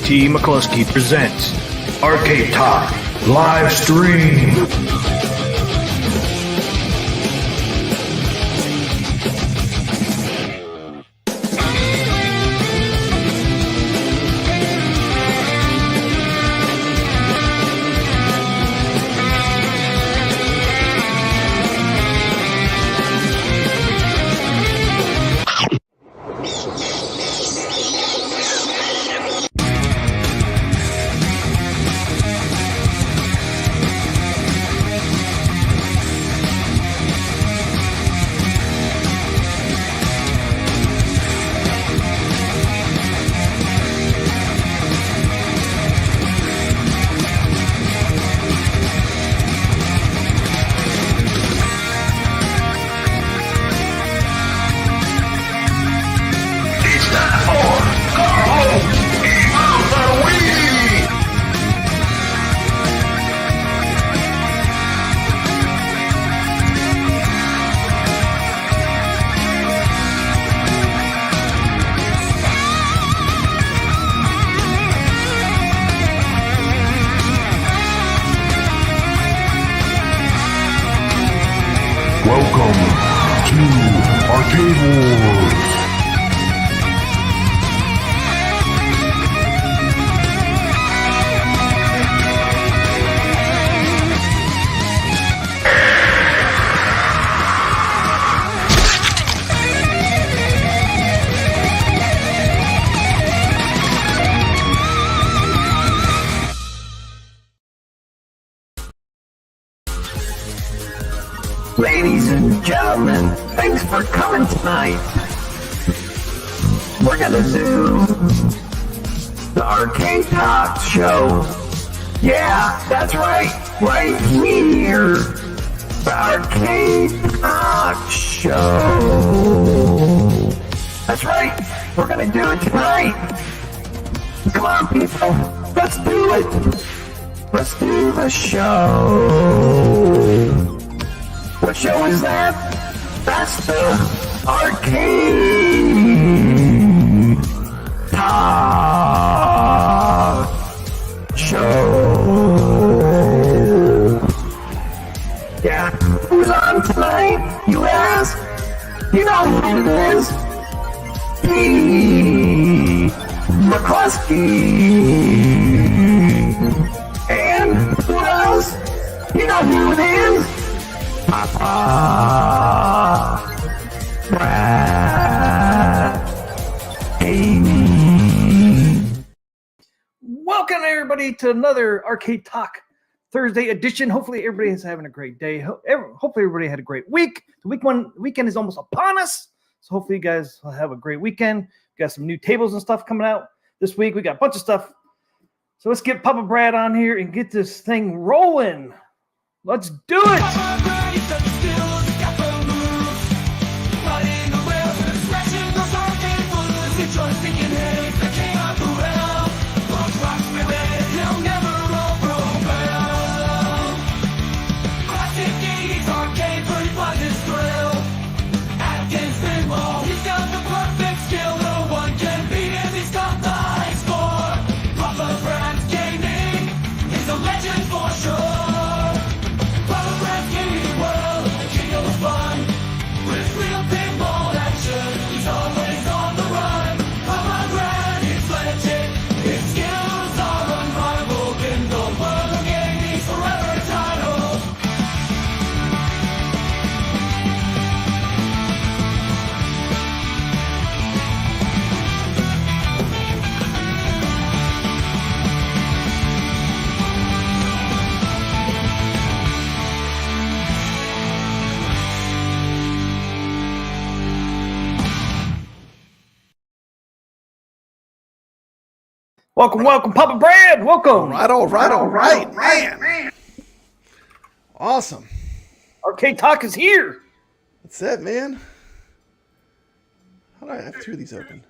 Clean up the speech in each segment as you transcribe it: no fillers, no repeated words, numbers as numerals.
T. McCluskey presents Arcade Talk live stream. Welcome to Arcade Wars. Ladies and gentlemen, thanks for coming tonight. We're gonna do the Arcade Talk show. Yeah, that's right here. The Arcade Talk show. That's right, we're gonna do it tonight. Come on, people, let's do it. Let's do the show. What show is that? That's the Arcade Talk show. Yeah, who's on tonight, you ask? You know who it is. P. McCluskey. And who else? You know who it is. Papa Amy. Welcome everybody to another Arcade Talk Thursday edition. Hopefully everybody is having a great day. Hopefully everybody had a great week. The weekend is almost upon us, so hopefully you guys will have a great weekend. We got some new tables and stuff coming out this week. We got a bunch of stuff. So let's get Papa Brad on here and get this thing rolling. Let's do it. Welcome, Papa Brad. Welcome. All right, man. Awesome. Arcade Talk is here. That's it, man. How do I have two of these open?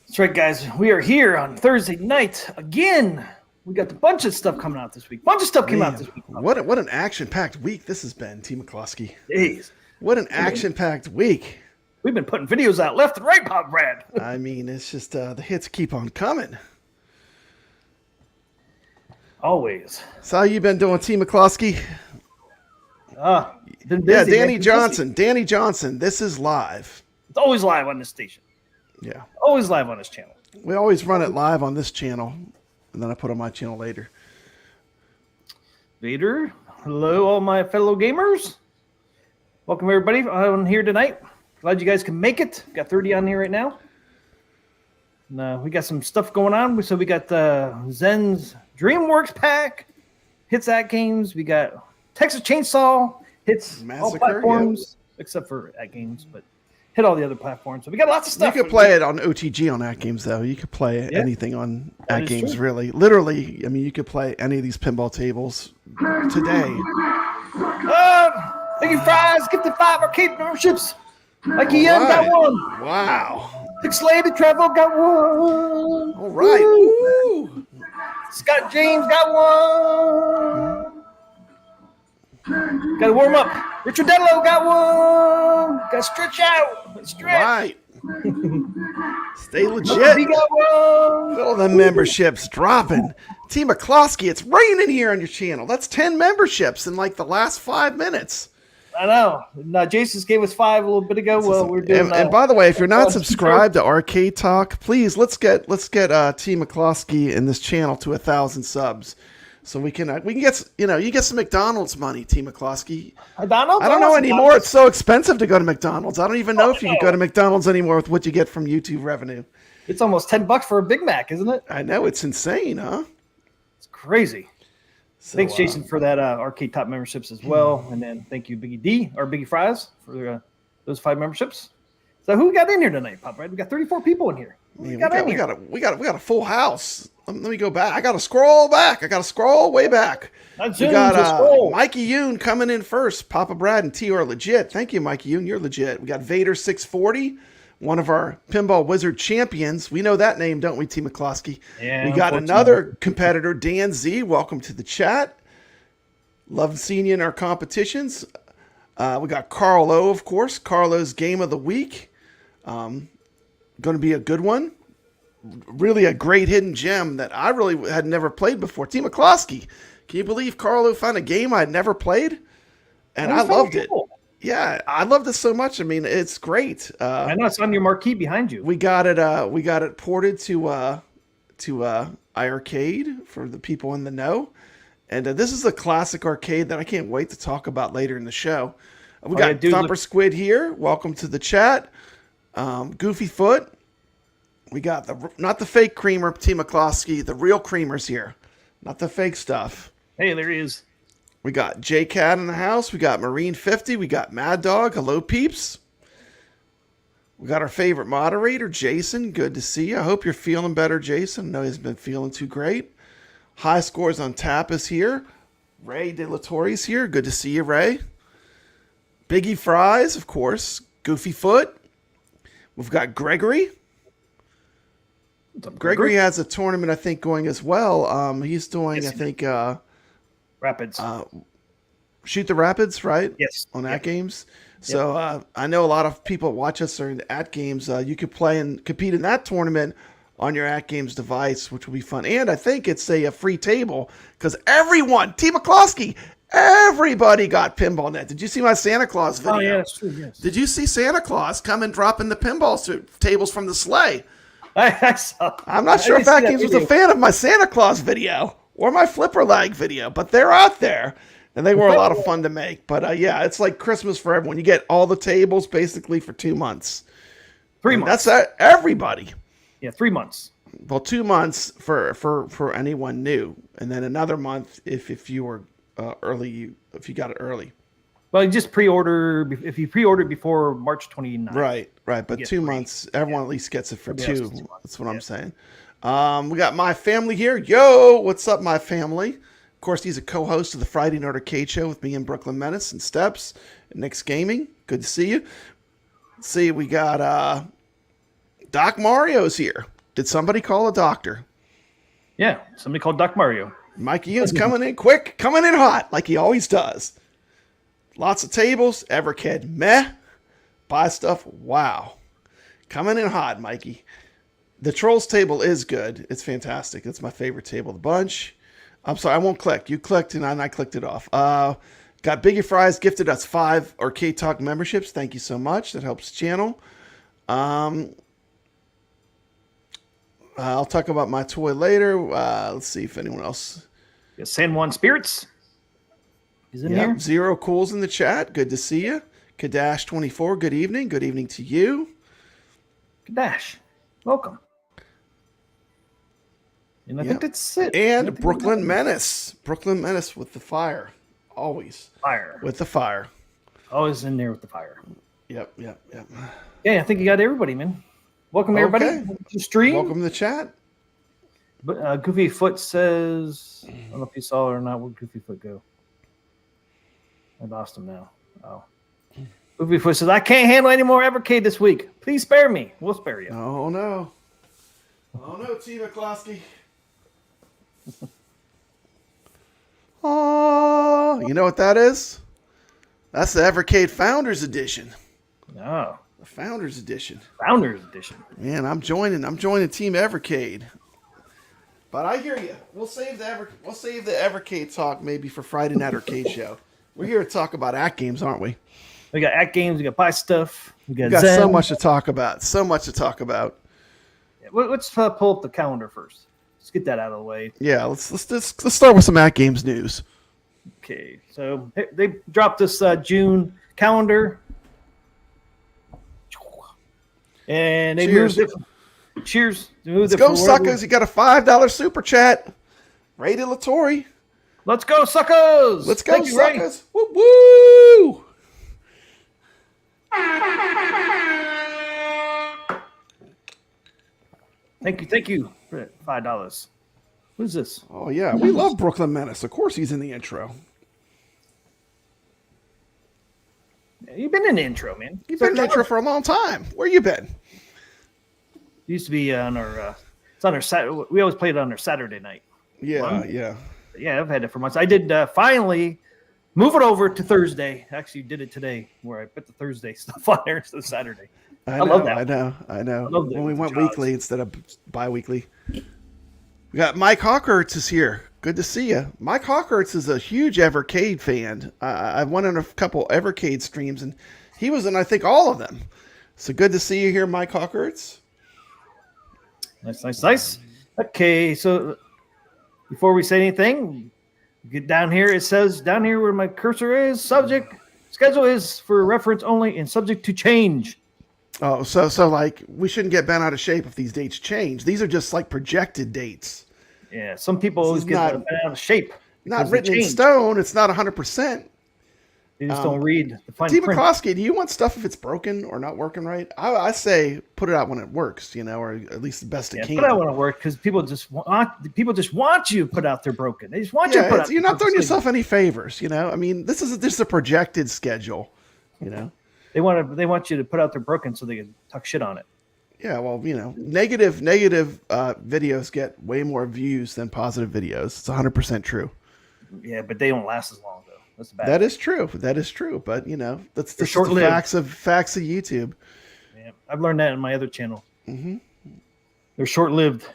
That's right, guys. We are here on Thursday night again. We got a bunch of stuff coming out this week. Bunch of stuff came out this week. What an action-packed week this has been, T. McCluskey. Jeez. What an action-packed week. We've been putting videos out left and right, Pop Brad. I mean, it's just the hits keep on coming. Always. So how you been doing, T. McCloskey? Been busy, Danny man. Johnson. Danny Johnson. This is live. It's always live on this station. Yeah. Always live on this channel. We always run it live on this channel, and then I put on my channel later. Vader, hello, all my fellow gamers. Welcome, everybody, on here tonight. Glad you guys can make it. Got 30 on here right now. And, we got some stuff going on. So we got Zen's DreamWorks pack, hits AtGames. We got Texas Chainsaw, hits Massacre, all platforms, except for AtGames, but hit all the other platforms. So we got lots of stuff. You could play it on OTG on AtGames, though. You could play anything on AtGames, really. Literally, I mean, you could play any of these pinball tables today. Thank you, Fries. Gifted 5 arcade memberships. Mikey Young got one. Wow. Pixelated Travel got one. All right. Woo. Scott James got one. Got to warm up. Richard Dello got one. Got to stretch out. Stretch. Right. Stay He legit. got one. All the memberships dropping. T. McCloskey, it's raining here on your channel. That's 10 memberships in like the last 5 minutes. I know. Now, Jason gave us 5 a little bit ago. Well, we're doing. And by the way, if you're not subscribed to Arcade Talk, please let's get T. McCloskey in this channel to 1,000 subs, so we can get you get some McDonald's money, T. McCloskey. McDonald's? I don't know anymore. It's so expensive to go to McDonald's. I don't even know if you can go to McDonald's anymore with what you get from YouTube revenue. It's almost $10 for a Big Mac, isn't it? I know, it's insane, huh? It's crazy. So, Thanks, Jason, for that Arcade Top memberships as well. And then thank you, Biggie D, or Biggie Fries, for those 5 memberships. So who we got in here tonight, Pop? Right? We got 34 people in here. We got a full house. Let me go back. I got to scroll back. I got to scroll way back. We got Mikey Yoon coming in first. Papa Brad and T are legit. Thank you, Mikey Yoon. You're legit. We got Vader 640, one of our Pinball Wizard champions. We know that name, don't we, T. McCloskey? Yeah, we got another competitor, Dan Z. Welcome to the chat. Love seeing you in our competitions. We got Carl O, of course. Carlo's Game of the Week. Going to be a good one. Really a great hidden gem that I really had never played before. T. McCloskey, can you believe Carlo found a game I'd never played? And I loved it. Yeah, I love this so much. I mean, it's great. I know it's on your marquee behind you. We got it ported to iiRcade for the people in the know. And this is a classic arcade that I can't wait to talk about later in the show. We got Thumper Squid here. Welcome to the chat. Goofy Foot. We got not the fake creamer, T. McCloskey, the real creamers here. Not the fake stuff. Hey, there he is. We got J-Cat in the house. We got Marine 50. We got Mad Dog. Hello, peeps. We got our favorite moderator, Jason. Good to see you. I hope you're feeling better, Jason. I know he's been feeling too great. High Scores on Tap is here. Ray De La Torre's here. Good to see you, Ray. Biggie Fries, of course. Goofy Foot. We've got Gregory. Gregory has a tournament, I think, going as well. He's doing, I think... Rapids. Shoot the Rapids, right? Yes. On AtGames. So I know a lot of people watch us are in AtGames. You could play and compete in that tournament on your AtGames device, which will be fun. And I think it's a free table because everyone, T. McCloskey, everybody got Pinball Net. Did you see my Santa Claus video? Oh, yeah, that's true, yes. Did you see Santa Claus come and drop in the pinball tables from the sleigh? I saw. I'm not sure if AtGames was a fan of my Santa Claus video or my Flipper Lag video, but they're out there, and they were a lot of fun to make. But yeah, it's like Christmas for everyone. You get all the tables basically for 2 months. 3 months. That's everybody. Yeah, 3 months. Well, 2 months for anyone new, and then another month if you were early, if you got it early. Well, you just pre-order if you pre-ordered before March 29th. Right. But 2 months, everyone at least gets it for 2. That's what I'm saying. We got my family here. Yo, what's up, my family? Of course, he's a co-host of the Friday Night Arcade Show with me and Brooklyn Menace and Steps and Nick's Gaming. Good to see you. Let's see, we got Doc Mario's here. Did somebody call a doctor? Yeah, somebody called Doc Mario. Mikey Ian's coming in quick, coming in hot, like he always does. Lots of tables. Evercade, meh. buy stuff. Wow. Coming in hot, Mikey. The Trolls table is good. It's fantastic. It's my favorite table of the bunch. I'm sorry, I won't click. You clicked and I clicked it off. Got Biggie Fries gifted us 5 Arcade Talk memberships. Thank you so much. That helps the channel. I'll talk about my toy later. Let's see if anyone else. Yeah, San Juan Spirits is in here. Zero Cool's in the chat. Good to see you. Kadash24, good evening. Good evening to you. Kadash, welcome. And I think that's it. And Brooklyn Menace. Brooklyn Menace with the fire. Always. Fire. With the fire. Always in there with the fire. Yep. Yeah, I think you got everybody, man. Welcome, everybody. Welcome to the stream. Welcome to the chat. But Goofy Foot says, I don't know if you saw it or not. Where'd Goofy Foot go? I lost him now. Oh. Goofy Foot says, I can't handle any more AtGames this week. Please spare me. We'll spare you. Oh, no. T. McCloskey. Oh, you know what that is? That's the AtGames Founders Edition. Oh. The Founders Edition. Founders Edition. Man, I'm joining Team AtGames. But I hear you. We'll save the AtGames talk maybe for Friday Night Arcade Show. We're here to talk about AtGames, aren't we? We got AtGames. We got buy stuff. We got Zen. So much to talk about. Yeah, let's pull up the calendar first. Let's get that out of the way. Yeah, let's start with some AtGames news. Okay, so they dropped this June calendar, and they moved it. Cheers! Let's go, suckers! You got a $5 super chat. Ray De La Torre. Let's go, suckers! Let's go, suckers! Woo woo! Thank you for $5. Who's this? Oh yeah, we love Brooklyn Menace. Of course, he's in the intro. You've been in the intro, man. You've been in the intro for a long time. Where you been? Used to be on our. It's on our Saturday. We always played it on our Saturday night. Yeah. Yeah, I've had it for months. I did finally move it over to Thursday. Actually, did it today, where I put the Thursday stuff on there instead of Saturday. I love that. I know. When we went weekly instead of bi-weekly. We got Mike Hawkerts is here. Good to see you. Mike Hawkerts is a huge AtGames fan. I've went on a couple AtGames streams, and he was in, I think, all of them. So good to see you here, Mike Hawkerts. Nice. Okay, so before we say anything, get down here. It says down here where my cursor is, schedule is for reference only and subject to change. Oh, so like we shouldn't get bent out of shape if these dates change. These are just like projected dates. Yeah, some people always get bent out of shape. Not written in stone. It's not 100%. They just don't read the fine T. print. McCloskey, do you want stuff if it's broken or not working right? I say put it out when it works, or at least the best it can. Put out when it works because people just want you to put out their broken. They just want you to put out. You're not doing yourself any favors, I mean, this is a projected schedule, They want you to put out their broken so they can talk shit on it. Yeah, well, negative videos get way more views than positive videos. It's 100% true. Yeah, but they don't last as long though. That's bad. That is true. But that's the facts of YouTube. Yeah, I've learned that in my other channel. Mm-hmm. They're short-lived.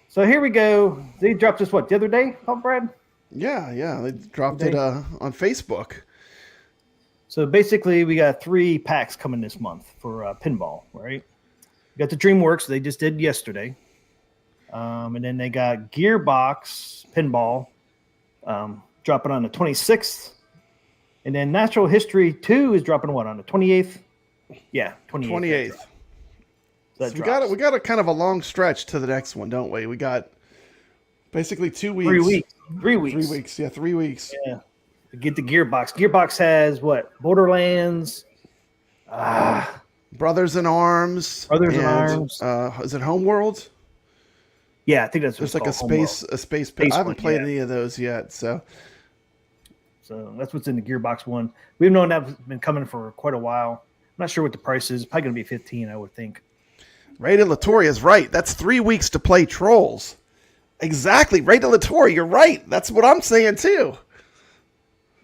So here we go. They dropped this the other day, Brad? Yeah, they dropped it on Facebook. So basically, we got 3 packs coming this month for Pinball, right? We got the DreamWorks they just did yesterday, and then they got Gearbox Pinball dropping on the 26th, and then Natural History 2 is dropping on the 28th? Yeah, 28th. So we got a kind of a long stretch to the next one, don't we? We got basically 2 weeks. 3 weeks. 3 weeks. 3 weeks. Yeah, 3 weeks. Yeah. Get the Gearbox. Gearbox has what? Borderlands. Brothers in Arms. Is it Homeworld? Yeah, I think that's just like a space. I haven't played any of those yet, so that's what's in the Gearbox one. We've known that's been coming for quite a while. I'm not sure what the price is. Probably going to be $15, I would think. Ray De La Torre is right. That's 3 weeks to play Trolls. Exactly, Ray De La Torre. You're right. That's what I'm saying too.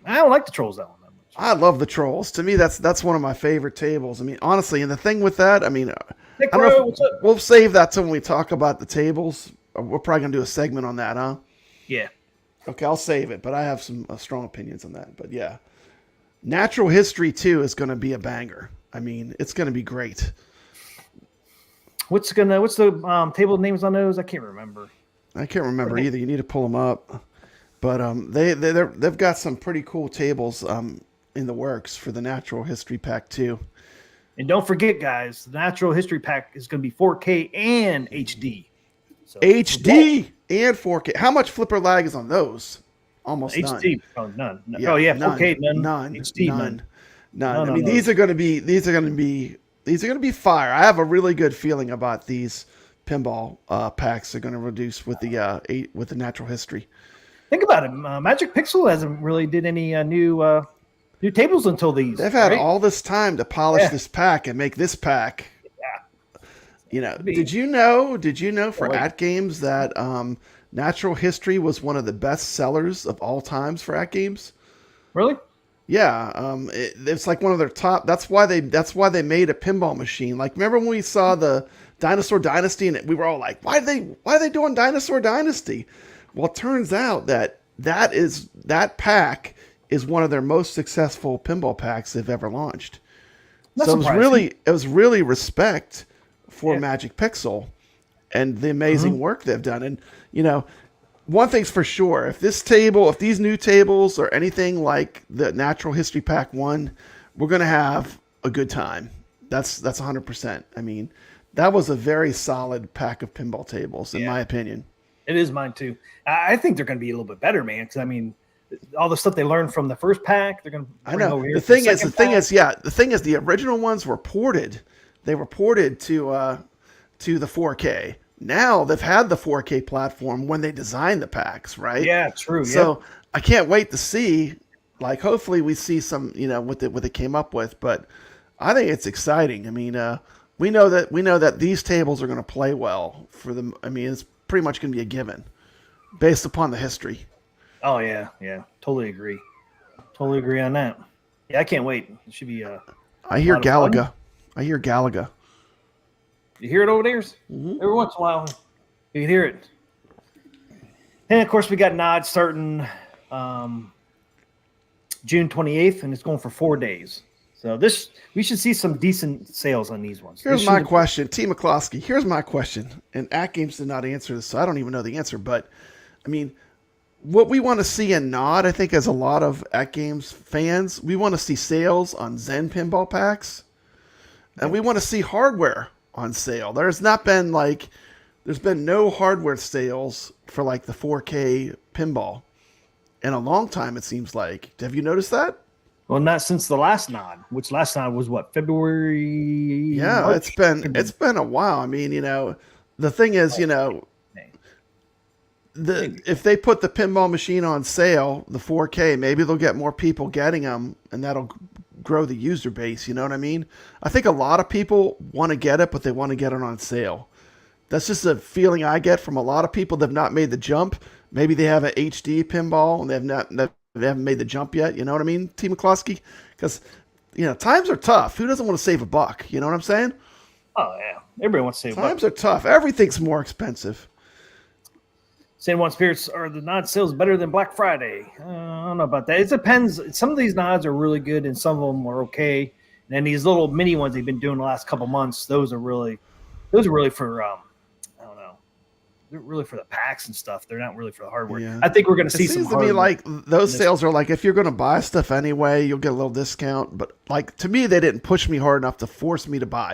I don't like the Trolls that one that much. I love the trolls. To me, that's one of my favorite tables. I mean, honestly, and the thing with that, I mean, Hey, I don't know Crow, if- what's up? we'll save that till when we talk about the tables. We're probably gonna do a segment on that, huh? Yeah. Okay, I'll save it, but I have some strong opinions on that. But yeah, Natural History 2 is going to be a banger. I mean, it's going to be great. What's the table names on those? I can't remember. I can't remember either. You need to pull them up. But they've got some pretty cool tables in the works for the Natural History Pack 2. And don't forget, guys, the Natural History Pack is going to be 4K and HD. So, HD and 4K. How much flipper lag is on those? Almost HD, none. none. Yeah, Oh yeah, none, 4K, none. none, HD, none. No, I mean, no. these are going to be fire. I have a really good feeling about these pinball packs are going to reduce with the Natural History. Think about it. Magic Pixel hasn't really did any new tables until these. They've had right? all this time to polish this pack and make this pack. Yeah. You know, did you know for AtGames that Natural History was one of the best sellers of all times for AtGames? Really? Yeah, it's like one of their top. That's why they made a pinball machine. Like, remember when we saw the Dinosaur Dynasty and we were all like, why are they doing Dinosaur Dynasty? Well, it turns out that pack is one of their most successful pinball packs they've ever launched. That's so surprising. it was really respect for Magic Pixel and the amazing work they've done. And you know, one thing's for sure: if these new tables are anything like the Natural History Pack 1, we're gonna have a good time. That's 100%. I mean, that was a very solid pack of pinball tables, in my opinion. It is mine too. I think they're going to be a little bit better, man. Because I mean, all the stuff they learned from the first pack, they're going to. I know. Over here The for thing is, the original ones were ported. They were ported to the 4K. Now they've had the 4K platform when they designed the packs, right? Yeah, true. So I can't wait to see. Like, hopefully we see some, what they came up with. But I think it's exciting. I mean, we know that these tables are going to play well for them. I mean, it's pretty much going to be a given based upon the history. Oh yeah, totally agree. Totally agree on that. Yeah, I can't wait. It should be I hear lot of fun. Galaga. I hear Galaga. You hear it over there? Every once in a while, you can hear it. And of course, we got Nod starting June 28th, and it's going for 4 days. So we should see some decent sales on these ones. Here's my question, T. McCloskey. Here's my question, and AtGames did not answer this, so I don't even know the answer. But I mean, what we want to see in Nod, I think, as a lot of AtGames fans, we want to see sales on Zen pinball packs, and we want to see hardware on sale. There's been no hardware sales for like the 4K pinball in a long time. It seems like. Have you noticed that? Well, not since the last Nod, which last Nod was what, February? Yeah, March? it's been a while. I mean, the thing is, if they put the pinball machine on sale, the 4K, maybe they'll get more people getting them, and that'll grow the user base. You know what I mean? I think a lot of people want to get it, but they want to get it on sale. That's just a feeling I get from a lot of people that have not made the jump. Maybe they have an HD pinball and they haven't made the jump yet. You know what I mean, T. McCloskey? Because times are tough. Who doesn't want to save a buck? You know what I'm saying? Oh yeah, everybody wants to save. Times are tough. Everything's more expensive. San Juan Spirits, are the Nod sales better than Black Friday? I don't know about that. It depends. Some of these Nods are really good, and some of them are okay. And then these little mini ones they've been doing the last couple months, those are really for I don't know. They're really for the packs and stuff. They're not really for the hardware. Yeah. I think we're going to see It some. seems to me like those sales are like, if you're going to buy stuff anyway, you'll get a little discount. But like, to me, they didn't push me hard enough to force me to buy.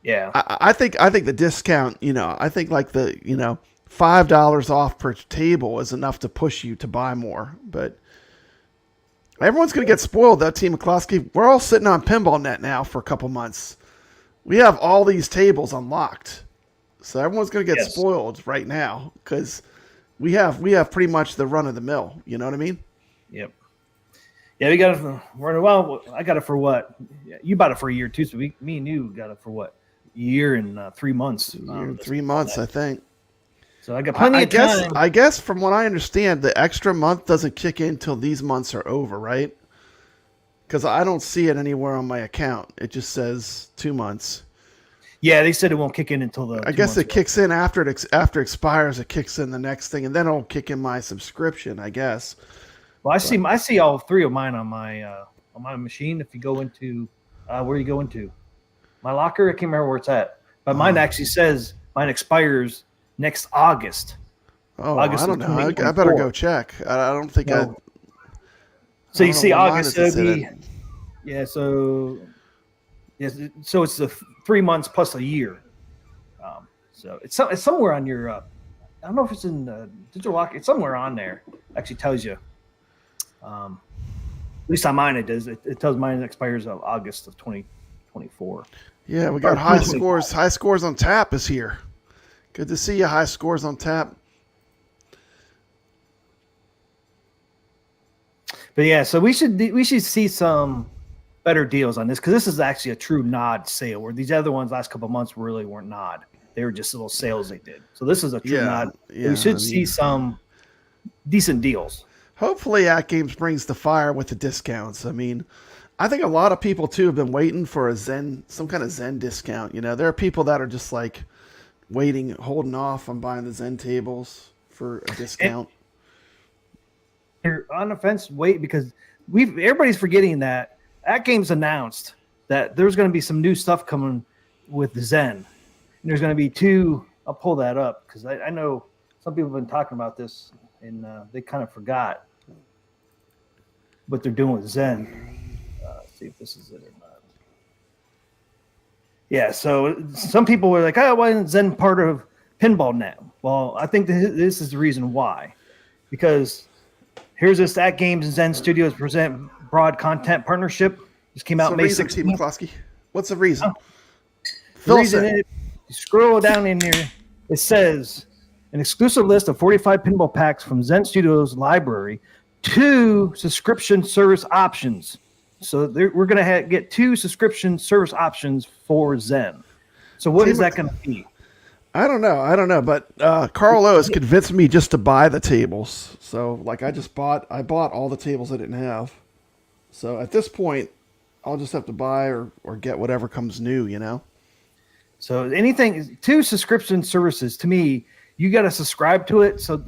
Yeah. I think the discount. I think like the $5 off per table is enough to push you to buy more. But everyone's going to get spoiled, though, T. McCloskey. We're all sitting on PinballNet now for a couple months. We have all these tables unlocked. So everyone's going to get spoiled right now because we have pretty much the run of the mill. You know what I mean? Yep. Yeah, we got it for well. I got it for what? You bought it for a year too. So me and you got it for what? A year and 3 months. 3 months, I think. So I got plenty of time. I guess from what I understand, the extra month doesn't kick in until these months are over, right? Because I don't see it anywhere on my account. It just says 2 months. Yeah, they said it won't kick in until the. I guess it kicks in after it expires. It kicks in the next thing, and then it'll kick in my subscription, I guess. Well, I see all 3 of mine on my machine. If you go into where you go into my locker, I can't remember where it's at, but mine actually says mine expires next August. Oh, August I don't know. I better go check. I don't think no. So you see August, so it'd be yeah. So yes, so it's the 3 months plus a year. So it's somewhere on your. I don't know if it's in the digital lock. It's somewhere on there. Actually tells you. At least on mine it does. It tells mine expires of August of 2024. Yeah, we got high scores. High scores on tap is here. Good to see you. High scores on tap. But yeah, so we should see some better deals on this because this is actually a true nod sale. Where these other ones last couple of months really weren't nod; they were just little sales they did. So this is a true nod. Yeah, we should see some decent deals. Hopefully, AtGames brings the fire with the discounts. I mean, I think a lot of people too have been waiting for some kind of Zen discount. You know, there are people that are just like waiting, holding off on buying the Zen tables for a discount. You're on the fence, wait, because everybody's forgetting that AtGames announced that there's going to be some new stuff coming with Zen. And there's going to be 2. I'll pull that up because I know some people have been talking about this and they kind of forgot what they're doing with Zen. Let's see if this is it or not. Yeah, so some people were like, "Oh, why isn't Zen part of Pinball Net?" Well, I think this is the reason why, because here's this AtGames and Zen Studios present broad content partnership. This came out May 16th. McCloskey? What's the reason? The reason is, you scroll down in here, it says an exclusive list of 45 pinball packs from Zen Studios library, 2 subscription service options. So we're going to get 2 subscription service options for Zen. So what is that going to be? I don't know, but Carlo has convinced me just to buy the tables. So like I bought all the tables I didn't have. So at this point, I'll just have to buy or get whatever comes new, you know? So anything, 2 subscription services, to me, you got to subscribe to it. So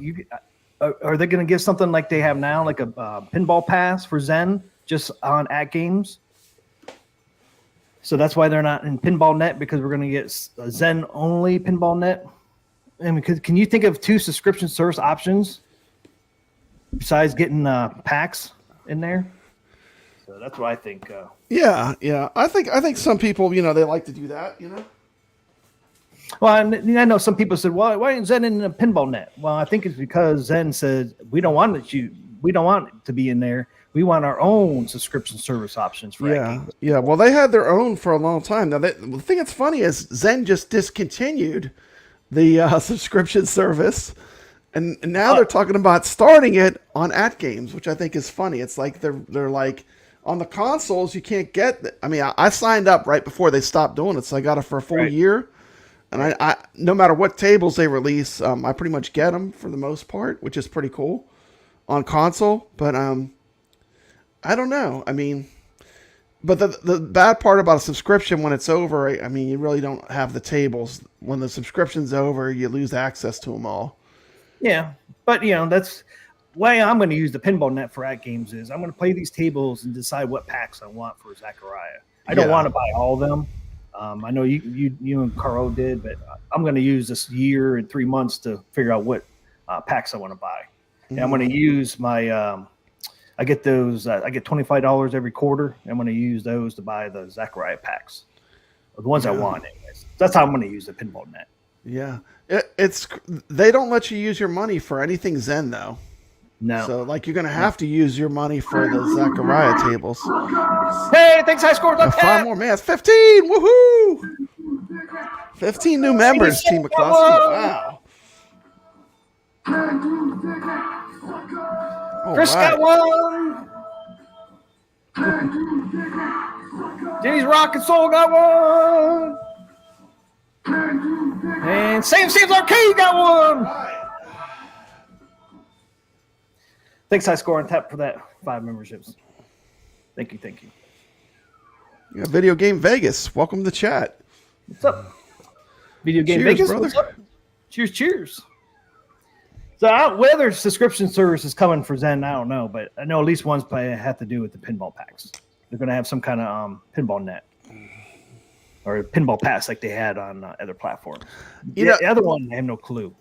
are they going to give something like they have now, like a pinball pass for Zen just on AtGames? So that's why they're not in Pinball Net, because we're going to get a Zen only Pinball Net. And because, can you think of 2 subscription service options besides getting packs in there? So that's what I think. Yeah. I think some people, you know, they like to do that, you know. Well, I know some people said, "Well, why isn't Zen in a Pinball Net?" Well, I think it's because Zen says we don't want it to be in there. We want our own subscription service options for AtGames. Yeah. Well, they had their own for a long time. Now, the thing that's funny is Zen just discontinued the subscription service, and now they're talking about starting it on AtGames, which I think is funny. It's like they're like, on the consoles you can't get. I mean, I signed up right before they stopped doing it, so I got it for a full year. And I no matter what tables they release, I pretty much get them for the most part, which is pretty cool on console. But I don't know. I mean, but the bad part about a subscription when it's over, I mean, you really don't have the tables. When the subscription's over, you lose access to them all. Yeah, but you know, that's why I'm going to use the Pinball Net for AtGames. Is I'm going to play these tables and decide what packs I want for Zachariah. I don't want to buy all of them. I know you and Carl did, but I'm going to use this year and 3 months to figure out what packs I want to buy. And I'm going to use my I get those. I get $25 every quarter. I'm going to use those to buy the Zachariah packs, the ones I want. Anyways, that's how I'm going to use the Pinball Net. Yeah, they don't let you use your money for anything Zen though. No. So like you're going to have to use your money for the Zachariah tables. Hey, thanks, high scores. 5 more, man. It's 15. Woohoo! 15 new members, Team McCluskey. Wow. Chris got one. Jenny's Rock and Soul got one. And Sam's Arcade got one. Thanks, High Score on Tap, for that 5 memberships. Thank you, thank you. Yeah, Video Game Vegas, welcome to the chat. What's up? Video Game Cheers, Vegas, brother. what's up? Cheers, cheers. So whether subscription service is coming for Zen, I don't know, but I know at least one's probably have to do with the pinball packs. They're going to have some kind of pinball net or pinball pass like they had on other platforms. The other one, I have no clue.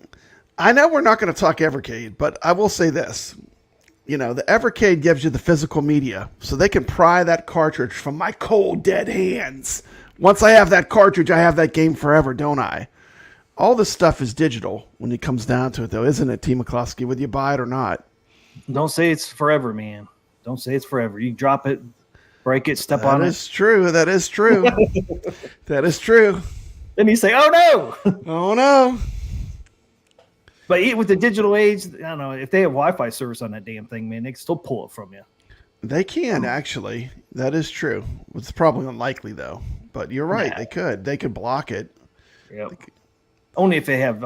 I know we're not going to talk Evercade, but I will say this. The Evercade gives you the physical media, so they can pry that cartridge from my cold, dead hands. Once I have that cartridge, I have that game forever, don't I? All this stuff is digital when it comes down to it, though, isn't it, T. McCloskey, whether you buy it or not? Don't say it's forever, man. Don't say it's forever. You drop it, break it, step on it. That is true. That is true. That is true. Then you say, oh, no. Oh, no. But with the digital age, I don't know, if they have Wi-Fi service on that damn thing, man, they can still pull it from you. They can, actually. That is true. It's probably unlikely, though. But you're right. Yeah. They could. They could block it. Yep. Only if they have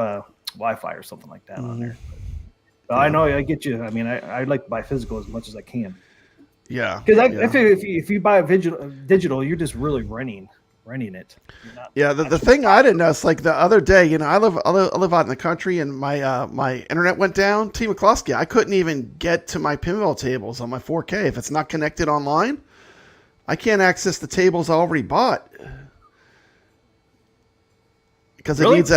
Wi-Fi or something like that on there. But I know, I get you. I mean, I like to buy physical as much as I can. Yeah. Because if you buy a digital, you're just really renting it. The thing I didn't know is like the other day, I live out in the country and my internet went down. T. McCloskey, I couldn't even get to my pinball tables on my 4K if it's not connected online. I can't access the tables I already bought because it needs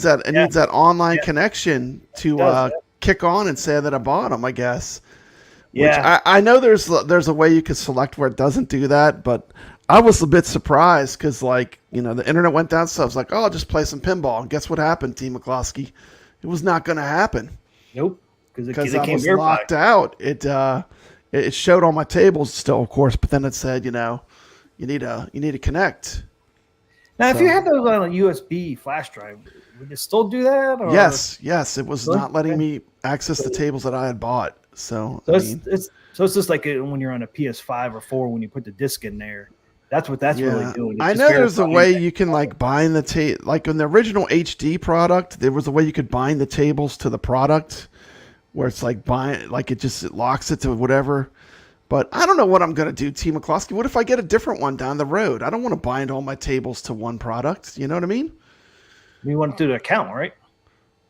that online connection to kick on and say that I bought them, I guess. Yeah, which I know there's a way you could select where it doesn't do that, but I was a bit surprised because the internet went down, so I was like, oh, I'll just play some pinball. And guess what happened, T. McCloskey? It was not going to happen. Nope, because I was locked out. It showed on my tables still, of course, but then it said, you need to connect. Now, if you had those on a USB flash drive, would you still do that? Or? Yes. It was not letting me access the tables that I had bought. So it's just like when you're on a PS5 or 4 when you put the disc in there. That's what that's really doing. I know there's a way you can bind the like in the original HD product, there was a way you could bind the tables to the product where it's it locks it to whatever. But I don't know what I'm going to do, T. McCloskey. What if I get a different one down the road? I don't want to bind all my tables to one product. You know what I mean? You want to do the account, right?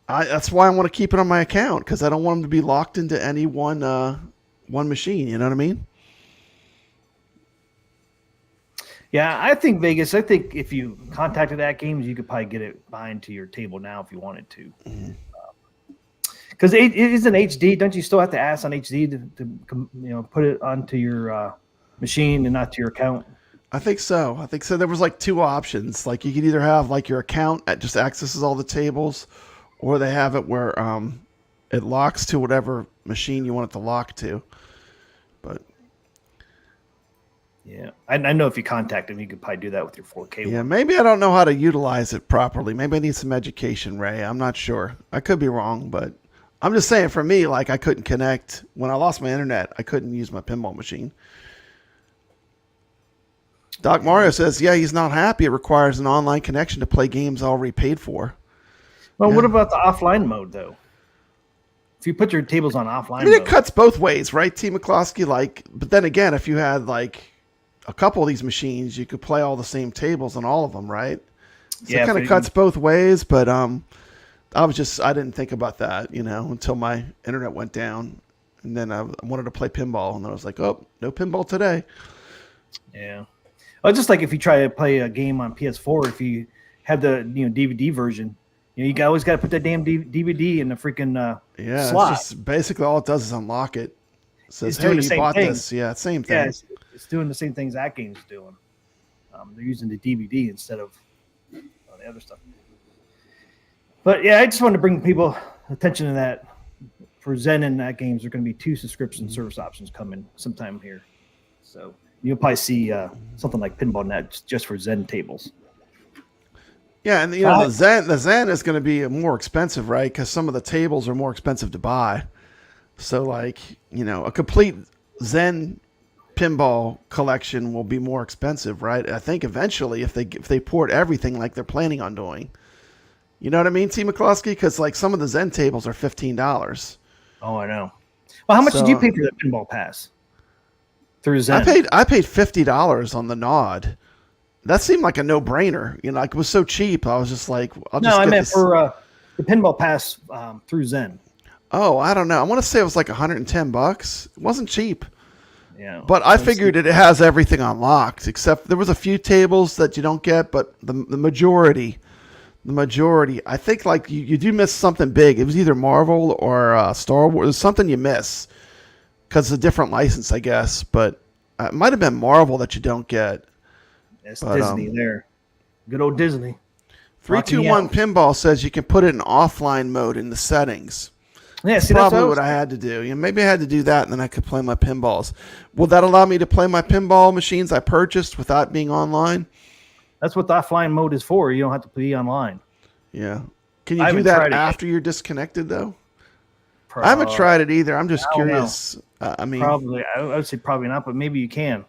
That's why I want to keep it on my account because I don't want them to be locked into any one machine. You know what I mean? Yeah, I think Vegas. I think if you contacted AtGames, you could probably get it bind to your table now if you wanted to. Because it is an HD. Don't you still have to ask on HD to put it onto your machine and not to your account? I think so. There was two options. Like you could either have your account that just accesses all the tables, or they have it where it locks to whatever machine you want it to lock to. But yeah, I know if you contact them, you could probably do that with your 4K. Yeah, maybe I don't know how to utilize it properly. Maybe I need some education, Ray. I'm not sure. I could be wrong, but I'm just saying for me, I couldn't connect. When I lost my internet, I couldn't use my pinball machine. Doc Mario says, yeah, he's not happy. It requires an online connection to play games already paid for. Well, What about the offline mode, though? If you put your tables on offline it cuts both ways, right, T. McCloskey? But then again, if you had, a couple of these machines, you could play all the same tables on all of them, right? So it kind of cuts both ways, but I didn't think about that, until my internet went down. And then I wanted to play pinball, and then I was like, oh, no pinball today. Yeah. Well, just like if you try to play a game on PS4, if you have the DVD version, you always got to put that damn DVD in the freaking slot. It's just basically all it does is unlock it. It says, hey, you bought this. Yeah, same thing. Yeah, it's doing the same things AtGames is doing. They're using the DVD instead of the other stuff. But yeah, I just wanted to bring people attention to that. For Zen and AtGames, there are going to be 2 subscription service options coming sometime here. So you'll probably see something like Pinball Net just for Zen tables. Yeah, and the Zen is going to be more expensive, right? Because some of the tables are more expensive to buy. So, a complete Zen pinball collection will be more expensive, right? I think eventually, if they port everything like they're planning on doing, you know what I mean, T. McCloskey? Because some of the Zen tables are $15. Oh, I know. Well, how much did you pay for that pinball pass? through Zen. I paid $50 on the Nod. That seemed like a no-brainer. You know, like it was so cheap. I was just like, I'll just No, I get meant this. for the Pinball Pass through Zen. Oh, I don't know. I want to say it was like $110. It wasn't cheap. Yeah, But I figured it has everything unlocked, except there was a few tables that you don't get, but the majority, I think like you do miss something big. It was either Marvel or Star Wars. There's something you miss because it's a different license, I guess. But it might have been Marvel that you don't get. It's Disney there. Good old Disney. 321 Pinball says you can put it in offline mode in the settings. Yeah, see, Probably that's what I had to do. You know, maybe I had to do that, and then I could play my pinballs. Will that allow me to play my pinball machines I purchased without being online? That's what the offline mode is for. You don't have to be online. Yeah. Can you I do haven't that tried it after you're disconnected, though? I haven't tried it either. I'm just I don't know. curious. I mean, Probably. I would say probably not, but maybe you can.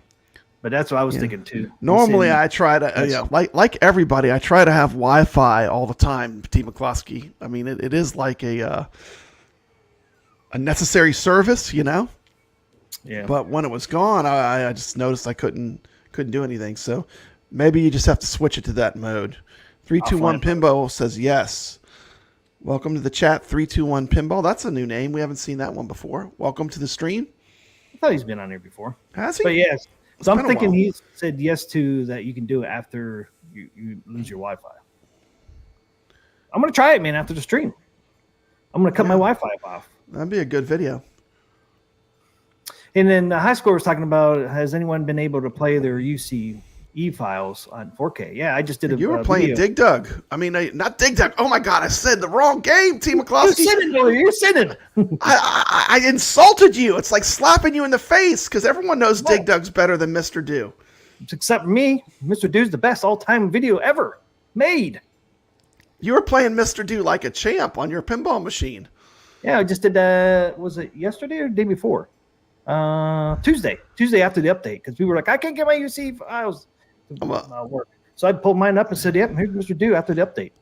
But that's what I was thinking too. normally I try to, like everybody, I try to have Wi-Fi all the time, T. McCloskey. I mean, it is like a necessary service, you know? Yeah. But when it was gone, I just noticed I couldn't do anything. So maybe you just have to switch it to that mode. 321 Pinball says yes. Welcome to the chat, 321 Pinball. That's a new name. We haven't seen that one before. Welcome to the stream. I thought he's been on here before. Has he? But yes. So I'm been a thinking while. he said yes to that you can do it after you lose your Wi-Fi. I'm going to try it, man, after the stream. I'm going to cut my Wi-Fi off. That'd be a good video. And then High Score was talking about, has anyone been able to play their UCE files on 4K? Yeah, I just did a You were playing video. Dig Dug. I mean, not Dig Dug. Oh my God, I said the wrong game, T. McCloskey. You're sitting. I insulted you. It's like slapping you in the face because everyone knows Dig Dug's better than Mr. Do. Except me. Mr. Dude's the best all-time video ever made. You were playing Mr. Do like a champ on your pinball machine. Yeah, I just did, was it yesterday or the day before? Tuesday after the update, because we were like, I can't get my UC files to work. So I pulled mine up and said, yep, here's Mr. Do after the update.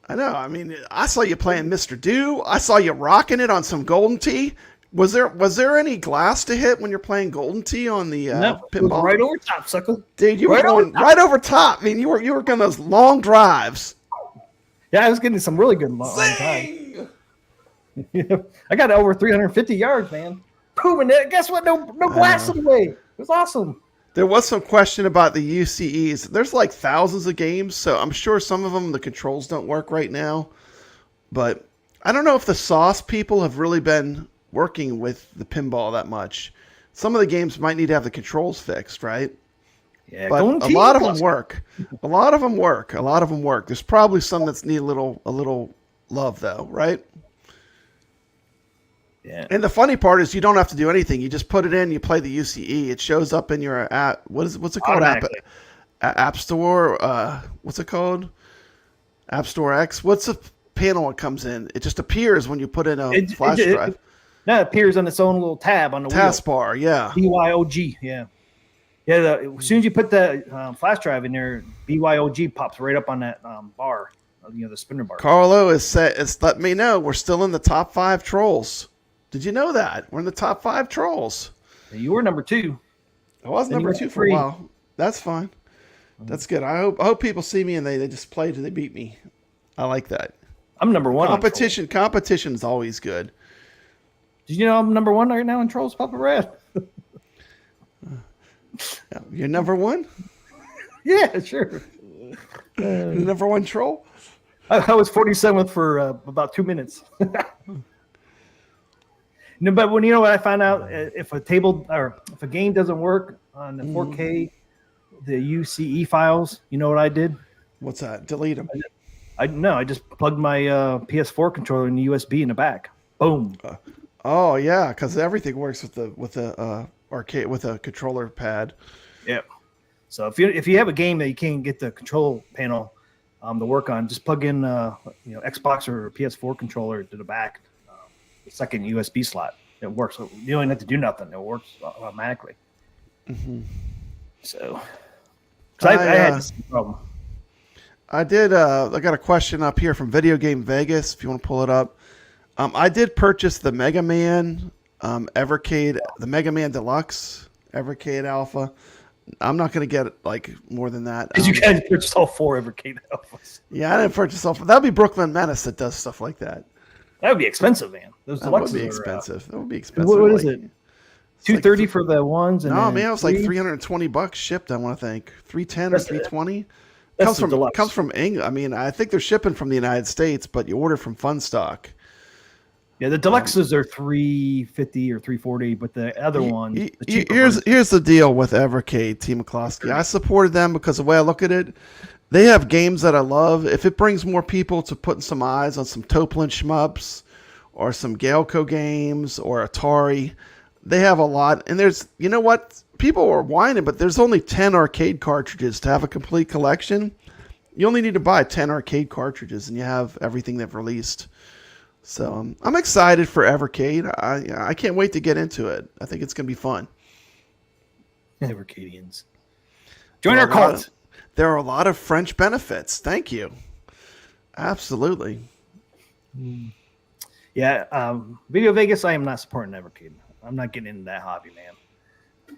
I know. I mean, I saw you playing Mr. Do. I saw you rocking it on some Golden Tee. Was there any glass to hit when you're playing Golden Tee on the No, it was pinball? right over top, sucker. Dude, you were going right over top. I mean, you were going those long drives. Yeah, I was getting some really good long time. I got over 350 yards, man. Proving it. Guess what? No glass in the way. It was awesome. There was some question about the UCEs. There's like thousands of games, so I'm sure some of them, the controls don't work right now. But I don't know if the sauce people have really been working with the pinball that much. Some of the games might need to have the controls fixed, right? Yeah, but a lot of them work. A lot of them work. There's probably some that need a little love, though, right? Yeah. And the funny part is you don't have to do anything. You just put it in, you play the UCE. It shows up in your app. What's it called? App Store. What's it called? App Store X. What's the panel it comes in? It just appears when you put in a flash drive. That appears on its own little tab on the taskbar. Yeah. BYOG. Yeah. Yeah. As soon as you put the flash drive in there, BYOG pops right up on that bar. The spinner bar. Carlo is let me know we're still in the top 5 trolls. Did you know that? We're in the top 5 trolls. You were number 2. I was number 2 for a while. That's fine. That's good. I hope people see me and they just play till they beat me. I like that. I'm number 1. Competition is always good. Did you know I'm number 1 right now in Trolls, Papa Red? You're number 1? Yeah, sure. Number 1 troll? I was 47th for about 2 minutes. No, but when what I found out, if a table or if a game doesn't work on the 4K, the UCE files, you know what I did? What's that? Delete them. I just plugged my PS4 controller in the USB in the back. Boom. Oh yeah, because everything works with the arcade with a controller pad. Yeah. So if you have a game that you can't get the control panel to work on, just plug in Xbox or PS4 controller to the back. The second USB slot. It works. You don't have to do nothing. It works automatically. Mm-hmm. So, I had this problem. I did. I got a question up here from Video Game Vegas. If you want to pull it up, I did purchase the Mega Man Evercade, the Mega Man Deluxe Evercade Alpha. I'm not going to get like more than that. Because you guys purchased all 4 Rcade Alphas. Yeah, I didn't purchase Alpha. That would be Brooklyn Menace that does stuff like that. That would be expensive, man. Those That deluxes would be are, expensive. That would be expensive. what is like, it? $230 for the ones? And no, then man, it was like $320 shipped. I want to think $310 or $320. Comes from England. I mean, I think they're shipping from the United States, but you order from Fun Stock. Yeah, the deluxes are $350 or $340, but the other one, here's the deal with Evercade, T. McCloskey. I supported them because the way I look at it, they have games that I love. If it brings more people to putting some eyes on some Toplin shmups or some Galco games or Atari, they have a lot. And there's, you know what? People are whining, but there's only 10 arcade cartridges to have a complete collection. You only need to buy 10 arcade cartridges, and you have everything they've released. So I'm excited for Evercade. I can't wait to get into it. I think it's going to be fun. Rcadians. Join our cult. There are a lot of French benefits. Thank you. Absolutely. Yeah, Video Vegas, I am not supporting Evercade. I'm not getting into that hobby, man.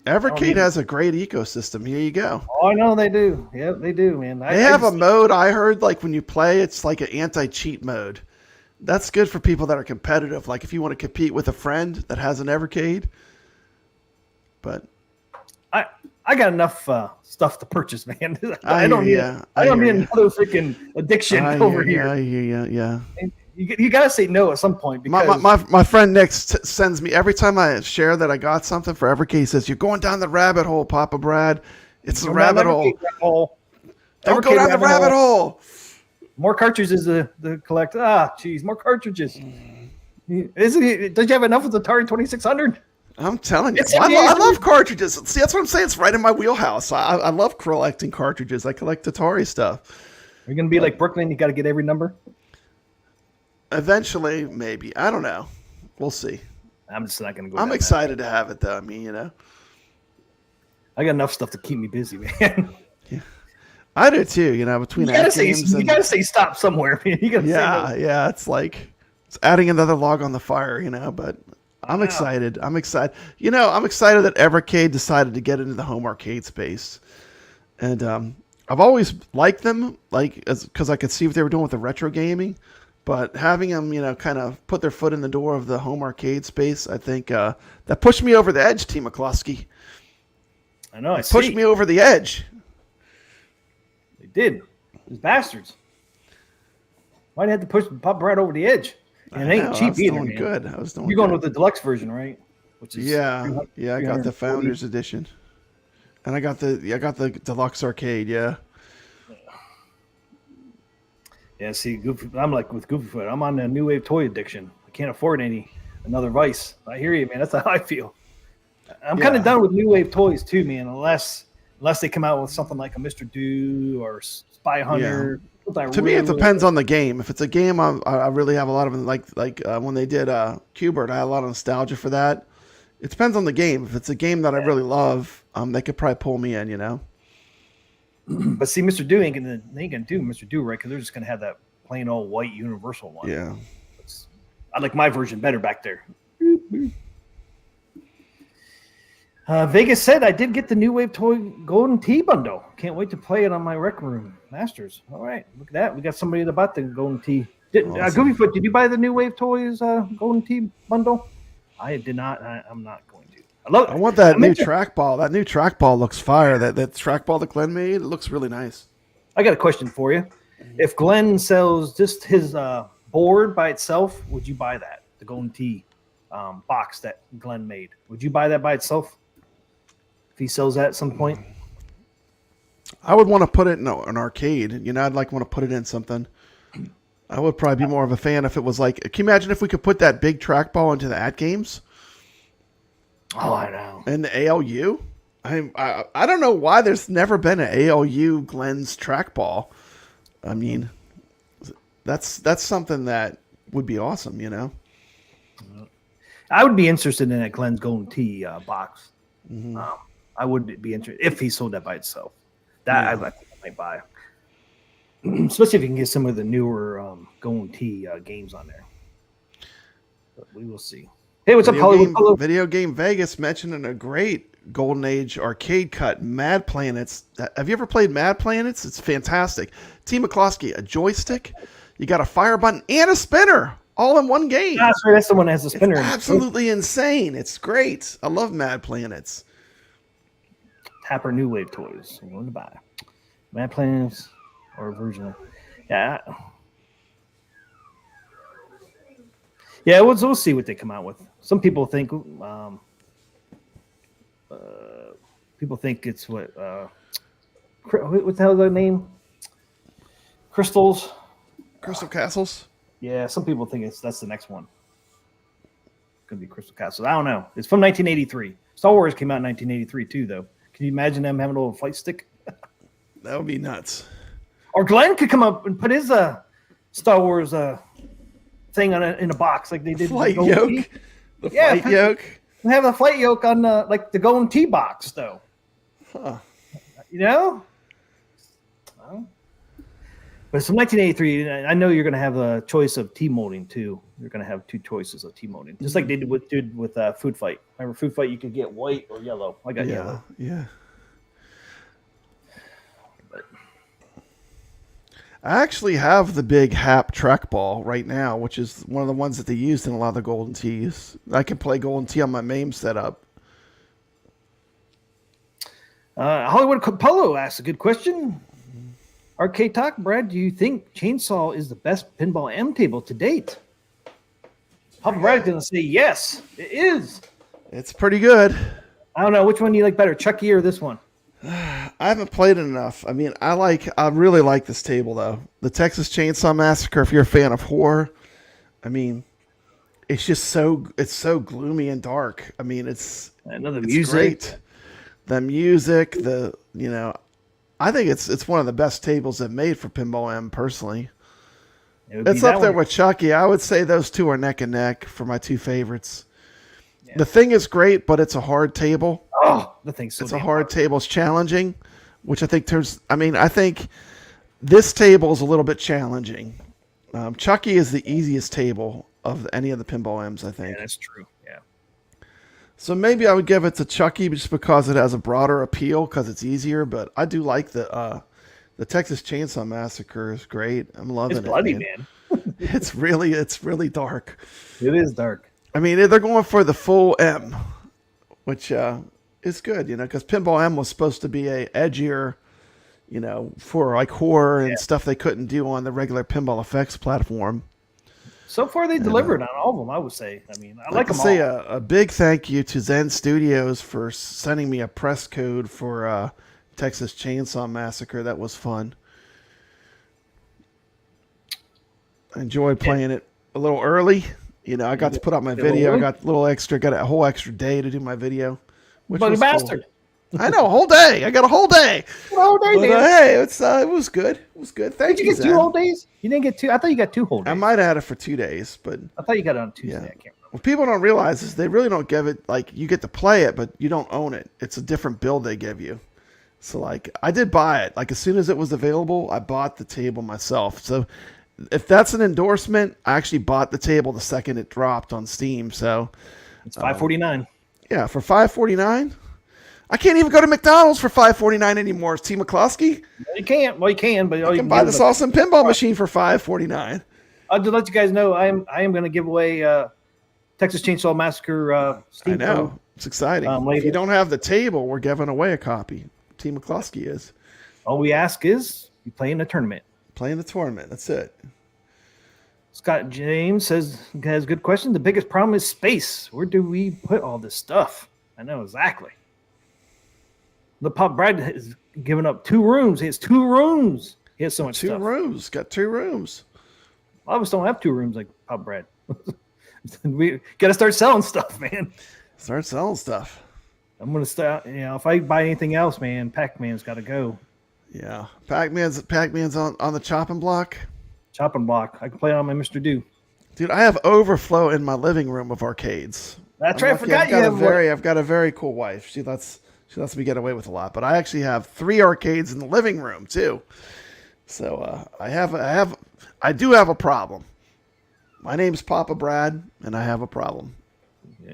Evercade has a great ecosystem. Here you go. Oh, I know they do. Yeah, they do, man. They have a mode, I heard, like when you play, it's like an anti-cheat mode. That's good for people that are competitive. Like if you want to compete with a friend that has an Evercade. But I got enough stuff to purchase, man. I don't need another freaking addiction over here. I hear you, yeah. You gotta say no at some point. Because my friend Nick sends me every time I share that I got something for Evercade. He says, "You're going down the rabbit hole, Papa Brad. It's the rabbit hole. Don't go down the rabbit hole." More cartridges to collect. Jeez, more cartridges. Don't you have enough with the Atari 2600? I'm telling you, I love cartridges. See, that's what I'm saying. It's right in my wheelhouse. I love collecting cartridges. I collect Atari stuff. You're gonna be like Brooklyn. You got to get every number. Eventually, maybe. I don't know. We'll see. I'm just not gonna go. I'm excited to have it, though. I mean, you know, I got enough stuff to keep me busy, man. Yeah, I do too. You know, between you gotta say stop somewhere. You gotta say no. Yeah. It's like it's adding another log on the fire. You know, but I'm excited. I'm excited. You know, I'm excited that Evercade decided to get into the home arcade space, and I've always liked them, like because I could see what they were doing with the retro gaming. But having them, you know, kind of put their foot in the door of the home arcade space, I think that pushed me over the edge, T. McCloskey. I know. It pushed me over the edge. They did. These bastards. Why'd they have to push Pop Brad over the edge? And it ain't cheap either, man. Good. I was doing You're going with the deluxe version, right? Which is I got the Founders Edition, and I got the deluxe arcade. Yeah. Yeah, see, I'm like with Goofyfoot. I'm on the new wave toy addiction. I can't afford another vice. I hear you, man. That's how I feel. I'm kind of done with new wave toys too, man. Unless they come out with something like a Mr. Do or Spy Hunter. Yeah. To me, it depends on the game. If it's a game, I really have a lot of them. Like when they did Q*bert, I had a lot of nostalgia for that. It depends on the game. If it's a game that I really love, they could probably pull me in, you know. But see, Mr. Do ain't gonna do Mr. Do, right? Because they're just gonna have that plain old white universal one. Yeah. I like my version better back there. Vegas said I did get the New Wave Toy Golden Tee bundle. Can't wait to play it on my Rec Room Masters. All right, look at that. We got somebody that bought the Golden Tee. Awesome. Goofyfoot, did you buy the New Wave Toys Golden Tee bundle? I did not. I'm not going to. I want that new trackball. That new trackball looks fire. That trackball that Glenn made, it looks really nice. I got a question for you. If Glenn sells just his board by itself, would you buy that? The Golden Tee box that Glenn made. Would you buy that by itself? If he sells that at some point? I would want to put it in an arcade. You know, I'd want to put it in something. I would probably be more of a fan if it was like, can you imagine if we could put that big trackball into the AtGames? Oh, I know. And the ALU? I don't know why there's never been an ALU Glenn's trackball. I mean, that's something that would be awesome, you know? I would be interested in that Glenn's Golden Tee box. Mm-hmm. I would be interested if he sold that by itself. That I might buy. Especially if you can get some of the newer Golden Tee games on there. But we will see. Hey, what's up, Hollywood? Video Game Vegas mentioning a great Golden Age arcade cut, Mad Planets. Have you ever played Mad Planets? It's fantastic. T. McCloskey, a joystick, you got a fire button and a spinner all in one game. Ah, sorry, that's the one that has the spinner. It's absolutely insane. It's great. I love Mad Planets. Tapper New Wave toys. I'm going to buy Mad Planets or a version of. Yeah. Yeah, we'll see what they come out with. Some people think it's what the hell is that name? Crystal Castles. Yeah, some people think that's the next one. Could be Crystal Castles. I don't know. It's from 1983. Star Wars came out in 1983 too, though. Can you imagine them having a little flight stick? That would be nuts. Or Glenn could come up and put his Star Wars thing in a box like they did. Flight yoke. The flight yoke. They have a flight yoke on the Golden Tee box, though. Huh. You know? Well, but it's from 1983. I know you're going to have a choice of tea molding, too. You're going to have two choices of tea molding, just like they did with Food Fight. Remember Food Fight? You could get white or yellow. I got yellow. Yeah. I actually have the big Hap trackball right now, which is one of the ones that they used in a lot of the Golden Tees. I can play Golden Tee on my MAME setup. Hollywood Polo asks a good question. Arcade Talk, Brad, do you think Chainsaw is the best Pinball M table to date? Papa Brad's going to say yes, it is. It's pretty good. I don't know. Which one do you like better, Chucky or this one? I haven't played it enough. I mean, I really like this table, though. The Texas Chainsaw Massacre, if you're a fan of horror, I mean, it's just so gloomy and dark. I mean, it's music. Great. The music, I think it's one of the best tables I've made for Pinball M, personally. It's up there with Chucky. I would say those two are neck and neck for my two favorites. Yeah. The thing is great, but it's a hard table. Oh, the thing's so it's a hard table. It's challenging, which I think I think this table is a little bit challenging. Chucky is the easiest table of any of the Pinball M's, I think. Yeah, that's true. Yeah. So maybe I would give it to Chucky just because it has a broader appeal because it's easier. But I do like the Texas Chainsaw Massacre is great. I'm loving it. It's bloody, man. It's really dark. It is dark. I mean, they're going for the full M, which is good, because Pinball M was supposed to be a edgier, for like horror and stuff they couldn't do on the regular Pinball Effects platform. So far, they delivered on all of them, I would say. I mean, I like them all. Say a big thank you to Zen Studios for sending me a press code for Texas Chainsaw Massacre. That was fun. I enjoyed playing it a little early. I got to put out my video. I got a little extra, got a whole extra day to do my video. Which Buggy was bastard. Cool. I know, a whole day. I got a whole day. Hey, it was good. It was good. Thank you. Did you get 2 whole days? You didn't get 2? I thought you got 2 whole days. I might have had it for 2 days, but I thought you got it on Tuesday. Yeah. I can't remember. What people don't realize is they really don't give it, you get to play it, but you don't own it. It's a different build they give you. So, I did buy it. As soon as it was available, I bought the table myself. So, if that's an endorsement, I actually bought the table the second it dropped on Steam. So it's $5.49. Yeah, for $5.49. I can't even go to McDonald's for $5.49 anymore. T. McCloskey. You can't. Well, you can, but you can buy this awesome pinball machine for $5.49. I'll just let you guys know I am going to give away Texas Chainsaw Massacre Steam. I know. Code. It's exciting. If you don't have the table, we're giving away a copy. T. McCloskey is. All we ask is you play in the tournament. Playing the tournament. That's it. Scott James has a good question. The biggest problem is space. Where do we put all this stuff? I know exactly. The Pop Brad has given up 2 rooms. He has 2 rooms. He has so much stuff. 2 rooms. Got 2 rooms. A lot of us don't have 2 rooms like Pop Brad. We got to start selling stuff, man. Start selling stuff. I'm going to start. If I buy anything else, man, Pac-Man's got to go. Yeah, Pac-Man's on the chopping block. Chopping block. I can play it on my Mr. Do. Dude, I have overflow in my living room of arcades. That's right. I forgot I've got a very cool wife. She lets me get away with a lot. But I actually have 3 arcades in the living room too. So I do have a problem. My name's Papa Brad, and I have a problem. Yeah,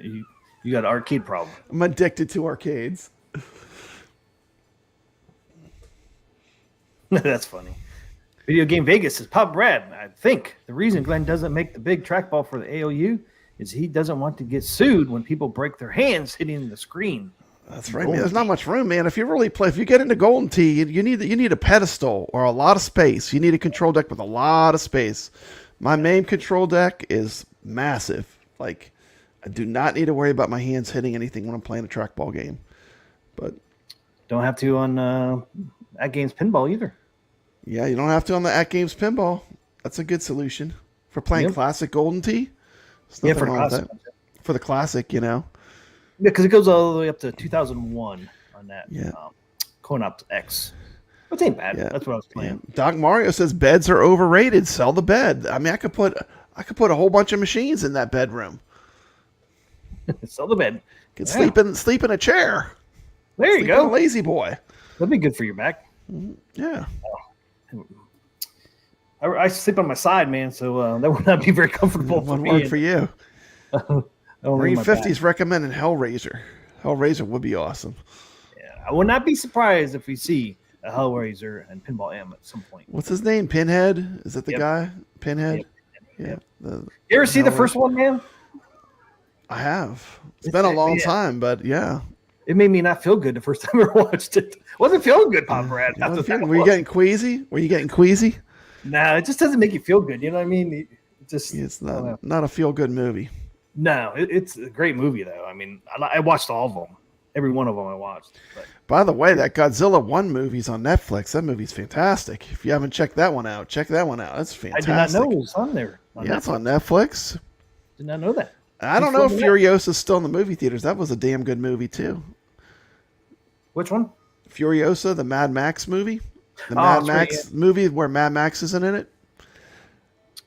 You got an arcade problem. I'm addicted to arcades. That's funny. Video Game Vegas says, Pop Brad, I think the reason Glenn doesn't make the big trackball for the AOU is he doesn't want to get sued when people break their hands hitting the screen. That's right, man. There's not much room, man. If you get into Golden Tee, you need a pedestal or a lot of space. You need a control deck with a lot of space. My main control deck is massive. Like, I do not need to worry about my hands hitting anything when I'm playing a trackball game. But don't have to on AtGames Pinball either. Yeah, you don't have to on the AtGames Pinball. That's a good solution for playing classic Golden Tee. Yeah, for classic. For the classic, you know. Yeah, because it goes all the way up to 2001 on that. Yeah. Coin-Opt X. Which ain't bad. Yeah. That's what I was playing. Yeah. Doc Mario says beds are overrated. Sell the bed. I mean, I could put a whole bunch of machines in that bedroom. Sell the bed. Could sleep in a chair. There you go. Lazy boy. That'd be good for your back. Yeah. I sleep on my side, man, so that would not be very comfortable for me. One word for you. Green 50's back. recommending Hellraiser. Hellraiser would be awesome. Yeah, I would not be surprised if we see a Hellraiser and Pinball M at some point. What's his name? Pinhead? Is that the guy? Pinhead? Yep. Yeah. You ever see the first one, man? I have. It's been a long time, but yeah. It made me not feel good the first time I watched it. Wasn't feeling good, Pop Brad. Were you getting queasy? Nah, it just doesn't make you feel good. You know what I mean? It's not a feel good movie. No, it's a great movie though. I mean, I watched all of them. Every one of them I watched. But. By the way, that Godzilla 1 movie's on Netflix. That movie's fantastic. If you haven't checked that one out, check that one out. That's fantastic. I did not know it was on there. It's on Netflix. Did not know that. I don't know if Furiosa's still in the movie theaters. That was a damn good movie too. Which one? Furiosa, the Mad Max movie. The Mad Max movie where Mad Max isn't in it.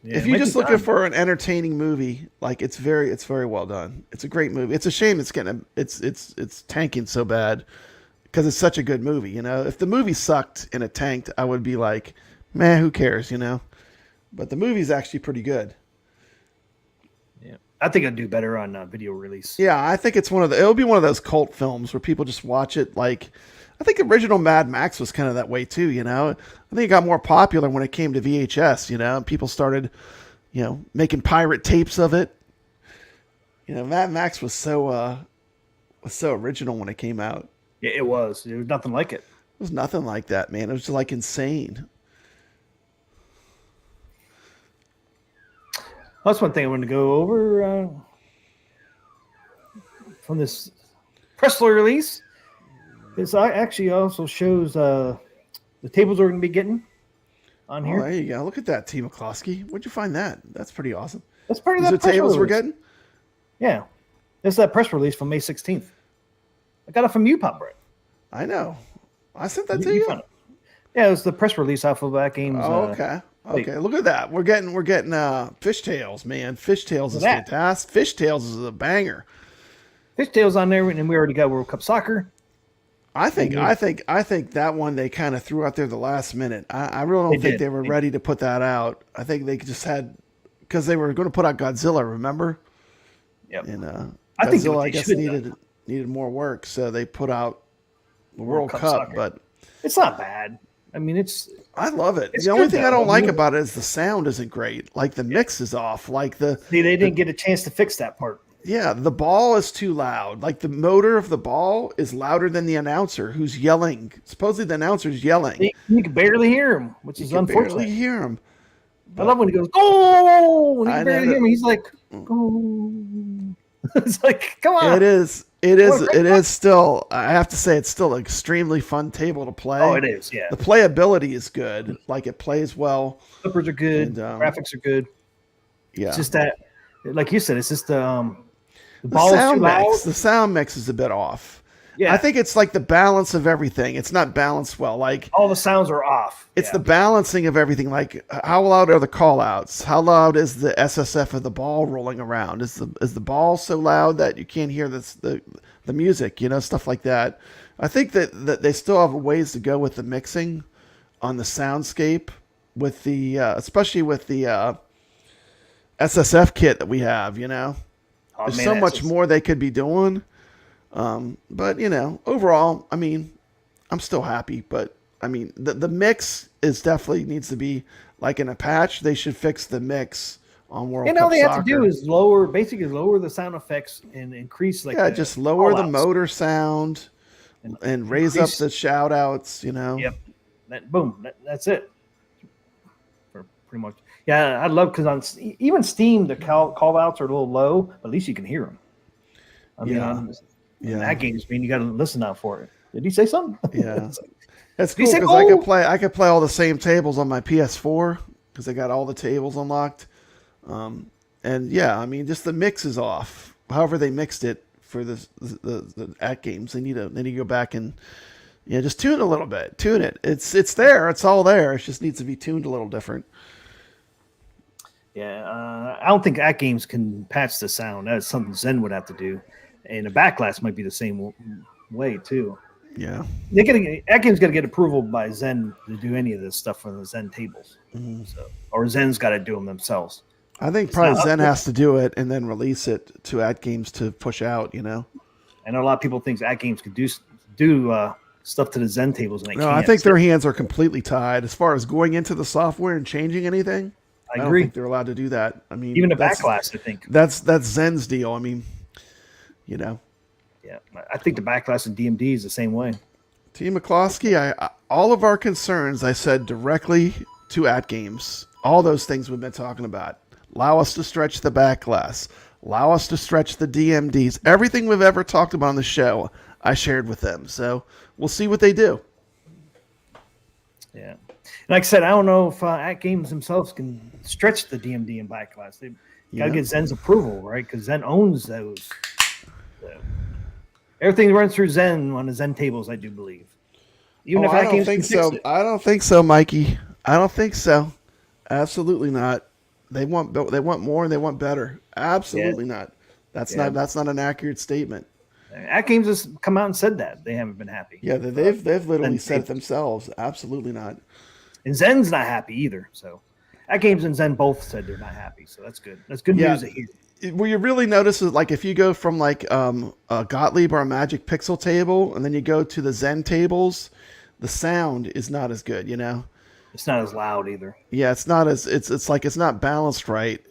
Yeah, if you're just looking for an entertaining movie, like it's very well done. It's a great movie. It's a shame it's tanking so bad because it's such a good movie. You know, if the movie sucked and it tanked, I would be like, man, who cares? You know, but the movie's actually pretty good. Yeah, I think I'd do better on video release. Yeah, I think it'll be one of those cult films where people just watch it. Like, I think the original Mad Max was kind of that way too, you know. I think it got more popular when it came to VHS, you know, and people started, you know, making pirate tapes of it. You know, Mad Max was so original when it came out. Yeah, it was. There was nothing like it. It was nothing like that, man. It was just like insane. That's one thing I wanted to go over from this press release. This actually also shows the tables we're going to be getting on here. Oh, there you go. Look at that, T. McCloskey. Where'd you find that? That's pretty awesome. That's part of that press tables release. We're getting? Yeah. It's that press release from May 16th. I got it from you, Pop Brett. I know. I sent that to you? Yeah, it was the press release off of AtGames. Oh, okay. Okay, look at that. We're getting Fishtails, man. Fishtails is fantastic. Fishtails is a banger. Fishtails on there, and we already got World Cup Soccer. I think that one they kind of threw out there the last minute. I really don't think they were ready to put that out. I think they just had because they were going to put out Godzilla. Remember? Yep. And I think Godzilla, I guess, needed more work, so they put out the World Cup. Soccer. But it's not bad. I mean, I love it. The only thing I don't like about it is the sound isn't great. Like the mix is off. Like they didn't get a chance to fix that part. Yeah, the ball is too loud. Like the motor of the ball is louder than the announcer who's yelling. Supposedly the announcer's yelling. You can barely hear him, which is unfortunate. Barely hear him. I love when he goes, "Oh!" When you can barely hear him, he's like, "Oh!" It's like, come on. It is still. I have to say, it's still an extremely fun table to play. Oh, it is. Yeah. The playability is good. Like it plays well. Flippers are good. Graphics are good. Yeah. It's just that, like you said, it's just the sound mix is a bit off. Yeah. I think it's like the balance of everything. It's not balanced well. Like all the sounds are off. It's the balancing of everything. Like how loud are the call outs? How loud is the SSF of the ball rolling around? Is the ball so loud that you can't hear the music, you know, stuff like that. I think that they still have ways to go with the mixing on the soundscape with the especially with the SSF kit that we have, you know. Oh, There's man, so that's much just- more they could be doing. But overall, I mean, I'm still happy. But I mean, the mix is definitely needs to be like in a patch. They should fix the mix on World And Cup all they Soccer. have to do is lower the sound effects and increase just lower the call-outs. motor sound and raise up increase- the shout outs. Yep. That's it. For pretty much. Yeah, I love because on even Steam the call outs are a little low, but at least you can hear them. I mean, on that game's you got to listen out for it. Did he say something? Yeah, it's Did he cool say, because I could play all the same tables on my PS4 because I got all the tables unlocked. And yeah, I mean, just the mix is off. However, they mixed it for the AtGames, they need to go back and just tune a little bit. Tune it. It's there. It's all there. It just needs to be tuned a little different. Yeah, I don't think AtGames can patch the sound. That's something Zen would have to do, and the backlash might be the same way too. Yeah, AtGames got to get approval by Zen to do any of this stuff from the Zen tables, or Zen's got to do them themselves. I think probably Zen has to do it and then release it to AtGames to push out. I know a lot of people think AtGames could do stuff to the Zen tables, and they No, can't. I think their hands are completely tied as far as going into the software and changing anything. I don't agree. think they're allowed to do that. I mean, Even the backlash, I think. That's Zen's deal. I mean, Yeah, I think the backlash in DMD is the same way. T. McCloskey, all of our concerns I said directly to AtGames. All those things we've been talking about. Allow us to stretch the backlash. Allow us to stretch the DMDs. Everything we've ever talked about on the show, I shared with them. So we'll see what they do. Yeah. Like I said, I don't know if AtGames themselves can stretch the DMD and backlash. They got to get Zen's approval, right? Because Zen owns those. So, everything runs through Zen on the Zen tables, I do believe. Even if I don't AtGames think can fix so. it. I don't think so, Mikey. I don't think so. Absolutely not. They want more and they want better. Absolutely not. That's not an accurate statement. AtGames has come out and said that they haven't been happy. Yeah, they've literally said it themselves. Absolutely not. And Zen's not happy either. So AtGames and Zen both said they're not happy. So that's good. That's good news to hear. Where you really notice is like if you go from like a Gottlieb or a Magic Pixel table and then you go to the Zen tables, the sound is not as good, It's not as loud either. Yeah, it's not as it's like it's not balanced right.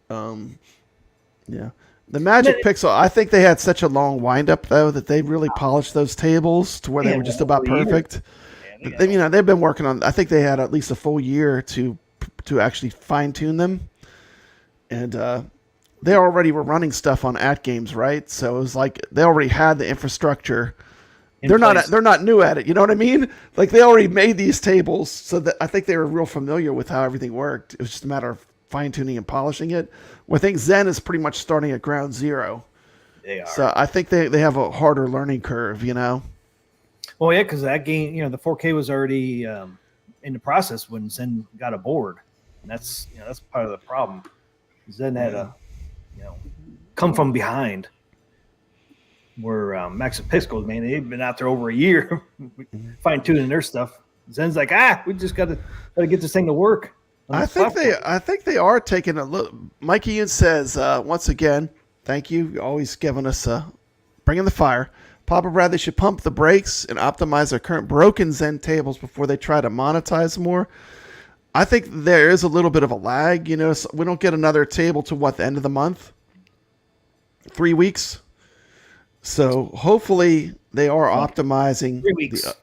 Yeah. The Magic Pixel, I think they had such a long wind up though that they really polished those tables to where they were just about perfect. They've been working on. I think they had at least a full year to actually fine tune them, and they already were running stuff on AtGames, right? So it was like they already had the infrastructure. They're not new at it. You know what I mean? Like they already made these tables, so that I think they were real familiar with how everything worked. It was just a matter of fine tuning and polishing it. Well, I think Zen is pretty much starting at ground zero. They are. So I think they have a harder learning curve. Well, yeah, because that game, the 4K was already in the process when Zen got aboard, and that's part of the problem. Zen had to, come from behind. Where Max and Pisco, man, they've been out there over a year, fine tuning their stuff. Zen's like, we just got to get this thing to work. I think they are taking a look. Mike Ian says once again, thank you. You're always giving us bringing the fire. Papa Bradley should pump the brakes and optimize their current broken Zen tables before they try to monetize more. I think there is a little bit of a lag. So we don't get another table to the end of the month. 3 weeks. So hopefully they are optimizing. 3 weeks.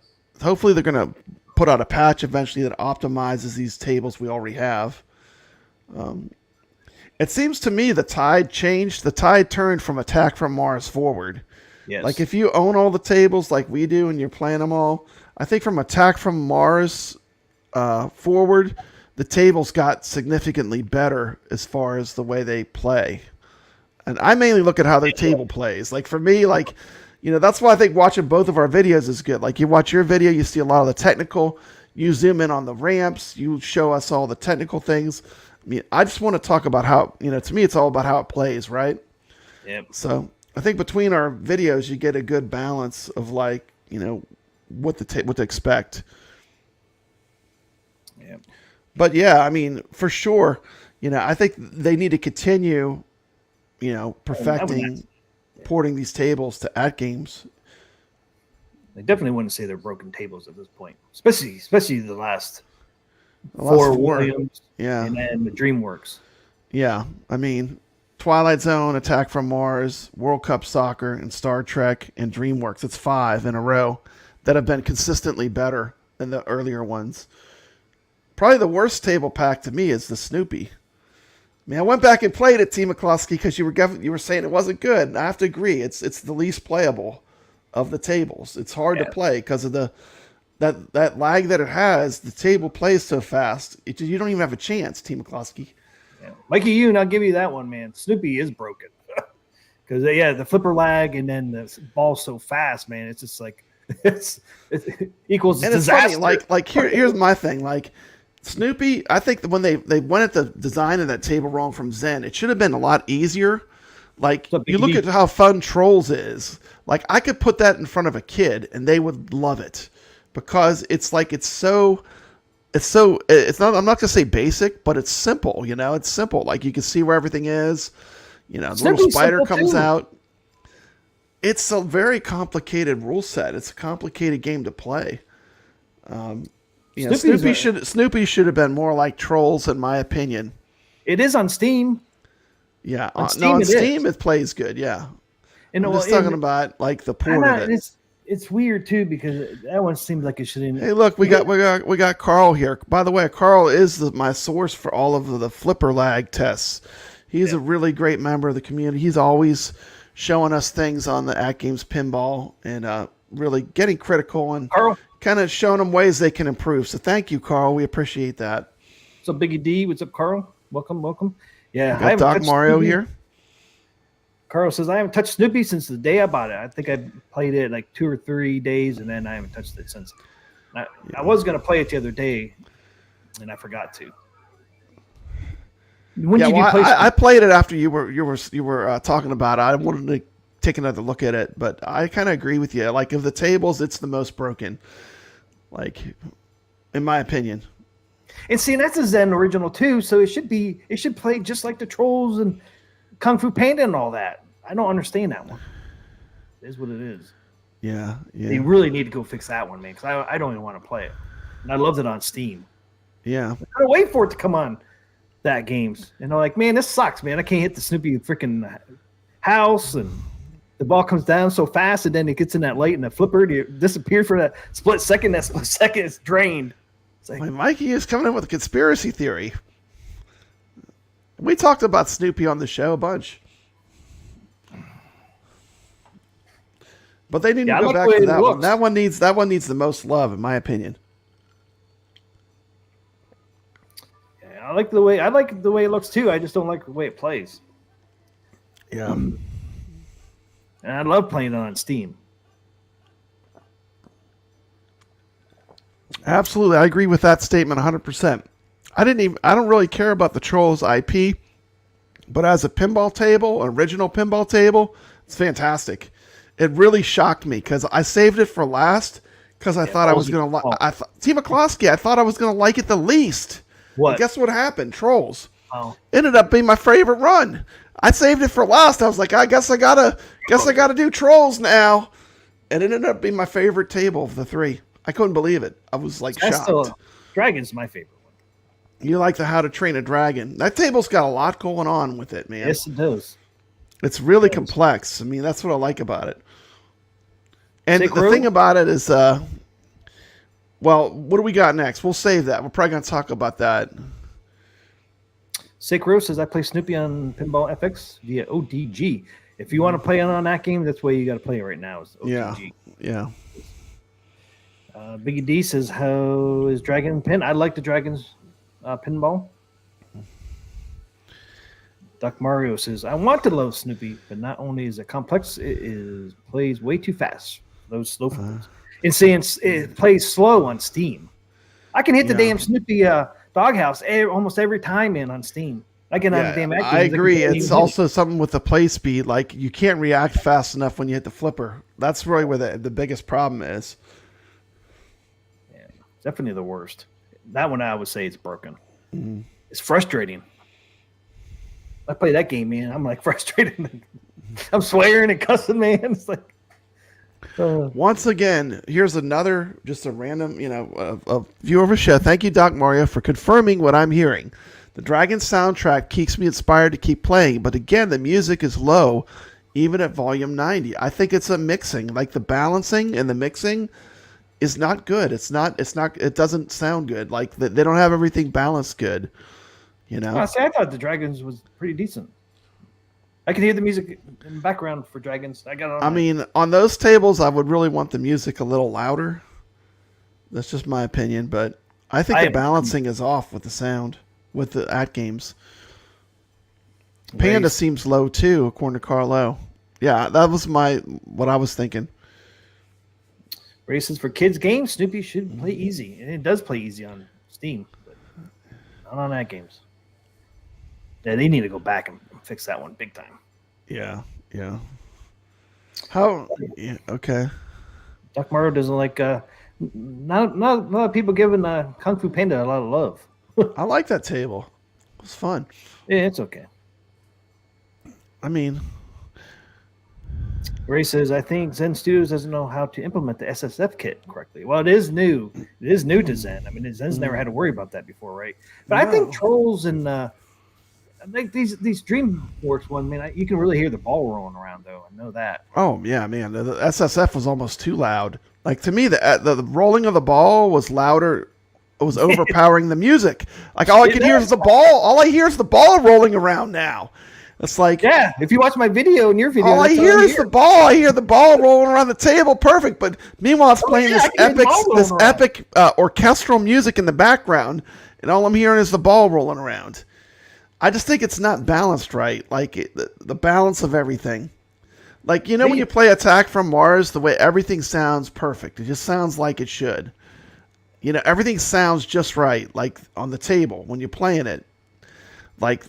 Hopefully they're going to put out a patch eventually that optimizes these tables we already have. It seems to me the tide changed. The tide turned from Attack from Mars forward. Yes. Like if you own all the tables like we do and you're playing them all, I think from Attack from Mars forward, the tables got significantly better as far as the way they play. And I mainly look at how their table plays. Like for me, that's why I think watching both of our videos is good. Like you watch your video, you see a lot of the technical, you zoom in on the ramps, you show us all the technical things. I mean, I just want to talk about how, to me, it's all about how it plays, right? Yep. So I think between our videos, you get a good balance of what to expect. Yep. But yeah, I mean, for sure, I think they need to continue perfecting, porting these tables to AtGames. They definitely wouldn't say they're broken tables at this point, especially the last four Williams, and then the DreamWorks. Yeah, I mean, Twilight Zone, Attack from Mars, World Cup Soccer, and Star Trek, and DreamWorks. It's 5 in a row that have been consistently better than the earlier ones. Probably the worst table pack to me is the Snoopy. I mean, I went back and played it, T. McCloskey, because you were saying it wasn't good. And I have to agree, it's the least playable of the tables. It's hard to play because of that lag that it has. The table plays so fast, you don't even have a chance, T. McCloskey. Yeah. Mikey Yoon, I'll give you that one, man. Snoopy is broken because the flipper lag and then the ball's so fast, man. It's just like it equals and disaster. It's funny, here's my thing, like Snoopy. I think that when they went at the design of that table wrong from Zen, it should have been a lot easier. Like you look at how fun Trolls is. Like I could put that in front of a kid and they would love it because it's not. I'm not gonna say basic, but it's simple. It's simple. Like you can see where everything is. The little spider comes out. It's a very complicated rule set. It's a complicated game to play. Snoopy should have been more like Trolls, in my opinion. It is on Steam. Yeah, on Steam it plays good. Yeah, and I'm just talking about like the port of it. It's weird too because that one seems like it shouldn't. Hey, look, we got Carl here. By the way, Carl is my source for all of the flipper lag tests. He's a really great member of the community. He's always showing us things on the AtGames Pinball and really getting critical and kind of showing them ways they can improve. So thank you, Carl. We appreciate that. What's up, Biggie D? What's up, Carl? Welcome. Yeah, got Doc Mario Snoopy here. Carl says, I haven't touched Snoopy since the day I bought it. I think I played it like 2 or 3 days, and then I haven't touched it since. I was going to play it the other day, and I forgot to. When did you play I played it after you were talking about it. I wanted to take another look at it, but I kind of agree with you. Like, of the tables, it's the most broken, like, in my opinion. And see, that's a Zen original too, so it should play just like the Trolls and Kung Fu Panda and all that. I don't understand that one. It is what it is. Yeah. They really need to go fix that one, man, because I don't even want to play it. And I loved it on Steam. Yeah. I gotta wait for it to come on AtGames. And I'm like, man, this sucks, man. I can't hit the Snoopy freaking house, and the ball comes down so fast, and then it gets in that light, and the flipper disappeared for that split second. That split second is drained. It's like, Mikey is coming in with a conspiracy theory. We talked about Snoopy on the show a bunch. But they need to go back to that one. That one needs the most love, in my opinion. Yeah, I like the way it looks too. I just don't like the way it plays. Yeah. And I love playing it on Steam. Absolutely. I agree with that statement 100%. I don't really care about the Trolls IP, but as a pinball table, original pinball table, it's fantastic. It really shocked me because I saved it for last because I thought I was going to like T. McCloskey. I thought I was going to like it the least. What? And guess what happened? Trolls. Oh. Ended up being my favorite run. I saved it for last. I was like, I guess I gotta do Trolls now, and it ended up being my favorite table of the 3. I couldn't believe it. I was like shocked. Dragon's my favorite one. You like the How to Train a Dragon. That table's got a lot going on with it, man. Yes, it does. It's really complex. I mean, that's what I like about it. And the thing about it is, well, what do we got next? We'll save that. We're probably going to talk about that. Sakro says, I play Snoopy on Pinball FX via ODG. If you want to play it on that game, that's the way you got to play it right now. Is ODG. Yeah. Biggie D says, how is Dragon Pin? I like the Dragon's Pinball. Doc Mario says, I want to love Snoopy, but not only is it complex, it plays way too fast. Those slow flips. And saying it plays slow on Steam. I can hit the damn Snoopy doghouse almost every time on Steam. I can have the damn I agree. It's also something with the play speed. Like, you can't react fast enough when you hit the flipper. That's really where the biggest problem is. Yeah, definitely the worst. That one I would say it's broken. Mm-hmm. It's frustrating. I play that game, man. I'm like frustrated. I'm swearing and cussing, man. It's like. Once again, here's another, just a random, a viewer of a show. Thank you, Doc Mario, for confirming what I'm hearing. The Dragon soundtrack keeps me inspired to keep playing, but again, the music is low, even at volume 90. I think it's a mixing, like the balancing and the mixing is not good. It doesn't sound good. Like they don't have everything balanced good, I thought the Dragons was pretty decent. I can hear the music in the background for Dragons. I got it on. On those tables, I would really want the music a little louder. That's just my opinion, but I think the balancing is off with the sound, with the AtGames. Panda seems low too, according to Carlo. Yeah, that was what I was thinking. Races for kids game, Snoopy should play easy, and it does play easy on Steam, but not on AtGames. Yeah, they need to go back and fix that one big time. Yeah. How? Yeah, okay. Doc Mario doesn't like. Not a lot of people giving Kung Fu Panda a lot of love. I like that table. It was fun. Yeah, it's okay. Ray says, I think Zen Studios doesn't know how to implement the SSF kit correctly. Well, it is new. It is new to Zen. Zen's never had to worry about that before, right? But no. I think Trolls and like these DreamWorks one, man, you can really hear the ball rolling around, though. I know that. Oh yeah, man. The SSF was almost too loud. Like to me, the rolling of the ball was louder. It was overpowering the music. Like all I could hear is the ball. All I hear is the ball rolling around now. It's like, yeah. If you watch my video and your video, all I hear is the ball. I hear the ball rolling around the table, perfect. But meanwhile, it's playing this epic orchestral music in the background, and all I'm hearing is the ball rolling around. I just think it's not balanced right. Like the balance of everything. Like, when you play Attack from Mars, the way everything sounds perfect. It just sounds like it should. Everything sounds just right, like on the table when you're playing it. Like,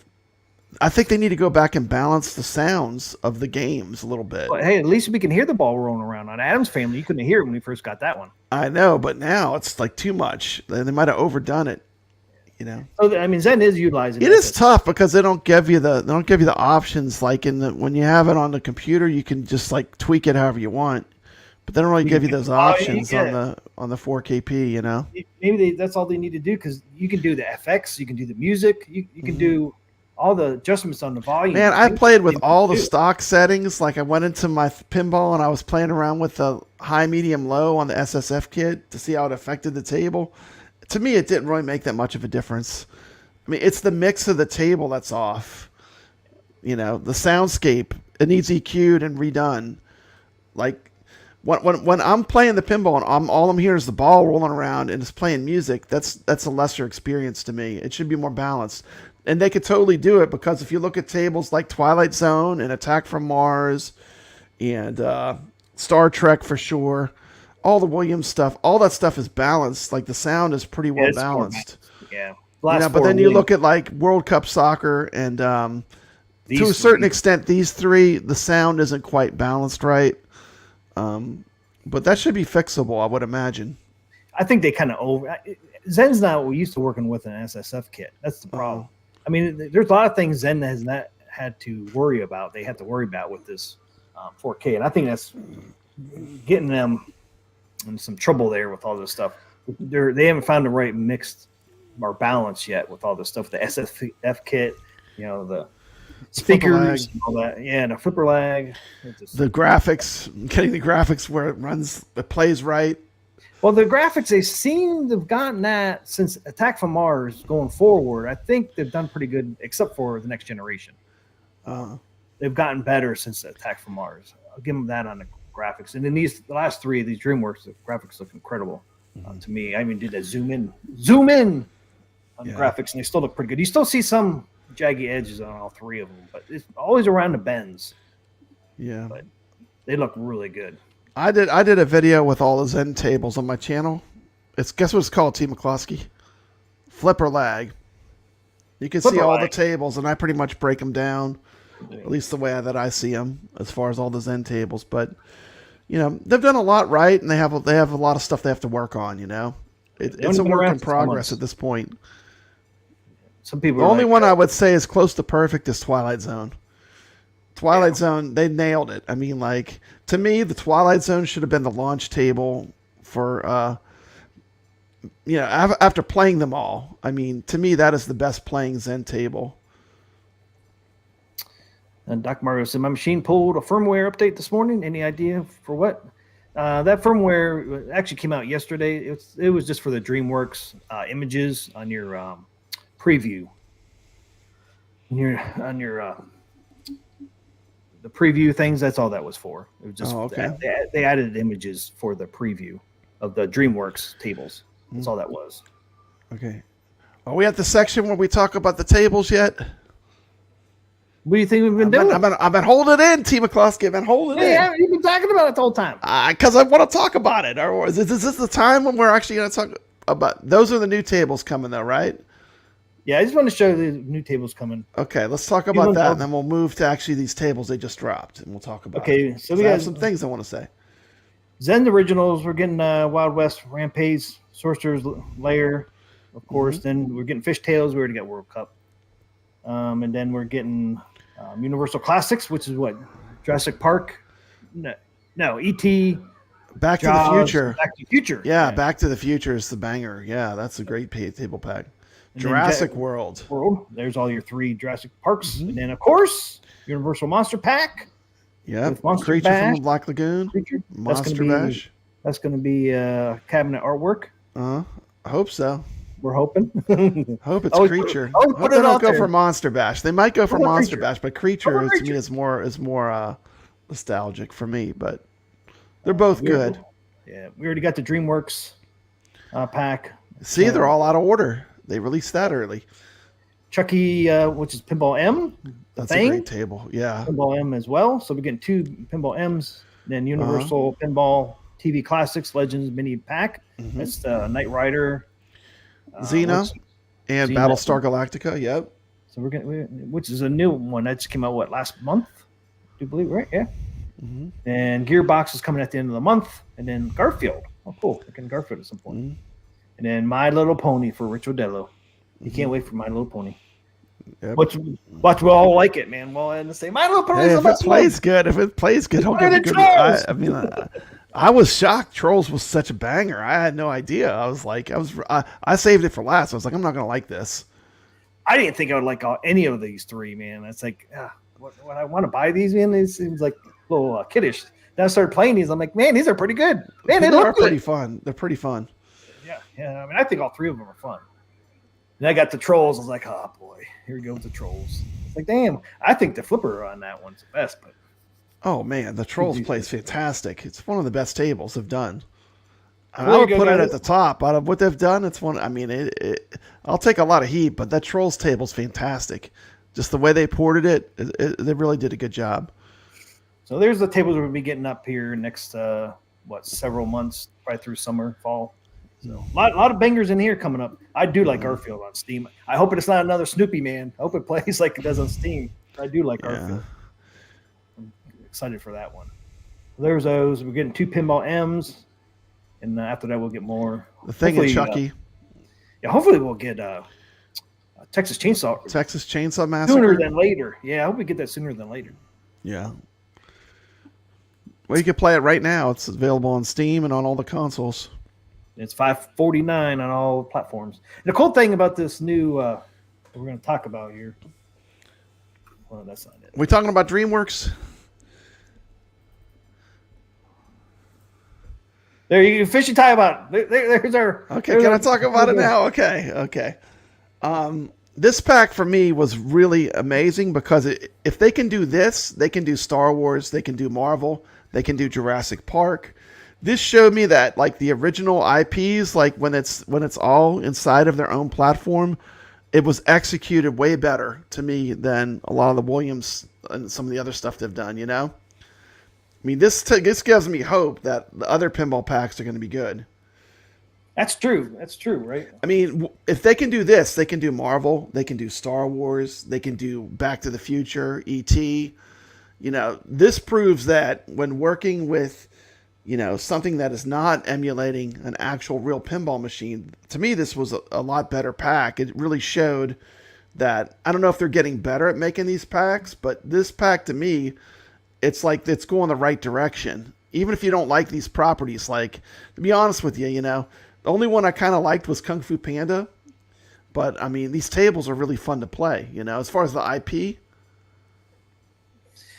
I think they need to go back and balance the sounds of the games a little bit. Well, hey, at least we can hear the ball rolling around. On Adam's Family, you couldn't hear it when we first got that one. I know, but now it's like too much. They might have overdone it. So Zen is utilizing it. It is tough because they don't give you the options like when you have it on the computer, you can just like tweak it however you want. But they don't really give you those options on the 4KP, Maybe that's all they need to do, because you can do the FX, you can do the music, you can do all the adjustments on the volume. Man, I played with all the stock settings. Like I went into my pinball and I was playing around with the high, medium, low on the SSF kit to see how it affected the table. To me, it didn't really make that much of a difference. It's the mix of the table that's off. The soundscape, it needs EQ'd and redone. Like when I'm playing the pinball and all I'm hearing is the ball rolling around and it's playing music, that's a lesser experience to me. It should be more balanced. And they could totally do it, because if you look at tables like Twilight Zone and Attack from Mars and Star Trek for sure, all the Williams stuff, all that stuff is balanced. Like the sound is pretty well balanced. Yeah. But then you look at like World Cup Soccer and to a certain extent, these three, the sound isn't quite balanced right. But that should be fixable, I would imagine. I think they kind of Zen's not used to working with an SSF kit. That's the problem. There's a lot of things Zen has not had to worry about. They have to worry about with this 4K, and I think that's getting them in some trouble there with all this stuff. They haven't found the right mix or balance yet with all this stuff. The SSF kit, the speakers, and all that. Yeah, the flipper lag. The graphics, getting the graphics where it plays right. Well, the graphics, they seem to have gotten that since Attack from Mars going forward. I think they've done pretty good, except for the next generation. They've gotten better since Attack from Mars. I'll give them that on the graphics. And then the last three of these DreamWorks, the graphics look incredible to me. I did a zoom in on the graphics, and they still look pretty good. You still see some jaggy edges on all three of them, but it's always around the bends. Yeah. But they look really good. I did a video with all the Zen tables on my channel. Guess what it's called, T. McCloskey? Flipper lag. You can see all the tables, and I pretty much break them down, at least the way that I see them, as far as all the Zen tables. But they've done a lot right, and they have a lot of stuff they have to work on. It's a work in progress at this point. some people. The are only like, one I would say is close to perfect is Twilight Zone. Twilight Zone, they nailed it. I mean, like, to me, the Twilight Zone should have been the launch table for, after playing them all. I mean, to me, that is the best playing Zen table. And Doc Mario said, my machine pulled a firmware update this morning. Any idea for what? That firmware actually came out yesterday. It was just for the DreamWorks images on your preview. On your the preview things. That's all that was for. It was just they added images for the preview of the DreamWorks tables. That's all that was. Okay. Are we at the section where we talk about the tables yet? What do you think we've been doing? I've been holding it in, T. McCloskey. I've been holding it in. Yeah, you've been talking about it the whole time. Because I want to talk about it. Or is this the time when we're actually going to talk about... Those are the new tables coming, though, right? Yeah, I just want to show the new tables coming. Okay, let's talk about that, and then we'll move to actually these tables they just dropped, and we'll talk about it. Okay, so we have got some things I want to say. Zen Originals, we're getting Wild West Rampage, Sorcerer's Lair, of course. Then we're getting Fishtails. We already got World Cup. And then we're getting Universal Classics, which is what? Jurassic Park? No, E.T. Back to Jaws, the Future. Back to the Future. Yeah, Back to the Future is the banger. Yeah, that's a great table pack. Jurassic World. There's all your 3 Jurassic Parks. And then, of course, Universal Monster Pack. Yeah, Creature from the Black Lagoon. Monster Bash. That's going to be cabinet artwork. I hope so. We're hoping. Hope it's Creature. Hope they don't go for Monster Bash. They might go for Monster Bash, but Creature to me is more nostalgic for me. But they're both good. Yeah, we already got the DreamWorks pack. See, they're all out of order. They released that early. Chucky, which is Pinball M. That's a great table. Yeah. Pinball M as well. So we're getting 2 Pinball M's. Then Universal Pinball TV Classics Legends Mini Pack. That's the Knight Rider. Xena and Xena. Battlestar Galactica. Yep. So which is a new one that just came out last month? Do you believe, right? Yeah. And Gearbox is coming at the end of the month, and then Garfield. Oh, cool! We're getting Garfield at some point. And then My Little Pony for Rich Odello. You can't wait for My Little Pony. Yep. Watch, we all like it, man. Well, and say My Little Pony. Hey, if it plays good, I'll give it good. I mean. I was shocked. Trolls was such a banger. I had no idea. I saved it for last. I was like, I'm not gonna like this. I didn't think I would like any of these 3, man. It's like, when I want to buy these, man, it seems like a little kiddish. Then I started playing these. I'm like, man, these are pretty good. Man, they look pretty fun. They're pretty fun. Yeah. I mean, I think all 3 of them are fun. And I got the Trolls. I was like, oh boy, here we go with the Trolls. It's like, damn, I think the flipper on that one's the best, but. Oh man, the Trolls plays fantastic. It's one of the best tables they've done. I would put it at the top out of what they've done. It's one. I mean, I'll take a lot of heat, but that Trolls table's fantastic. Just the way they ported it, they really did a good job. So there's the tables we'll be getting up here next, several months, probably through summer, fall. So a lot of bangers in here coming up. I do like Garfield on Steam. I hope it's not another Snoopy, man. I hope it plays like it does on Steam. I do like Garfield. Excited for that one. There's those. We're getting 2 Pinball M's, and after that we'll get more. The thing in Chucky. Hopefully we'll get Texas Chainsaw Massacre sooner than later. Yeah, I hope we get that sooner than later. Yeah. Well, you can play it right now. It's available on Steam and on all the consoles. It's $5.49 on all platforms. And the cool thing about this new we're going to talk about here. Well, that's not it. Are we talking about DreamWorks? There, you fish and tie about. There's our. Okay, can I talk about it now? Okay. This pack for me was really amazing because if they can do this, they can do Star Wars, they can do Marvel, they can do Jurassic Park. This showed me that like the original IPs, like when it's all inside of their own platform, it was executed way better to me than a lot of the Williams and some of the other stuff they've done. You know. I mean, this gives me hope that the other pinball packs are going to be good. That's true. That's true, right? I mean, if they can do this, they can do Marvel, they can do Star Wars, they can do Back to the Future, E.T. You know, this proves that when working with, something that is not emulating an actual real pinball machine, to me, this was a lot better pack. It really showed that I don't know if they're getting better at making these packs, but this pack to me, it's like it's going the right direction. Even if you don't like these properties, like, to be honest with you, you know, the only one I kind of liked was Kung Fu Panda. But, I mean, these tables are really fun to play, you know, as far as the IP.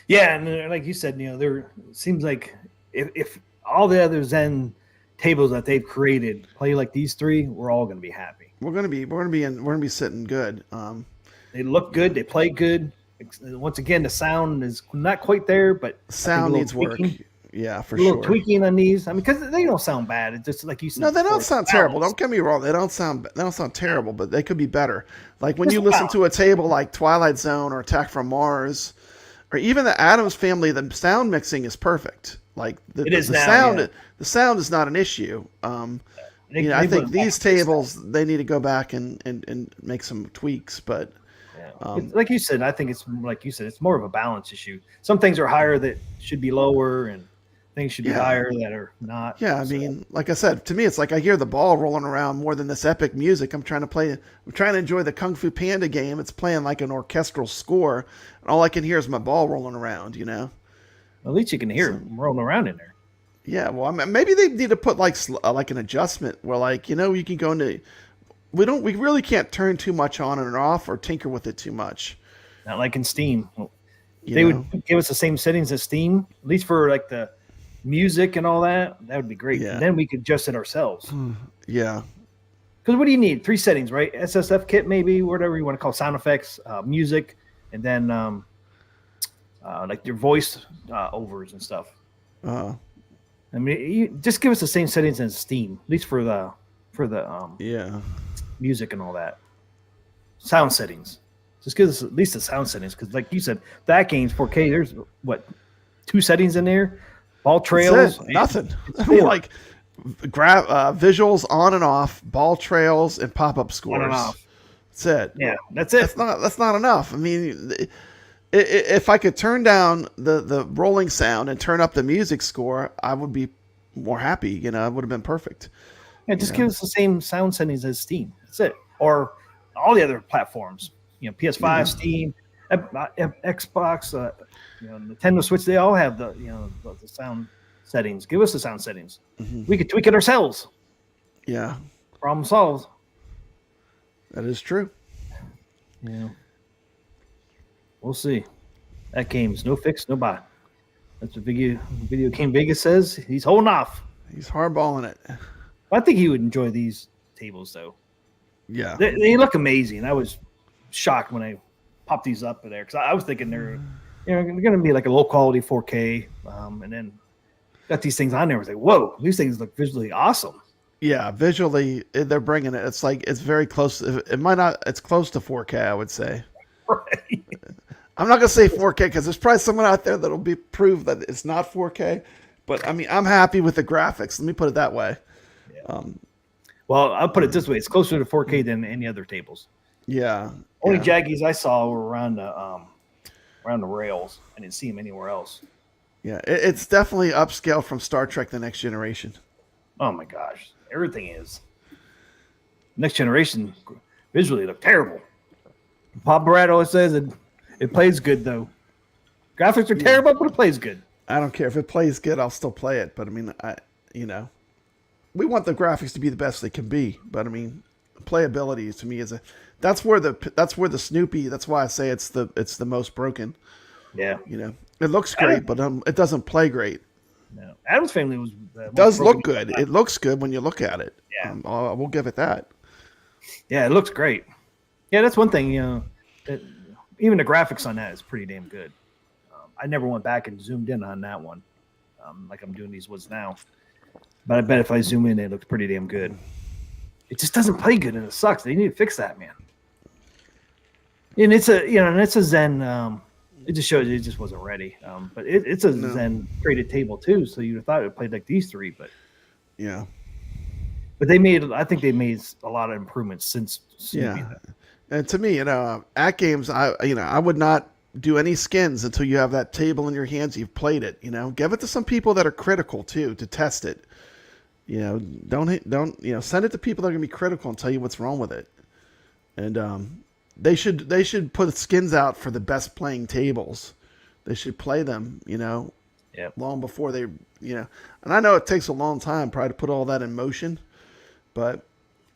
Yeah, and like you said, you know, there seems like if all the other Zen tables that they've created play like these three, we're all going to be happy. We're gonna be sitting good. They look good, they play good. Once again, the sound is not quite there, but sound needs work. Yeah, for a little sure. tweaking on these. I mean, because they don't sound bad. It's just like you said. No, they don't before, sound terrible. Don't get me wrong. They don't sound terrible, but they could be better. Like when Just you listen balance. to a table like Twilight Zone or Attack from Mars, or even the Addams Family, the sound mixing is perfect. Like It is the now, sound, yeah. the sound is not an issue. You know, I think these tables they need to go back and make some tweaks, but. It's, like you said, I think it's like you said, it's more of a balance issue. Some things are higher that should be lower, and things should be higher that are not. Yeah, I mean, like I said, to me, it's like I hear the ball rolling around more than this epic music. I'm trying to enjoy the Kung Fu Panda game. It's playing like an orchestral score, and all I can hear is my ball rolling around, you know? At least you can hear them rolling around in there. Yeah, well, I mean, maybe they need to put like an adjustment where, like, you know, you can go into. We really can't turn too much on and off or tinker with it too much. Not like in Steam. They would give us the same settings as Steam, at least for like the music and all that. That would be great. Yeah. And then we could adjust it ourselves. Yeah. Because what do you need? 3 settings, right? SSF kit, maybe, whatever you want to call sound effects, music, and then like your voice overs and stuff. I mean, just give us the same settings as Steam, at least for the music and all that. Sound settings. Just give us at least the sound settings, because like you said, that game's 4K. There's what, 2 settings in there? Ball trails? Nothing. I mean, like visuals on and off, ball trails, and pop-up scores. On and off. That's it. Yeah, that's it. That's not enough. I mean, if I could turn down the rolling sound and turn up the music score, I would be more happy. You know, it would have been perfect. Yeah, just give us the same sound settings as Steam. That's it. Or all the other platforms. You know, PS5, Steam, Xbox, Nintendo Switch. They all have the sound settings. Give us the sound settings. We could tweak it ourselves. Yeah, problem solved. That is true. Yeah, we'll see. That game's no fix, no buy. That's what Video Game Vegas says. He's holding off. He's hardballing it. I think he would enjoy these tables, though. Yeah, they look amazing. I was shocked when I popped these up there, because I was thinking they're going to be like a low quality 4K, and then got these things on there. I was like, whoa, these things look visually awesome. Yeah, visually they're bringing it. It's like it's very close. It might not. It's close to 4K, I would say. Right. I'm not gonna say 4K because there's probably someone out there that'll be prove that it's not 4K. But I mean, I'm happy with the graphics. Let me put it that way. Yeah. Well, I'll put it this way: it's closer to 4K than any other tables. Yeah. Only Jaggies I saw were around the rails. I didn't see them anywhere else. Yeah, it's definitely upscale from Star Trek: The Next Generation. Oh my gosh, everything is. Next Generation visually look terrible. Pop Barato says it plays good though. Graphics are terrible, but it plays good. I don't care if it plays good; I'll still play it. But I mean, we want the graphics to be the best they can be. But I mean, playability to me is that's where the Snoopy. That's why I say it's the most broken. Yeah, it looks great, but it doesn't play great. No, Addams Family was. It does look good. It looks good when you look at it. Yeah, we'll give it that. Yeah, it looks great. Yeah, that's one thing. Even the graphics on that is pretty damn good. I never went back and zoomed in on that one, like I'm doing these ones now. But I bet if I zoom in, it looks pretty damn good. It just doesn't play good, and it sucks. They need to fix that, man. And it's a Zen. It just shows it just wasn't ready. But it's a Zen created table too, so you'd have thought it played like these three, but yeah. But I think they made a lot of improvements since. Yeah, and to me, AtGames, I would not do any skins until you have that table in your hands. You've played it. Give it to some people that are critical too to test it. Don't send it to people that are gonna be critical and tell you what's wrong with it. And they should put skins out for the best playing tables. They should play them, long before they, And I know it takes a long time probably to put all that in motion, but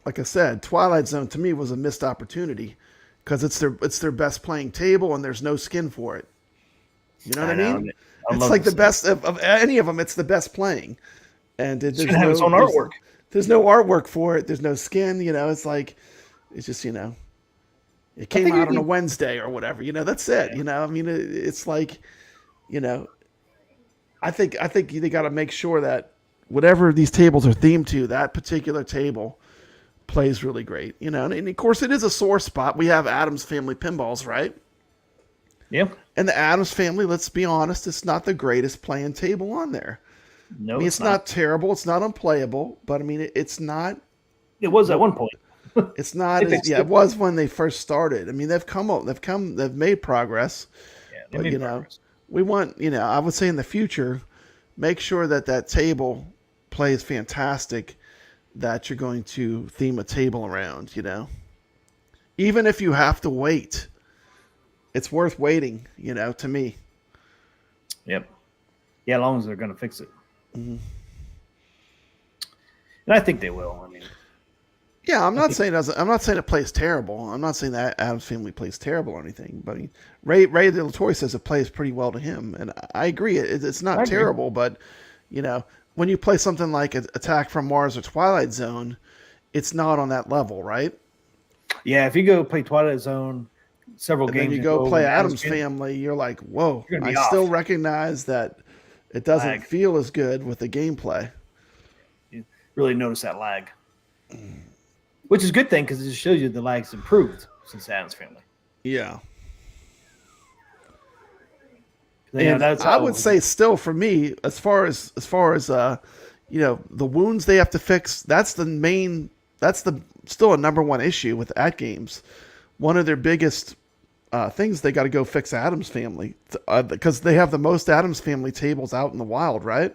like I said, Twilight Zone to me was a missed opportunity because it's their best playing table and there's no skin for it. You know what I mean? It's like the best of any of them. It's the best playing, and it's gonna have its own artwork. There's no artwork for it. There's no skin. It's like it's just it came out on a Wednesday or whatever. That's it. Yeah. It's like I think they got to make sure that whatever these tables are themed to, that particular table plays really great. And of course it is a sore spot. We have Addams Family pinballs, right? Yep. And the Addams Family, let's be honest, it's not the greatest playing table on there. No, it's not terrible. It's not unplayable, but it's not. It was at one point. It's not. It was when they first started. They've made progress. Yeah, they made progress. We want, I would say in the future, make sure that table plays fantastic, that you're going to theme a table around, Even if you have to wait, it's worth waiting, to me. Yep. Yeah, as long as they're going to fix it. Mm-hmm. And I think they will. Yeah, I'm not saying it plays terrible. I'm not saying that Addams Family plays terrible or anything. But Ray De La Torre says it plays pretty well to him, and I agree. It's not terrible, but when you play something like Attack from Mars or Twilight Zone, it's not on that level, right? Yeah, if you go play Twilight Zone, several games, then you go play Addams Family, you're like, whoa! I still recognize that it doesn't feel as good with the gameplay. You really notice that lag. Which is a good thing because it shows you the lag's improved since Addams Family. Yeah. And I would say still for me, as far as the wounds they have to fix, that's still a number one issue with AtGames. One of their biggest things they got to go fix Addams Family because they have the most Addams Family tables out in the wild, right?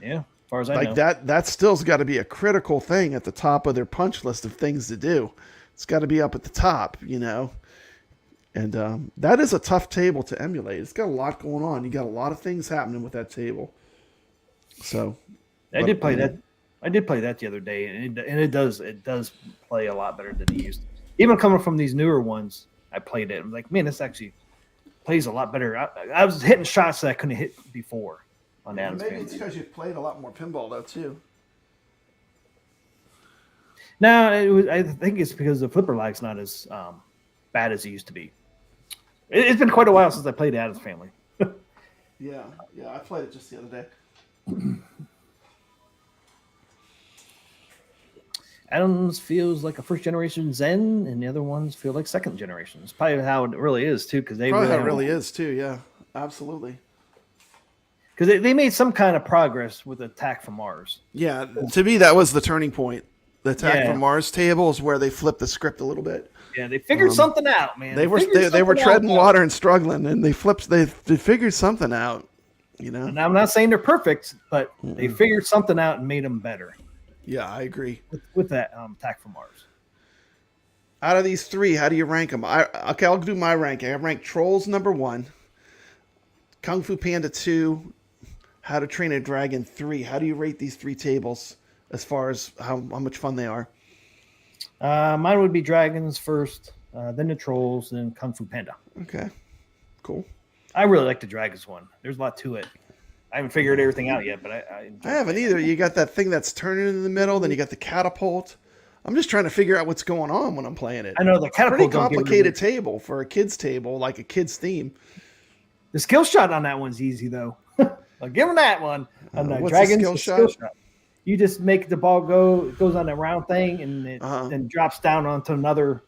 Yeah. As far as I know. That still's got to be a critical thing at the top of their punch list of things to do. It's got to be up at the top, And that is a tough table to emulate. It's got a lot going on. You got a lot of things happening with that table. So I did play that the other day, and it does play a lot better than it used to. Even coming from these newer ones, I played it. I'm like, man, this actually plays a lot better. I was hitting shots that I couldn't hit before. Maybe it's because you've played a lot more pinball, though, too. No, I think it's because the flipper lag's not as bad as it used to be. It's been quite a while since I played Addams Family. Yeah, I played it just the other day. Addams feels like a first generation Zen, and the other ones feel like second generation. It's probably how it really is too, because is too. Yeah, absolutely. Because they made some kind of progress with Attack from Mars. Yeah, to me that was the turning point. The Attack from Mars table is where they flipped the script a little bit. Yeah, they figured something out, man. They were treading water and struggling, and they figured something out. And I'm not saying they're perfect, but they figured something out and made them better. Yeah, I agree with that Attack from Mars. Out of these three, how do you rank them? I'll do my ranking. I rank Trolls number 1, Kung Fu Panda 2, How to Train a Dragon 3. How do you rate these three tables as far as how much fun they are? Mine would be Dragons first, then the Trolls, then Kung Fu Panda. Okay, cool. I really like the Dragons one. There's a lot to it. I haven't figured everything out yet, but I haven't either. You got that thing that's turning in the middle, then you got the catapult. I'm just trying to figure out what's going on when I'm playing it. I know the catapult. Pretty complicated table for a kid's table, like a kid's theme. The skill shot on that one's easy though. I'll give them that one. On the what's Dragons, the skill shot? You just make the ball go. It goes on a round thing, and it then drops down onto another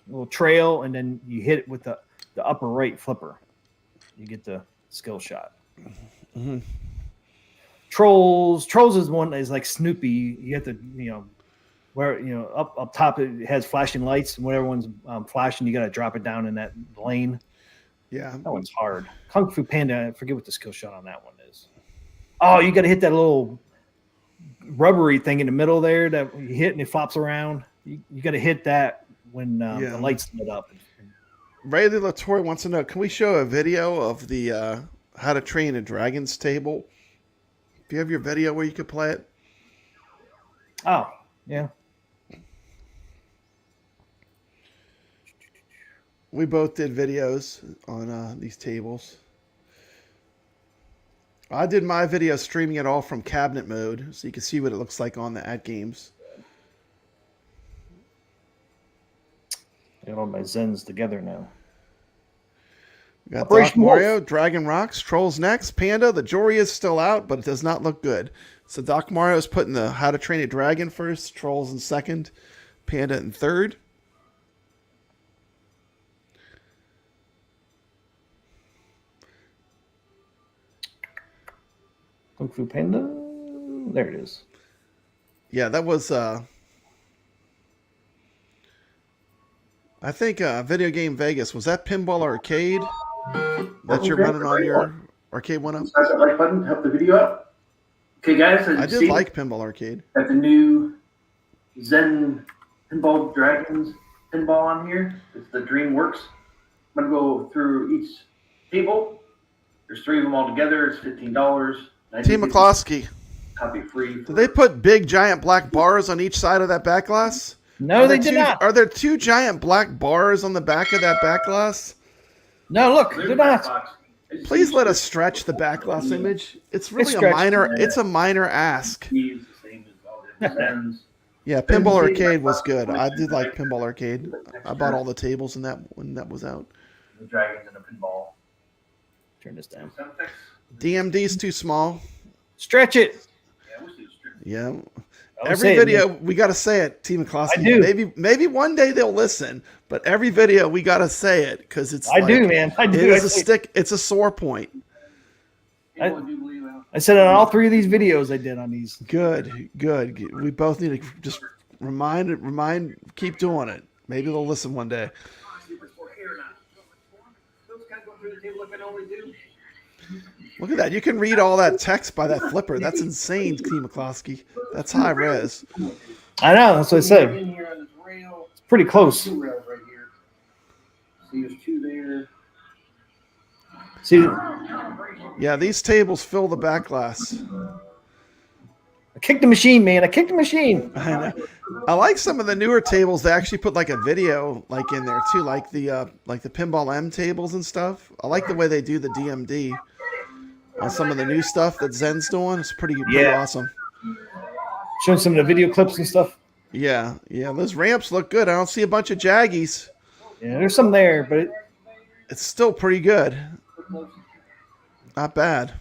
little trail, and then you hit it with the upper right flipper. You get the skill shot. Mm-hmm. Trolls is one that is like Snoopy. You have to, where up top it has flashing lights, and when everyone's flashing, you got to drop it down in that lane. Yeah, that one's hard. Kung Fu Panda, I forget what the skill shot on that one is. Oh, you got to hit that little rubbery thing in the middle there that you hit and it flops around. You got to hit that when the lights lit up. Ray Latour wants to know, can we show a video of the How to Train a Dragon's table? Do you have your video where you could play it? Oh, yeah. We both did videos on these tables. I did my video streaming it all from cabinet mode, so you can see what it looks like on the AtGames. I got all my Zens together now. We got Doc Mario, Dragon Rocks, Trolls next. Panda, the jury is still out, but it does not look good. So Doc Mario is putting the How to Train a Dragon first, Trolls in second, Panda in third. Kung Fu Panda. There it is. Yeah, that was I think Video Game Vegas. Was that Pinball Arcade that you're running on your arcade one up? Press that like button to help the video out. Okay, guys. I did like Pinball Arcade. Got the new Zen Pinball Dragons pinball on here. It's the DreamWorks. I'm going to go through each table. There's 3 of them all together. It's $15. T. McCloskey. Copy free. Did they put big giant black bars on each side of that back glass? No, they did not. Are there 2 giant black bars on the back of that back glass? No, look, they're not. Please let us stretch the back glass image. It's really a minor. It's a minor ask. Yeah, Pinball Arcade was good. I did like Pinball Arcade. I bought all the tables in that when that was out. The dragons and a pinball. Turn this down. DMD's too small. Stretch it. Yeah. Every video we got to say it, T. McCloskey. I do. Maybe one day they'll listen, but every video we got to say it because it's. I do, man. I do. It is a stick. It's a sore point. I said on all 3 of these videos I did on these. Good. We both need to just remind, keep doing it. Maybe they'll listen one day. Look at that. You can read all that text by that flipper. That's insane, T. McCloskey. That's high res. I know. That's what I said. It's pretty close. See, there's 2 there. See, Yeah, these tables fill the back glass. I kicked the machine, man. I kicked the machine. I know. I like some of the newer tables. They actually put like a video like in there too, like the Pinball M tables and stuff. I like the way they do the DMD on some of the new stuff that Zen's doing. It's pretty awesome. Showing some of the video clips and stuff. Yeah. Those ramps look good. I don't see a bunch of jaggies. Yeah, there's some there, but It's still pretty good. Not bad.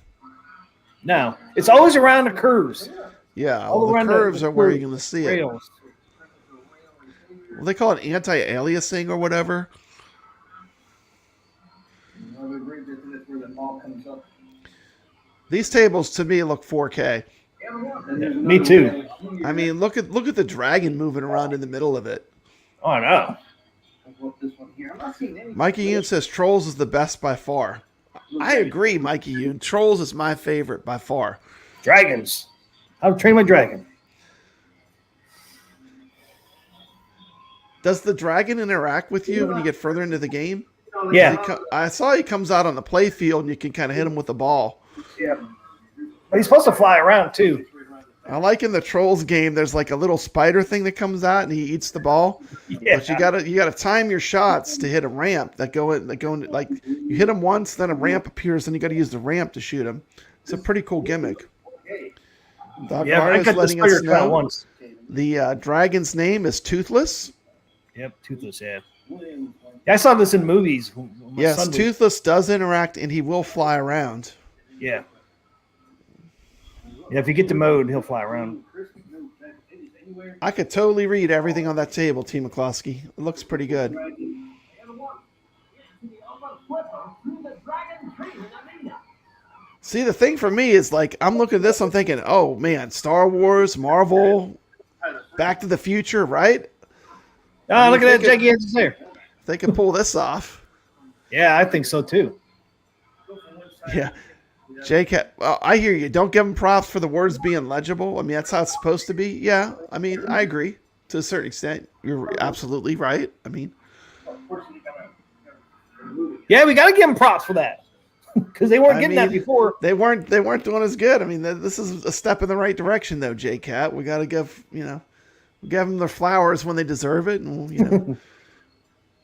no, it's always around the curves. Yeah, All the around curves the are where you're going to see it. rails. Well, they call it anti-aliasing or whatever. These tables to me look 4K. Yeah, me too. I mean, look at the dragon moving around in the middle of it. Oh, I know. Mikey Yoon says Trolls is the best by far. I agree, Mikey Yoon. Trolls is my favorite by far. Dragons. How to Train My Dragon. Does the dragon interact with you when you get further into the game? Yeah. I saw he comes out on the play field and you can kind of hit him with the ball. Yeah. But he's supposed to fly around too. I like in the Trolls game, there's like a little spider thing that comes out and he eats the ball. Yeah. But you gotta time your shots to hit a ramp that go in like you hit him once, then a ramp appears, then you got to use the ramp to shoot him. It's a pretty cool gimmick. Doc Yeah, I Mario's got the letting us spider cut know once. the dragon's name is Toothless. Yep, Toothless, yeah. Yeah, I saw this in movies. when my Yes, son was- Toothless does interact and he will fly around. Yeah. Yeah, if you get the mode, he'll fly around. I could totally read everything on that table, T. McCloskey. It looks pretty good. See, the thing for me is like I'm looking at this, I'm thinking, oh man, Star Wars, Marvel, Back to the Future, right? Oh, look at that gigantic there. They could pull this off. Yeah, I think so too. Yeah. Jake, well, I hear you. Don't give him props for the words being legible. I mean, that's how it's supposed to be. Yeah, I mean, I agree. to a certain extent. You're absolutely right. I mean, Yeah, we got to give them props for that because they weren't getting that before. They weren't doing as good. I mean, this is a step in the right direction, though, J-Cat. We got to give them their flowers when they deserve it, and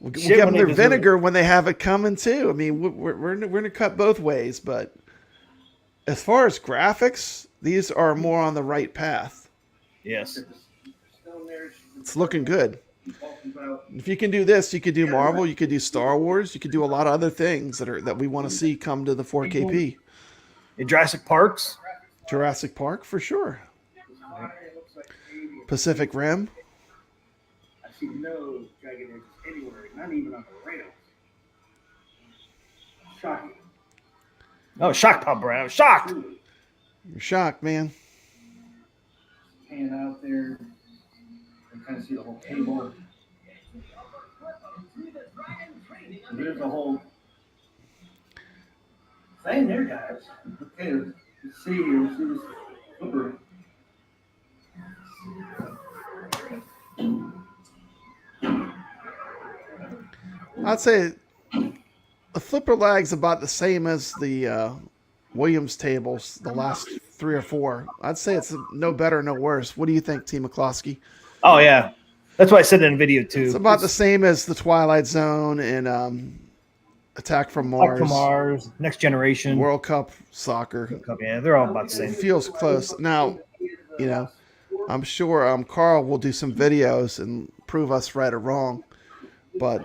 we'll give them their vinegar when they have it coming too. I mean, we're going to cut both ways, but as far as graphics, these are more on the right path. Yes, it's looking good. If you can do this, you could do Marvel, you could do Star Wars, you could do a lot of other things that we want to see come to the 4KP. Jurassic Park for sure. Pacific Rim. I see no dragon eggs anywhere, not even on the rails. Shocking. Oh, shocked, Pop Brown. Shocked. You're shocked, man. Pan out there. You kind of see the whole table. And there's the whole thing there, guys. Okay, let's see this flipper. I'd say the flipper lag's about the same as the Williams tables, the last 3 or 4. I'd say it's no better, no worse. What do you think, T. McCloskey? Oh, yeah. That's why I said it in video, too. It's about the same as the Twilight Zone and Attack from Mars. Next Generation. World Cup Soccer. Yeah, they're all about the same. It feels close. Now, I'm sure Carl will do some videos and prove us right or wrong. But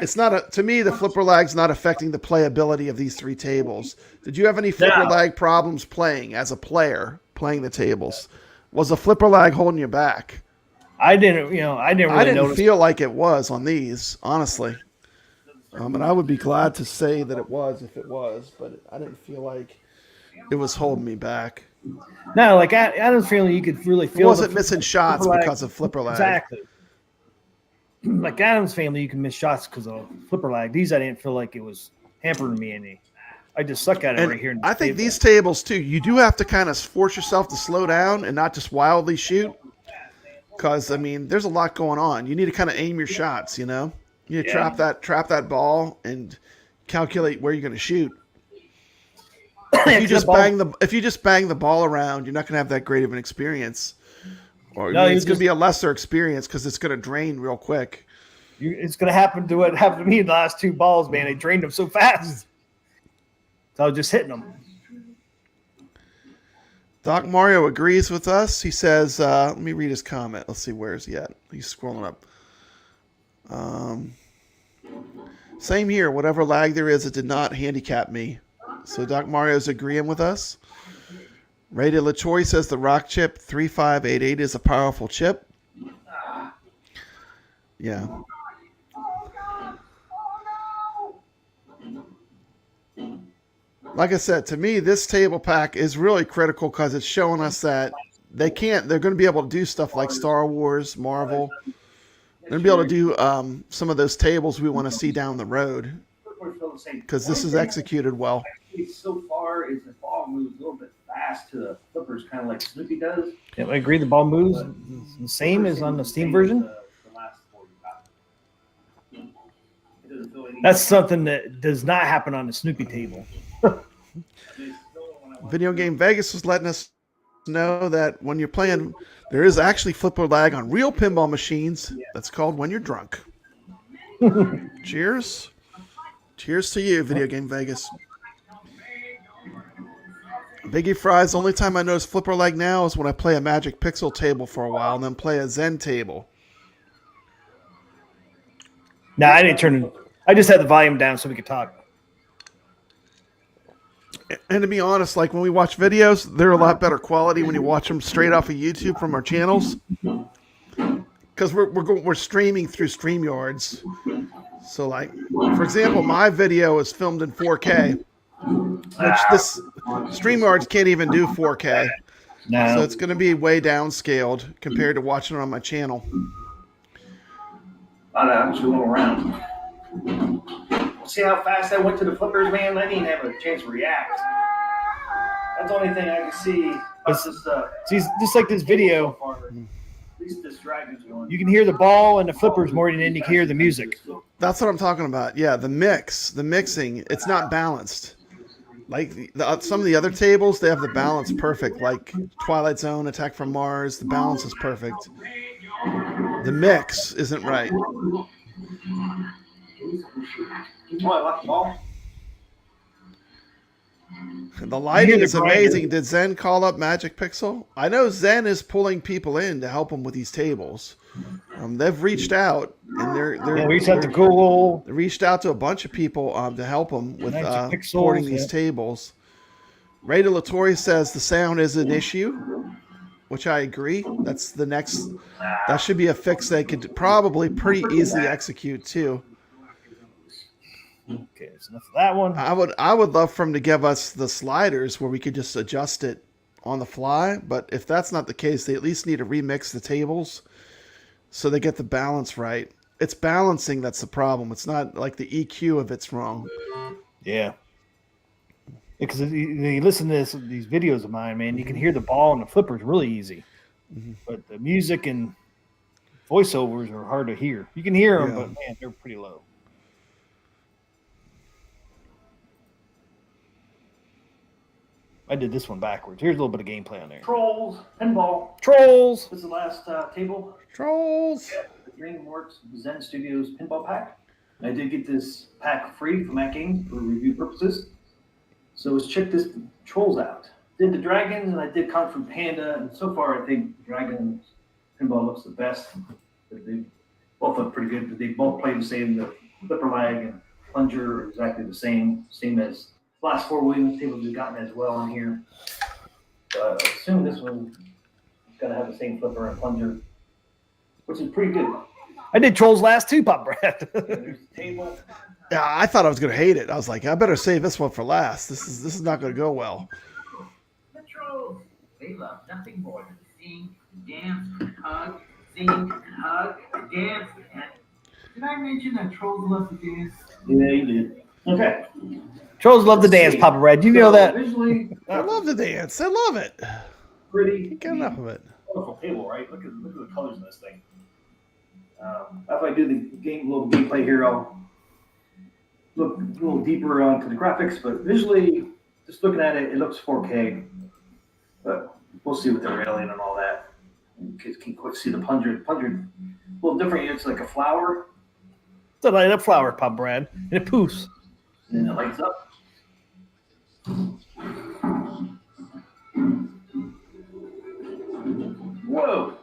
it's not to me, the flipper lag's not affecting the playability of these 3 tables. Did you have any flipper lag problems playing as a player, playing the tables? Was the flipper lag holding you back? I didn't notice. Feel like it was on these, honestly. And I would be glad to say that it was if it was, but I didn't feel like it was holding me back. No, like Adam's feeling, you could really feel. It wasn't missing shots because of flipper lag. Exactly. Like Adam's family, you can miss shots because of flipper lag. These, I didn't feel like it was hampering me any. I just suck at it right here. I think these tables too, you do have to kind of force yourself to slow down and not just wildly shoot. Because I mean, there's a lot going on. You need to kind of aim your shots. You need to trap that ball and calculate where you're going to shoot. If you just bang the ball around, you're not going to have that great of an experience. Or it's going to be a lesser experience because it's going to drain real quick. It's going to happen to what happened to me in the last 2 balls, man. They drained them so fast. So I was just hitting them. Doc Mario agrees with us. He says, let me read his comment. Let's see, where is he at? He's scrolling up. Same here. Whatever lag there is, it did not handicap me. So Doc Mario's agreeing with us. Rated LaChoy says the Rock Chip 3588 is a powerful chip. Yeah. Like I said, to me, this table pack is really critical because it's showing us that they're going to be able to do stuff like Star Wars, Marvel. They're going to be able to do some of those tables we want to see down the road because this is executed well. So far, is the ball moves a little bit fast to the flippers, kind of like Snoopy does. Yeah, I agree. The ball moves the same as on the Steam version. That's something that does not happen on the Snoopy table. Video Game Vegas was letting us know that when you're playing, there is actually flipper lag on real pinball machines. That's called when you're drunk. Cheers. Cheers to you, Video Game Vegas. Biggie Fry's, the only time I notice flipper lag now is when I play a Magic Pixel table for a while and then play a Zen table. No, I didn't turn it. I just had the volume down so we could talk. And to be honest, like when we watch videos, they're a lot better quality when you watch them straight off of YouTube from our channels. Because we're streaming through StreamYards. So like, for example, my video is filmed in 4K. Which this StreamYards can't even do 4K. No. So it's going to be way downscaled compared to watching it on my channel. I'm just going around. See how fast I went to the flippers, man? I didn't have a chance to react. That's the only thing I can see. See, just like this video. least this dragon's going. You can hear the ball and the flippers more than you can hear the music. That's what I'm talking about. Yeah, the mixing, it's not balanced. Like some of the other tables, they have the balance perfect. Like Twilight Zone, Attack from Mars, the balance is perfect. The mix isn't right. Oh, I left the ball. The lighting is grinder. amazing. Did Zen call up Magic Pixel? I know Zen is pulling people in to help him with these tables. They've reached out, and they're We set the Google. They reached out to a bunch of people to help them with Magic Pixels, porting these tables. Ray DeLatorre says the sound is an issue, which I agree. That's the next. That should be a fix they could probably pretty easily execute too. Okay, that's enough of that one. I would love for him to give us the sliders where we could just adjust it on the fly. But if that's not the case, they at least need to remix the tables so they get the balance right. It's balancing that's the problem. It's not like the EQ of it's wrong. Yeah. Because you listen to these videos of mine, man, you can hear the ball and the flippers really easy. Mm-hmm. But the music and voiceovers are hard to hear. You can hear them, Yeah. but man, they're pretty low. I did this one backwards. Here's a little bit of gameplay on there. Trolls, pinball. Trolls. This is the last table. Trolls. The DreamWorks Zen Studios pinball pack. And I did get this pack free from AtGames for review purposes. So let's check this Trolls out. Did the Dragons and I did Kung Fu Panda, and so far I think the Dragons pinball looks the best. They both look pretty good, but they both play the same. The flipper lag and plunger are exactly the same as the last 4 Williams tables we've gotten as well in here. I assume this one's gonna have the same flipper and plunger, which is pretty good. I did Trolls last too, Pop Brad. There's the table. Yeah, I thought I was going to hate it. I was like, I better save this one for last. This is not going to go well. The trolls, they love nothing more than sing, dance, hug, sing, hug, dance. And did I mention that trolls love to dance? Yeah, you did. Okay. Trolls love to dance, Papa Brad. You know that. Visually, I love the dance. I love it. pretty. Can't get enough of it. Wonderful table, right? Look at the colors in this thing. After I do the little gameplay here, I'll look a little deeper onto the graphics. But visually, just looking at it, it looks 4K. But we'll see with the railing and all that. You kids can't quite see the plunger. The plunger, a little different. It's like a flower, It's a light up flower, Pop Brad. And it poofs. and then it lights up. Whoa!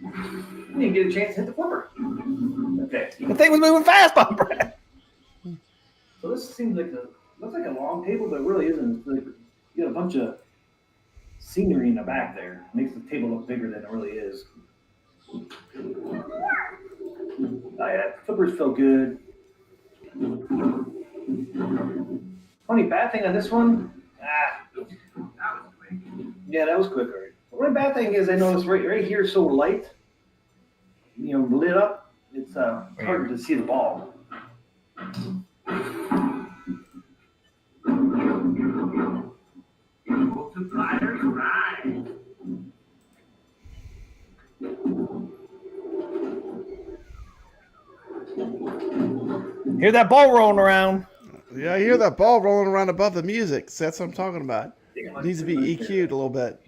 You didn't get a chance to hit the flipper. Okay. The thing was moving fast, Pop Brad. So this seems like looks like a long table, but it really isn't. It's like you got a bunch of scenery in the back there. Makes the table look bigger than it really is. Yeah, flippers feel good. Only bad thing on this one, yeah, that was quick. All right. The only bad thing is I noticed right here is so light, lit up. It's hard to see the ball. Multipliers, right. Hear that ball rolling around. Yeah, I hear that ball rolling around above the music. So that's what I'm talking about. It needs to be EQ'd a little bit.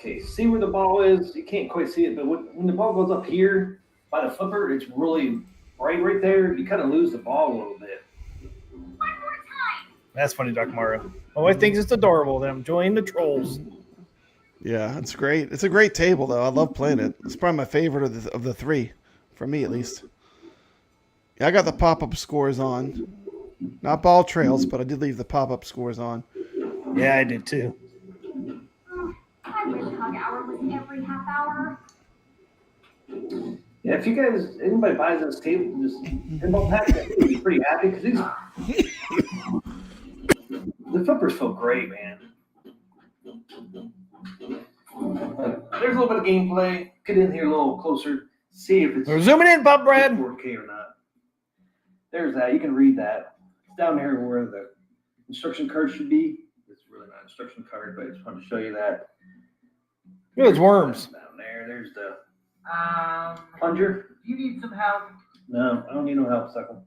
Okay, see where the ball is? You can't quite see it, but when the ball goes up here by the flipper, it's really bright right there. You kind of lose the ball a little bit. That's funny, Doc Mario. My wife thinks it's adorable that I'm joining the trolls. Yeah, it's great. It's a great table, though. I love playing it. It's probably my favorite of the three, for me at least. Yeah, I got the pop-up scores on. Not ball trails, but I did leave the pop-up scores on. Yeah, I did too. I wish hug hour was every half hour. Yeah, if you guys, anybody buys this table, this pinball pack, I'd be pretty happy because the flippers feel great, man. There's a little bit of gameplay. Get in here a little closer. See if it's We're zooming in, Bob Brad. 4K or not. There's that. You can read that. It's down there where the instruction card should be. It's really not an instruction card, but I just wanted to show you that. There's worms. Down there. There's the Do plunger. you need some help? No, I don't need no help, Suckle.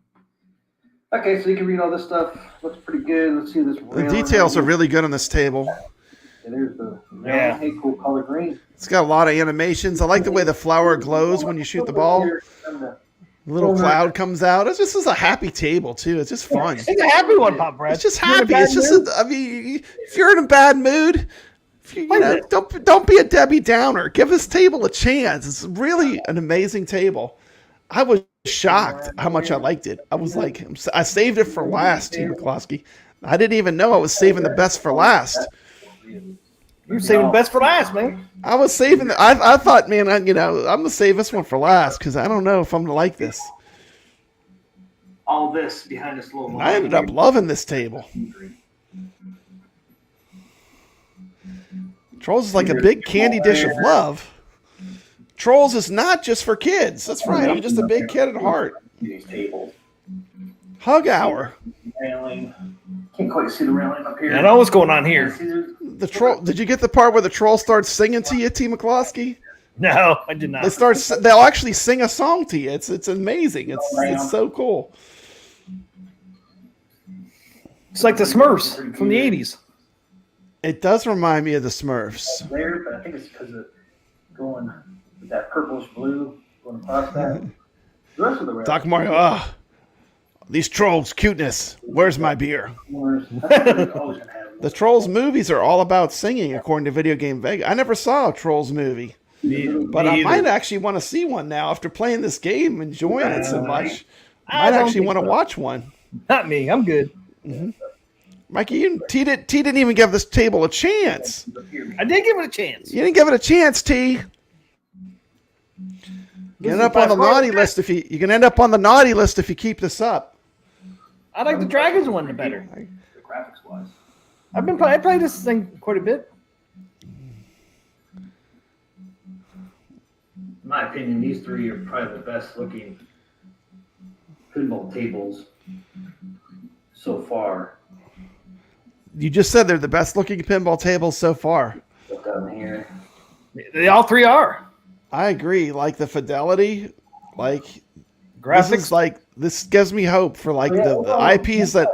Okay, so you can read all this stuff. Looks pretty good. Let's see this. The details are really good on this table. There's the Yeah. Hey, cool color green. It's got a lot of animations. I like the way the flower glows when you shoot the ball. A little cloud comes out. It's just a happy table too. It's just fun. It's a happy one, Pop Brad. It's just You're in a happy. bad It's just. mood? I mean, if you're in a bad mood, you know, don't be a Debbie Downer. Give this table a chance. It's really an amazing table. I was shocked how much I liked it. I was like, I saved it for last, T. McCloskey. I didn't even know I was saving the best for last. You're saving the best for last, man. I was saving the. I thought, man, I'm gonna save this one for last because I don't know if I'm gonna like this. All this behind this little. And I ended up loving this table. Trolls is like a big candy dish of love. Trolls is not just for kids. That's right. I'm just a big kid at heart. These tables. Hug hour. Railing. Can't quite see the railing up here. I know what's going on here. The troll. Did you get the part where the troll starts singing to you, T. McCloskey? No, I did not. They'll actually sing a song to you. It's amazing. It's so cool. It's like the Smurfs from the 80s. It does remind me of the Smurfs. There, but I think it's because of going with that purplish blue going across that. The rest of the railing. Doc Mario, these trolls' cuteness. Where's my beer? The Trolls movies are all about singing, according to Video Game Vega. I never saw a Trolls movie, but I might actually want to see one now after playing this game, enjoying it so much. I might actually want to watch one. Not me. I'm good. Mm-hmm. Mikey, T didn't even give this table a chance. I did give it a chance. You didn't give it a chance, T. You end up on the naughty list if you can end up on the naughty list if you keep this up. I like the Dragons one the better. The graphics wise. I played this thing quite a bit. In my opinion, these three are probably the best looking pinball tables so far. You just said they're the best looking pinball tables so far. Look down here. They all three are. I agree. Like the fidelity, like Graphics. This gives me hope for like the IPs the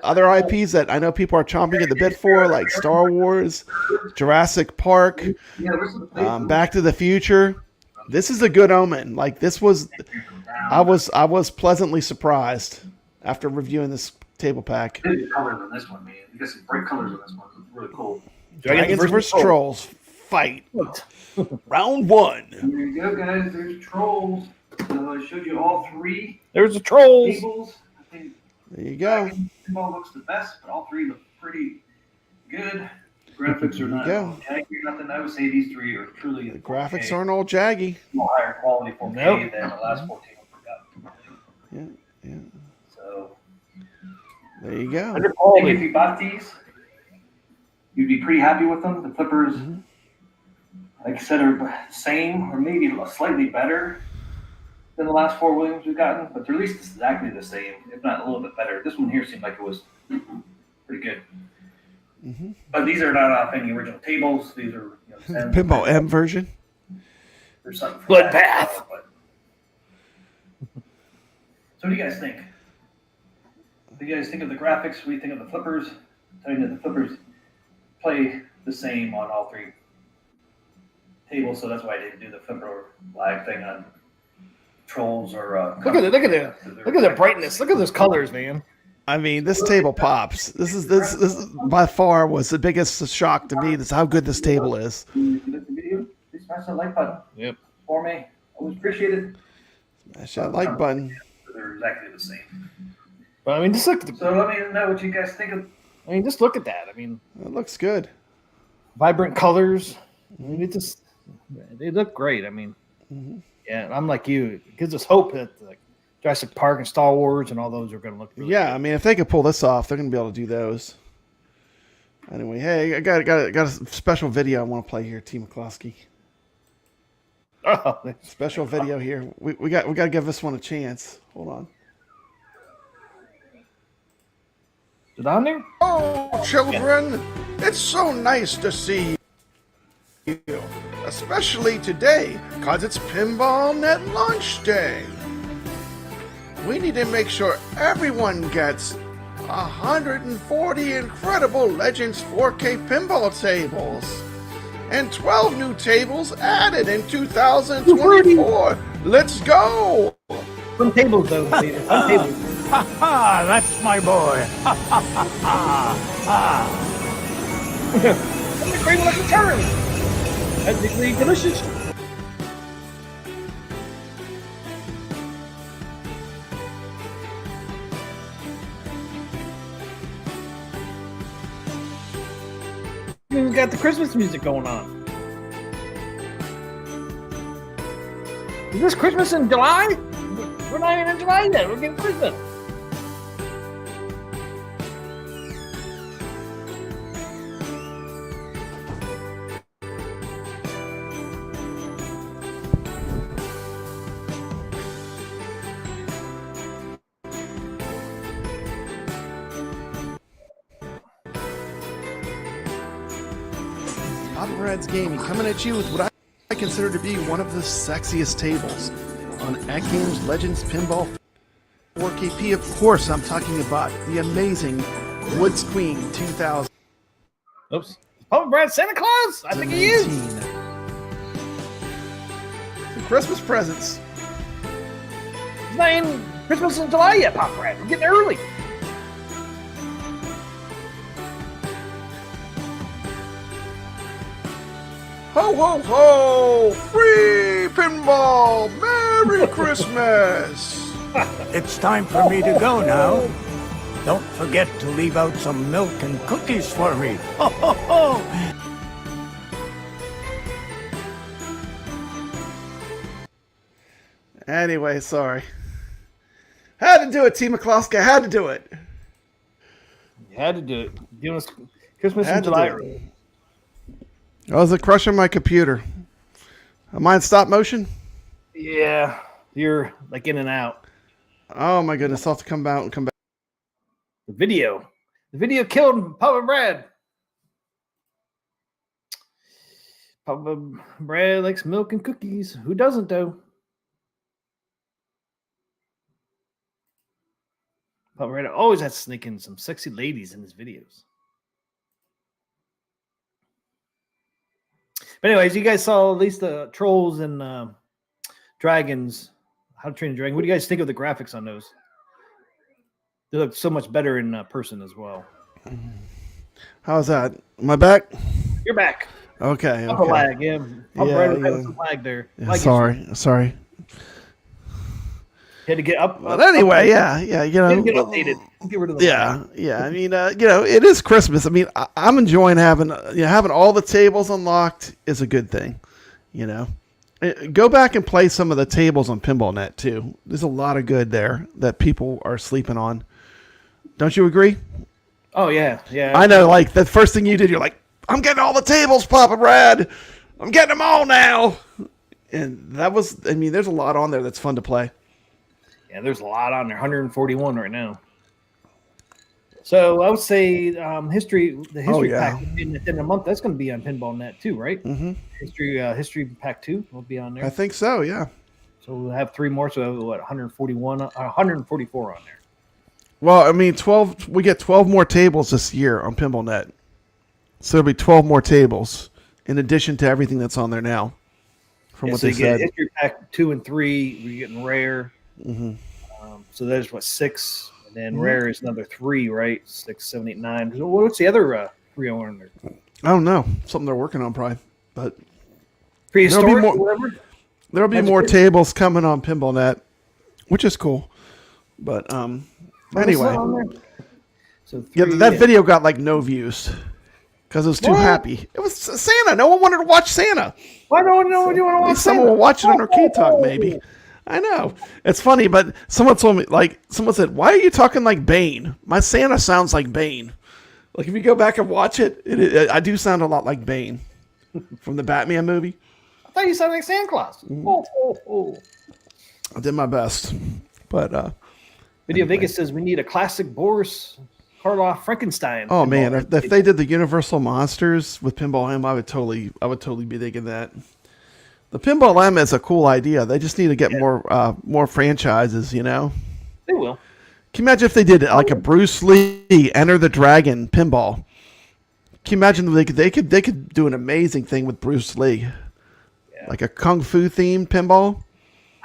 other IPs that I know people are chomping at the bit for, like Star Wars, Jurassic Park, Back to the Future. This is a good omen. Like this was, I was pleasantly surprised after reviewing this table pack. Good colors on this one, man. You got some bright colors on this one. It's really cool. Dragons vs. Trolls. Fight. Round one. There you go, guys. There's Trolls. So I showed you all three There's the Trolls. tables. I think There you go. pinball looks the best, but all three look pretty good. Graphics are not Go. jaggy or nothing. I would say these three are truly The graphics aren't all jaggy. higher quality 4K Nope. than the last 14 we got. Yeah. So There you go. I think if you bought these, you'd be pretty happy with them. The flippers, like I said, are the same or maybe slightly better than the last four Williams we've gotten, but they're at least exactly the same, if not a little bit better. This one here seemed like it was pretty good. But these are not off any original tables. These are Pinball M version. There's something for Bloodbath. that, but- So what do you guys think? What do you guys think of the graphics? What do you think of the flippers? Telling you that the flippers play the same on all three tables, so that's why I didn't do the flipper lag thing on Trolls or Look at the brightness. Look at those colors, man. I mean, this table pops. This is by far was the biggest shock to me. This how good this table is. If you like the video, please smash that like button. Yep. For me, always appreciate it. Smash that like button. They're exactly the same. But I mean, just look. So let me know what you guys think of. I mean, just look at that. I mean, It looks good. vibrant colors. I mean, they look great. I mean, yeah. I'm like you. It gives us hope that like Jurassic Park and Star Wars and all those are going to look. Really Yeah, good. I mean, if they could pull this off, they're gonna be able to do those. Anyway, hey, I got a special video I want to play here, T. McCloskey. Oh, Special video here. We got to give this one a chance. Hold on. it on there? Oh, children, it's so nice to see you, especially today, because it's Pinball Net Launch Day. We need to make sure everyone gets 140 incredible Legends 4K pinball tables and 12 new tables added in 2024. Let's go! Some tables, though. Peter. Some tables. Ha ha! That's my boy. Ha ha ha ha! That's a great looking term. That's really delicious. We've got the Christmas music going on. Is this Christmas in July? We're not even in July yet. We're getting Christmas. Papa Brad's Gaming coming at you with what I consider to be one of the sexiest tables on AtGames Legends Pinball 4KP. Of course, I'm talking about the amazing Woods Queen 2000. Oops. Papa Brad Santa Claus? I think he is. Some Christmas presents. It's not in Christmas in July yet, Papa Brad. We're getting early. Ho, ho, ho! Free pinball! Merry Christmas! It's time for me to go now. Don't forget to leave out some milk and cookies for me. Ho ho ho! Anyway, sorry. Had to do it, T. McCloskey. Had to do it. You had to do it. Doing Christmas in Had to July. do it. Was it crushing my computer? Am I in stop motion? Yeah. You're like in and out. Oh my goodness, I'll have to come out and come back. The video killed Papa Brad. Papa Brad likes milk and cookies. Who doesn't, though? Papa Brad always has to sneak in some sexy ladies in his videos. But anyways, you guys saw at least the Trolls and Dragons. How to Train a Dragon. What do you guys think of the graphics on those? They look so much better in person as well. How's that? Am I back? You're back. Okay. Upper Okay. lag, yeah. Papa Yeah, Brad was yeah. having some lag there. Yeah, Lag sorry. issues. Had to get up. But anyway, yeah, you know. Get updated. Get rid of the lag. Yeah. I mean, you know, it is Christmas. I mean, I'm enjoying having all the tables unlocked is a good thing. You know, go back and play some of the tables on Pinball Net too. There's a lot of good there that people are sleeping on. Don't you agree? Oh yeah. I know. Like the first thing you did, you're like, I'm getting all the tables, Papa Brad. I'm getting them all now. And that was, I mean, there's a lot on there that's fun to play. Yeah, there's a lot on there. 141 right now. So I would say the history pack in a month, that's going to be on Pinball Net too, right? Mm-hmm. History pack 2 will be on there. I think so. Yeah. So we'll have 3 more. So what? 144 on there. Well, I mean, we get 12 more tables this year on Pinball Net. So there'll be 12 more tables in addition to everything that's on there now. From what so they you get said. History pack 2 and 3, you're getting rare. Mm-hmm. So there's 6, and then rare is another 3, right? 6, 7, 8, 9. So what's the other 3 on there? I don't know. Something they're working on, probably. But Prehistoric, more- whatever. there'll be more tables coming on Pinball Net, which is cool. But anyway, So yeah, 3, that video got like no views because it was too happy. It was Santa. No one wanted to watch Santa. Why don't you want to watch Someone will watch it on Arcade Talk, maybe. I know. It's funny, but someone told me, someone said, why are you talking like Bane? My Santa sounds like Bane. Like, if you go back and watch it, I do sound a lot like Bane from the Batman movie. I thought you sounded like Santa Claus. I did my best. But, Video anyway. Vegas says we need a classic Boris Karloff Frankenstein. Oh pinball man, M if they did the Universal Monsters with Pinball M, I would totally be digging that. The Pinball M is a cool idea. They just need to get more franchises, you know. They will. Can you imagine if they did like a Bruce Lee Enter the Dragon pinball? Can you imagine they could do an amazing thing with Bruce Lee, like a kung fu themed pinball?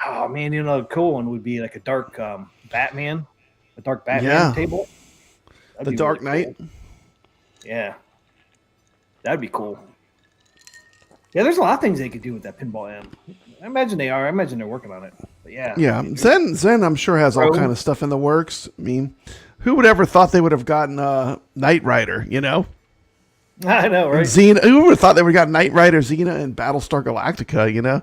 Oh man, you know, a cool one would be like a dark Batman table. That'd The be Dark really Knight. cool. Yeah, that'd be cool. Yeah, there's a lot of things they could do with that Pinball M. I imagine they are. I imagine they're working on it. But yeah. Zen I'm sure has all kind of stuff in the works. I mean, who would ever thought they would have gotten Knight Rider, you know? I know, right? Xena, who would have thought they would have got Knight Rider, Xena, and Battlestar Galactica, you know?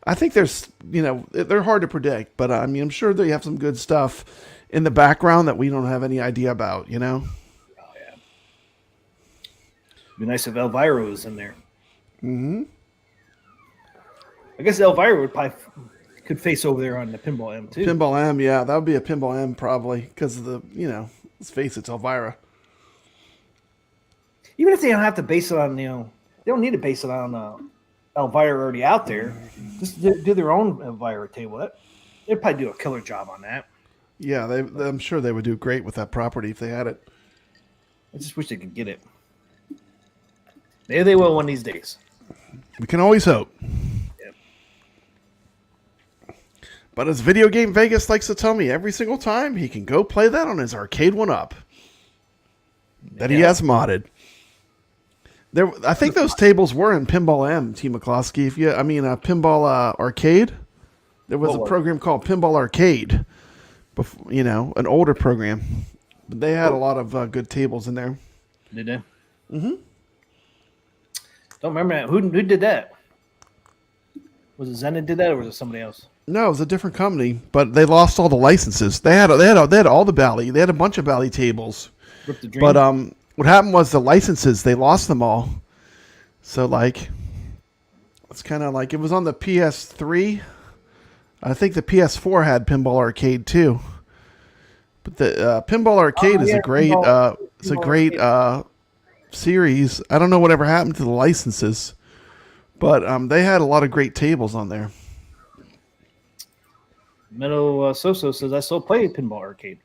I think they're hard to predict, but I mean, I'm sure they have some good stuff in the background that we don't have any idea about, you know? Oh, yeah. It'd be nice if Elvira was in there. Mm-hmm. I guess Elvira could face over there on the Pinball M, too. Pinball M, yeah. That would be a Pinball M, probably, because of the, let's face it, it's Elvira. Even if they don't have to base it on, they don't need to base it on Elvira already out there. Just do their own Elvira table. They'd probably do a killer job on that. Yeah, I'm sure they would do great with that property if they had it. I just wish they could get it. Maybe they will one of these days. We can always hope. Yep. But as Video Game Vegas likes to tell me every single time, he can go play that on his arcade 1-up that he has modded. I think those tables were in Pinball M, T. McCloskey. Pinball Arcade. There was a program called Pinball Arcade, before, an older program. But they had a lot of good tables in there. Did they? Mm-hmm. Don't remember that. Who did that? Was it Zen that did that, or was it somebody else? No, it was a different company, but they lost all the licenses. They had all the Bally. They had a bunch of Bally tables. Rip the Dream? But what happened was the licenses, they lost them all. So it's kind of like it was on the PS3. I think the PS4 had Pinball Arcade too. But the Pinball Arcade is a great series. I don't know whatever happened to the licenses, but they had a lot of great tables on there. Meadow Soso says I still play Pinball Arcade.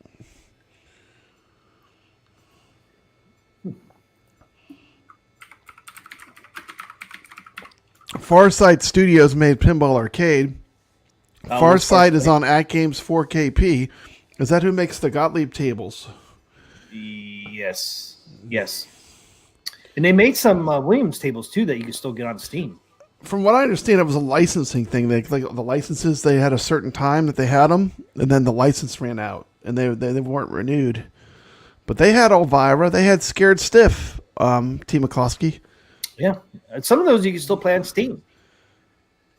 Farsight Studios made Pinball Arcade. Farsight is on AtGames 4KP. Is that who makes the Gottlieb tables? Yes. And they made some Williams tables too that you can still get on Steam. From what I understand, it was a licensing thing. Like the licenses, they had a certain time that they had them, and then the license ran out, and they weren't renewed. But they had Elvira. They had Scared Stiff, T. McCloskey. Yeah, and some of those you can still play on Steam.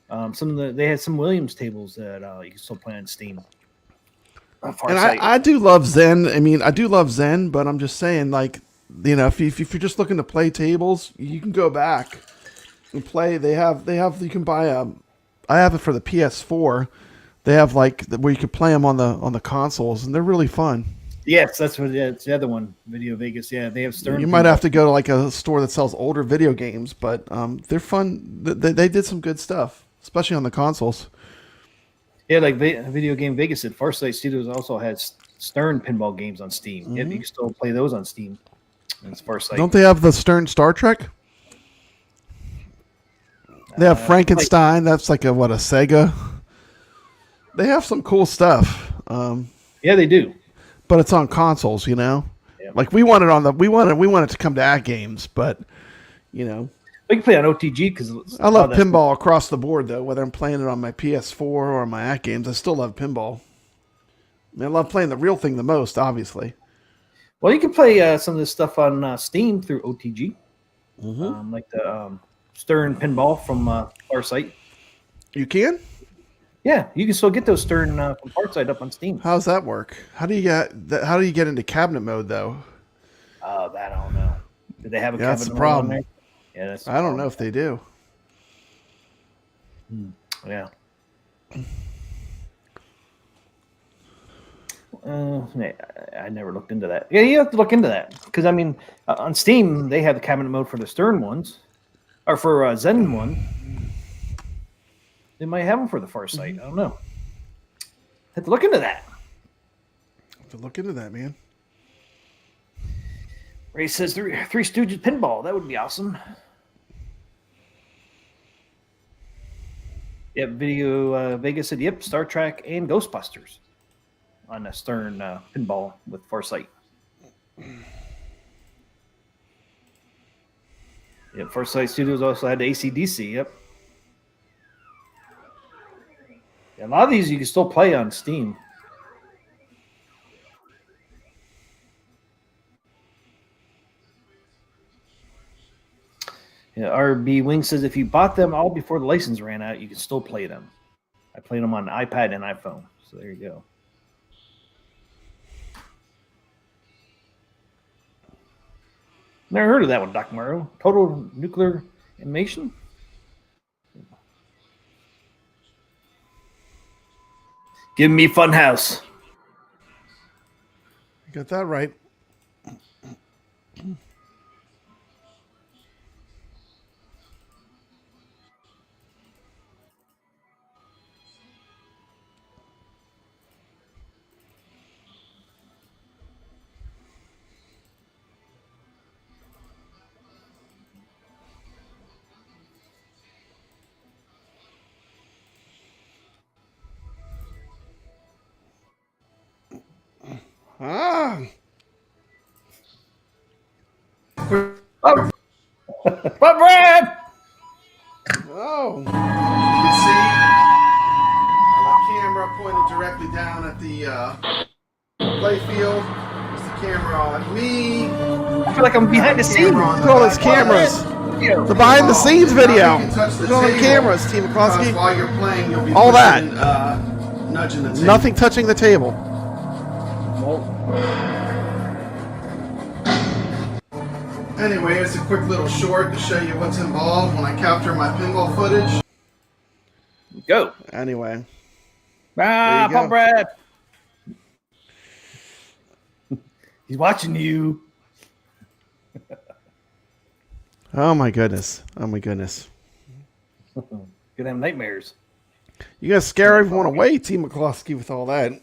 They had some Williams tables that you can still play on Steam. And I do love Zen. I mean, I do love Zen, but I'm just saying, if you're just looking to play tables, you can go back and play. They have. You can buy I have it for the PS4. They have where you can play them on the consoles, and they're really fun. Yes, that's what it's the other one. Video Vegas. Yeah, they have Stern. You might have to go to a store that sells older video games, but they're fun. They did some good stuff, especially on the consoles. Yeah, like Video Game Vegas at Farsight Studios also had Stern pinball games on Steam. Mm-hmm. Yeah, you can still play those on Steam. It's Farsight. Don't they have the Stern Star Trek? They have Frankenstein. That's a Sega. They have some cool stuff. Yeah, they do. But it's on consoles, Yeah. We want it to come to AtGames, but we can play on OTG because I love pinball across the board, though. Whether I'm playing it on my PS4 or my AtGames, I still love pinball. I love playing the real thing the most, obviously. Well, you can play some of this stuff on Steam through OTG, like the Stern pinball from Farsight. You can? Yeah, you can still get those Stern from Farsight up on Steam. How does that work? How do you get into cabinet mode though? That I don't know. Did they have a cabinet that's the mode problem. on there? Yeah, that's. I don't know if they do. Yeah. I never looked into that. Yeah, you have to look into that because I mean, on Steam they have the cabinet mode for the Stern ones, or for Zen one. They might have them for the Far Sight. I don't know. Have to look into that. Have to look into that, man. Ray says Three Stooges pinball. That would be awesome. Yep, Video Vegas said, yep, Star Trek and Ghostbusters on a Stern pinball with Farsight. Yep, Farsight Studios also had the AC/DC, yep. Yeah, a lot of these you can still play on Steam. Yeah, RB Wing says if you bought them all before the license ran out, you can still play them. I played them on iPad and iPhone, so there you go. Never heard of that one, Doc Morrow. Total Nuclear Animation? Give me Funhouse. You got that right. Ah. Oh, Brad! Oh. You can see the camera pointed directly down at the play field. There's the camera on me. I feel like I'm behind the scenes. Look at all those cameras. The behind the scenes video. Look at all the cameras, Team McCloskey. While you're playing, you'll be All that. nudging the table. Nothing touching the table. Anyway, it's a quick little short to show you what's involved when I capture my pinball footage. Go. Anyway. Ah, There you go. Pop Brad. He's watching you. Oh my goodness. Oh my goodness. Gonna have nightmares. You gotta scare everyone away, Team McCloskey, with all that.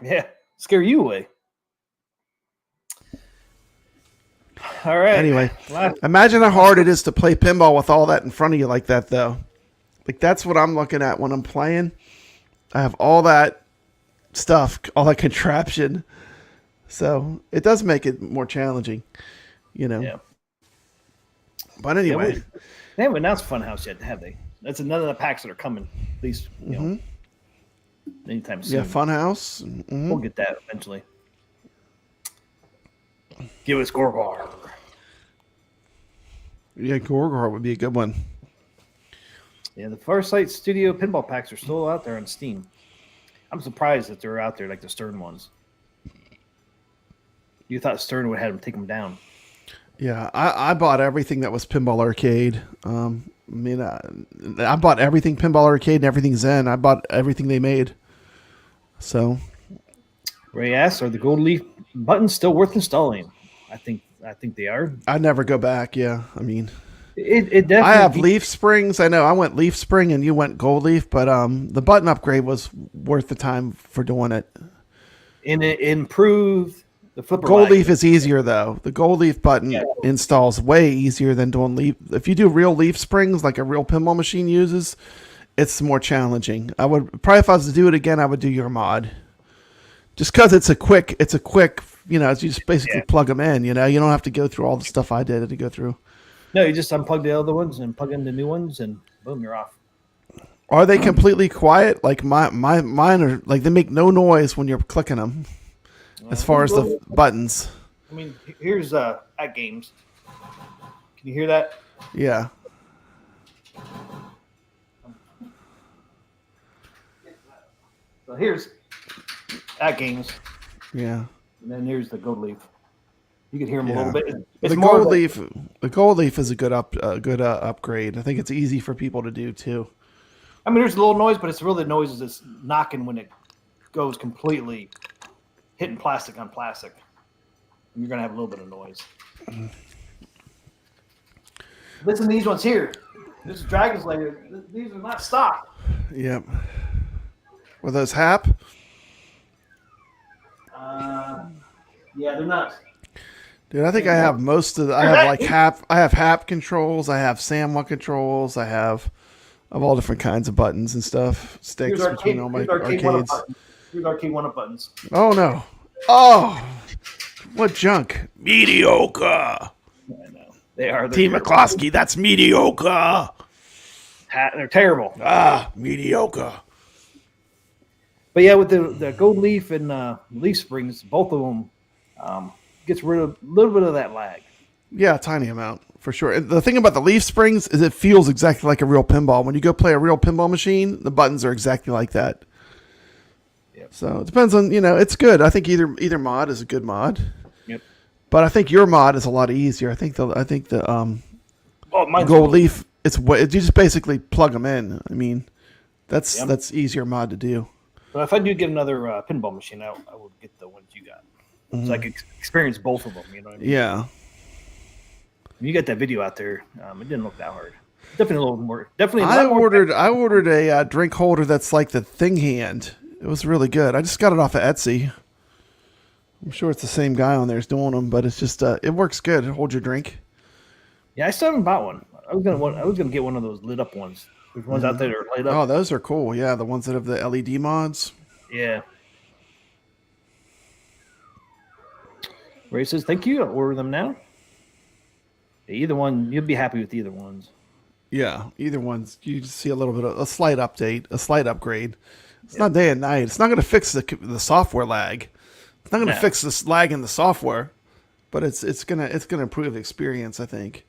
Yeah, scare you away. All right. Anyway, imagine how hard it is to play pinball with all that in front of you like that, though. Like, that's what I'm looking at when I'm playing. I have all that stuff, all that contraption. So it does make it more challenging, you know. Yeah. But anyway. They haven't announced Funhouse yet, have they? That's another of the packs that are coming, at least, you know, anytime soon. Yeah, Funhouse. We'll get that eventually. Give us Gorgar. Yeah, Gorgar would be a good one. Yeah, the Farsight Studio pinball packs are still out there on Steam. I'm surprised that they're out there like the Stern ones. You thought Stern would have them take them down. Yeah, I bought everything that was Pinball Arcade. I bought everything Pinball Arcade and everything Zen. I bought everything they made. So, Ray asks, are the gold leaf buttons still worth installing? I think they are. I'd never go back. Yeah, I mean, It definitely. I have leaf springs. I know I went leaf spring and you went gold leaf, but the button upgrade was worth the time for doing it. And it improved the flipper. Gold lag. leaf is easier though. The gold leaf button installs way easier than doing leaf. If you do real leaf springs like a real pinball machine uses, it's more challenging. I would probably, if I was to do it again, I would do your mod. Just because it's a quick, you know, you just basically plug them in. You know, you don't have to go through all the stuff I did to go through. No, you just unplug the other ones and plug in the new ones, and boom, you're off. Are they completely quiet? Like mine are like they make no noise when you're clicking them. As far as the buttons. I mean, here's AtGames. Can you hear that? Yeah. So here's AtGames, Yeah. and then here's the gold leaf. You can hear them a Yeah. little bit. The gold leaf is a good upgrade. I think it's easy for people to do too. I mean, there's a little noise, but it's really the noise that's knocking when it goes completely hitting plastic on plastic. You're going to have a little bit of noise. Listen to these ones here. This is Dragon's Lair. These are not stock. Yep. Were those Hap? Yeah, they're not. Dude, I think I have most of the, I have like Hap. I have Hap controls. I have Samwa controls. I have all different kinds of buttons and stuff. Sticks between all my arcades. Here's arcade one-up buttons. Oh no! Oh, what junk! Mediocre. I know they are. Team McCloskey, that's mediocre. They're terrible. Mediocre. But yeah, with the gold leaf and leaf springs, both of them gets rid of a little bit of that lag. Yeah, a tiny amount for sure. And the thing about the leaf springs is it feels exactly like a real pinball. When you go play a real pinball machine, the buttons are exactly like that. Yep. So it depends on, it's good. I think either mod is a good mod. Yep. But I think your mod is a lot easier. I think the gold leaf, you just basically plug them in. I mean, that's easier mod to do. But if I do get another pinball machine, I will get the ones you got. So I can experience both of them. You know what I mean? Yeah. When you got that video out there, it didn't look that hard. Definitely a little more. I ordered a drink holder that's like the thing hand. It was really good. I just got it off of Etsy. I'm sure it's the same guy on there is doing them, but it's just it works good. It holds your drink. Yeah, I still haven't bought one. I was gonna get one of those lit up ones. There's ones out there that are lit up. Oh, those are cool. Yeah, the ones that have the LED mods. Yeah. Ray says, "Thank you. I'll order them now." Either one, you'll be happy with either ones. Yeah, either one's. You just see a little bit of a slight update, a slight upgrade. It's not day and night. It's not going to fix the software lag. It's not going to fix this lag in the software, but it's gonna improve the experience, I think.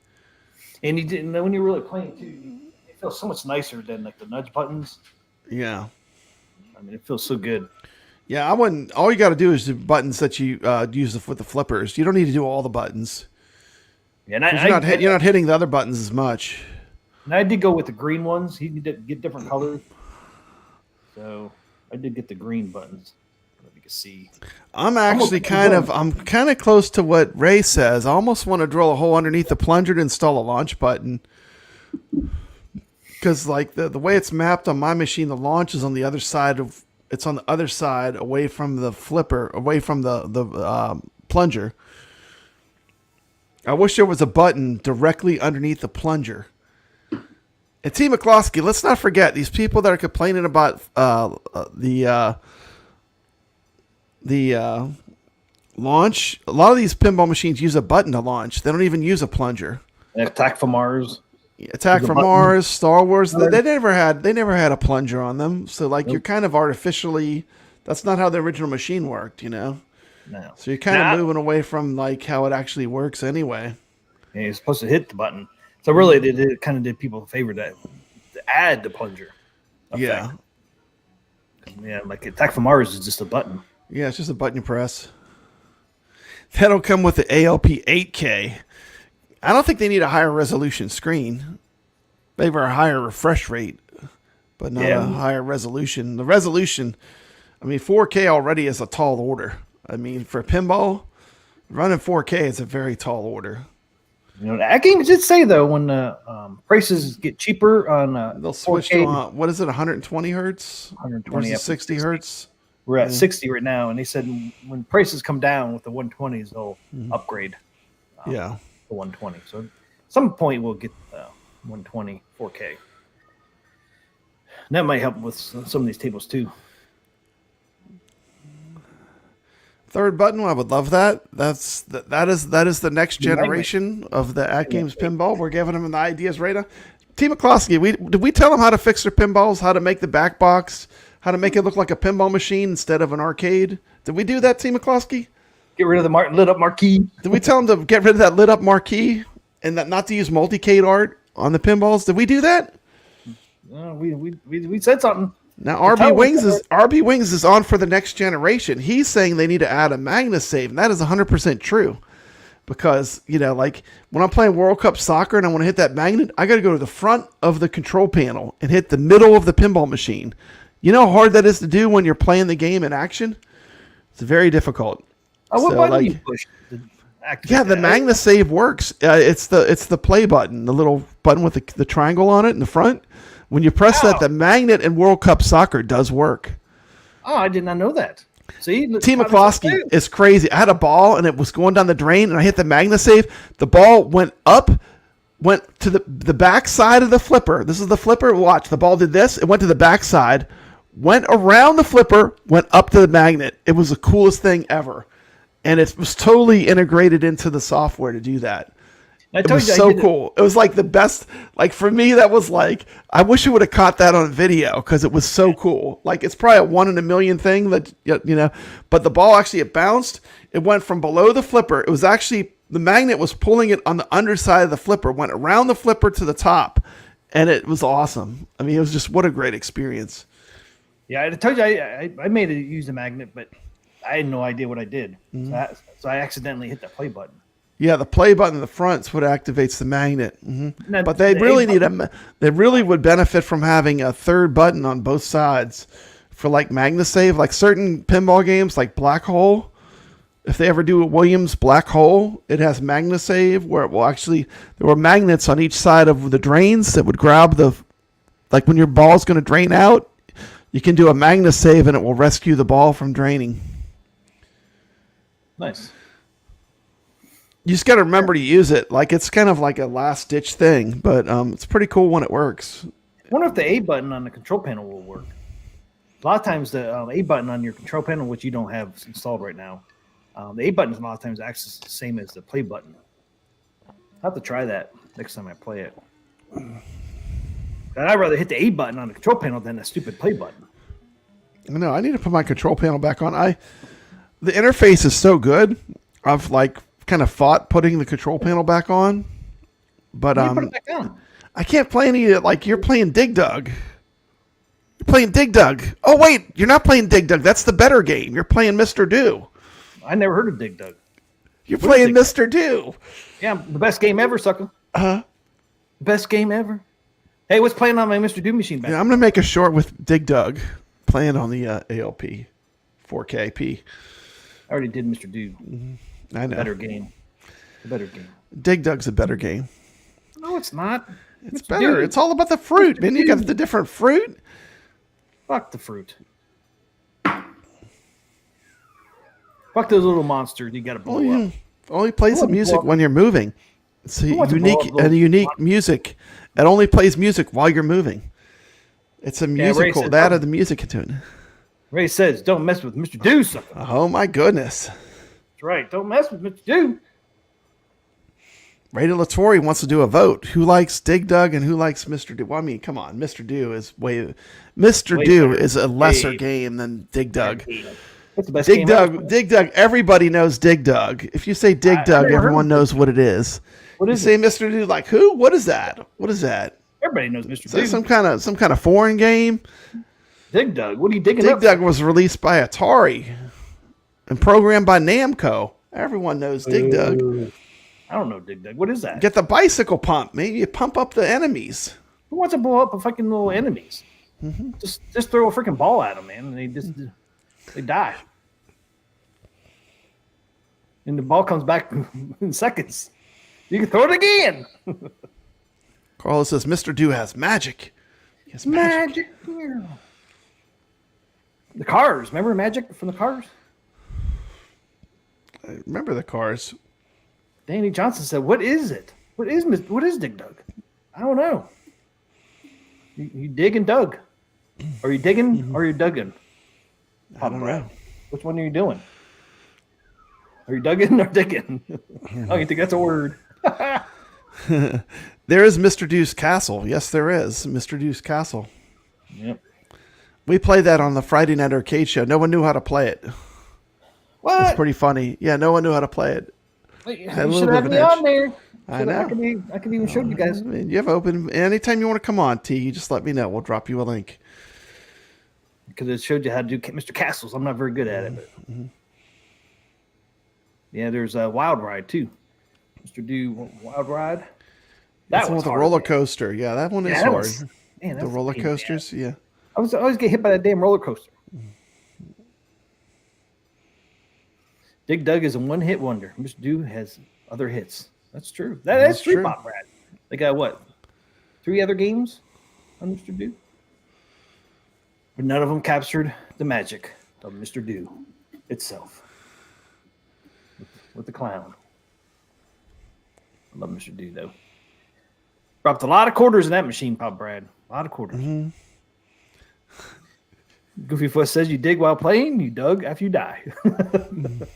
And when you're really playing too, it feels so much nicer than like the nudge buttons. Yeah, I mean, it feels so good. Yeah, I wouldn't. All you got to do is the buttons that you use with the flippers. You don't need to do all the buttons. Yeah, and you're not hitting the other buttons as much. And I did go with the green ones. You can get different colors. So I did get the green buttons. You can see. I'm actually kind of close to what Ray says. I almost want to drill a hole underneath the plunger to install a launch button. Because like the way it's mapped on my machine, the launch is on the other side away from the flipper, away from the plunger. I wish there was a button directly underneath the plunger. And Team McCloskey, let's not forget these people that are complaining about the launch. A lot of these pinball machines use a button to launch. They don't even use a plunger. Attack from Mars. Attack from Mars, Star Wars. They never had a plunger on them. So like you're kind of artificially. That's not how the original machine worked, No. So you're kind of moving away from like how it actually works anyway. Yeah, you're supposed to hit the button. So really, it kind of did people a favor to add the plunger. Yeah. Yeah, like Attack from Mars is just a button. Yeah, it's just a button you press. That'll come with the ALP 8K. I don't think they need a higher resolution screen. Maybe a higher refresh rate, but not a higher resolution. The resolution, 4K already is a tall order. For pinball, running 4K is a very tall order. AtGames did say though when prices get cheaper on they'll switch 4K, to what is it, 120 hertz, 120 versus 60 hertz. We're at 60 right now, and they said when prices come down with the 120s, they'll upgrade. The 120. So at some point we'll get 120 4K. And that might help with some of these tables too. Third button, I would love that. That is the next generation of the AtGames pinball. We're giving them the ideas right now. Team McCloskey, did we tell them how to fix their pinballs, how to make the back box, how to make it look like a pinball machine instead of an arcade? Did we do that, Team McCloskey? Get rid of the lit up marquee. Did we tell them to get rid of that lit up marquee and that not to use multicade art on the pinballs? Did we do that? We said something. Now RB Wings is on for the next generation. He's saying they need to add a Magnus save, and that is 100% true. because, like when I'm playing World Cup soccer and I want to hit that magnet, I got to go to the front of the control panel and hit the middle of the pinball machine. You know how hard that is to do when you're playing the game in action? It's very difficult. Oh, what So, button like, do you push? to activate yeah, the that? magna save works. It's the play button, the little button with the triangle on it in the front. When you press that, the magnet in World Cup soccer does work. Oh, I did not know that. See, T. McCloskey is crazy. I had a ball and it was going down the drain and I hit the magna save. The ball went up, went to the back side of the flipper. This is the flipper. Watch, the ball did this. It went to the back side, went around the flipper, went up to the magnet. It was the coolest thing ever. And it was totally integrated into the software to do that. It was so cool. It was like the best. Like for me, that was like, I wish I would have caught that on video because it was so cool. Like it's probably a 1 in a million thing that, but the ball actually, it bounced. It went from below the flipper. It was actually, the magnet was pulling it on the underside of the flipper, went around the flipper to the top. And it was awesome. I mean, it was just, what a great experience. Yeah, I told you I made it use the magnet, but I had no idea what I did. So I accidentally hit that play button. Yeah, the play button in the front is what activates the magnet. Now, But they the really A they really would benefit from having a third button on both sides for like magna save, like certain pinball games like Black Hole. If they ever do a Williams Black Hole, it has magna save where it will actually, there were magnets on each side of the drains that would grab like when your ball's going to drain out, you can do a magna save and it will rescue the ball from draining. Nice. You just got to remember to use it. Like it's kind of like a last ditch thing, but it's pretty cool when it works. I wonder if the A button on the control panel will work. A lot of times the A button on your control panel, which you don't have installed right now, the A button a lot of times acts the same as the play button. I'll have to try that next time I play it. And I'd rather hit the A button on the control panel than the stupid play button. No, I need to put my control panel back on. The interface is so good. I've like kind of fought putting the control panel back on, but Put it back on. I can't play any. Like you're playing Dig Dug. You're playing Dig Dug. Oh wait, you're not playing Dig Dug. That's the better game. You're playing Mr. Do. I never heard of Dig Dug. You're playing Mr. Do. Yeah, the best game ever, sucker. Best game ever. Hey, what's playing on my Mr. Do machine back? Yeah, I'm gonna make a short with Dig Dug, playing on the ALP 4KP. I already did Mr. Do. I know. Better game. A better game. Dig Dug's a better game. No, it's not. It's Mr. better. Do. It's all about the fruit, man. You got the different fruit. Fuck the fruit. Fuck those little monsters you gotta blow up. Only plays the music when you're moving. It's a wants to blow up those unique music. It only plays music while you're moving. It's a musical. said, That or the music into it. Ray says, don't mess with Mr. Do, sucker. Oh my goodness. That's right. Don't mess with Mr. Do. Ray Latorre wants to do a vote. Who likes Dig Dug and who likes Mr. Do? Well, I mean, come on. Mr. Do is Mr. Do better. is a lesser game than Dig Dug. What's the best Dig game Dug, ever? Dig Dug, everybody knows Dig Dug. If you say Dig Dug, never heard everyone of knows what it is. What You is say it? Mr. Do, like who? What is that? What is that? Everybody knows Mr. Is that Do. some kind of foreign game? Dig Dug. What are you digging Dig up? Dug was released by Atari and programmed by Namco. Everyone knows Dig Dug. I don't know Dig Dug. What is that? Get the bicycle pump. Maybe you pump up the enemies. Who wants to blow up a fucking little enemies? Just throw a freaking ball at them, man, and they die. And the ball comes back in seconds. You can throw it again. Carlos says Mr. Do has magic. He has magic. Magic. The Cars. Remember Magic from the Cars? I remember the Cars. Danny Johnson said, "What is it? What is Dig Dug? I don't know. You dig and dug. Are you digging or are you dugging? I don't know. Which one are you doing? Are you dugging or digging? Oh, you think that's a word? There is Mr. Do's Castle. Yes, there is Mr. Do's Castle. Yep. We played that on the Friday Night Arcade Show. No one knew how to play it. What? It's pretty funny. Yeah, no one knew how to play it. You Had a little should bit have of me an edge. on there. I know. I could even show you guys. I mean, you have open anytime you want to come on, T. You just let me know. We'll drop you a link. Because it showed you how to do Mr. Castles. I'm not very good at it. But... Yeah, there's a Wild Ride too. Mr. Do Wild Ride. That's That one was with the hard, roller man. coaster. Yeah, that one is Yeah, that hard. was- man, The that's roller pain, man. coasters. Yeah. I always get hit by that damn roller coaster. Dig Dug is a one-hit wonder. Mr. Do has other hits. That's true. That's true, true. Pop Brad. They got what? 3 other games on Mr. Do? But none of them captured the magic of Mr. Do itself. With the clown. I love Mr. Do, though. Dropped a lot of quarters in that machine, Pop Brad. A lot of quarters. Mm-hmm. Goofy Foot says you dig while playing, you dug after you die. Mr.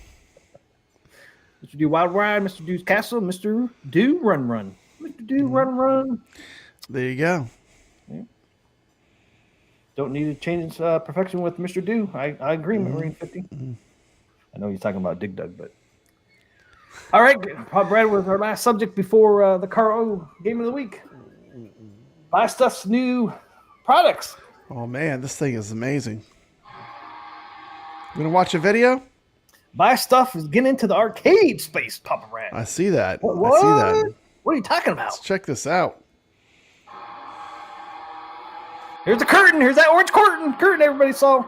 Do Wild Ride, Mr. Do's Castle, Mr. Do Run Run. Mr. Do Run Run. There you go. Don't need to change perfection with Mr. Do. I agree, Marine 50. I know you're talking about Dig Dug, but. All right, Pop Brad was our last subject before the Carl Game of the Week. Buy Stuff's new products. Oh man, this thing is amazing. You gonna watch a video? Buy Stuff is getting into the arcade space, Papa Brad. I see that. What? I see that. What are you talking about? Let's check this out. Here's the curtain. Here's that orange curtain everybody saw.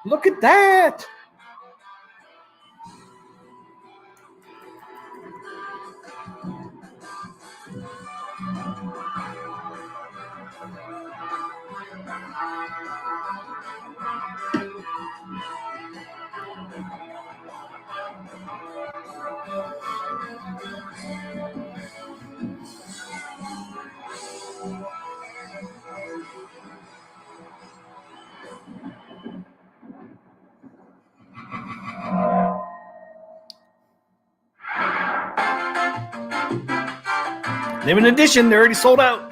Look at that. Limited edition, they're already sold out.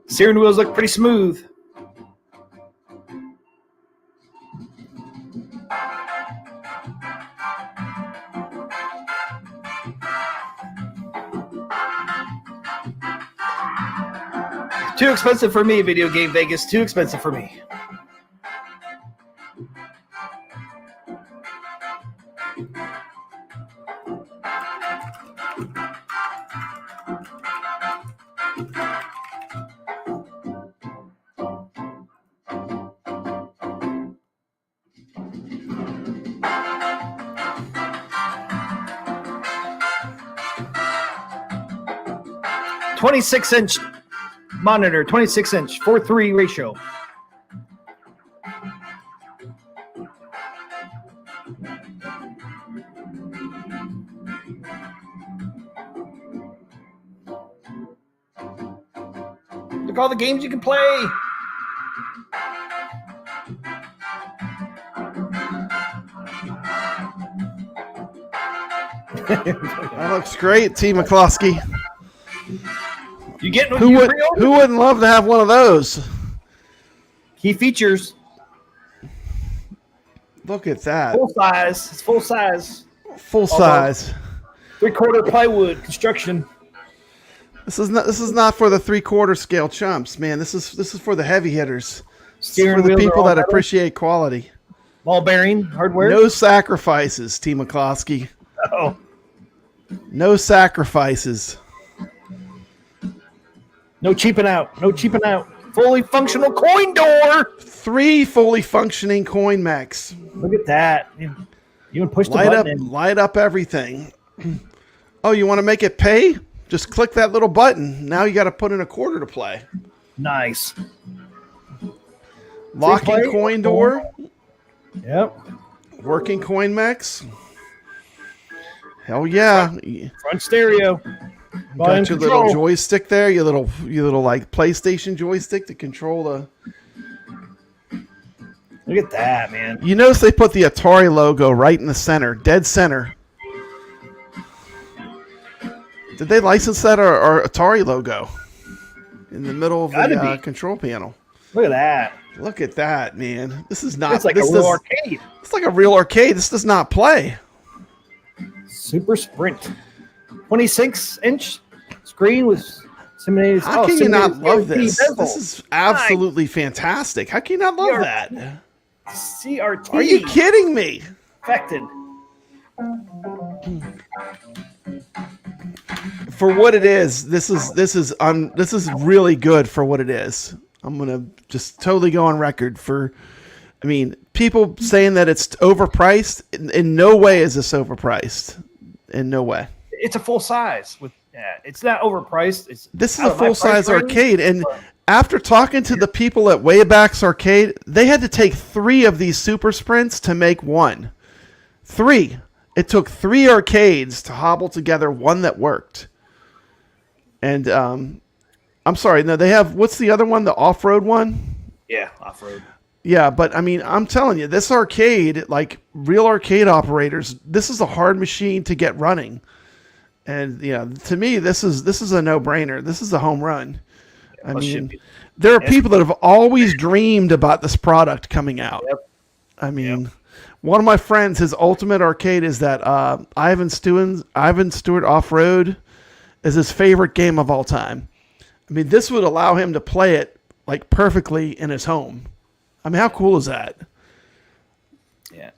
Steering wheels look pretty smooth. Too expensive for me, Video Game Vegas. Too expensive for me. .26-inch monitor, 26-inch, 4:3 ratio. Look at all the games you can play. That looks great, T. McCloskey. You getting what Who you would? pre-ordered? Who wouldn't love to have one of those? Key features, Look at that, full size. It's full size. full size. 3/4 plywood construction. This is not for the 3/4 scale chumps, man. This is for the heavy hitters. This is Steering for the wheels are people all that metal. appreciate quality. Ball bearing hardware. No sacrifices, T. McCloskey. Oh, No sacrifices. no cheaping out. No cheaping out. Fully functional coin door. 3 fully functioning coin mechs. Look at that. You can push the Light up, button in. light up everything. Oh, you want to make it pay? Just click that little button. Now you got to put in a quarter to play. Nice. Locking play. coin door. Yep. Working coin mechs. Hell yeah. Front stereo. Volume Got your control. little joystick there, your little like PlayStation joystick to control the. Look at that, man. You notice they put the Atari logo right in the center, dead center. Did they license that or Atari logo in the middle of Gotta the be. control panel? Look at that. Look at that, man. This is not. It's like a this real does- arcade. It's like a real arcade. This does not play. Super Sprint. 26-inch screen with Simulated. How can you not love this? bezel. This is absolutely fantastic. How can you not love CRT. that? CRT. Are you kidding me? Affected. For what it is, this is really good for what it is. I'm gonna just totally go on record for. I mean, people saying that it's overpriced. In no way is this overpriced. In no way. It's a full size with. It's not overpriced. This is a full size arcade, and after talking to the people at Wayback's Arcade, they had to take 3 of these super sprints to make one. 3. It took 3 arcades to hobble together one that worked. And I'm sorry, no, they have, what's the other one? The off-road one? Yeah, off-road. Yeah, but I mean, I'm telling you, this arcade, like real arcade operators, this is a hard machine to get running. And to me, this is a no-brainer. This is a home run. I mean, there are people that have always dreamed about this product coming out. Yep. I mean, one of my friends, his ultimate arcade is that Ivan Stewart Off-Road is his favorite game of all time. I mean, this would allow him to play it like perfectly in his home. I mean, how cool is that? Yeah.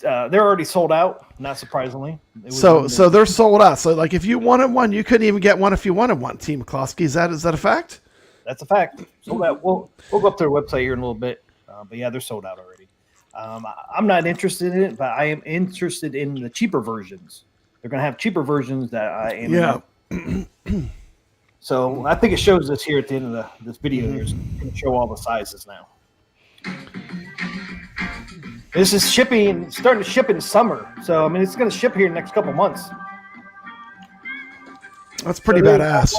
They're already sold out, not surprisingly. So they're sold out. So like if you wanted one, you couldn't even get one if you wanted one, Team McCloskey. Is that a fact? That's a fact. Sold out. We'll go up to their website here in a little bit. But yeah, they're sold out already. I'm not interested in it, but I am interested in the cheaper versions. They're going to have cheaper versions that I am. Yeah. So I think it shows us here at the end of this video. It's going to show all the sizes now. This is starting to ship in summer. So, I mean, it's going to ship here in the next couple months. That's pretty badass.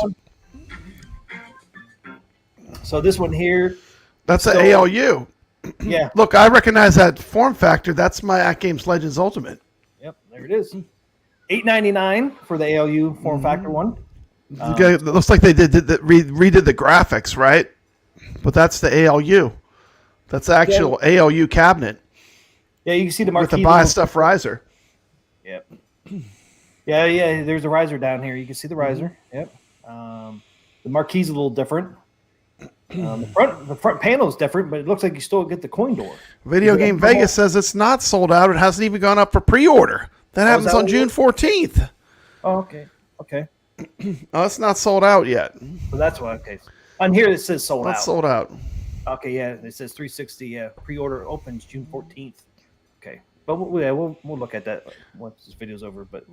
So this one here. That's an ALU. Yeah. Look, I recognize that form factor. That's my AtGames Legends Ultimate. Yep, there it is. $8.99 for the ALU form factor one. It looks like they redid the graphics, right? But that's the ALU. That's the actual ALU cabinet. Yeah, you can see the marquee. With the buy stuff riser. Yep. Yeah. There's a riser down here. You can see the riser. Yep. The marquee's a little different. The front panel is different, but it looks like you still get the coin door. Video Game Vegas says it's not sold out. It hasn't even gone up for pre-order. That happens on June 14th. Oh, okay. Okay. Oh, it's not sold out yet. So that's why. Okay. On here it says sold out. Not sold out. Okay. Yeah. It says 360. Yeah. Pre-order opens June 14th. Okay. But we'll look at that once this video's over. But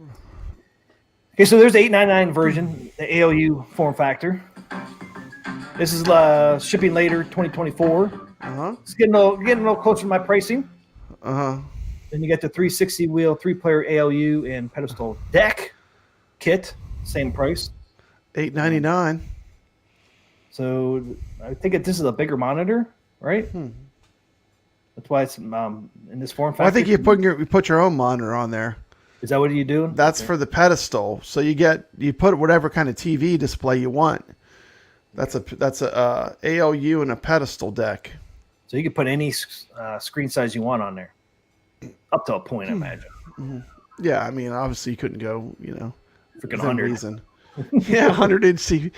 okay. So there's the $8.99 version, the ALU form factor. This is shipping later, 2024. It's getting a little closer to my pricing. Then you get the 360 wheel, 3-player ALU and pedestal deck kit, same price, $8.99. So I think this is a bigger monitor, right? That's why it's in this form factor. Well, I think you put your own monitor on there. Is that what you do? That's for the pedestal. So you put whatever kind of TV display you want. That's a ALU and a pedestal deck. So you can put any screen size you want on there, up to a point, I imagine. Yeah, I mean, obviously you couldn't go, freaking 100. Reason. Yeah, 100-inch TV.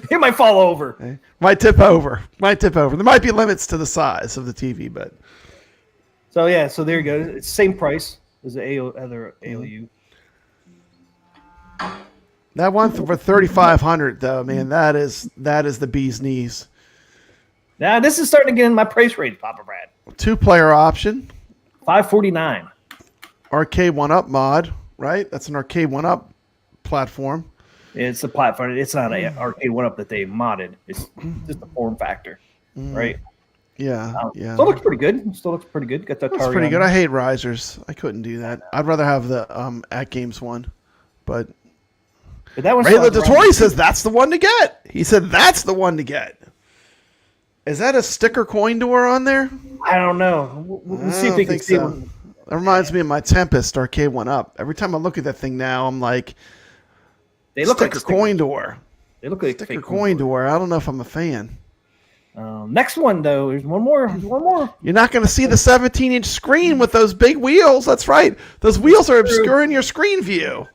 It might fall over. Okay. Might tip over. There might be limits to the size of the TV, but. So yeah, so there you go. It's same price as the other ALU. That one for $3,500 though, man, that is the bee's knees. Now this is starting to get in my price range, Papa Brad. 2-player option. $549. Arcade 1-Up mod, right? That's an Arcade 1-Up platform. It's a platform. It's not an Arcade 1-Up that they modded. It's just a form factor, right? Yeah, yeah. Still looks pretty good. Got that. That's pretty good. I hate risers. I couldn't do that. I'd rather have the AtGames one, but that one. Ray Latorre says that's the one to get. He said that's the one to get. Is that a sticker coin door on there? I don't know. We'll see if we can see one. That reminds me of my Tempest Arcade 1-Up. Every time I look at that thing now, I'm like, they look sticker coin door. They look like sticker coin door. I don't know if I'm a fan. Next one though, there's one more. You're not going to see the 17-inch screen with those big wheels. That's right. Those wheels are obscuring your screen view.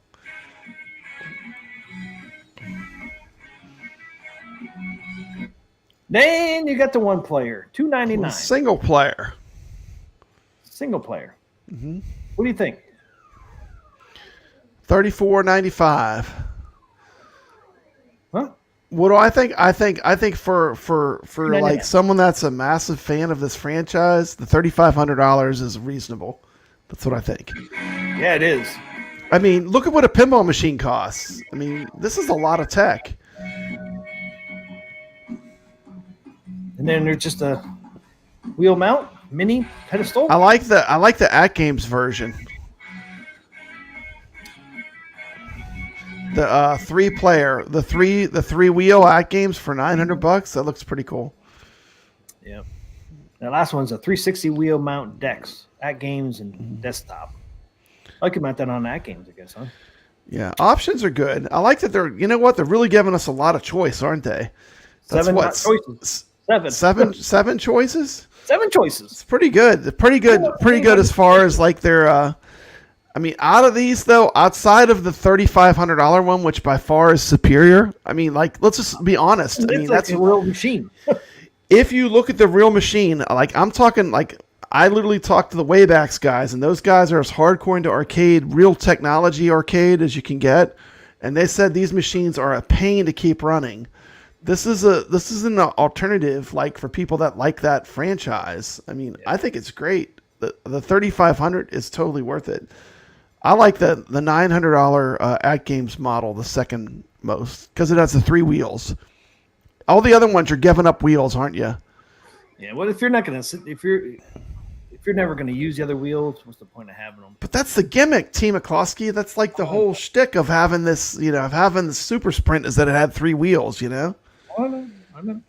Then you got the one player, $2.99. Single player. Single player. Mm-hmm. What do you think? $34.95. Huh? What do I think? I think for like someone that's a massive fan of this franchise, the $3,500 is reasonable. That's what I think. Yeah, it is. I mean, look at what a pinball machine costs. I mean, this is a lot of tech. And then there's just a wheel mount, mini pedestal. I like the AtGames version. The three wheel AtGames for $900. That looks pretty cool. Yeah. The last one's a 360 wheel mount Dex, AtGames and desktop. I could mount that on AtGames, I guess, huh? Yeah, options are good. I like that they're really giving us a lot of choice, aren't they? That's choices. Seven choices? 7 choices. It's pretty good. Pretty good as far as like their I mean, out of these though, outside of the $3,500 one, which by far is superior. I mean, like, let's just be honest. I mean, that's a real machine. If you look at the real machine, like I'm talking, like I literally talked to the Waybacks guys, and those guys are as hardcore into arcade, real technology arcade as you can get, and they said these machines are a pain to keep running. This is an alternative, like for people that like that franchise. I mean, I think it's great. The $3,500 is totally worth it. I like the $900 AtGames model, the second most, because it has the 3 wheels. All the other ones you're giving up wheels, aren't you? Yeah. Well, if you're not gonna if you're never gonna use the other wheels, what's the point of having them? But that's the gimmick, T. McCloskey. That's like the whole shtick of having this, of having the Super Sprint is that it had 3 wheels, I know.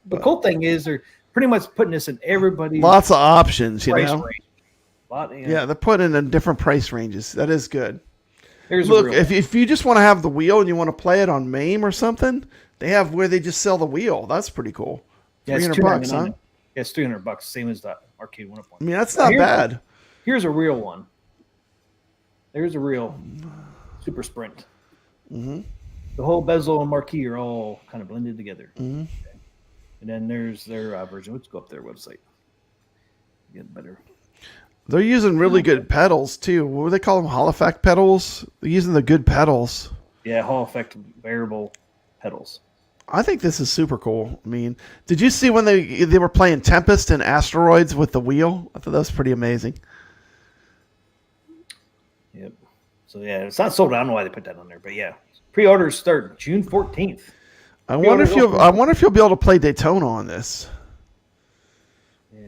The cool thing is they're pretty much putting this in everybody's lots of options, price know. range. Yeah, they're putting in different price ranges. That is good. Look, if you just want to have the wheel and you want to play it on MAME or something, they have where they just sell the wheel. That's pretty cool. Yeah, $300, huh? Yeah, it's $300, same as the arcade one. I mean, that's not bad. Here's a real one. There's a real Super Sprint. Mm-hmm. The whole bezel and marquee are all kind of blended together. Mm-hmm. Okay. And then there's their version. Let's go up their website. Get better. They're using really good pedals too. What do they call them? Hall effect pedals. They're using the good pedals. Yeah, Hall effect variable pedals. I think this is super cool. I mean, did you see when they were playing Tempest and Asteroids with the wheel? I thought that was pretty amazing. Yep. So yeah, it's not sold. I don't know why they put that on there, but yeah, pre-orders start June 14th. I wonder if you'll be able to play Daytona on this. Yeah,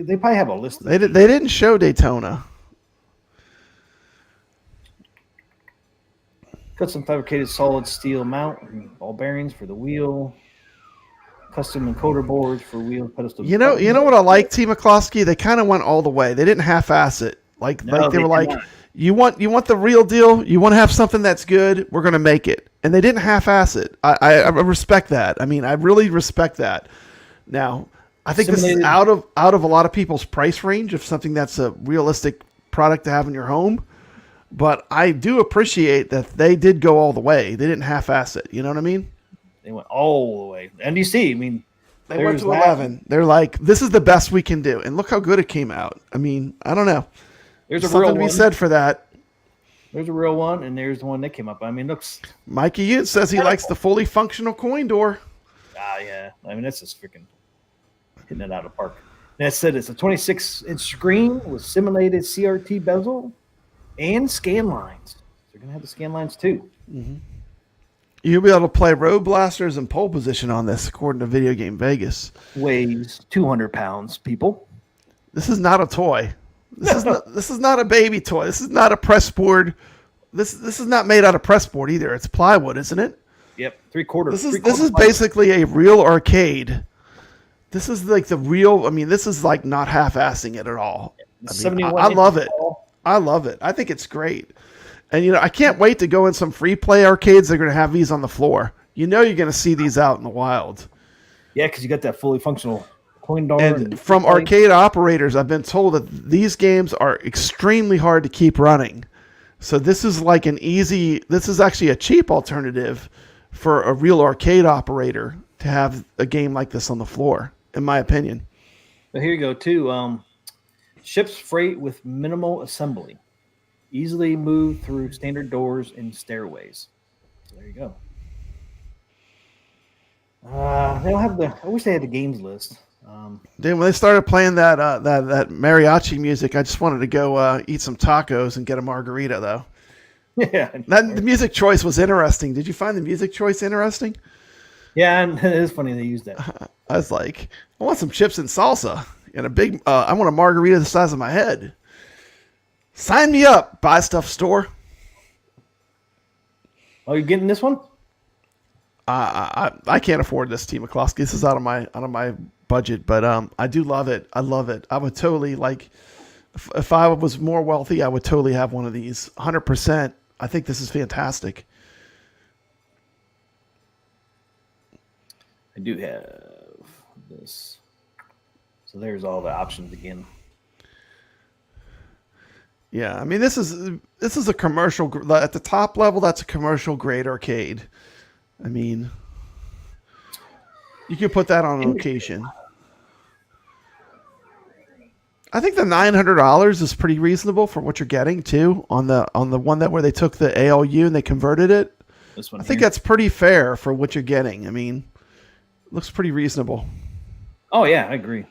they probably have a list. They didn't show Daytona. Custom fabricated solid steel mount and ball bearings for the wheel. Custom encoder boards for wheel pedestal. You know what I like, T. McCloskey? They kind of went all the way. They didn't half-ass it. They were like, not. you want the real deal? You want to have something that's good? We're gonna make it. And they didn't half-ass it. I respect that. I mean, I really respect that. Now, I think this is out of a lot of people's price range of something that's a realistic product to have in your home. But I do appreciate that they did go all the way. They didn't half-ass it. You know what I mean? They went all the way. NDC, I mean, they went to 11. They're like, this is the best we can do. And look how good it came out. I mean, I don't know. There's a something real to be one. said for that. There's a real one, and there's the one that came up. I mean, looks. Mikey Yute says he likes the fully functional coin door. Yeah. I mean, that's just freaking hitting it out of the park. That said, it's a 26-inch screen with simulated CRT bezel and scan lines. They're going to have the scan lines, too. Mm-hmm. You'll be able to play Road Blasters in pole position on this, according to Video Game Vegas. Weighs 200 pounds, people. This is not a toy. This is not a baby toy. This is not a press board. This is not made out of press board either. It's plywood, isn't it? Yep, 3/4. This is basically a real arcade. This is like the real. I mean, this is like not half-assing it at all. I mean, I love it. I love it. I think it's great. And I can't wait to go in some free play arcades. They're going to have these on the floor. You're going to see these out in the wild. Yeah, because you got that fully functional coin door. And from arcade operators, I've been told that these games are extremely hard to keep running. So this is like this is actually a cheap alternative for a real arcade operator to have a game like this on the floor. in my opinion. So here you go, too. Ships freight with minimal assembly. Easily move through standard doors and stairways. So there you go. They don't have I wish they had the games list. Then when they started playing that mariachi music, I just wanted to go eat some tacos and get a margarita, though. Yeah. The music choice was interesting. Did you find the music choice interesting? Yeah, and it is funny they used that. I was like, I want some chips and salsa and a big. I want a margarita the size of my head. Sign me up, Buy Stuff Store. Oh, you getting this one? I can't afford this, T. McCloskey. This is out of my budget, but I do love it. I love it. I would totally like if I was more wealthy, I would totally have one of these. 100%. I think this is fantastic. I do have this. So there's all the options again. Yeah, I mean this is a commercial at the top level. That's a commercial grade arcade. I mean, you can put that on location. I think the $900 is pretty reasonable for what you're getting too on the one where they took the ALU and they converted it. This one I think that's pretty fair for what you're getting. I mean, it looks pretty reasonable. Oh yeah, I agree.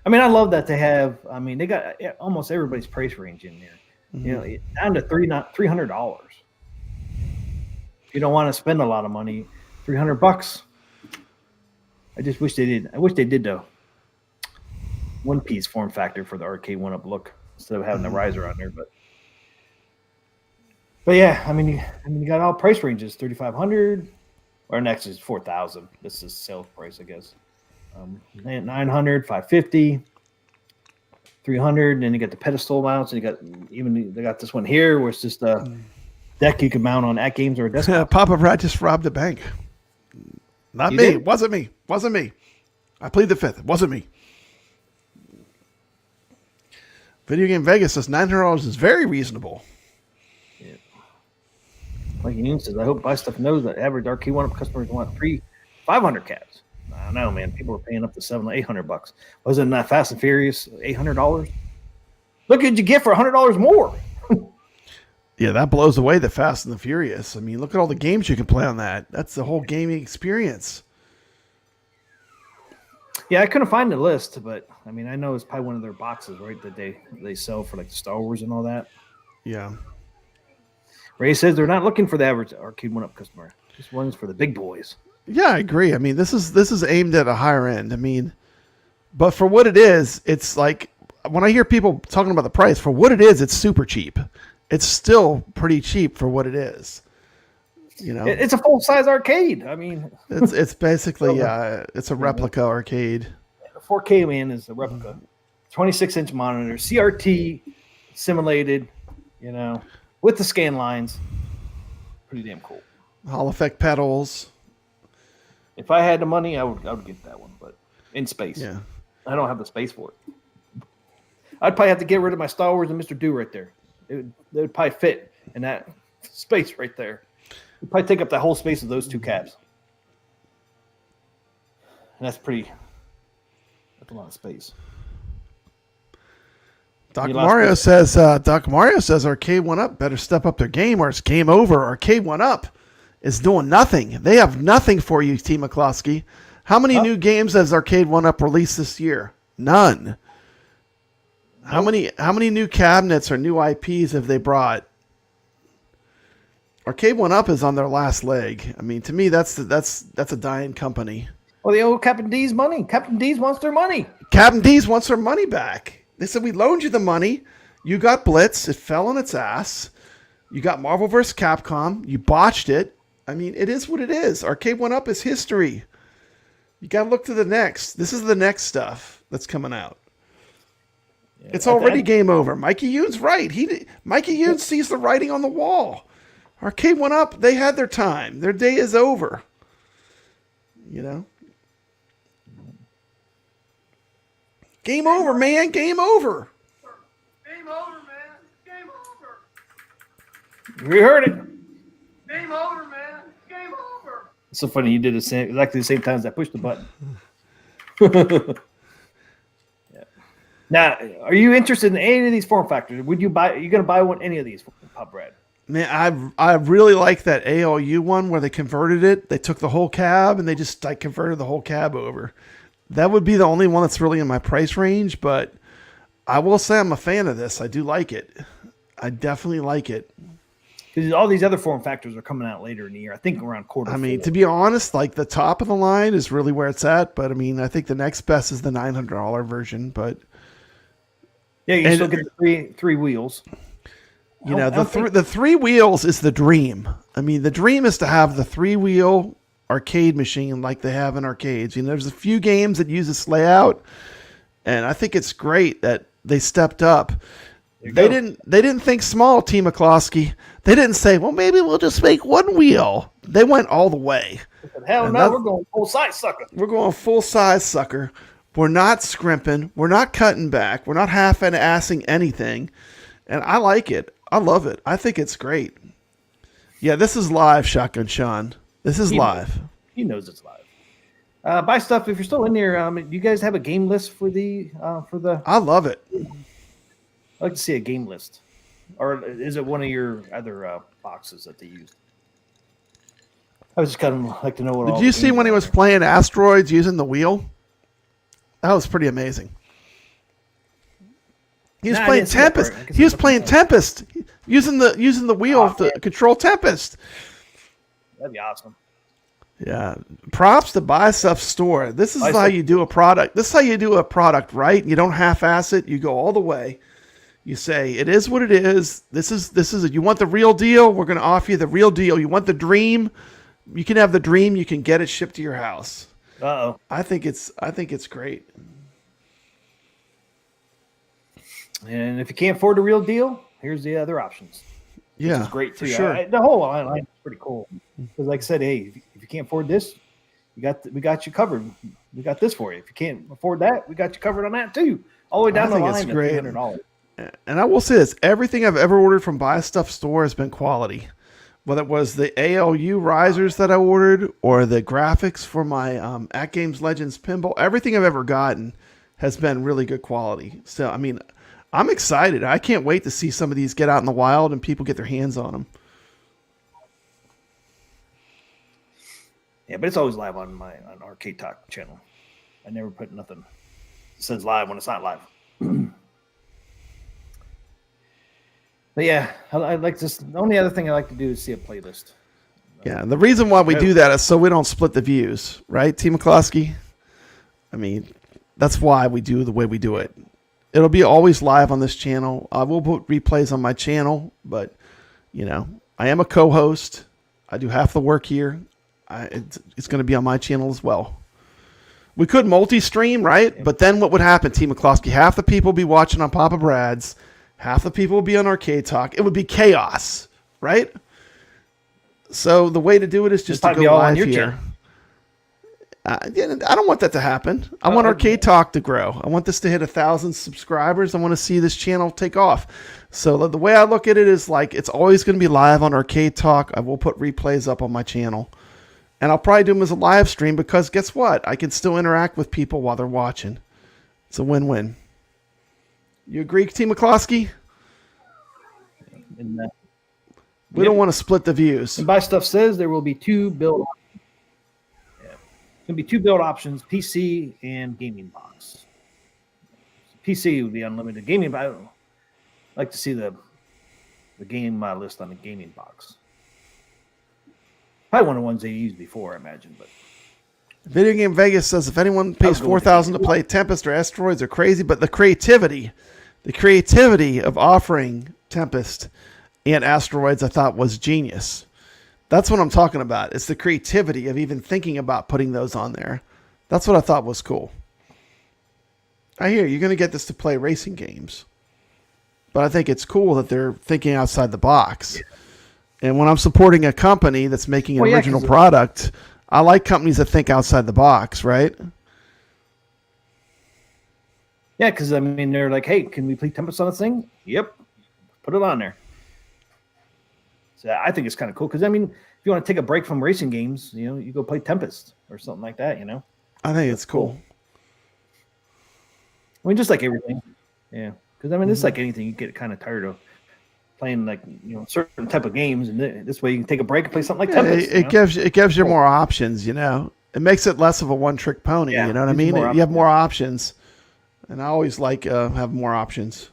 I mean, I love that they have. I mean, they got almost everybody's price range in there. Mm-hmm. You know, down to $300. If you don't want to spend a lot of money, $300. I just wish they did. I wish they did the one-piece form factor for the arcade one-up look instead of having the riser on there. But yeah, I mean, you got all price ranges: $3,500, or next is $4,000. This is sales price, I guess. $900, $550, $300, and then you got the pedestal mounts, and they got this one here where it's just a deck you can mount on AtGames or a desktop. Papa Brad just robbed a bank. Not You me. did? Wasn't me. Wasn't me. I plead the fifth. It wasn't me. Video Game Vegas says $900 is very reasonable. Yeah. Like Ian says, I hope Buy Stuff knows that average arcade one-up customers want 500 cabs. I don't know, man. People are paying up to $700-800. Wasn't that Fast and Furious $800? Look what you get for $100 more. Yeah, that blows away the Fast and the Furious. I mean, look at all the games you can play on that. That's the whole gaming experience. Yeah, I couldn't find the list, but I mean, I know it's probably one of their boxes, right? That they sell for like the Star Wars and all that. Yeah. Ray says they're not looking for the average arcade one-up customer. This one's for the big boys. Yeah, I agree. I mean, this is aimed at a higher end. I mean, but for what it is, it's like when I hear people talking about the price, for what it is, it's super cheap. It's still pretty cheap for what it is. You know, It's a full-size arcade. I mean, it's basically it's a replica arcade. 4K, man, is a replica. 26-inch monitor, CRT simulated, you know, with the scan lines. Pretty damn cool. Hall effect pedals. If I had the money, I would get that one, but in space. Yeah. I don't have the space for it. I'd probably have to get rid of my Star Wars and Mr. Do right there. They would probably fit in that space right there. It'd probably take up the whole space of those two cabs. And that's a lot of space. Doc Mario says Arcade One Up better step up their game or it's game over. Arcade One Up is doing nothing. They have nothing for you, T. McCloskey. How many new games has Arcade One Up released this year? None. How many new cabinets or new IPs have they brought? Arcade One Up is on their last leg. I mean, to me, that's a dying company. Well, they owe Captain D's money. Captain D's wants their money. Captain D's wants their money back. They said, we loaned you the money. You got Blitz. It fell on its ass. You got Marvel vs. Capcom. You botched it. I mean, it is what it is. Arcade One Up is history. You got to look to the next. This is the next stuff that's coming out. Yeah, it's already game over. Mikey Yoon's right. Mikey Yoon sees the writing on the wall. Arcade One Up, they had their time. Their day is over. You know? Game over, man. Game over. Game over, man. Game over. We heard it. Game over, man. Game over. It's so funny. You did exactly the same time as I pushed the button. Yeah. Now, are you interested in any of these form factors? Would you buy? Are you going to buy any of these, Pop Brad? Man, I really like that ALU one where they converted it. They took the whole cab and they just like converted the whole cab over. That would be the only one that's really in my price range, but I will say I'm a fan of this. I do like it. I definitely like it. Because all these other form factors are coming out later in the year. I think around quarter. I mean, to be honest, like the top of the line is really where it's at. But I mean, I think the next best is the $900 version. But yeah, you still get the three wheels. You know, the 3 wheels is the dream. I mean, the dream is to have the 3-wheel arcade machine like they have in arcades. You know, there's a few games that use this layout, and I think it's great that they stepped up. They didn't think small, Team McCloskey. They didn't say, well, maybe we'll just make 1 wheel. They went all the way. Hell no, we're going full size, sucker. We're going full size, sucker. We're not scrimping. We're not cutting back. We're not half-assing anything. And I like it. I love it. I think it's great. Yeah, this is live, Shotgun Sean. This is live. He knows it's live. Buy stuff if you're still in there. Do you guys have a game list for the? I love it. I'd like to see a game list, or is it one of your other boxes that they use? I was just kind of like to know what. Did you see when he was playing Asteroids using the wheel? That was pretty amazing. He was playing Tempest. He was playing Tempest using the wheel to control Tempest. That'd be awesome. Yeah. Props to Buy Stuff Store. This is how you do a product. This is how you do a product, right? You don't half-ass it. You go all the way. You say, it is what it is. This is it. You want the real deal? We're going to offer you the real deal. You want the dream? You can have the dream. You can get it shipped to your house. Uh-oh. I think it's great. And if you can't afford the real deal, here's the other options. Yeah, which is great too. Sure. The whole line is pretty cool. Because, like I said, hey, if you can't afford this, we got you covered. We got this for you. If you can't afford that, we got you covered on that too. All the way down the line to $300. And I will say this: everything I've ever ordered from Buy Stuff Store has been quality. Whether it was the ALU risers that I ordered or the graphics for my AtGames Legends Pinball, everything I've ever gotten has been really good quality. So, I mean, I'm excited. I can't wait to see some of these get out in the wild and people get their hands on them. Yeah, but it's always live on Arcade Talk channel. I never put nothing that says live when it's not live. But yeah, I like this. The only other thing I like to do is see a playlist. Yeah, the reason why we do that is so we don't split the views, right, Team McCloskey? I mean, that's why we do the way we do it. It'll be always live on this channel. I will put replays on my channel, but, you know, I am a co-host. I do half the work here. It's going to be on my channel as well. We could multi-stream, right? Yeah. But then what would happen, Team McCloskey? Half the people would be watching on Papa Brad's. Half the people would be on Arcade Talk. It would be chaos, right? So the way to do it is just to go live here. I don't want that to happen. I want Arcade Talk to grow. I want this to hit 1,000 subscribers. I want to see this channel take off. So the way I look at it is like it's always going to be live on Arcade Talk. I will put replays up on my channel. And I'll probably do them as a live stream because guess what? I can still interact with people while they're watching. It's a win-win. You agree, Team McCloskey? We don't want to split the views. And Buy Stuff says there will be 2 build options. Yeah. It's going to be 2 build options, PC and gaming box. PC would be unlimited. Gaming, I don't know. I'd like to see the game list on the gaming box. Probably one of the ones they used before, I imagine. But Video Game Vegas says if anyone pays $4,000 to play Tempest or Asteroids, they're crazy. But the creativity of offering Tempest and Asteroids, I thought was genius. That's what I'm talking about. It's the creativity of even thinking about putting those on there. That's what I thought was cool. I hear you're going to get this to play racing games, but I think it's cool that they're thinking outside the box. Yeah. And when I'm supporting a company that's making an original product, I like companies that think outside the box, right? Yeah, because, I mean, they're like, hey, can we play Tempest on this thing? Yep. Put it on there. So I think it's kind of cool because, I mean, if you want to take a break from racing games, you know, you go play Tempest or something like that, you know? I think it's cool. I mean, just like everything. Yeah. Because, I mean, it's like anything. You get kind of tired of playing, like, certain type of games. And this way you can take a break and play something like Yeah, Tempest. it gives you more options, It makes it less of a one-trick pony, Yeah, you know what I gives you mean? more You have more options. And I always like have more options.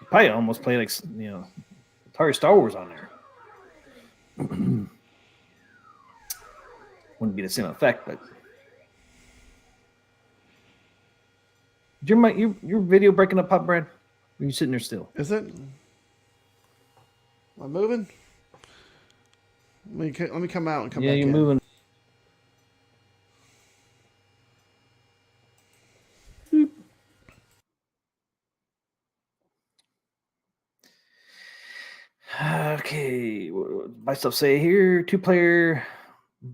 You probably almost play, like, Atari Star Wars on there. Wouldn't be the same effect, but your video breaking up, Pop Brad? Or are you sitting there still? Is it? Am I moving? Let me come out and come back in. Yeah, you're moving. Okay, my stuff say here 2-player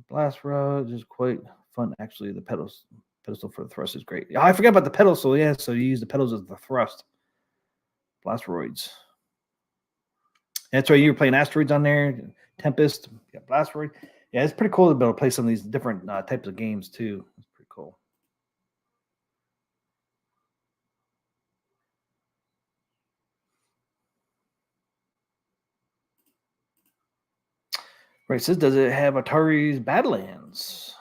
blast rod is quite fun. Actually, the pedestal for the thrust is great. I forgot about the pedestal. Yeah, so you use the pedals as the thrust. Blasteroids. That's right. You were playing asteroids on there. Tempest. Yeah, Blasteroid. Yeah, it's pretty cool to be able to play some of these different types of games too. It's pretty cool. Right, it says, does it have Atari's Badlands?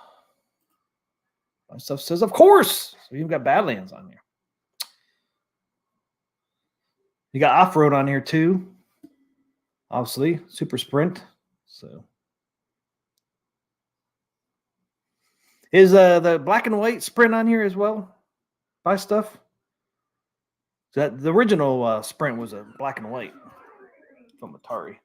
My stuff says, of course. So you've got Badlands on here. You got off-road on here too. Obviously, Super Sprint. So is the black and white Sprint on here as well? Buy stuff. That the original Sprint was a black and white from Atari.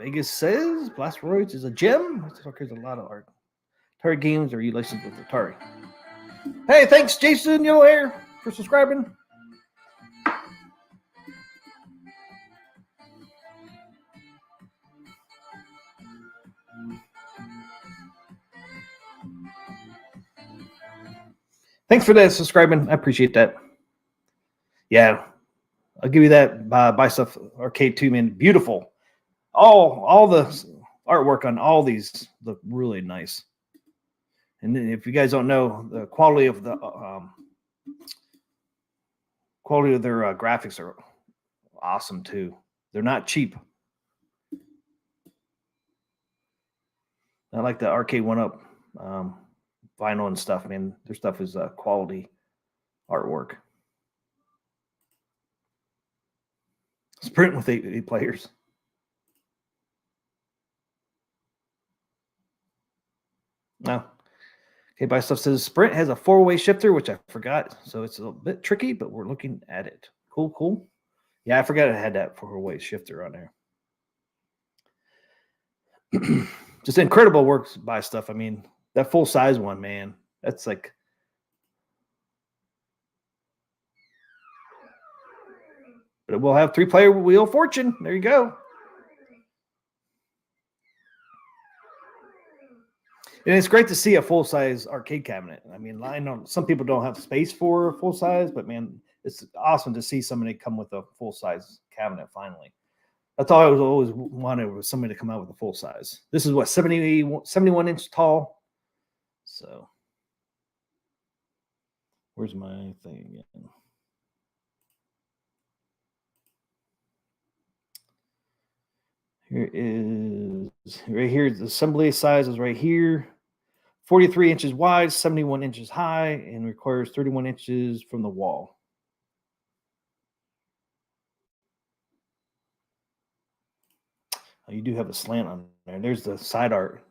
Vegas says Blasteroids is a gem. There's a lot of art. Atari games are you licensed with Atari? Hey, thanks, Jason Yellow Hair, for subscribing. Thanks for that subscribing. I appreciate that. Yeah, I'll give you that. Buy stuff Arcade 2, man. Beautiful. All the artwork on all these look really nice. And if you guys don't know, the quality of their graphics are awesome too. They're not cheap. I like the Arcade 1-Up vinyl and stuff, man. Their stuff is quality artwork. Sprint with 8 players. No. Okay, Buy Stuff says Sprint has a 4-way shifter, which I forgot. So it's a little bit tricky, but we're looking at it. Cool. Yeah, I forgot it had that 4-way shifter on there. Just incredible work by Stuff. I mean, that full-size one, man. That's like... But it will have 3-player Wheel of Fortune. There you go. And it's great to see a full-size arcade cabinet. I mean, I know some people don't have space for a full-size, but, man, it's awesome to see somebody come with a full-size cabinet finally. That's all I was always wanted, was somebody to come out with a full-size. This is, what, 71 inch tall? So, where's my thing again? Here is, right here, the assembly size is right here. 43 inches wide, 71 inches high, and requires 31 inches from the wall. You do have a slant on there. There's the side art.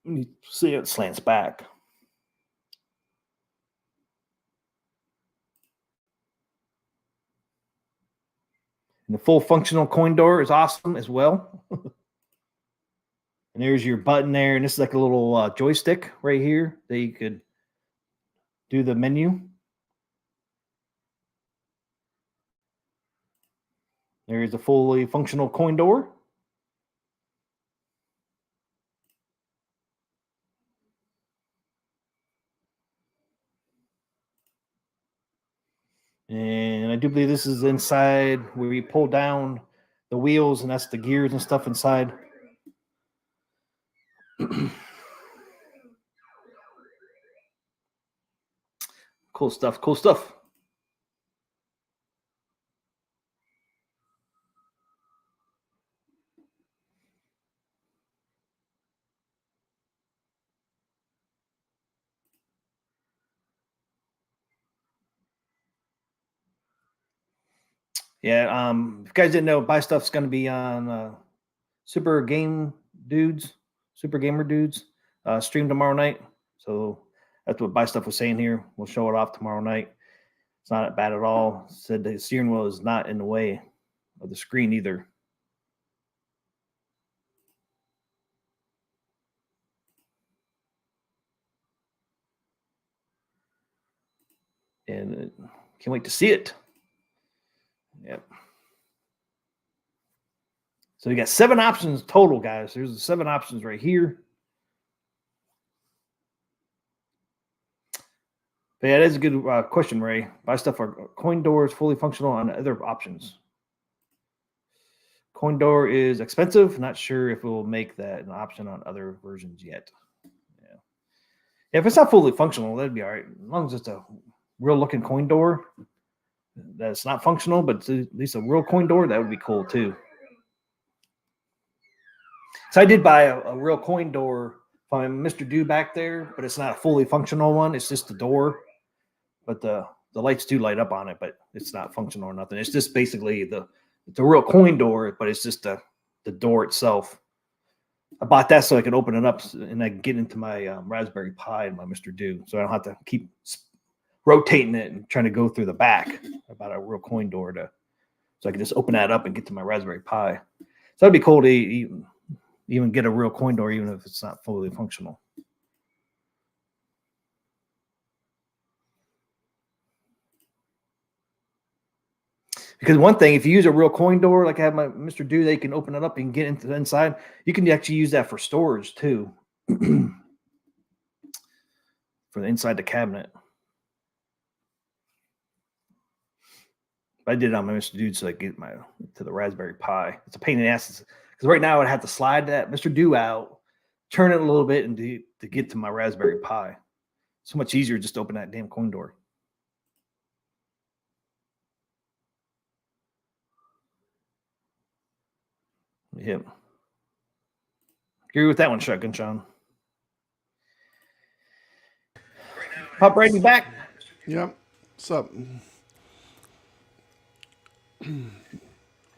You see it slants back. And the full functional coin door is awesome as well. And there's your button there. And this is like a little joystick right here that you could do the menu. There's a fully functional coin door. And I do believe this is inside where you pull down the wheels, and that's the gears and stuff inside. Cool stuff. Cool stuff. Yeah. If you guys didn't know, Buy Stuff's going to be on Super Gamer Dudes stream tomorrow night. So that's what Buy Stuff was saying here. We'll show it off tomorrow night. It's not bad at all. Said the steering wheel is not in the way of the screen either. And can't wait to see it. Yep. So we got 7 options total, guys. There's the 7 options right here. But yeah, that is a good question, Ray. Buy Stuff are coin doors fully functional on other options. Coin door is expensive. Not sure if it will make that an option on other versions yet. Yeah. If it's not fully functional, that'd be all right. As long as it's a real looking coin door that's not functional, but at least a real coin door, that would be cool too. So I did buy a real coin door from Mr. Do back there, but it's not a fully functional one. It's just the door, but the lights do light up on it, but it's not functional or nothing. It's just basically it's a real coin door, but it's just the door itself. I bought that so I could open it up and I can get into my Raspberry Pi and my Mr. Do, so I don't have to keep rotating it and trying to go through the back. I bought a real coin door so I can just open that up and get to my Raspberry Pi. So that'd be cool to even get a real coin door, even if it's not fully functional. Because one thing, if you use a real coin door, like I have my Mr. Do, they can open it up and get into the inside. You can actually use that for storage too, for the inside the cabinet. I did it on my Mr. Do so I get to the Raspberry Pi. It's a pain in the ass because right now I'd have to slide that Mr. Do out, turn it a little bit, and to get to my Raspberry Pi. So much easier just to open that damn coin door. Yep. Agree with that one, Shotgun Sean. Pop Brady back. Yep. What's up?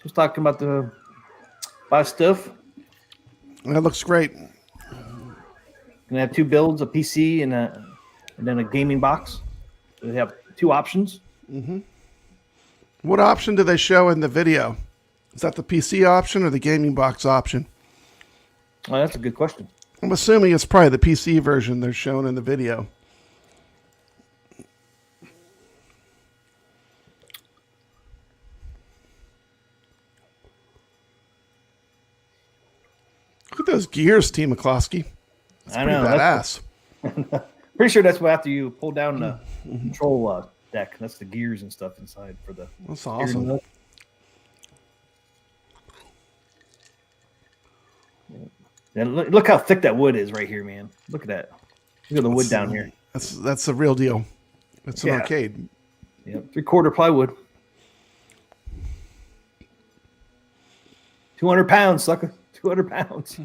Just talking about the Buy Stuff. That looks great. Gonna have 2 builds, a PC and then a gaming box. They have 2 options. Mm-hmm. What option do they show in the video? Is that the PC option or the gaming box option? Oh, that's a good question. I'm assuming it's probably the PC version they're showing in the video. Look at those gears, T. McCloskey. That's pretty badass. Pretty sure that's what after you pull down the control deck. That's the gears and stuff inside for the. That's awesome. And look how thick that wood is right here, man. Look at that. Look at the wood down here. That's the real deal. It's an arcade. Yep, 3/4 plywood. 200 pounds, sucker. 200 pounds.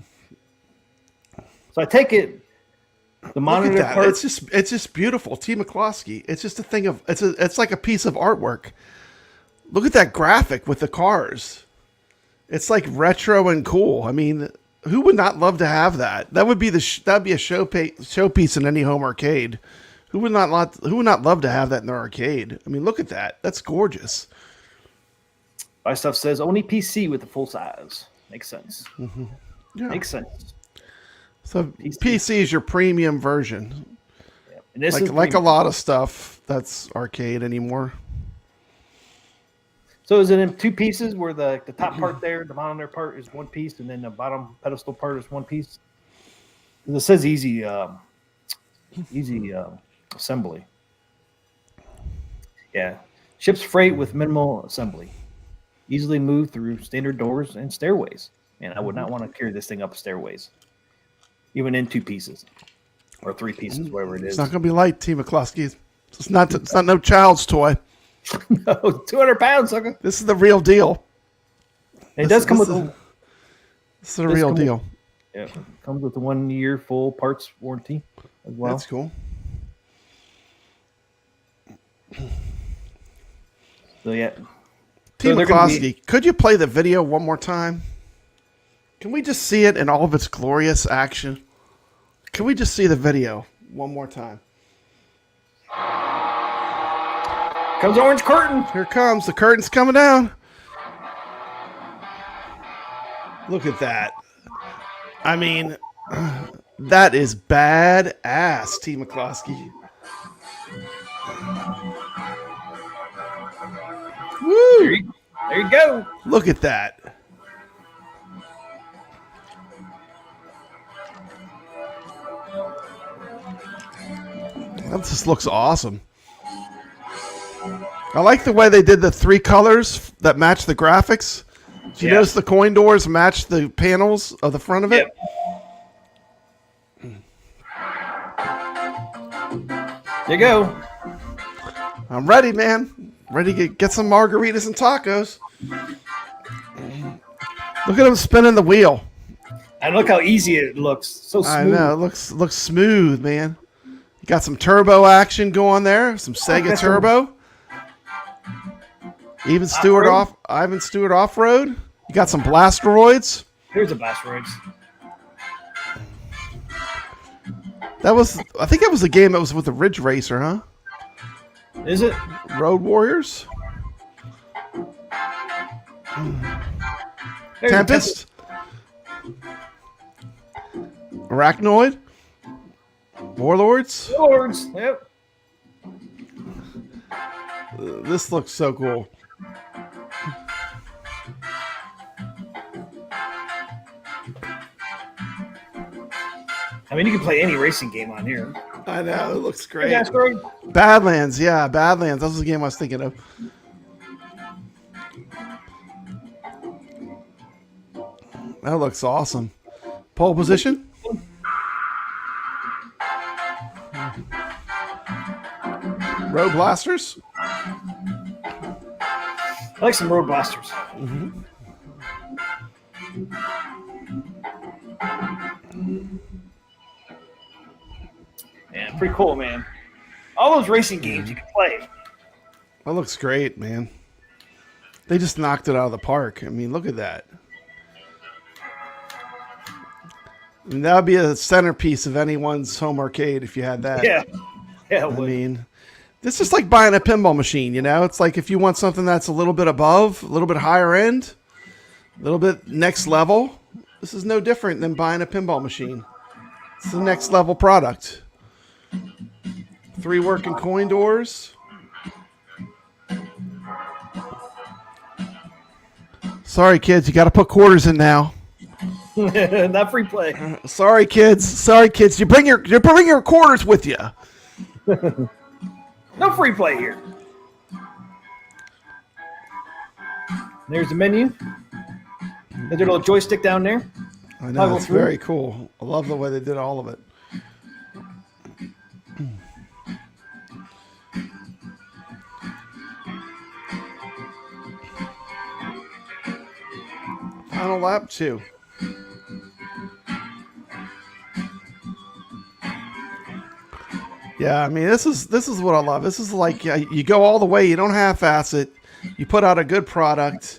So I take it. The monitor Look at that. part. It's just beautiful. T. McCloskey. It's just a thing of it's like a piece of artwork. Look at that graphic with the cars. It's like retro and cool. I mean, who would not love to have that? That would be that'd be a showpiece in any home arcade. Who would not love to have that in their arcade? I mean, look at that. That's gorgeous. My stuff says only PC with the full size. Makes sense. Mm-hmm. Yeah. Makes sense. So PC is your premium version. Yep. And this like a lot of stuff that's arcade anymore. So is it in 2 pieces where the top part there, the monitor part is 1 piece, and then the bottom pedestal part is 1 piece? It says easy assembly. Yeah. Ships freight with minimal assembly. Easily move through standard doors and stairways. And I would not want to carry this thing up stairways. even in 2 pieces or 3 pieces, whatever it It's is. not going to be light, T. McCluskey. It's not no child's toy. No, 200 pounds, sucker. This is the real deal. It does come with This is the real deal. Yeah, comes with a 1-year full parts warranty as well. That's cool. So yeah, T. So they're gonna McCloskey, could you play the video one more time? Can we just see it in all of its glorious action? Can we just see the video one more time? comes orange curtain. Here it comes. The curtain's coming down. Look at that. I mean, that is badass, T. McCloskey. Woo! There you go. Look at that. That just looks awesome. I like the way they did the 3 colors that match the graphics. Did you notice the coin doors match the panels of the front of it? Yep. There you go. I'm ready, man. Ready to get some margaritas and tacos. Look at him spinning the wheel. And look how easy it looks. So smooth. I know. It looks smooth, man. You got some turbo action going there. Some Sega Turbo. Ivan Stewart off-road. You got some Blasteroids. Here's a Blasteroids. I think that was a game that was with the Ridge Racer, huh? Is it? Road Warriors. There's Tempest. Arachnoid. Warlords. Warlords. Yep. This looks so cool. I mean, you can play any racing game on here. I know, it looks great. Hey, Asteroid. Badlands, yeah, Badlands. That was the game I was thinking of. That looks awesome. Pole position. Road Blasters. I like some Road Blasters. Mm-hmm. Yeah, pretty cool, man. All those racing games you can play. That looks great, man. They just knocked it out of the park. I mean, look at that. I mean, that would be a centerpiece of anyone's home arcade if you had that. Yeah. Yeah, I mean, this is like buying a pinball machine, you know? It's like if you want something that's a little bit above, a little bit higher end, a little bit next level, this is no different than buying a pinball machine. It's the next level product. 3 working coin doors. Sorry, kids, you got to put quarters in now. not free play. Sorry, kids. Sorry, kids. You bring your quarters with you. No free play here. There's the menu. There's a little joystick down there. I know, it's very cool. I love the way they did all of it. Final lap 2. Yeah, I mean, this is what I love. This is like you go all the way. You don't half-ass it. You put out a good product,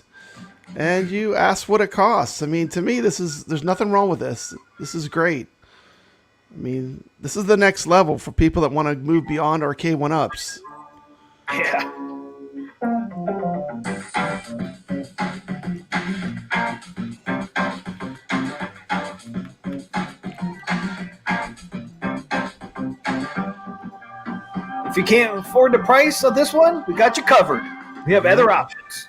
and you ask what it costs. I mean, to me, there's nothing wrong with this. This is great. I mean, this is the next level for people that want to move beyond arcade 1-ups. Yeah. If you can't afford the price of this one, we got you covered. We have other options.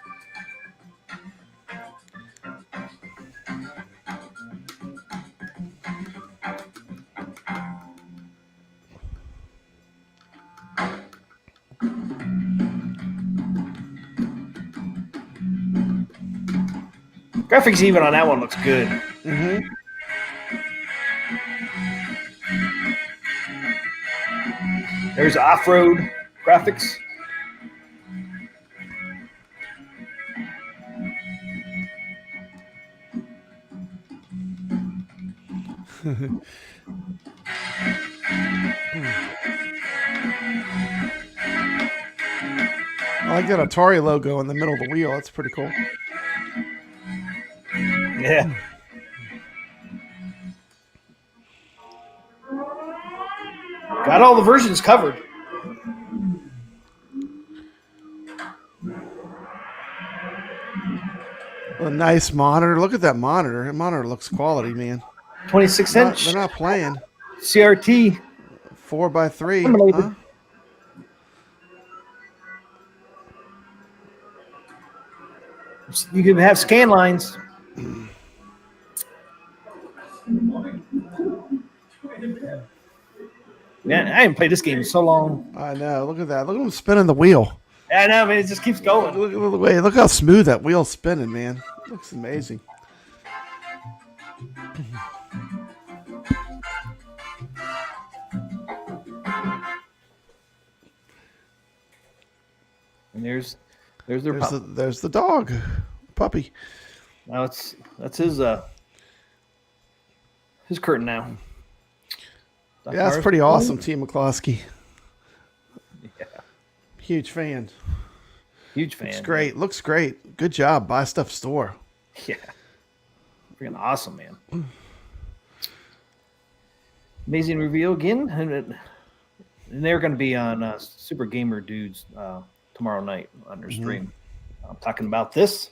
Graphics even on that one looks good. Mm-hmm. There's off-road graphics. I like that Atari logo in the middle of the wheel. That's pretty cool. Yeah. Got all the versions covered. A nice monitor. Look at that monitor. That monitor looks quality, man. 26 inch They're not playing. CRT. 4x3. Huh? You can have scan lines. Man, I haven't played this game in so long. I know. Look at that. Look at him spinning the wheel. I know, man. It just keeps going. Look at the way. Look how smooth that wheel's spinning, man. Looks amazing. And there's their pup. There's the dog, puppy. Now that's his curtain now. Yeah, that's pretty awesome, T. McCloskey. Yeah. Huge fan. Huge fan. Looks great. Looks great. Good job. Buy stuff store. Yeah. Freaking awesome, man. Amazing reveal again. And they're going to be on Super Gamer Dudes tomorrow night on their stream. I'm talking about this.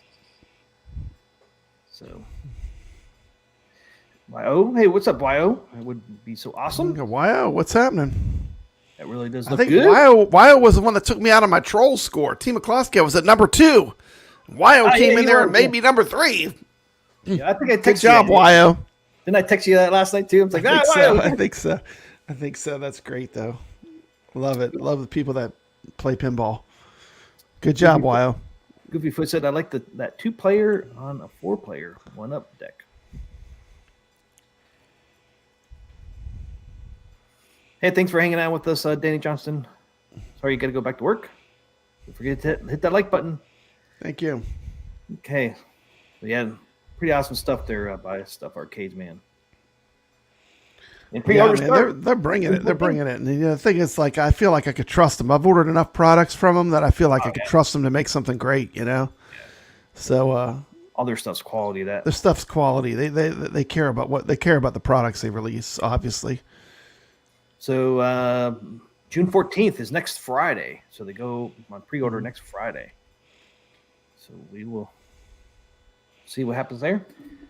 So, YO. Hey, what's up, YO? That would be so awesome. Wow, what's happening? That really does I look think good. Wyo was the one that took me out of my troll score. T. McCloskey was at number 2. Wyo came in there and made me number 3. Yeah, I think I texted Good job, you. Wyo. Didn't I text you that last night too? I was like, I think so. I think so. That's great, though. Love it. Love the people that play pinball. Good job, Wyo. Goofy Foot said, I like that 2-player on a 4-player 1-up deck. Hey, thanks for hanging out with us, Danny Johnston. Sorry you got to go back to work. Don't forget to hit that like button. Thank you. Okay. So yeah, pretty awesome stuff there by Stuff Arcades, man. And pre-order they're bringing it. They're bringing it. And the thing is, like, I feel like I could trust them. I've ordered enough products from them that I feel like I could trust them to make something great, you know? Yeah. So all their stuff's quality. Their stuff's quality. They care about the products they release, obviously. So June 14th is next Friday. So they go on pre-order next Friday. So we will see what happens there.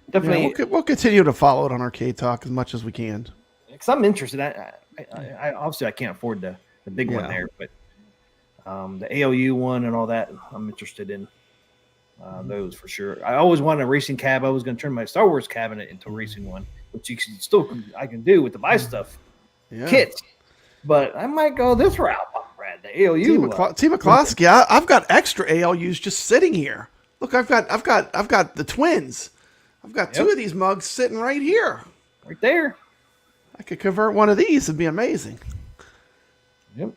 Definitely, yeah, we'll continue to follow it on Arcade Talk as much as we can. Because I'm interested. I obviously I can't afford the big one there, but the ALU one and all that I'm interested in. Those for sure. I always wanted a racing cab. I was going to turn my Star Wars cabinet into a racing one, which I can do with the buy stuff kits. But I might go this route, Brad. The ALU. T. McCloskey, I've got extra ALUs just sitting here. Look, I've got the twins. I've got 2 of these mugs sitting right here. Right there. I could convert one of these. It'd be amazing. Yep.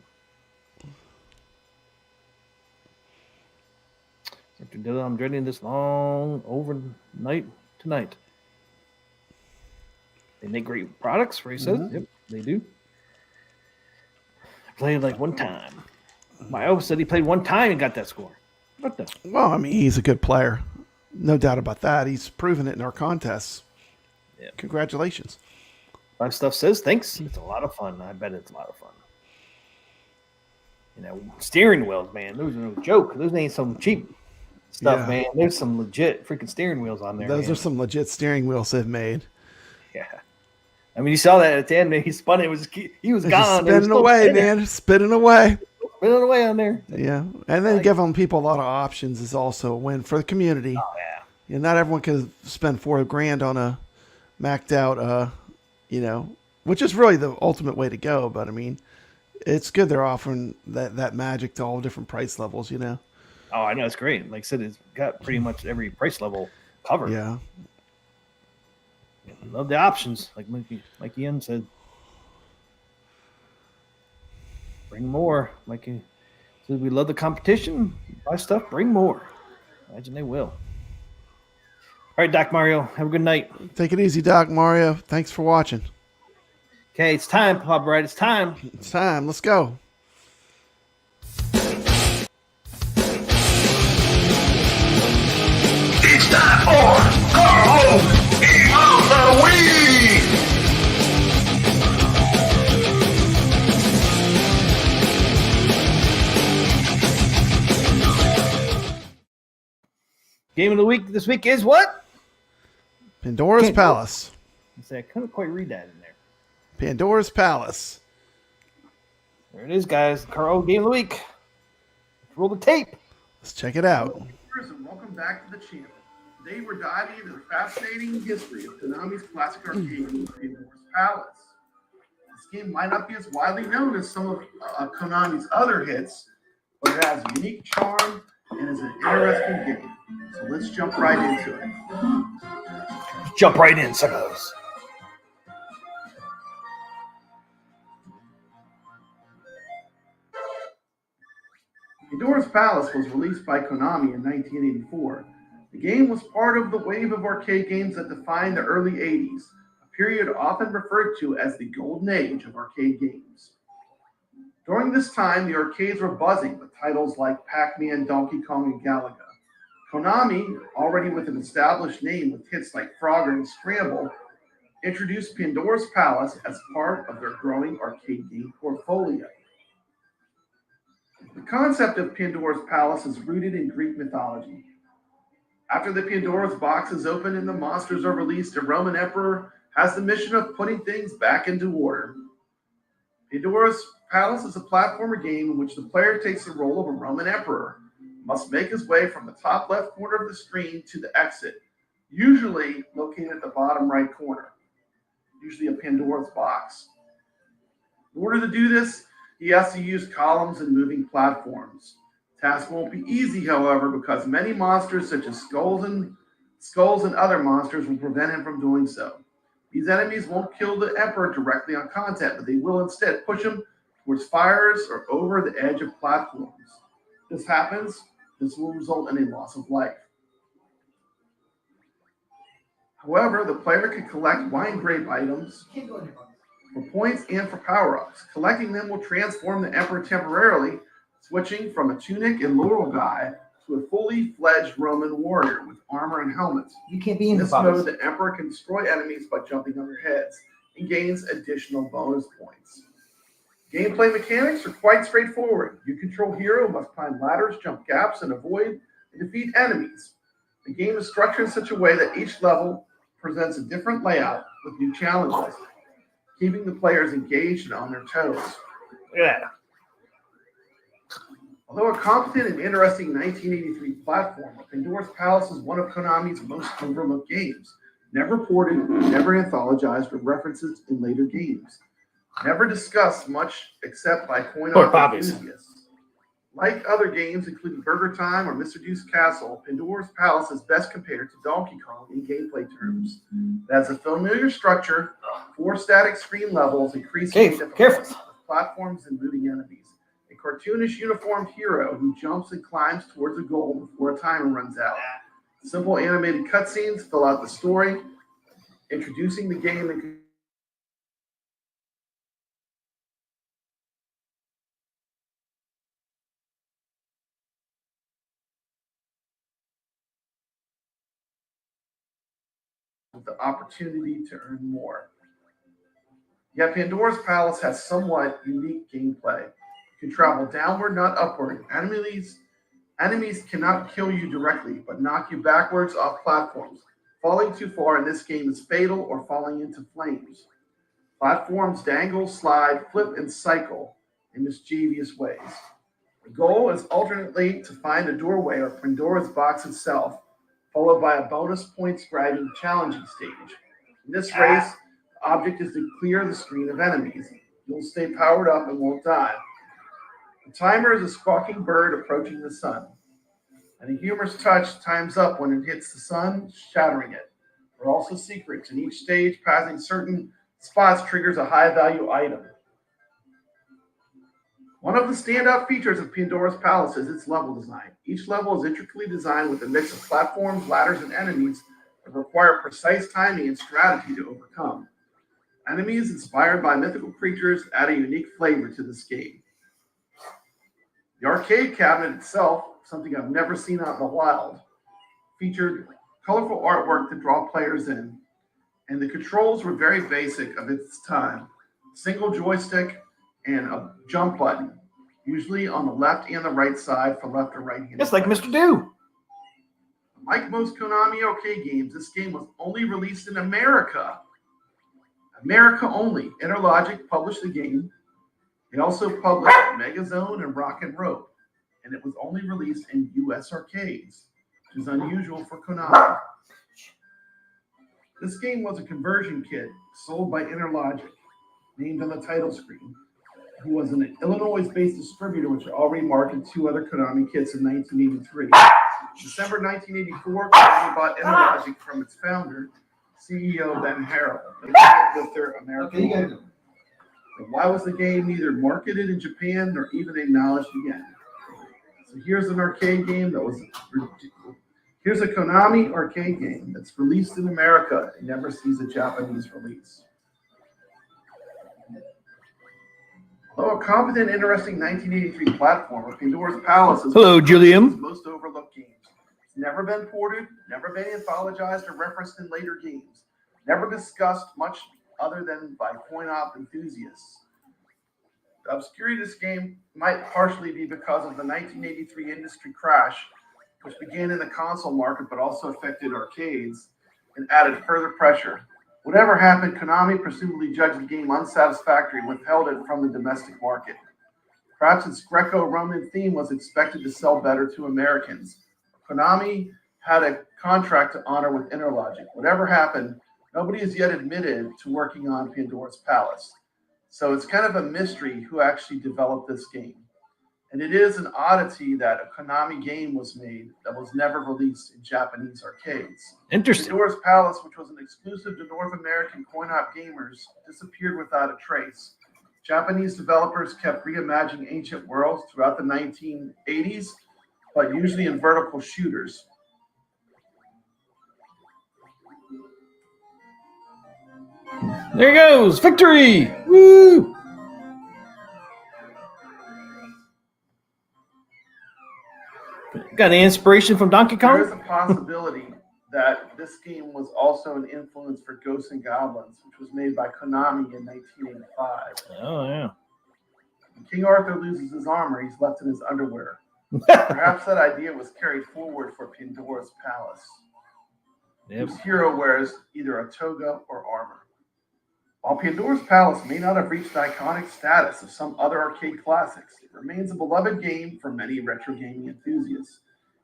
I'm dreading this long overnight tonight. They make great products, Ray says. Yep, they do. I played like one time. Myo said he played one time and got that score. What the? Well, I mean, he's a good player. No doubt about that. He's proven it in our contests. Yeah. Congratulations. My stuff says thanks. It's a lot of fun. I bet it's a lot of fun. You know, steering wheels, man. Those are no joke. Those ain't some cheap stuff, man. There's some legit freaking steering wheels on there. Those are some legit steering wheels they've made. Yeah. I mean, you saw that at the end. He spun it. He was gone. Spinning away, man. Spinning away. Spinning away on there. Yeah. And then giving people a lot of options is also a win for the community. Oh, yeah. And not everyone can spend $4,000 on a macked out, which is really the ultimate way to go. But I mean, it's good they're offering that magic to all different price levels, you know? Oh, I know. It's great. Like I said, it's got pretty much every price level covered. Yeah. Love the options, like Mikey Ian said. Bring more. Like, so we love the competition. Buy stuff. Bring more. Imagine they will. All right, Doc Mario. Have a good night. Take it easy, Doc Mario. Thanks for watching. Okay, it's time, Pop Bright. It's time. It's time. Let's go. It's time for Carl Game of the Week! Game of the week this week is what? Pandora's Palace. I couldn't quite read that in there. Pandora's Palace. There it is, guys. Carl Game of the Week. Let's roll the tape. Let's check it out. And welcome back to the channel. Today we're diving into the fascinating history of Konami's classic arcade game, Pandora's Palace. This game might not be as widely known as some of Konami's other hits, but it has a unique charm and is an interesting game. So let's jump right into it. Jump right in, suckers. Pandora's Palace was released by Konami in 1984. The game was part of the wave of arcade games that defined the early 80s, a period often referred to as the golden age of arcade games. During this time, the arcades were buzzing with titles like Pac-Man, Donkey Kong, and Galaga. Konami, already with an established name with hits like Frogger and Scramble, introduced Pandora's Palace as part of their growing arcade game portfolio. The concept of Pandora's Palace is rooted in Greek mythology. After the Pandora's box is opened and the monsters are released, a Roman emperor has the mission of putting things back into order. Pandora's Palace is a platformer game in which the player takes the role of a Roman emperor, must make his way from the top left corner of the screen to the exit, usually located at the bottom right corner, usually a Pandora's box. In order to do this, he has to use columns and moving platforms. Task won't be easy, however, because many monsters such as skulls and other monsters will prevent him from doing so. These enemies won't kill the Emperor directly on contact, but they will instead push him towards fires or over the edge of platforms. If this happens, this will result in a loss of life. However, the player can collect wine grape items for points and for power-ups. Collecting them will transform the Emperor temporarily, switching from a tunic and laurel guy to a fully fledged Roman warrior with armor and helmet. You can't be in In this mode, the Emperor can destroy enemies by jumping on their heads and gains additional bonus points. Gameplay mechanics are quite straightforward. You control hero must climb ladders, jump gaps, and avoid and defeat enemies. The game is structured in such a way that each level presents a different layout with new challenges, keeping the players engaged and on their toes. Yeah. Although a competent and interesting 1983 platformer, Pandora's Palace is one of Konami's most overlooked games. Never ported, never anthologized, or references in later games. Never discussed much except by coin-op enthusiasts. Like other games, including Burger Time or Mr. Deuce Castle, Pandora's Palace is best compared to Donkey Kong in gameplay terms. It has a familiar structure, 4 static screen levels, increasing difficulty, platforms, and moving enemies. A cartoonish uniformed hero who jumps and climbs towards a goal before a timer runs out. Simple animated cutscenes fill out the story, introducing the game and the opportunity to earn more. Yet Pandora's Palace has somewhat unique gameplay. You can travel downward, not upward. Enemies cannot kill you directly, but knock you backwards off platforms. Falling too far in this game is fatal, or falling into flames. Platforms dangle, slide, flip, and cycle in mischievous ways. The goal is alternately to find a doorway or Pandora's box itself, followed by a bonus points grabbing challenging stage. In this race, the object is to clear the screen of enemies. You'll stay powered up and won't die. The timer is a squawking bird approaching the sun. And a humorous touch times up when it hits the sun, shattering it. There are also secrets. In each stage, passing certain spots triggers a high-value item. One of the standout features of Pandora's Palace is its level design. Each level is intricately designed with a mix of platforms, ladders, and enemies that require precise timing and strategy to overcome. Enemies inspired by mythical creatures add a unique flavor to this game. The arcade cabinet itself, something I've never seen out in the wild, featured colorful artwork to draw players in, and the controls were very basic of its time. Single joystick and a jump button, usually on the left and the right side for left or right hand. It's like Mr. Do. Like most Konami arcade games, this game was only released in America. America only. Interlogic published the game. They also published Megazone and Rock and Rope, and it was only released in U.S. arcades, which is unusual for Konami. This game was a conversion kit sold by Interlogic, named on the title screen, who was an Illinois-based distributor which had already marketed 2 other Konami kits in 1983. December 1984, Konami bought Interlogic from its founder, CEO Ben Harrell. They went with their American logo. But why was the game neither marketed in Japan nor even acknowledged again? So here's an arcade game that was here's a Konami arcade game that's released in America and never sees a Japanese release. Although a competent, interesting 1983 platformer, Pandora's Palace is Hello, Julian. most overlooked games. It's never been ported, never been anthologized or referenced in later games, never discussed much other than by coin-op enthusiasts. The obscurity of this game might partially be because of the 1983 industry crash, which began in the console market but also affected arcades and added further pressure. Whatever happened, Konami presumably judged the game unsatisfactory and withheld it from the domestic market. Perhaps its Greco-Roman theme was expected to sell better to Americans. Konami had a contract to honor with Interlogic. Whatever happened, nobody has yet admitted to working on Pandora's Palace. So it's kind of a mystery who actually developed this game. And it is an oddity that a Konami game was made that was never released in Japanese arcades. Interesting. Pandora's Palace, which was an exclusive to North American coin-op gamers, disappeared without a trace. Japanese developers kept reimagining ancient worlds throughout the 1980s, but usually in vertical shooters. There he goes. Victory. Woo. Got any inspiration from Donkey There is Kong? a possibility that this game was also an influence for Ghosts and Goblins, which was made by Konami in 1985. Oh, yeah. When King Arthur loses his armor, he's left in his underwear. Perhaps that idea was carried forward for Pandora's Palace, Yep. whose hero wears either a toga or armor. While Pandora's Palace may not have reached the iconic status of some other arcade classics, it remains a beloved game for many retro gaming enthusiasts.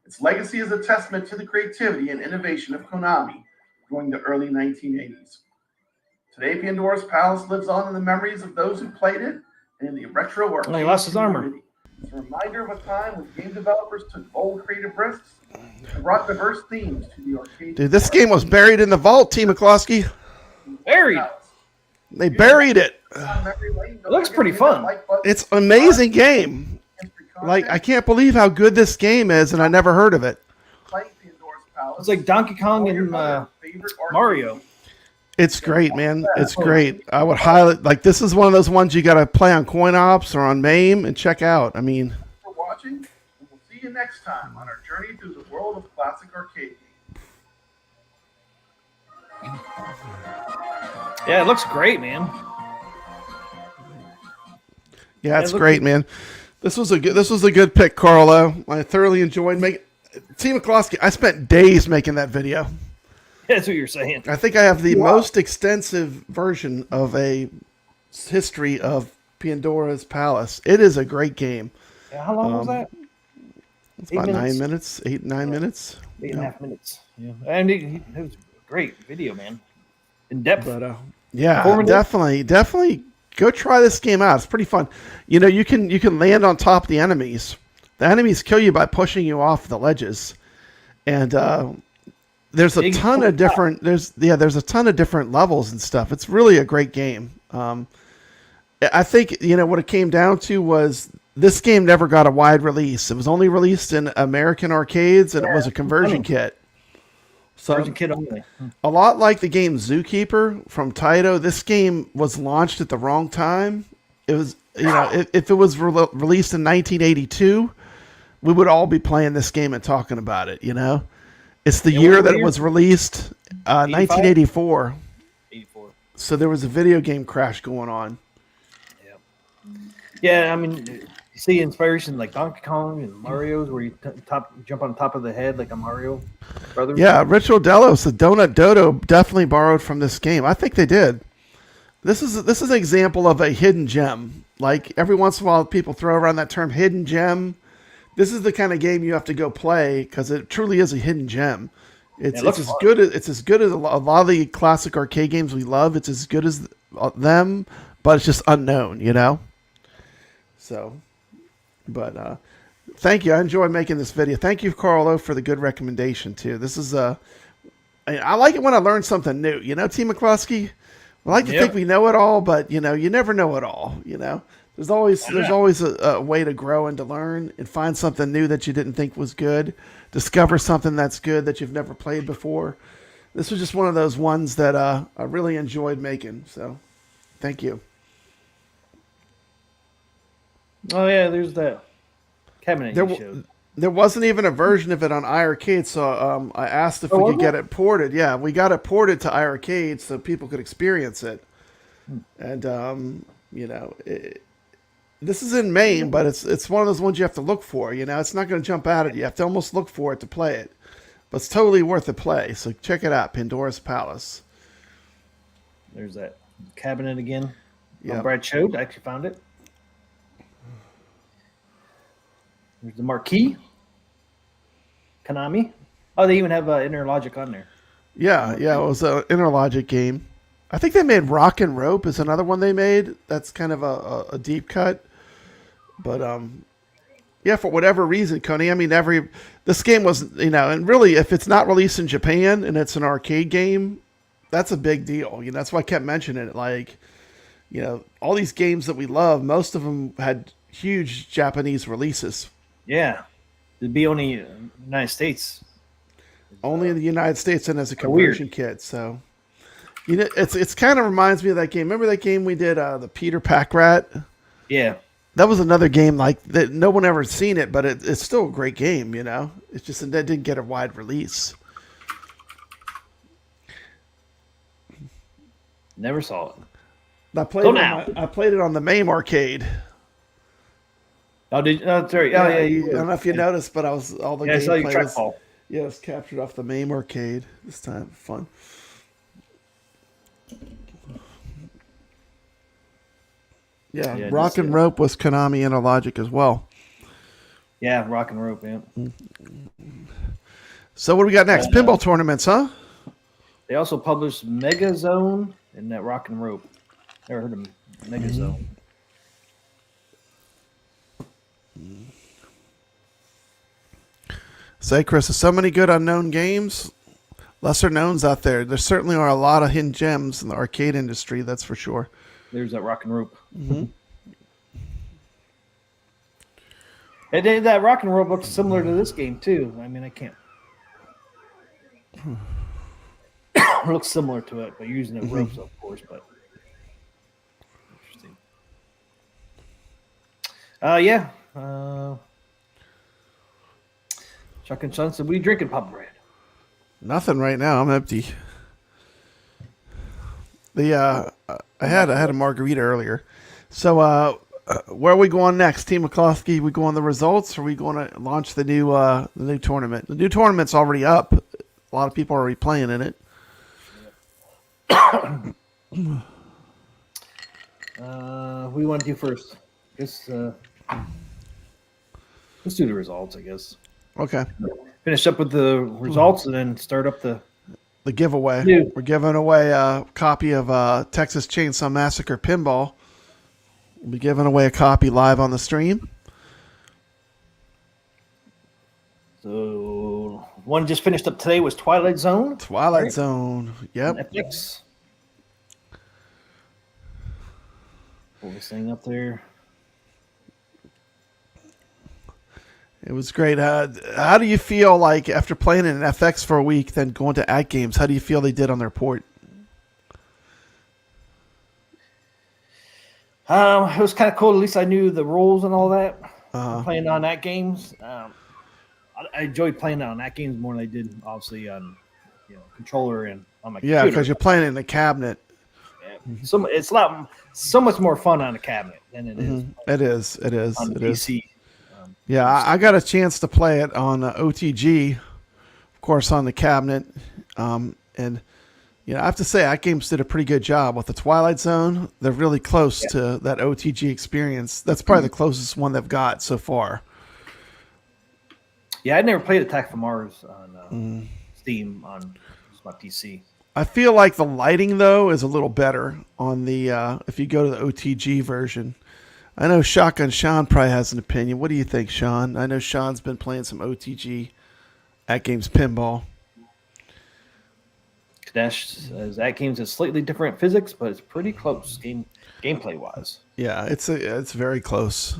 Its legacy is a testament to the creativity and innovation of Konami during the early 1980s. Today, Pandora's Palace lives on in the memories of those who played it and in the retro arcade he lost his armor. community. It's a reminder of a time when game developers took bold creative risks and brought diverse themes to the arcade. Dude, this game was buried in the vault, T. McCloskey. Buried. They buried it. It looks pretty fun. It's an amazing game. Like, I can't believe how good this game is, and I never heard of it. It's like Donkey Kong and Mario. It's great, man. It's great. I would highly, like, this is one of those ones you got to play on Coin Ops or on MAME and check out. I mean, For watching, and we'll see you next time on our journey through the world of classic arcade games. Yeah, it looks great, man. yeah, it's great, man. This was a good pick, Carlo. I thoroughly enjoyed making. T. McCloskey, I spent days making that video. That's what you're saying. I think I have the most extensive version of a history of Pandora's Palace. It is a great game. Yeah, how long was that? It's 8 about minutes? 9 minutes, 8-9 minutes. 8.5 minutes. Yeah, and it was a great video, man. In depth. But yeah, Informative. definitely go try this game out. It's pretty fun. You know, you can land on top of the enemies. The enemies kill you by pushing you off the ledges, and there's a ton of different there's a ton of different levels and stuff. It's really a great game. I think what it came down to was this game never got a wide release. It was only released in American arcades, and it was a conversion kit. So Conversion kit only. a lot like the game Zookeeper from Taito, this game was launched at the wrong time. It was, if it was released in 1982, we would all be playing this game and talking about it. It's the year that it was released, 1984. 84. So there was a video game crash going on. Yeah, I mean, you see inspiration like Donkey Kong and Mario's where you jump on top of the head like a Mario Brothers. Yeah, Ritual Delos, the Donut Dodo definitely borrowed from this game. I think they did. This is an example of a hidden gem. Like every once in a while, people throw around that term hidden gem. This is the kind of game you have to go play because it truly is a hidden gem. It's as good as a lot of the classic arcade games we love. It's as good as them, but it's just unknown, So, but thank you. I enjoy making this video. Thank you, Carlo, for the good recommendation too. This is I like it when I learn something new. T. McCluskey. I like to think we know it all, but you never know it all. There's always a way to grow and to learn and find something new that you didn't think was good. Discover something that's good that you've never played before. This was just one of those ones that I really enjoyed making. So, thank you. Oh yeah, there's that cabinet you showed. There wasn't even a version of it on iArcade, so I asked if we could get it ported. Yeah, we got it ported to iArcade so people could experience it. And this is in Maine, but it's one of those ones you have to look for. It's not going to jump out at you. You have to almost look for it to play it, but it's totally worth the play. So check it out, Pandora's Palace. There's that cabinet again. Yeah, Brad showed. I actually found it. There's the marquee. Konami. Oh, they even have Interlogic on there. Yeah, it was an Interlogic game. I think they made Rock and Rope is another one they made. That's kind of a deep cut. But for whatever reason, Konami this game was, and really if it's not released in Japan and it's an arcade game, that's a big deal. That's why I kept mentioning it. Like, all these games that we love, most of them had huge Japanese releases. Yeah, it'd be only United States. Only in the United States and as a conversion kit. So, it's kind of reminds me of that game. Remember that game we did, the Peter Pack Rat? Yeah. That was another game like that. No one ever seen it, but it's still a great game. It's just that didn't get a wide release. Never saw it. I played it on the MAME arcade. Oh, did you? Oh, sorry. Oh, yeah. I don't know if you noticed, but I was all the I saw you gameplay trackball. It was captured off the MAME arcade this time. Fun. Yeah, Rock and Rope was Konami Interlogic as well. Yeah, Rock and Rope, yeah. So what do we got next? Pinball tournaments, huh? They also published Mega Zone and that Rock and Rope. Never heard of Mega Zone. Say, Chris, there's so many good unknown games, lesser knowns out there. There certainly are a lot of hidden gems in the arcade industry, that's for sure. There's that Rock and Rope. Mm-hmm. And that Rock and Rope looks similar to this game, too. I mean, I can't. It looks similar to it, but using the ropes, of course. But interesting. Yeah. Chuck and Son said, "What are you drinking, Papa Brad?" Nothing right now. I'm empty. I had a margarita earlier. So where are we going next, Team McCloskey? We go on the results, or are we going to launch the new tournament? The new tournament's already up. A lot of people are already playing in it. What do you want to do first? Let's do the results, I guess. Okay. Finish up with the results and then start up the giveaway. Yeah. We're giving away a copy of Texas Chainsaw Massacre Pinball. We'll be giving away a copy live on the stream. So one just finished up today was Twilight Zone. Twilight Zone. Yep. Netflix. Pull this thing up there. It was great. How do you feel like after playing in FX for a week, then going to AtGames? How do you feel they did on their port? It was kind of cool. At least I knew the rules and all that. Playing on AtGames, I enjoyed playing on AtGames more than I did, obviously, on controller and on my computer. Yeah, because you're playing in the cabinet. Yeah. It's so much more fun on a cabinet than it is. It is. On the PC. Yeah, I got a chance to play it on OTG, of course, on the cabinet, and I have to say, AtGames did a pretty good job with the Twilight Zone. They're really close to that OTG experience. That's probably the closest one they've got so far. Yeah, I never played Attack from Mars on Steam on my PC. I feel like the lighting though is a little better on the if you go to the OTG version. I know Shotgun Sean probably has an opinion. What do you think, Sean? I know Sean's been playing some OTG AtGames Pinball. Kadesh says AtGames has slightly different physics, but it's pretty close gameplay wise. Yeah, it's very close.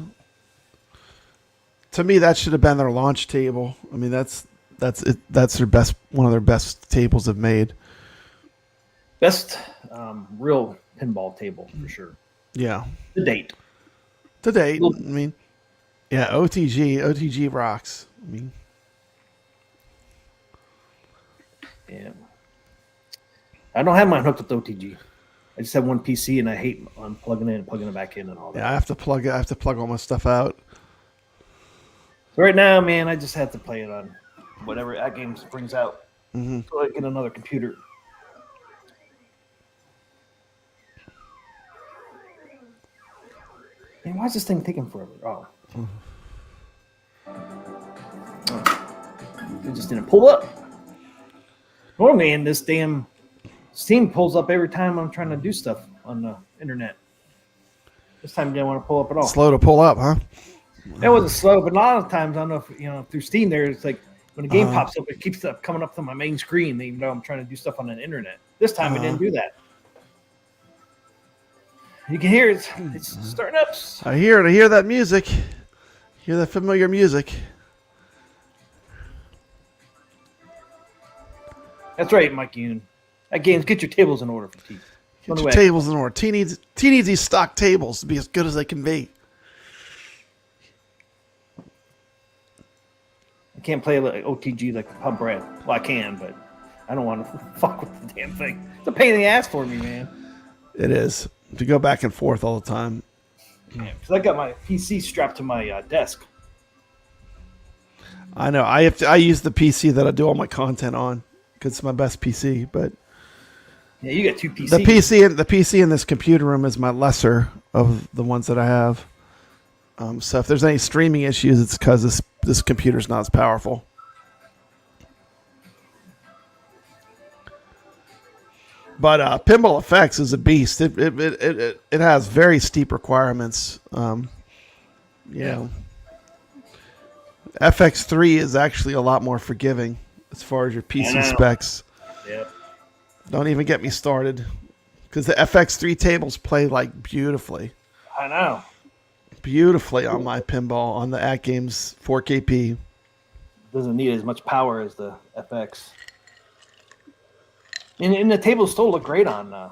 To me, that should have been their launch table. I mean, that's their best, one of their best tables they've made. Best real pinball table for sure. Yeah. To date. I mean, yeah, OTG rocks. I mean, yeah. I don't have mine hooked up to OTG. I just have one PC, and I hate unplugging it and plugging it back in and all that. Yeah, I have to plug all my stuff out. So right now, man, I just have to play it on whatever AtGames brings out. So I get another computer. Man, why is this thing taking forever? It just didn't pull up. Normally, in this damn Steam pulls up every time I'm trying to do stuff on the internet. This time it didn't want to pull up at all. Slow to pull up, huh? It wasn't slow, but a lot of times, I don't know if through Steam there, it's like when a game pops up, it keeps coming up to my main screen, even though I'm trying to do stuff on the internet. This time it didn't do that. You can hear it. It's starting up. I hear it. I hear that music. Hear that familiar music. That's right, Mike Yoon. AtGames, get your tables in order for T. Get your tables in order. T needs these stock tables to be as good as they can be. I can't play like OTG like Pub Brad. Well, I can, but I don't want to fuck with the damn thing. It's a pain in the ass for me, man. It is. To go back and forth all the time. Yeah, because I got my PC strapped to my desk. I know. I use the PC that I do all my content on because it's my best PC. But yeah, you got two PCs. The PC in this computer room is my lesser of the ones that I have. So if there's any streaming issues, it's because this computer's not as powerful. But Pinball Effects is a beast. It has very steep requirements. FX3 is actually a lot more forgiving as far as your PC specs. Yeah. Don't even get me started, because the FX3 tables play like beautifully. I know. Beautifully on my pinball on the AtGames 4KP. Doesn't need as much power as the FX. And the tables still look great on.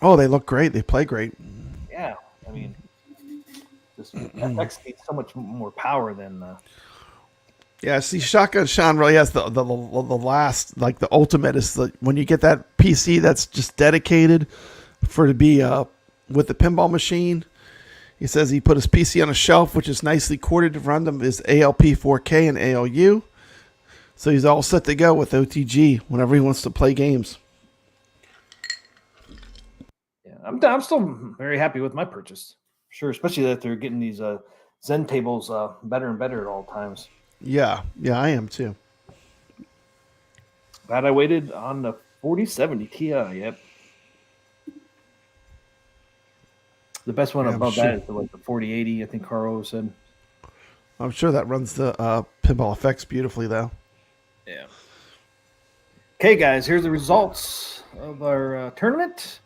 Oh, they look great. They play great. Yeah, I mean, this FX needs so much more power than. Yeah, see, Shotgun Sean really has the last, like the ultimate is when you get that PC that's just dedicated for to be with the pinball machine. He says he put his PC on a shelf, which is nicely corded to run them his ALP 4K and ALU. So he's all set to go with OTG whenever he wants to play games. Yeah, I'm still very happy with my purchase. Sure, especially that they're getting these Zen tables better and better at all times. Yeah, I am too. Glad I waited on the 4070 Ti. Yep. The best one above that is the 4080. I think Carl said. I'm sure that runs the Pinball Effects beautifully, though. Yeah. Okay, guys. Here's the results of our tournament.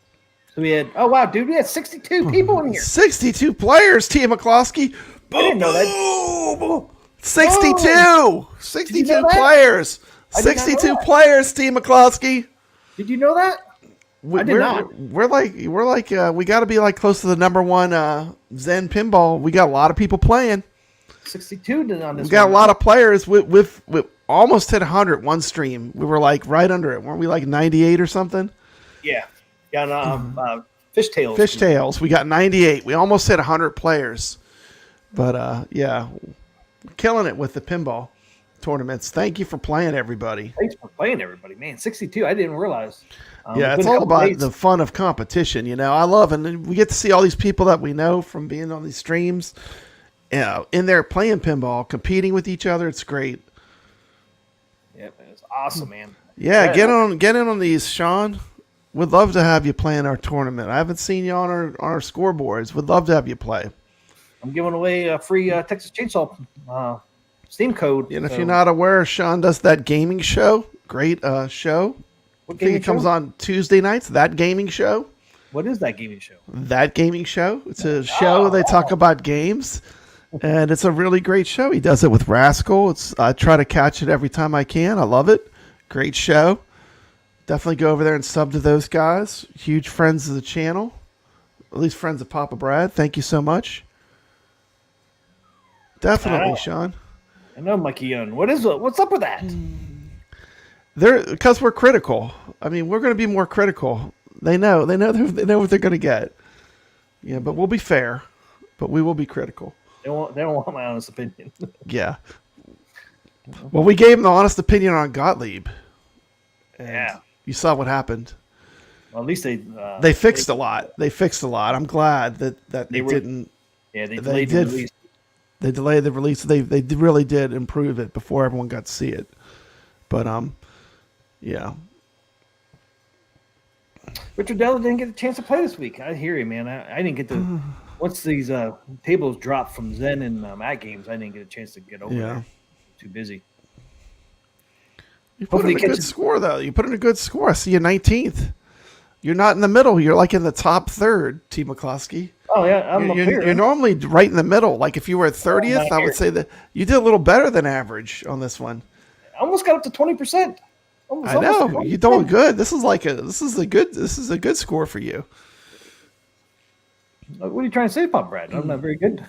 So we had, oh wow, dude, we had 62 people in here. 62 players, T. McCloskey. I didn't know that. 62! 62 know that? players! I did not know 62 that. players, Steve McCloskey. Did you know that? I did not. We're like we got to be like close to the number one Zen Pinball. We got a lot of people playing. 62 on this. We got one. a lot of players. With almost hit 100 one stream. We were like right under it. Weren't we like 98 or something? Yeah. Got Fishtails. Fishtails. We got 98. We almost hit 100 players. But yeah, killing it with the pinball tournaments. Thank you for playing, everybody. Thanks for playing, everybody. Man, 62. I didn't realize. Yeah, it's all about the fun of competition. You know, I love it. And we get to see all these people that we know from being on these streams, in there playing pinball, competing with each other. It's great. Yeah, it's awesome, man. Yeah, get in on these, Sean. We'd love to have you play in our tournament. I haven't seen you on our scoreboards. We'd love to have you play. I'm giving away a free Texas Chainsaw Steam code. And if you're not aware, Sean does that gaming show. Great show. I think it comes on Tuesday nights. That gaming show. What is that gaming show? That gaming show. It's a show they talk about games, and it's a really great show. He does it with Rascal. I try to catch it every time I can. I love it. Great show. Definitely go over there and sub to those guys. Huge friends of the channel. At least friends of Papa Brad. Thank you so much. Definitely, Sean. I know, Mikey Young. What's up with that? Because we're critical. I mean, we're going to be more critical. They know what they're going to get. Yeah, but we'll be fair. But we will be critical. They don't want my honest opinion. Yeah. Well, we gave them the honest opinion on Gottlieb. Yeah. You saw what happened. Well, at least they fixed a lot. They fixed a lot. I'm glad that they didn't. Yeah, they delayed the release. They delayed the release. They really did improve it before everyone got to see it. But yeah. Richard Della didn't get a chance to play this week. I hear you, man. I didn't get to. Once these tables dropped from Zen and AtGames, I didn't get a chance to get over there. Too busy. You put in a good score, though. You put in a good score. I see you 19th. You're not in the middle. You're like in the top third, T. McCloskey. Oh, yeah. I'm up here. You're normally right in the middle. Like if you were at 30th, I would say that you did a little better than average on this one. I almost got up to 20%. I know. You're doing good. This is a good score for you. What are you trying to say, Pop Brad? I'm not very good.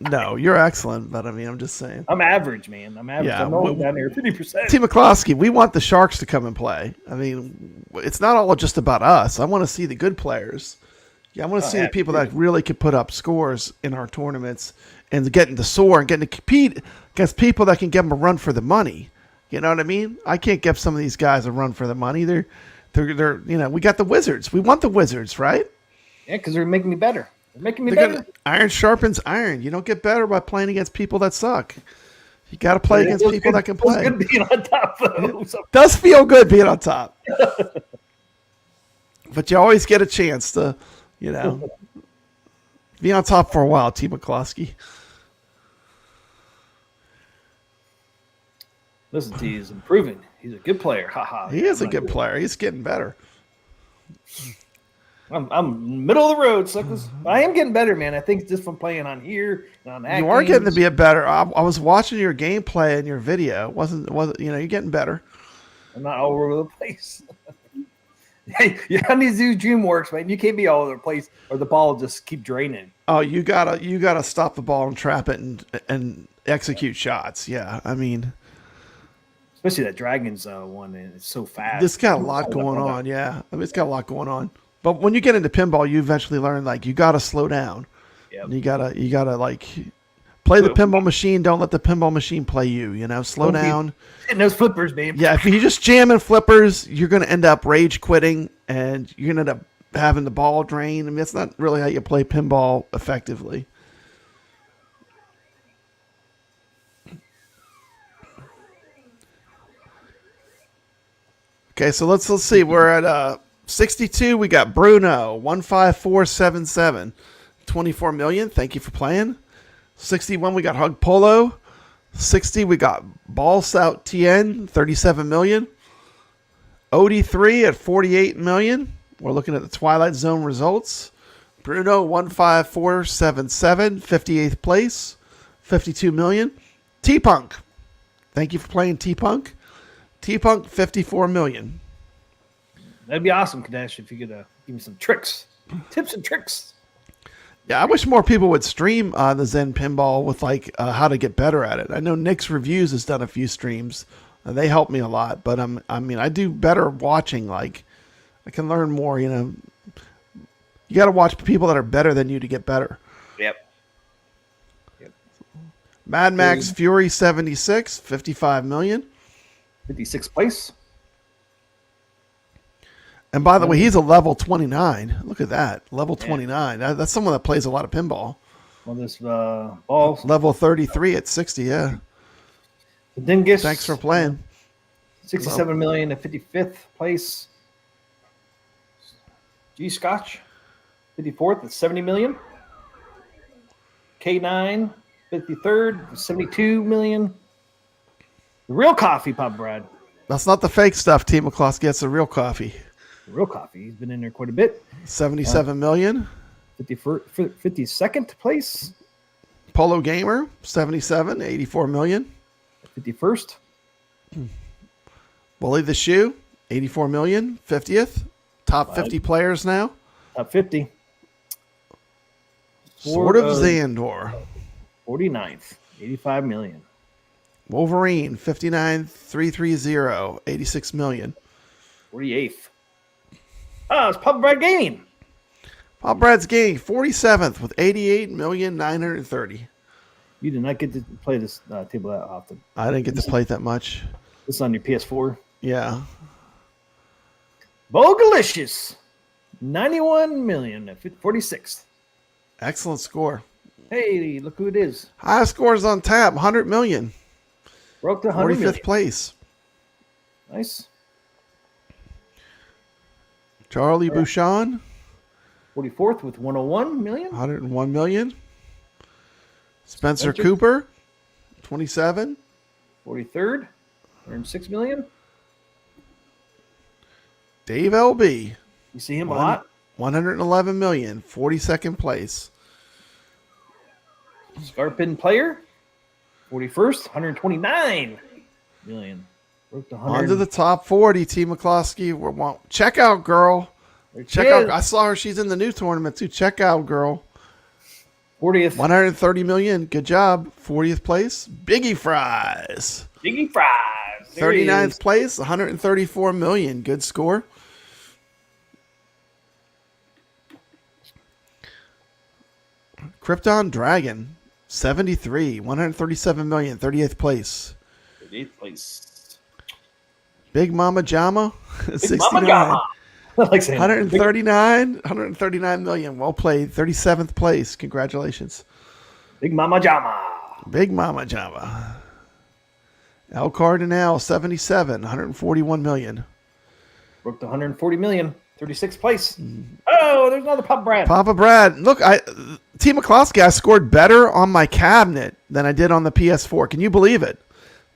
No, you're excellent, but I mean, I'm just saying. I'm average, man. I'm average. Yeah, I'm only down here 50%. T. McCloskey, we want the Sharks to come and play. I mean, it's not all just about us. I want to see the good players. Yeah, I want to see the people that really can put up scores in our tournaments and getting to soar and getting to compete against people that can give them a run for the money. You know what I mean? I can't give some of these guys a run for the money. They're we got the Wizards. We want the Wizards, right? Yeah, because they're making me better. They're making me better. Iron sharpens iron. You don't get better by playing against people that suck. You got to play against people that can play. It feels good being on top, though. Does feel good being on top. But you always get a chance to, be on top for a while, T. McCloskey. Listen, T is improving. He's a good player. He is a good player. He's getting better. I'm middle of the road, suckers. I am getting better, man. I think just from playing on here and on that. You are getting to be a better. I was watching your gameplay and your video. It wasn't you're getting better. I'm not all over the place. Hey, you need to do DreamWorks, man. You can't be all over the place, or the ball will just keep draining. Oh, you gotta stop the ball and trap it and execute shots. Yeah, I mean, especially that Dragons one, and it's so fast. This got a lot going on. Yeah, I mean, it's got a lot going on. But when you get into pinball, you eventually learn you gotta slow down. Yep. You gotta play the pinball machine. Don't let the pinball machine play you. Slow down. Hitting those flippers, man. Yeah, if you just jam in flippers, you're gonna end up rage quitting, and you're gonna end up having the ball drain. I mean, that's not really how you play pinball effectively. Okay, so let's see. We're at 62. We got Bruno 15477, 24 million. Thank you for playing. 61. We got Hug Polo. 60. We got Ballsout TN 37 million. OD3 at 48 million. We're looking at the Twilight Zone results. Bruno 15477, 58th place. 52 million. T-Punk. Thank you for playing T-Punk. T-Punk, 54 million. That'd be awesome, Kadesh, if you could give me some tricks, tips and tricks. Yeah, I wish more people would stream the Zen Pinball with like how to get better at it. I know Nick's Reviews has done a few streams. They help me a lot, but I do better watching. Like, I can learn more. You know, you got to watch people that are better than you to get better. Yep. Mad Max Fury 76, 55 million. 56th place. And by the way, he's a level 29. Look at that. Level 29. That's someone that plays a lot of pinball. Well, this ball. Level 33 at 60, yeah. Dingus. Thanks for playing. 67 million at 55th place. G Scotch, 54th at 70 million. K9, 53rd, 72 million. The real coffee, Pop Brad. That's not the fake stuff. T. McCloskey gets the real coffee. The real coffee. He's been in there quite a bit. 77 million. 52nd place. Polo Gamer, 77, 84 million. 51st. Bully the Shoe, 84 million. 50th. Top 50 players now. Top 50. Sword of Xandor. 49th, 85 million. Wolverine, 59,330, 86 million. 48th. Oh, it's Pub Brad Gaming. Pop Brad's Game, 47th with 88,930,000. You did not get to play this table that often. I didn't get to play it that much. This is on your PS4. Yeah. Bogalicious, 91 million at 46th. Excellent score. Hey, look who it is. Highest scores on tap, 100 million. Broke the 100 45th million. place. Nice. Charlie Bouchon, 44th with 101 million. 101 million. Spencer Cooper, 27. 43rd, 106 million. Dave LB, You see him a lot. 111 million, 42nd place. Scarpin player, 41st, 129 million. Broke the 100. On to the top 40, T. McCloskey. Check out, girl. Check out. I saw her. She's in the new tournament, too. Check out, girl. 40th. 130 million. Good job. 40th place. Biggie Fries. Biggie Fries. There he 39th is. place. 134 million. Good score. Krypton Dragon. 73. 137 million. 38th place. 38th place. Big Mama Jama. Big 69. Mama Jama. I like saying that. 139 million. Well played. 37th place. Congratulations. Big Mama Jama. Big Mama Jama. El Cardinal, 77, 141 million. Broke the 140 million. 36th place. Oh, there's another Pop Brad. Papa Brad. Look, T. McCloskey, I scored better on my cabinet than I did on the PS4. Can you believe it?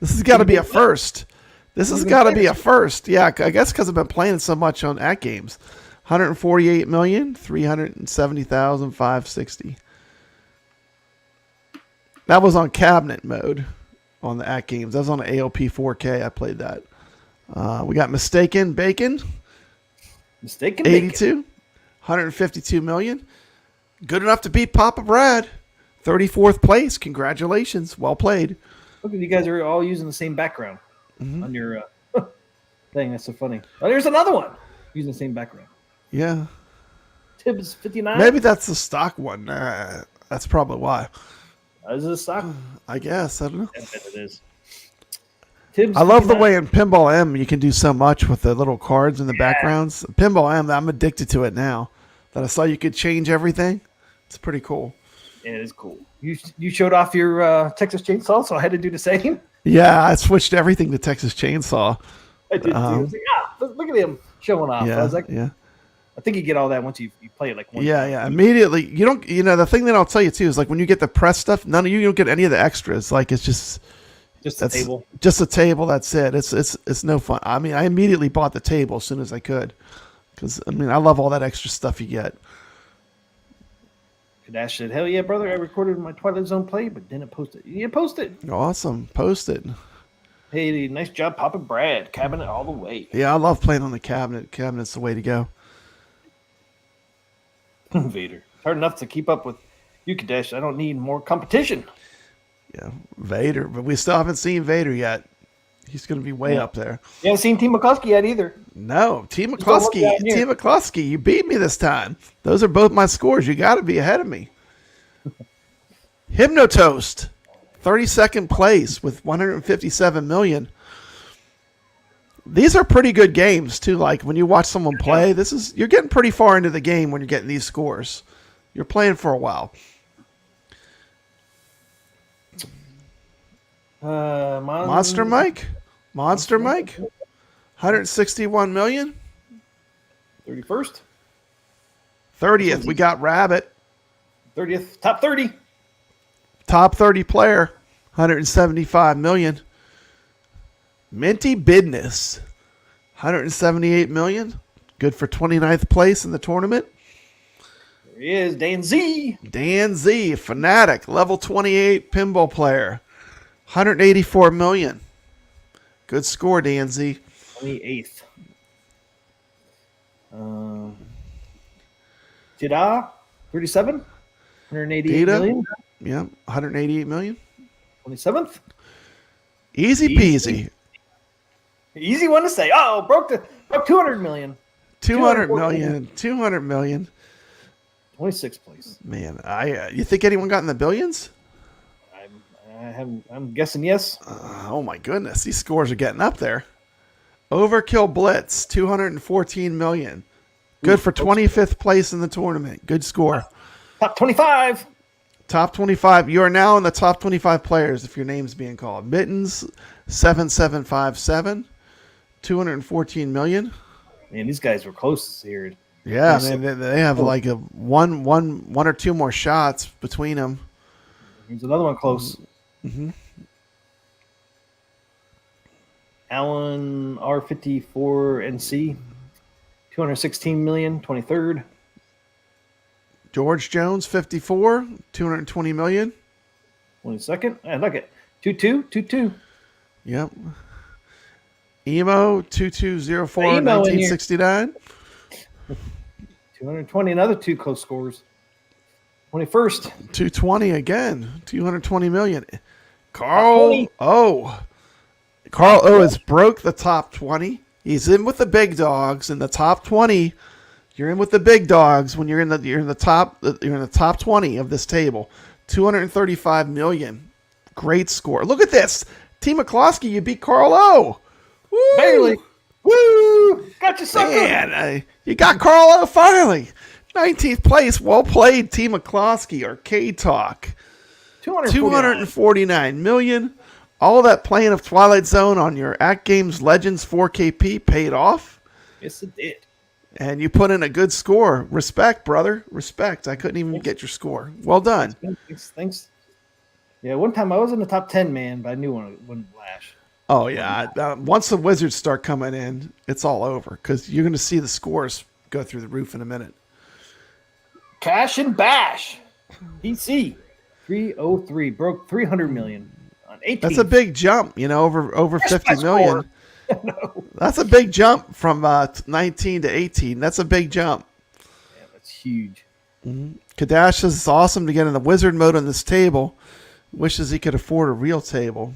This has got to be a first. This has got to be a first. Yeah, I guess because I've been playing so much on AtGames. 148,370,560. That was on cabinet mode on the AtGames. That was on the AOP 4K. I played that. We got Mistaken Bacon. Mistaken 82. 152 million. Good enough to beat Papa Brad. 34th place. Congratulations. Well played. Look, you guys are all using the same background on your thing. That's so funny. Oh, there's another one using the same background. Yeah. Tibbs 59. Maybe that's the stock one. That's probably why. Is it a stock? I guess. I don't know. I bet it is. Tibbs I love the 59. way in Pinball M you can do so much with the little cards in the backgrounds. Pinball M, I'm addicted to it now. That I saw you could change everything. It's pretty cool. Yeah, it is cool. You showed off your Texas Chainsaw, so I had to do the same. Yeah, I switched everything to Texas Chainsaw. I did too. I was like, look at him showing off. Yeah, I was like, yeah. I think you get all that once you play it like one time. Yeah. Immediately, you don't. The thing that I'll tell you too is like when you get the press stuff, none of you don't get any of the extras. Like it's just a table. Just a table. That's it. It's no fun. I mean, I immediately bought the table as soon as I could because I love all that extra stuff you get. Kadash said, "Hell yeah, brother! I recorded my Twilight Zone play, but didn't post it. You post it. Awesome. Post it. Hey, nice job, Papa Brad. Cabinet all the way. Yeah, I love playing on the cabinet. Cabinet's the way to go. Vader. Hard enough to keep up with you, Kadash. I don't need more competition. Yeah, Vader. But we still haven't seen Vader yet. He's going to be way up there. You haven't seen Team McCluskey yet either. No, Team McCluskey, you beat me this time. Those are both my scores. You got to be ahead of me. Hypnotoast, 32nd place with 157 million. These are pretty good games too. Like when you watch someone play, you're getting pretty far into the game when you're getting these scores. You're playing for a while. Monster Mike, 161 million. 31st, 30th, we got Rabbit. 30th, top 30. Top 30 player, 175 million. Minty Business, 178 million. Good for 29th place in the tournament. There he is, Dan Z. Dan Z, Fanatic, level 28 pinball player, 184 million. Good score, Dan Z. 28th. Jida, 37, 188 million. Yeah, 188 million. 27th. Easy peasy. Easy one to say. Oh, broke 200 million. 200 million. 200 million. 26th place. Man, you think anyone got in the billions? I'm guessing yes. Oh my goodness, these scores are getting up there. Overkill Blitz, 214 million. Good for 25th place in the tournament. Good score. Top 25. Top 25. You are now in the top 25 players if your name's being called. Mittens, 7757, 214 million. Man, these guys were close here. Yeah, they have like a one or two more shots between them. Here's another one close. Mm-hmm. Allen R54NC, 216 million, 23rd. George Jones, 54, 220 million. 22nd. I like it. 22. Yep. Emo, 2204, Emo 1969. 220, another two close scores. 21st. 220 again, 220 million. Carl O has broke the top 20. He's in with the big dogs in the top 20. You're in with the big dogs when you're in the top 20 of this table. 235 million. Great score. Look at this. Team McCloskey, you beat Carl O. Woo! Barely. Woo! Got you, sucker. Man, you got Carl O finally. 19th place. Well played, Team McCloskey. Arcade Talk. 249 million. All that playing of Twilight Zone on your AtGames Legends 4KP paid off. Yes, it did. And you put in a good score. Respect, brother. Respect. I couldn't even get your score. Well done. Thanks. Yeah, one time I was in the top 10, man, but I knew when it wouldn't flash. Oh, yeah. Once the Wizards start coming in, it's all over because you're going to see the scores go through the roof in a minute. Cash and Bash. PC 303 broke 300 million on 18. That's a big jump, over 50 million. No. That's a big jump from 19 to 18. That's a big jump. Yeah, that's huge. Mm-hmm. Kadash says it's awesome to get in the wizard mode on this table. Wishes he could afford a real table.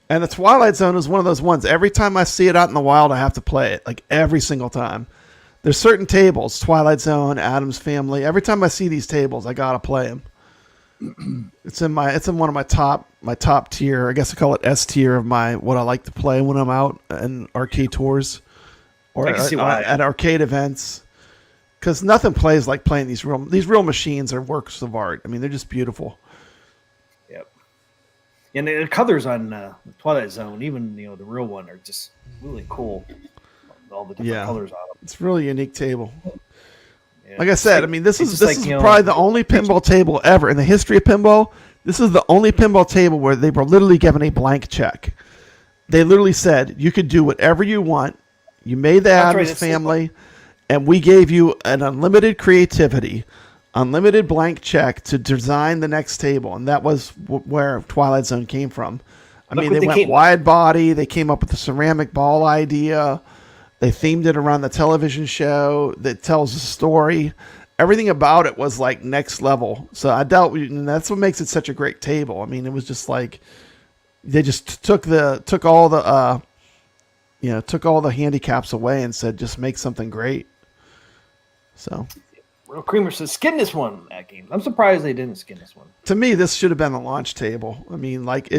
And the Twilight Zone is one of those ones. Every time I see it out in the wild, I have to play it. Like every single time. There's certain tables, Twilight Zone, Addams Family. Every time I see these tables, I gotta play them. It's in one of my top tier. I guess I call it S tier of what I like to play when I'm out in arcade tours or at arcade events. Because nothing plays like playing these real machines are works of art. I mean, they're just beautiful. Yep. And the colors on the Twilight Zone, even the real one, are just really cool. All the different colors on them. It's a really unique table. Yeah. Like I said, I mean, this is probably the only pinball table ever in the history of pinball. This is the only pinball table where they were literally given a blank check. They literally said, you could do whatever you want. You made the Addams Family, and we gave you an unlimited creativity. unlimited blank check to design the next table, and that was where Twilight Zone came from. I mean, they went wide body. They came up with the ceramic ball idea. They themed it around the television show that tells a story. Everything about it was like next level. So I doubt, and that's what makes it such a great table. I mean, it was just like they just took all the handicaps away and said, just make something great. So. Real Creamer says, skin this one at games. I'm surprised they didn't skin this one. To me, this should have been the launch table. I mean, like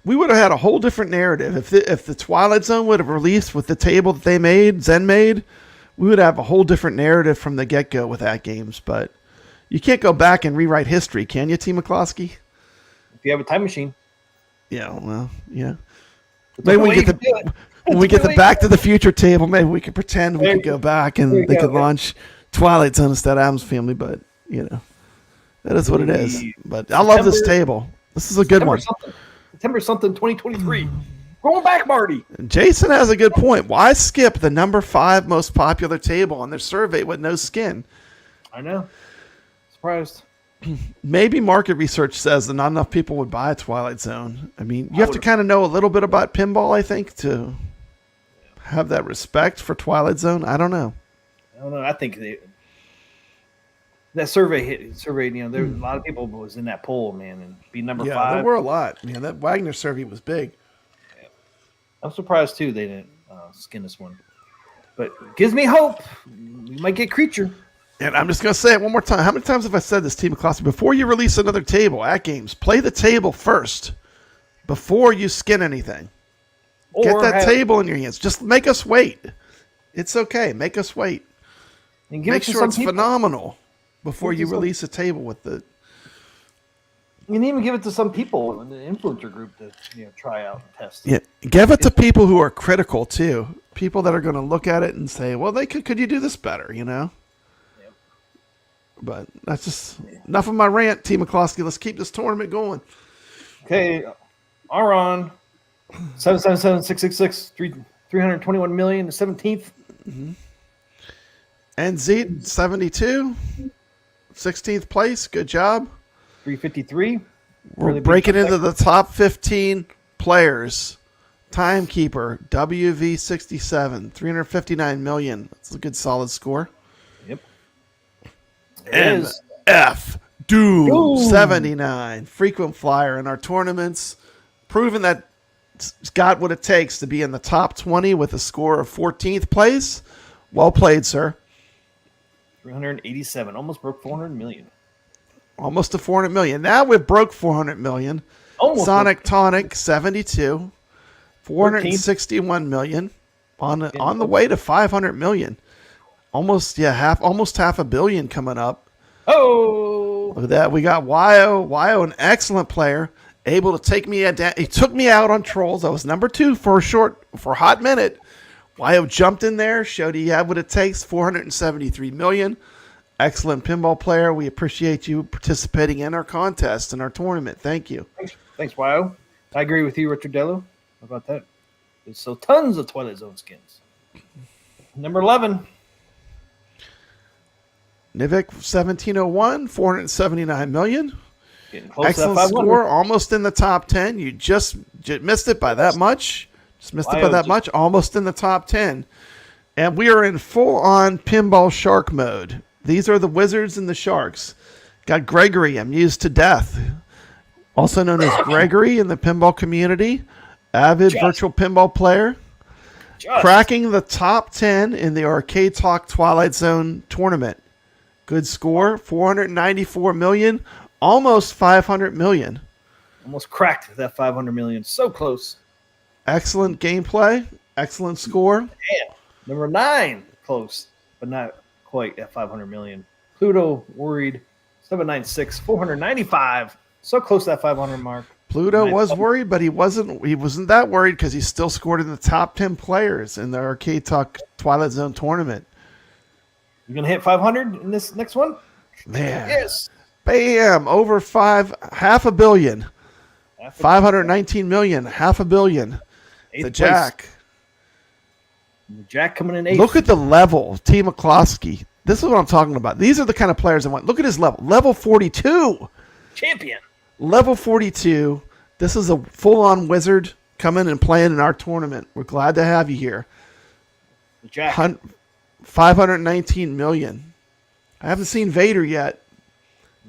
we would have had a whole different narrative if the Twilight Zone would have released with the table that they made, Zen made. We would have a whole different narrative from the get go with AtGames. But you can't go back and rewrite history, can you, T. McCloskey? If you have a time machine. Yeah, well, yeah. Maybe when we get the Back to the Future table, maybe we could pretend we could go back and they could launch Twilight Zone instead of Addams Family, but that is what it is. But I love this table. This is a good one. September something 2023. Going back, Marty. Jason has a good point. Why skip the number 5 most popular table on their survey with no skin? I know. Surprised. Maybe market research says that not enough people would buy a Twilight Zone. I mean, you have to kind of know a little bit about pinball, I think, to have that respect for Twilight Zone. I don't know. I think that survey. There was a lot of people was in that poll, man, and be number 5. Yeah, there were a lot. Man, that Wagner survey was big. Yeah. I'm surprised too they didn't skin this one, but it gives me hope. We might get Creature. And I'm just gonna say it one more time. How many times have I said this, Team McCloskey? Before you release another table at games, play the table first before you skin anything. Get that table in your hands. Just make us wait. It's okay. Make us wait. And make sure it's phenomenal before you release a table with it. You can even give it to some people in the influencer group to try out and test. Yeah, give it to people who are critical too. People that are going to look at it and say, "Well, could you do this better?" Yep. But that's just enough of my rant, Team McCloskey. Let's keep this tournament going. Okay, Aron 777-666 321 million, the 17th. Mm-hmm. And Zeke 72, 16th place. Good job. 353. We're really breaking into the top 15 players. Timekeeper WV67, 359 million. That's a good solid score. Yep. NF Doom 79, frequent flyer in our tournaments, proving that it's got what it takes to be in the top 20 with a score of 14th place. Well played, sir. 387, almost broke 400 million. Almost to 400 million. Now we've broke 400 million. Almost Sonic Tonic 72, 461 million on the way to 500 million. Almost half $500 million coming up. Oh, look at that. We got Wyo, an excellent player, able to take me down. He took me out on Trolls. I was number 2 for a hot minute. Wyo jumped in there, showed he had what it takes, 473 million. Excellent pinball player. We appreciate you participating in our contest, in our tournament. Thank you. Thanks, Wyo. I agree with you, Richard Dello. How about that? So tons of Twilight Zone skins. Number 11. Nivik 1701, 479 million. Excellent score, almost in the top 10. You just missed it by that much. Just missed it by that much. Almost in the top 10. And we are in full-on pinball shark mode. These are the wizards and the sharks. Got Gregory, amused to death. Also known as Gregory in the pinball community. Avid virtual pinball player. Cracking the top 10 in the Arcade Talk Twilight Zone tournament. Good score, 494 million. Almost 500 million. Almost cracked that 500 million. So close. Excellent gameplay. Excellent score. Yeah. Number 9. Close, but not quite at 500 million. Pluto worried. 796. 495. So close to that 500 mark. Pluto was worried, but he wasn't that worried because he still scored in the top 10 players in the Arcade Talk Twilight Zone tournament. You gonna hit 500 in this next one? Man. Yes. Bam! Over $500 million. 519 million. $500 million. The Jack. The Jack coming in 8th. Look at the level, T. McCloskey. This is what I'm talking about. These are the kind of players I want. Look at his level. Level 42. Champion. Level 42. This is a full-on wizard coming and playing in our tournament. We're glad to have you here. Jack. 519 million. I haven't seen Vader yet.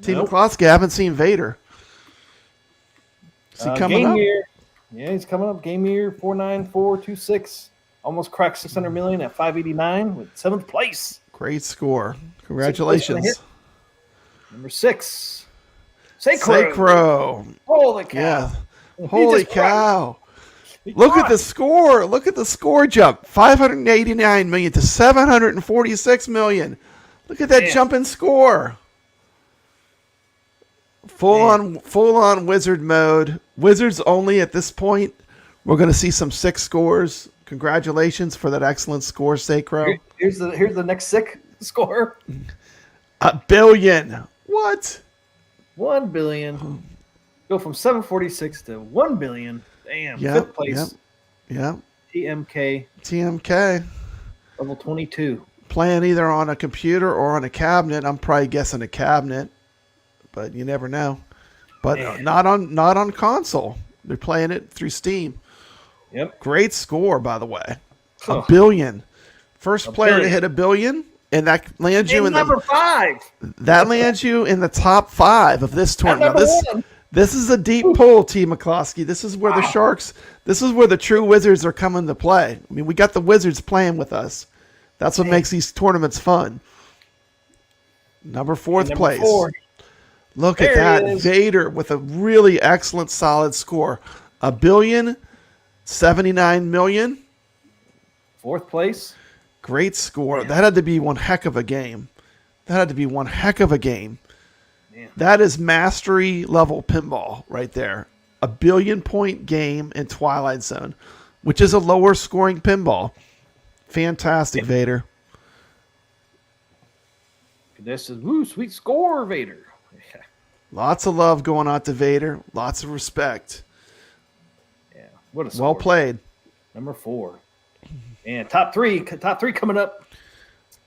Team McCloskey, I haven't seen Vader. Is he coming up? Year. Yeah, he's coming up. Game year 49426. Almost cracked 600 million at 589 with 7th place. Great score. Congratulations. Number 6. Sacro. Holy cow. Yeah. Holy cow. Look at the score. Look at the score jump. 589 million to 746 million. Look at that jump in score. Full on wizard mode. Wizards only at this point. We're going to see some 6 scores. Congratulations for that excellent score, Sacro. Here's the next sick score. $1 billion. What? 1 billion. Go from 746 to 1 billion. Damn. Yep, 5th place. Yep. TMK. Level 22. Playing either on a computer or on a cabinet. I'm probably guessing a cabinet, but you never know. But not on console. They're playing it through Steam. Yep. Great score, by the way. $1 billion. First player to hit $1 billion, and that lands you in number 5. That lands you in the top 5 of this tournament. Now, this is a deep pull, T. McCloskey. This is where the Sharks. This is where the true Wizards are coming to play. I mean, we got the Wizards playing with us. That's what makes these tournaments fun. Number 4th place. 4. Look at that. Vader with a really excellent, solid score. $1,079,000,000. 4th place. Great score. That had to be one heck of a game. Man. That is mastery level pinball right there. A 1 billion point game in Twilight Zone, which is a lower scoring pinball. Fantastic, Vader. This is sweet score, Vader. Yeah. Lots of love going out to Vader. Lots of respect. Yeah. What a score. Well played. Number 4. And top 3 coming up.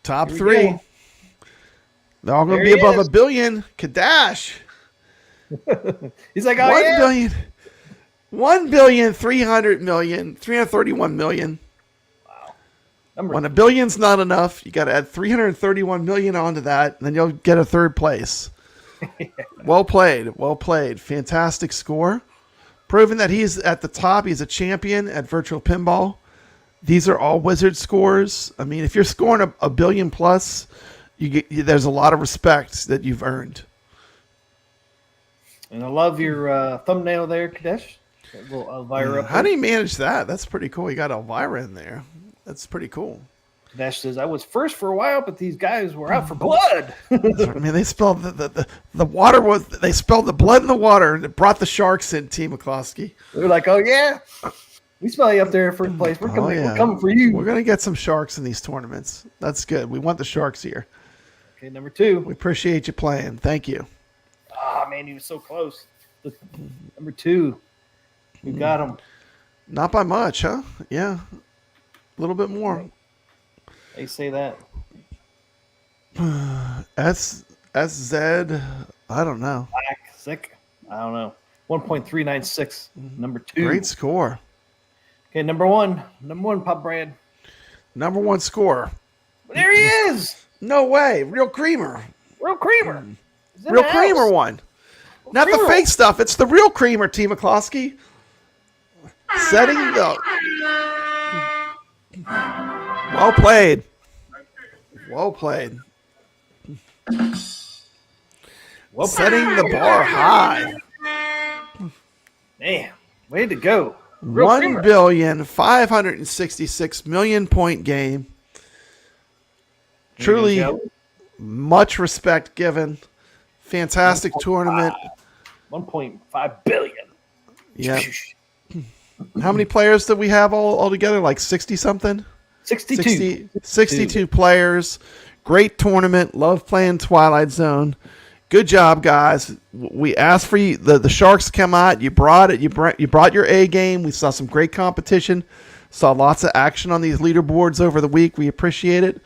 Top 3. They're all going to be above $1 billion. Kadash. He's like, 331 million. Wow. When $1 billion's not enough, you got to add 331 million onto that, and then you'll get a 3rd place. Well played. Fantastic score. Proving that he's at the top. He's a champion at virtual pinball. These are all Wizard scores. I mean, if you're scoring $1 billion plus, there's a lot of respect that you've earned. And I love your thumbnail there, Kadesh. Little Elvira. How do you manage that? That's pretty cool. You got Elvira in there. That's pretty cool. Kadesh says, I was first for a while, but these guys were out for blood. I mean, they spelled the water they spelled the blood in the water, and it brought the Sharks in, Team McCloskey. They're like, oh yeah, we smell you up there in 1st place. We're coming for you. We're gonna get some Sharks in these tournaments. That's good. We want the Sharks here. Okay, number 2. We appreciate you playing. Thank you. Ah, man, he was so close. Number 2. You got him. Not by much, huh? Yeah. A little bit more. They say that. SZ, I don't know. Sick. I don't know. 1.396. Number 2. Great score. Okay, number 1. Number 1, Pop Brad. Number 1 score. There he is. No way. Real creamer. Real creamer. Real creamer one. Not the fake stuff. It's the real creamer, T. McCloskey. Setting the... Well played. Setting the bar high. Man, way to go. 1,566,000,000 point game. Truly much respect given. Fantastic tournament. 1.5 billion. Yeah. How many players did we have all together? Like 60 something? 62 players. Great tournament. Love playing Twilight Zone. Good job, guys. We asked for you. The Sharks come out. You brought it. You brought your A game. We saw some great competition. Saw lots of action on these leaderboards over the week. We appreciate it.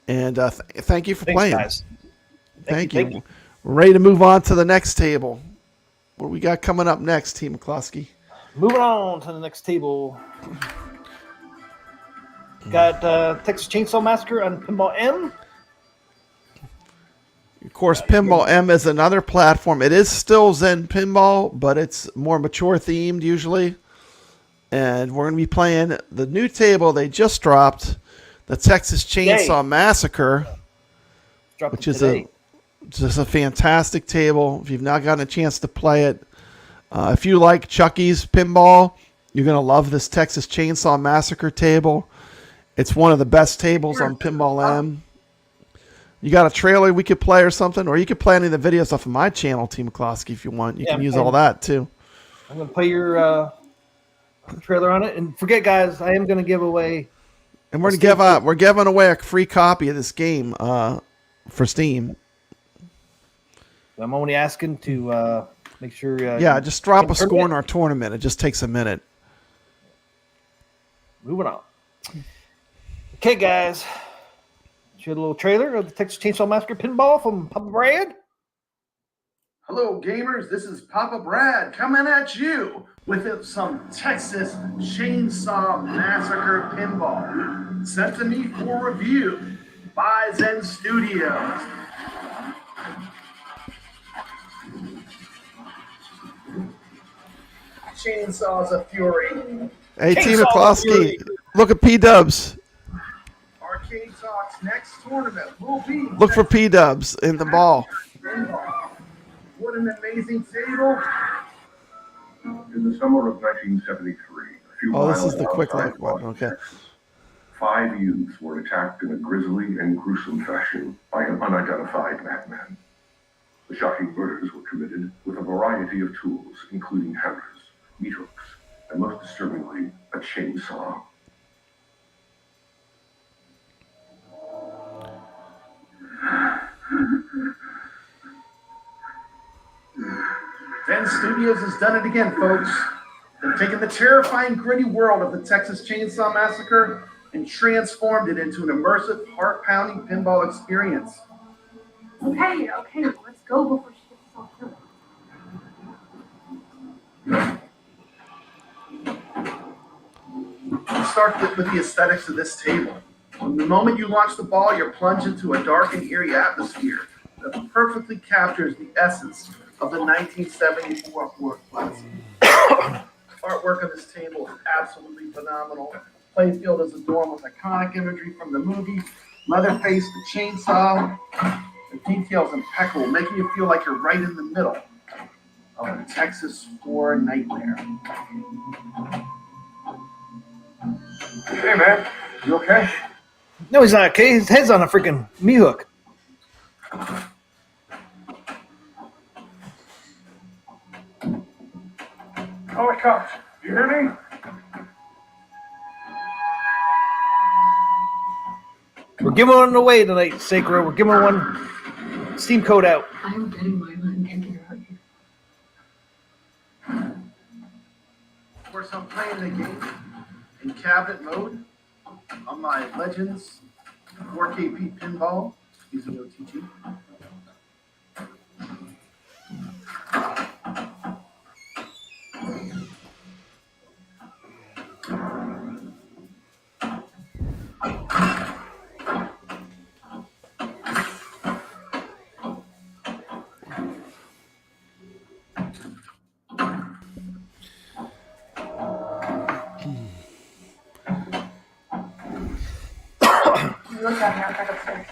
And thank you for Thanks, playing. guys. Thank you. We're ready to move on to the next table. What do we got coming up next, Team McCloskey? Moving on to the next table. Got Texas Chainsaw Massacre on Pinball M. Of course, Pinball M is another platform. It is still Zen Pinball, but it's more mature themed usually. And we're going to be playing the new table they just dropped, the Texas Chainsaw Massacre, which is just a fantastic table. If you've not gotten a chance to play it, if you like Chucky's Pinball, you're going to love this Texas Chainsaw Massacre table. It's one of the best tables on Pinball M. You got a trailer we could play or something? Or you could play any of the videos off of my channel, Team McCloskey, if you want. You can use all that, too. I'm going to play your trailer on it. And forget, guys, I am going to give away... And we're giving away a free copy of this game for Steam. I'm only asking to make sure... just drop a score in our tournament. It just takes a minute. Moving on. Okay, guys. Show a little trailer of the Texas Chainsaw Massacre Pinball from Papa Brad. Hello, gamers. This is Papa Brad coming at you with some Texas Chainsaw Massacre Pinball. Sent to me for review by Zen Studios. Chainsaws of Fury. Hey, Team McCloskey, look at P-Dubs. Arcade Talk's next tournament will be... Look for P-Dubs in the ball. What an amazing table. In the summer of 1973, a few Oh, this miles is the quick outside look one. Okay. 5 youths were attacked in a grisly and gruesome fashion by an unidentified madman. The shocking murders were committed with a variety of tools, including hammers, meat hooks, and most disturbingly, a chainsaw. Zen Studios has done it again, folks. They've taken the terrifying, gritty world of the Texas Chainsaw Massacre and transformed it into an immersive, heart-pounding pinball experience. Okay, let's go before she gets so killed. Let's start with the aesthetics of this table. From the moment you launch the ball, you're plunged into a dark and eerie atmosphere that perfectly captures the essence of the 1974 Ford Classic. Artwork on this table is absolutely phenomenal. Playfield is adorned with iconic imagery from the movie. Leatherface, the chainsaw, the details impeccable, making you feel like you're right in the middle of a Texas war nightmare. Hey, man, you okay? No, he's not okay. His head's on a freaking me hook. Holy cops, you hear me? We're giving one away tonight, Sacro. We're giving one Steam code out. I'm getting my man and get her out here. Of course, I'm playing the game in cabinet mode on my Legends 4KP pinball using OTG. Look at me, I'll try to upstairs.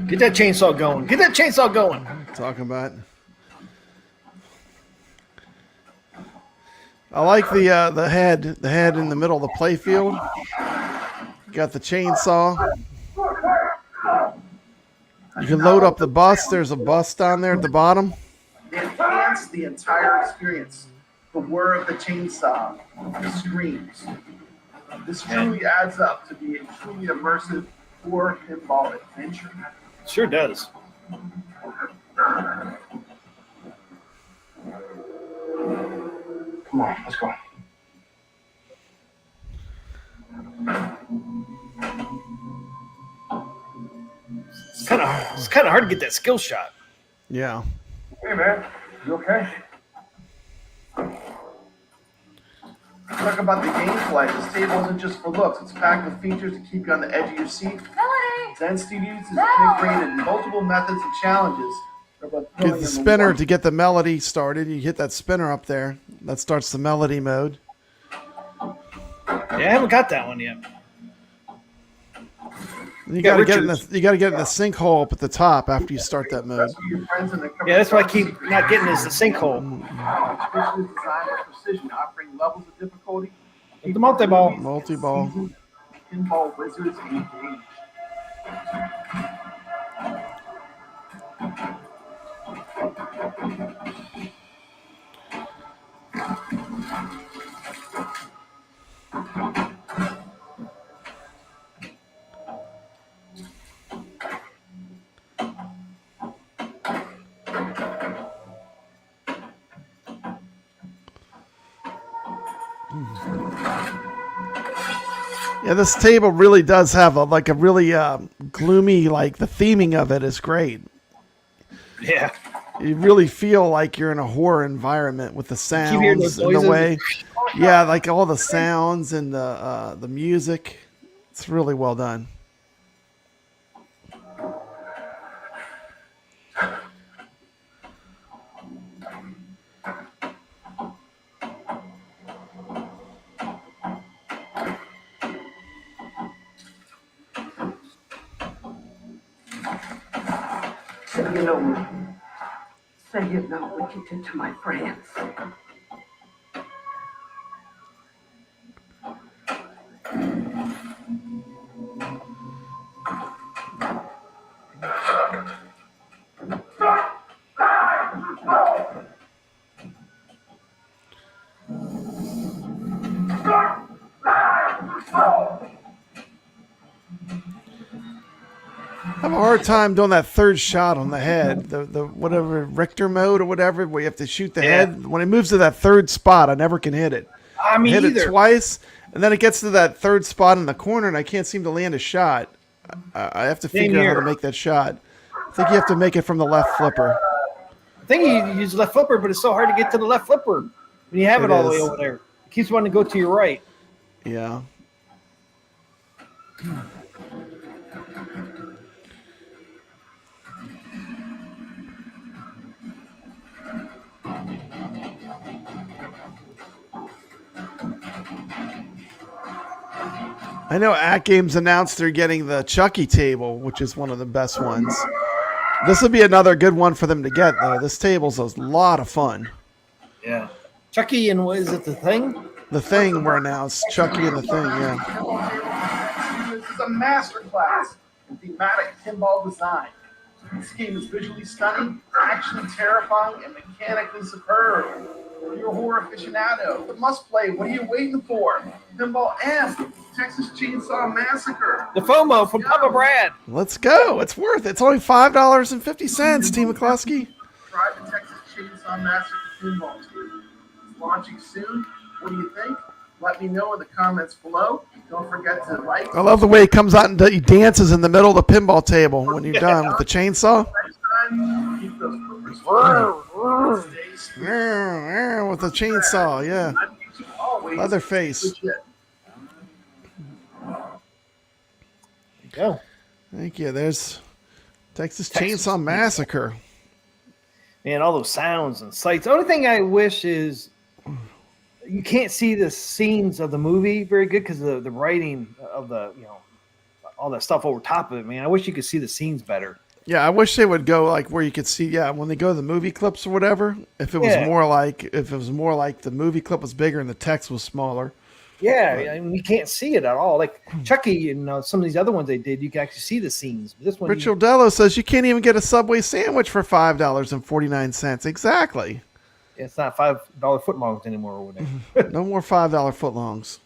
Get that chainsaw going. Get that chainsaw going. Talking about. I like the head in the middle of the playfield. Got the chainsaw. You can load up the bus. There's a bus down there at the bottom. They enhance the entire experience. The whir of the chainsaw, the screams. This truly adds up to be a truly immersive war pinball adventure. Sure does. Come on, let's go. It's kind of hard to get that skill shot. Yeah. Hey, man. You okay? Talk about the gameplay. This table isn't just for looks. It's packed with features to keep you on the edge of your seat. Melody! Zen Studios has integrated multiple methods and challenges. Get the spinner to get the melody started. You hit that spinner up there. That starts the melody mode. Yeah, I haven't got that one yet. You got to get in the sinkhole up at the top after you start that mode. Yeah, that's why I keep not getting is the sinkhole. Especially designed with precision, offering levels of difficulty. The multi-ball. Multi-ball. Pinball wizards engage. Yeah, this table really does have a really gloomy, like the theming of it is great. Yeah. You really feel like you're in a horror environment with the sounds hearing those and the noises? way. Yeah, like all the sounds and the music. It's really well done. Say you know me. Say you know what you did to my friends. I have a hard time doing that third shot on the head, the whatever Richter mode or whatever, where you have to shoot the head. When it moves to that third spot, I never can hit it. I mean, hit it twice, and then it gets to that third spot in the corner, and I can't seem to land a shot. I have to figure out how to make that shot. I think you have to make it from the left flipper. I think you use left flipper, but it's so hard to get to the left flipper when you have it all the way over there. It keeps wanting to go to your right. Yeah. I know AtGames announced they're getting the Chucky table, which is one of the best ones. This will be another good one for them to get, though. This table's a lot of fun. Yeah. Chucky and what is it, the Thing? The Thing were announced. Chucky and the Thing, yeah. This is a masterclass in thematic pinball design. This game is visually stunning, actually terrifying, and mechanically superb. If you're a horror aficionado, the must-play, what are you waiting for? Pinball M, Texas Chainsaw Massacre. The FOMO from Papa Brad. Let's go. It's worth it. It's only $5.50, T. McCluskey. Try the Texas Chainsaw Massacre pinball table. It's launching soon. What do you think? Let me know in the comments below. Don't forget to like. I love the way he comes out and he dances in the middle of the pinball table when you're done with the chainsaw. Next time, keep those flippers flying. Stay smooth. With the chainsaw, yeah. Always Leatherface. legit. There you go. Thank you. There's Texas Chainsaw Massacre. Man, all those sounds and sights. The only thing I wish is you can't see the scenes of the movie very good because of the writing of the, all that stuff over top of it, man. I wish you could see the scenes better. Yeah, I wish they would go like where you could see, when they go to the movie clips or whatever, if it was more like the movie clip was bigger and the text was smaller. Yeah, I mean, you can't see it at all. Like Chucky and some of these other ones they did, you can actually see the scenes. But this one, Rich Odello says you can't even get a Subway sandwich for $5.49. Exactly. It's not $5 footlongs anymore or whatever. No more $5 footlongs.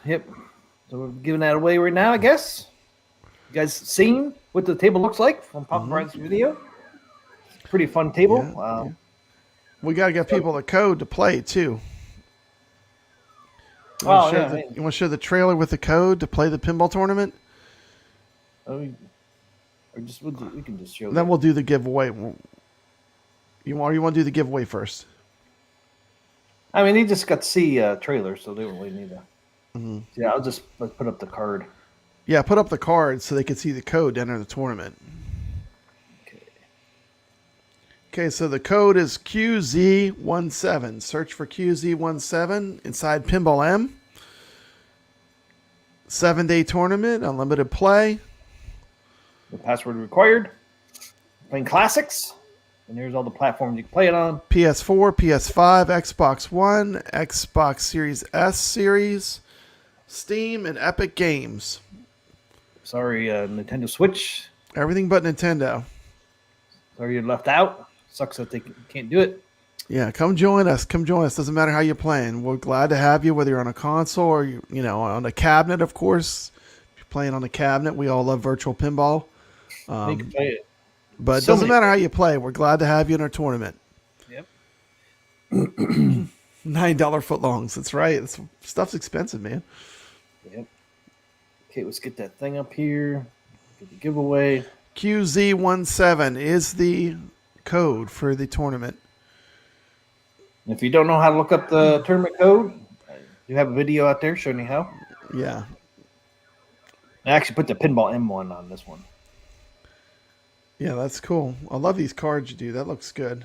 Yep. So we're giving that away right now, I guess. You guys seen what the table looks like from Papa Brad's video? It's a pretty fun table. Yeah, We got to get people the code to play too. You Oh, want to show the trailer with the code to play the pinball tournament? Or just we can just show. Then we'll do the giveaway. You want to do the giveaway first? I mean, he just got to see trailer, so they don't really need to. Mm-hmm. Yeah, let's put up the card. Yeah, put up the card so they can see the code to enter the tournament. Okay, so the code is QZ17. Search for QZ17 inside Pinball M. 7-day tournament, unlimited play. The password required. Playing classics. And there's all the platforms you can play it on. PS4, PS5, Xbox One, Xbox Series S series, Steam, and Epic Games. Sorry, Nintendo Switch. Everything but Nintendo. Sorry you're left out. Sucks that they can't do it. Yeah, come join us. Come join us. Doesn't matter how you're playing. We're glad to have you, whether you're on a console or on a cabinet, of course. If you're playing on a cabinet, we all love virtual pinball. You can play it. But it doesn't matter how you play. We're glad to have you in our tournament. Yep. $9 footlongs. That's right. Stuff's expensive, man. Yep. Okay, let's get that thing up here. Get the giveaway. QZ17 is the code for the tournament. If you don't know how to look up the tournament code, you have a video out there showing you how. Yeah. I actually put the Pinball M1 on this one. Yeah, that's cool. I love these cards you do. That looks good.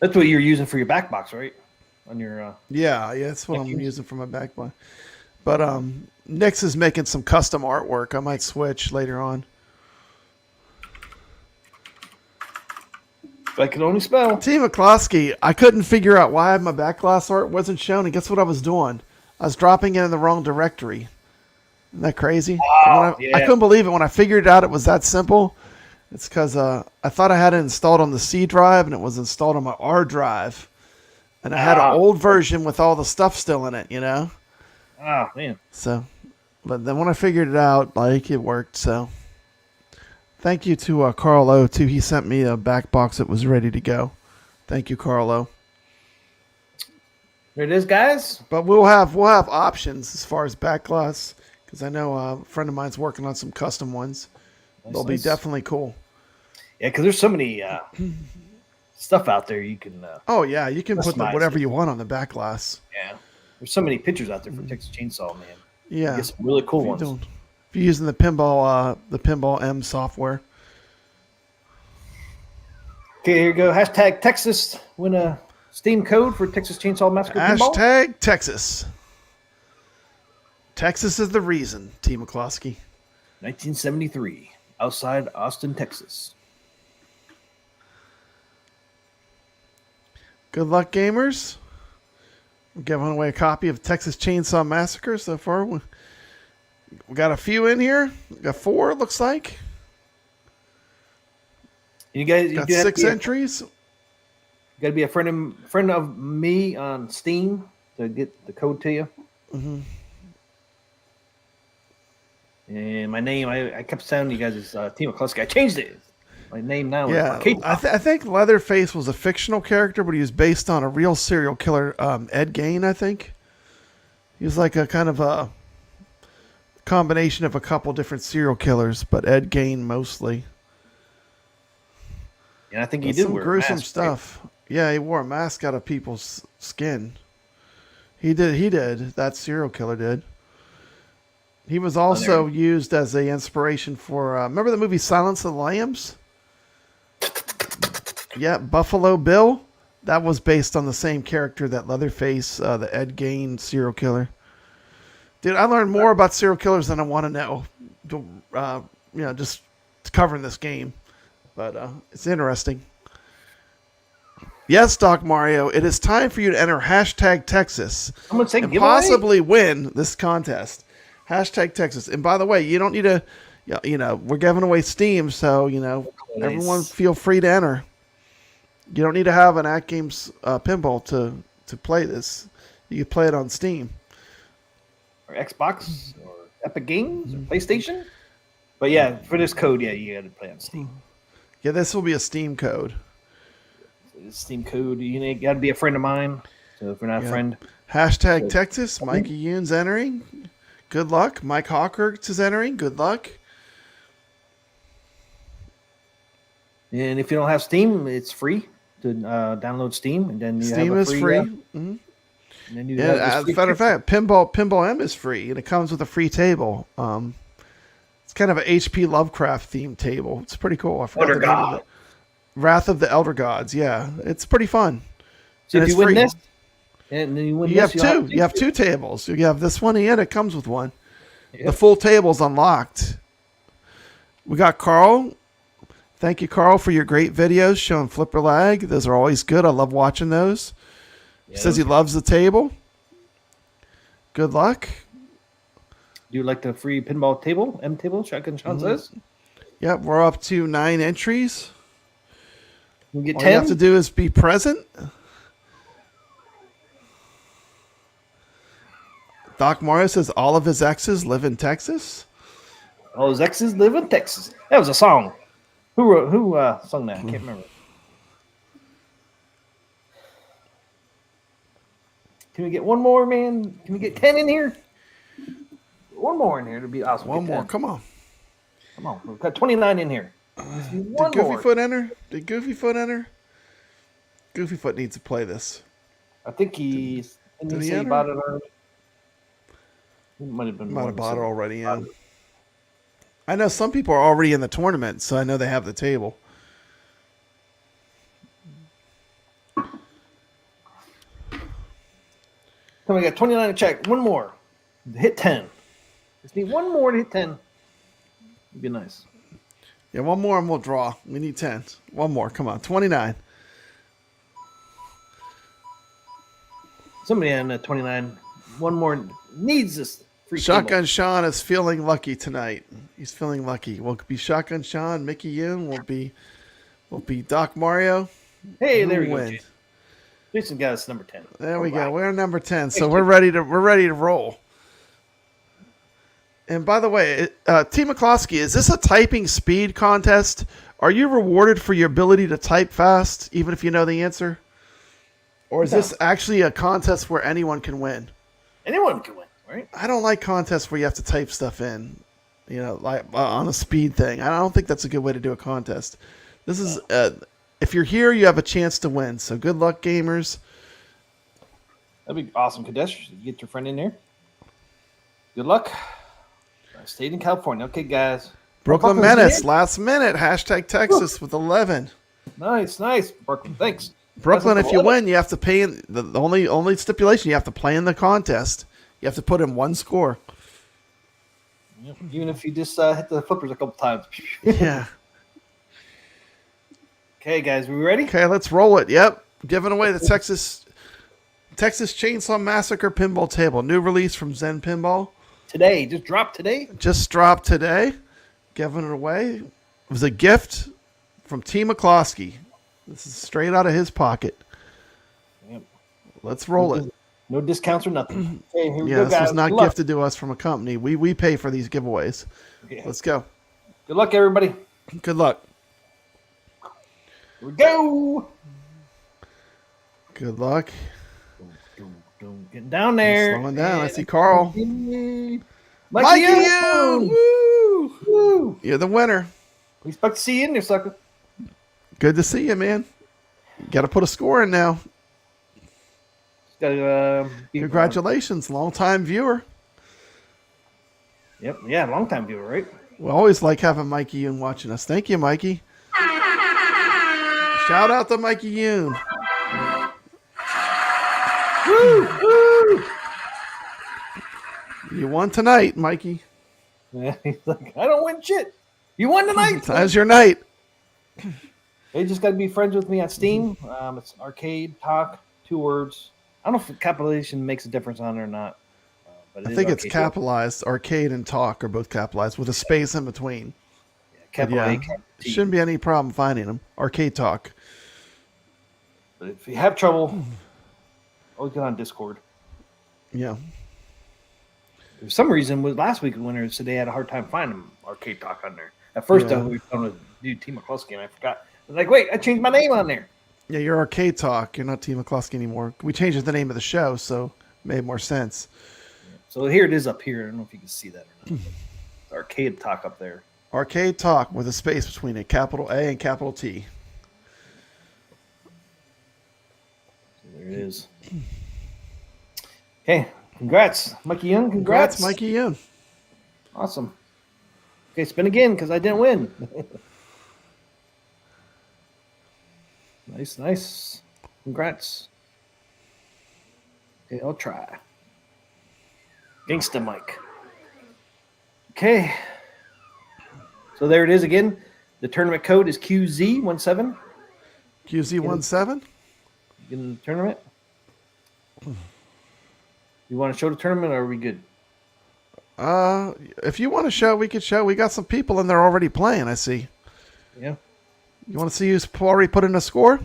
That's what you're using for your back box, right? On your yeah, that's what I'm using for my back box. But Nix is making some custom artwork. I might switch later on. I can only spell. T. McCloskey, I couldn't figure out why my back glass art wasn't shown, and guess what I was doing? I was dropping it in the wrong directory. Isn't that crazy? Oh, I couldn't believe it when I figured out it was that simple. It's because I thought I had it installed on the C drive, and it was installed on my R drive. And I had an old version with all the stuff still in it, Oh, man. So, but then when I figured it out, it worked. So, thank you to Carl O, too. He sent me a back box that was ready to go. Thank you, Carl O. There it is, guys. But we'll have options as far as back glass. Because I know a friend of mine's working on some custom ones. They'll be definitely cool. Yeah, because there's so many stuff out there you can. Oh yeah, you can put whatever you want on the back glass. Yeah, there's so many pictures out there for Texas Chainsaw, man. Yeah, get some really cool ones. If you're using the Pinball M software. Okay, here you go. Hashtag Texas. Win a Steam code for Texas Chainsaw Massacre Pinball. Hashtag Texas. Texas is the reason, T. McCloskey. 1973, outside Austin, Texas. Good luck, gamers. We're giving away a copy of Texas Chainsaw Massacre so far. We got a few in here. We got 4, it looks like. You guys got 6 entries. You got to be a friend of me on Steam to get the code to you. Mm-hmm. And my name, I kept sounding you guys as Team McCluskey. I changed it. My name now is Arcade. I think Leatherface was a fictional character, but he was based on a real serial killer, Ed Gein, I think. He was like a kind of a combination of a couple different serial killers, but Ed Gein mostly. And I think he did some wear gruesome a mask, stuff. Right? Yeah, he wore a mask out of people's skin. He did. That serial killer did. He was also used as an inspiration for, remember the movie Silence of the Lambs? Yeah, Buffalo Bill. That was based on the same character that Leatherface, the Ed Gein serial killer. Dude, I learned more about serial killers than I want to know. Just covering this game. But it's interesting. Yes, Doc Mario, it is time for you to enter hashtag Texas and possibly win this contest. Hashtag Texas. And by the way, you don't need to, we're giving away Steam, so, everyone feel free to enter. You don't need to have an AtGames pinball to play this. You can play it on Steam. Or Xbox, or Epic Games, or PlayStation. But yeah, for this code, you got to play on Steam. Yeah, this will be a Steam code. Steam code. You got to be a friend of mine. So if you're not a friend, Hashtag Texas. Mikey Yoon's entering. Good luck. Mike Hawkert is entering. Good luck. and if you don't have Steam, it's free to download Steam, and then you Steam have a is free. And then you Yeah, have as a matter of fact, Pinball M is free, and it comes with a free table. It's kind of an HP Lovecraft themed table. It's pretty cool. I forgot the name of it. Wrath of the Elder Gods. Yeah, it's pretty fun. So and if it's you win free. this, and then you win You this, have two. You have two tables. You have this one, and it comes with one. Yep. The full table's unlocked. We got Carl. Thank you, Carl, for your great videos showing flipper lag. Those are always good. I love watching those. He says he loves the table. Good luck. Do you like the free pinball table? M table? Shotgun Sean says. Yep, we're up to 9 entries. You get All 10. you have to do is be present. Doc Mario says all of his exes live in Texas. All his exes live in Texas. That was a song. Who sung that? I can't remember. Can we get one more, man? Can we get 10 in here? One more in here to be awesome. One Get more. 10. Come on. Come on. We've got 29 in here. One Did Goofy more. Foot enter? Did Goofy Foot enter? Goofy Foot needs to play this. I think he's. Didn't Did he he say he enter? bought it already? He might have been. Might one have of bought it some- already, yeah. I know some people are already in the tournament, so I know they have the table. Come on, we got 29 to check. One more. Hit 10. Just need one more to hit 10. It'd be nice. Yeah, one more and we'll draw. We need 10. One more. Come on. 29. Somebody on 29. One more needs this free Shotgun Sean is feeling lucky tonight. He's feeling lucky. We'll be Shotgun Sean, Mickey Yoon. We'll be Doc Mario. Hey, Who there we go. wins? Jason. Jason got us number 10. There we All go. right. We're number 10, so Thanks, we're ready to roll. And by the way, T. McCloskey, is this a typing speed contest? Are you rewarded for your ability to type fast, even if you know the answer? Or is this actually a contest where anyone can win? Anyone can win, right? I don't like contests where you have to type stuff in, like on a speed thing. I don't think that's a good way to do a contest. This is, if you're here, you have a chance to win. So good luck, gamers. That'd be awesome, Kadesh. Get your friend in there. Good luck. I stayed in California. Okay, guys. Brooklyn Brooklyn's Menace, in. last minute, hashtag Texas with 11. Nice. Brooklyn, thanks. Brooklyn, That's if you 11. win, you have to pay in the only stipulation, you have to play in the contest. You have to put in one score. Yep. Even if you just hit the flippers a couple times. Yeah. Okay, guys, we ready? Okay, let's roll it. Yep. Giving away the Texas Chainsaw Massacre pinball table. New release from Zen Pinball. Today, just dropped today. Just dropped today. Giving it away. It was a gift from T. McCloskey. This is straight out of his pocket. Yep. Let's roll it. No discounts or nothing. Okay, here we Yeah, go, this guys. was not Good luck. gifted to us from a company. We pay for these giveaways. Okay. Let's go. Good luck, everybody. Good luck. Here we go. Good luck. Getting down there. Slowing down. I see Carl. Mikey Yoon! Woo! Woo! You're the winner. We expect to see you in there, sucker. Good to see you, man. Got to put a score in now. Gotta, Congratulations, long-time viewer. Yep. Yeah, long time viewer, right? We always like having Mikey Yoon watching us. Thank you, Mikey. Shout out to Mikey Yoon. Woo! You won tonight, Mikey. Yeah, he's like, I don't win shit. You won tonight. Tonight's your night. You just got to be friends with me on Steam. It's Arcade Talk, 2 words. I don't know if capitalization makes a difference on it or not. But I think it's Arcade. capitalized. Arcade and Talk are both capitalized with a space in between. Capital Yeah. A, capital T. Shouldn't be any problem finding them. Arcade Talk. But if you have trouble, always get on Discord. Yeah. For some reason, with last week when said they had a hard time finding Arcade Talk on there. At first, Yeah. we were going to do T. McCluskey, and I forgot. I was like, wait, I changed my name on there. Yeah, you're Arcade Talk. You're not T. McCluskey anymore. We changed the name of the show, so it made more sense. So here it is up here. I don't know if you can see that or not. It's Arcade Talk up there. Arcade Talk with a space between a capital A and capital T. So there it is. Okay, congrats, Mikey Young. Congrats, Mikey Young. Awesome. Okay, spin again because I didn't win. Nice. Congrats. Okay, I'll try. Gangsta Mike. Okay. So there it is again. The tournament code is QZ17. QZ17? In the tournament. You want to show the tournament, or are we good? If you want to show, we could show. We got some people in there already playing, I see. Yeah. You want to see who's already put in a score?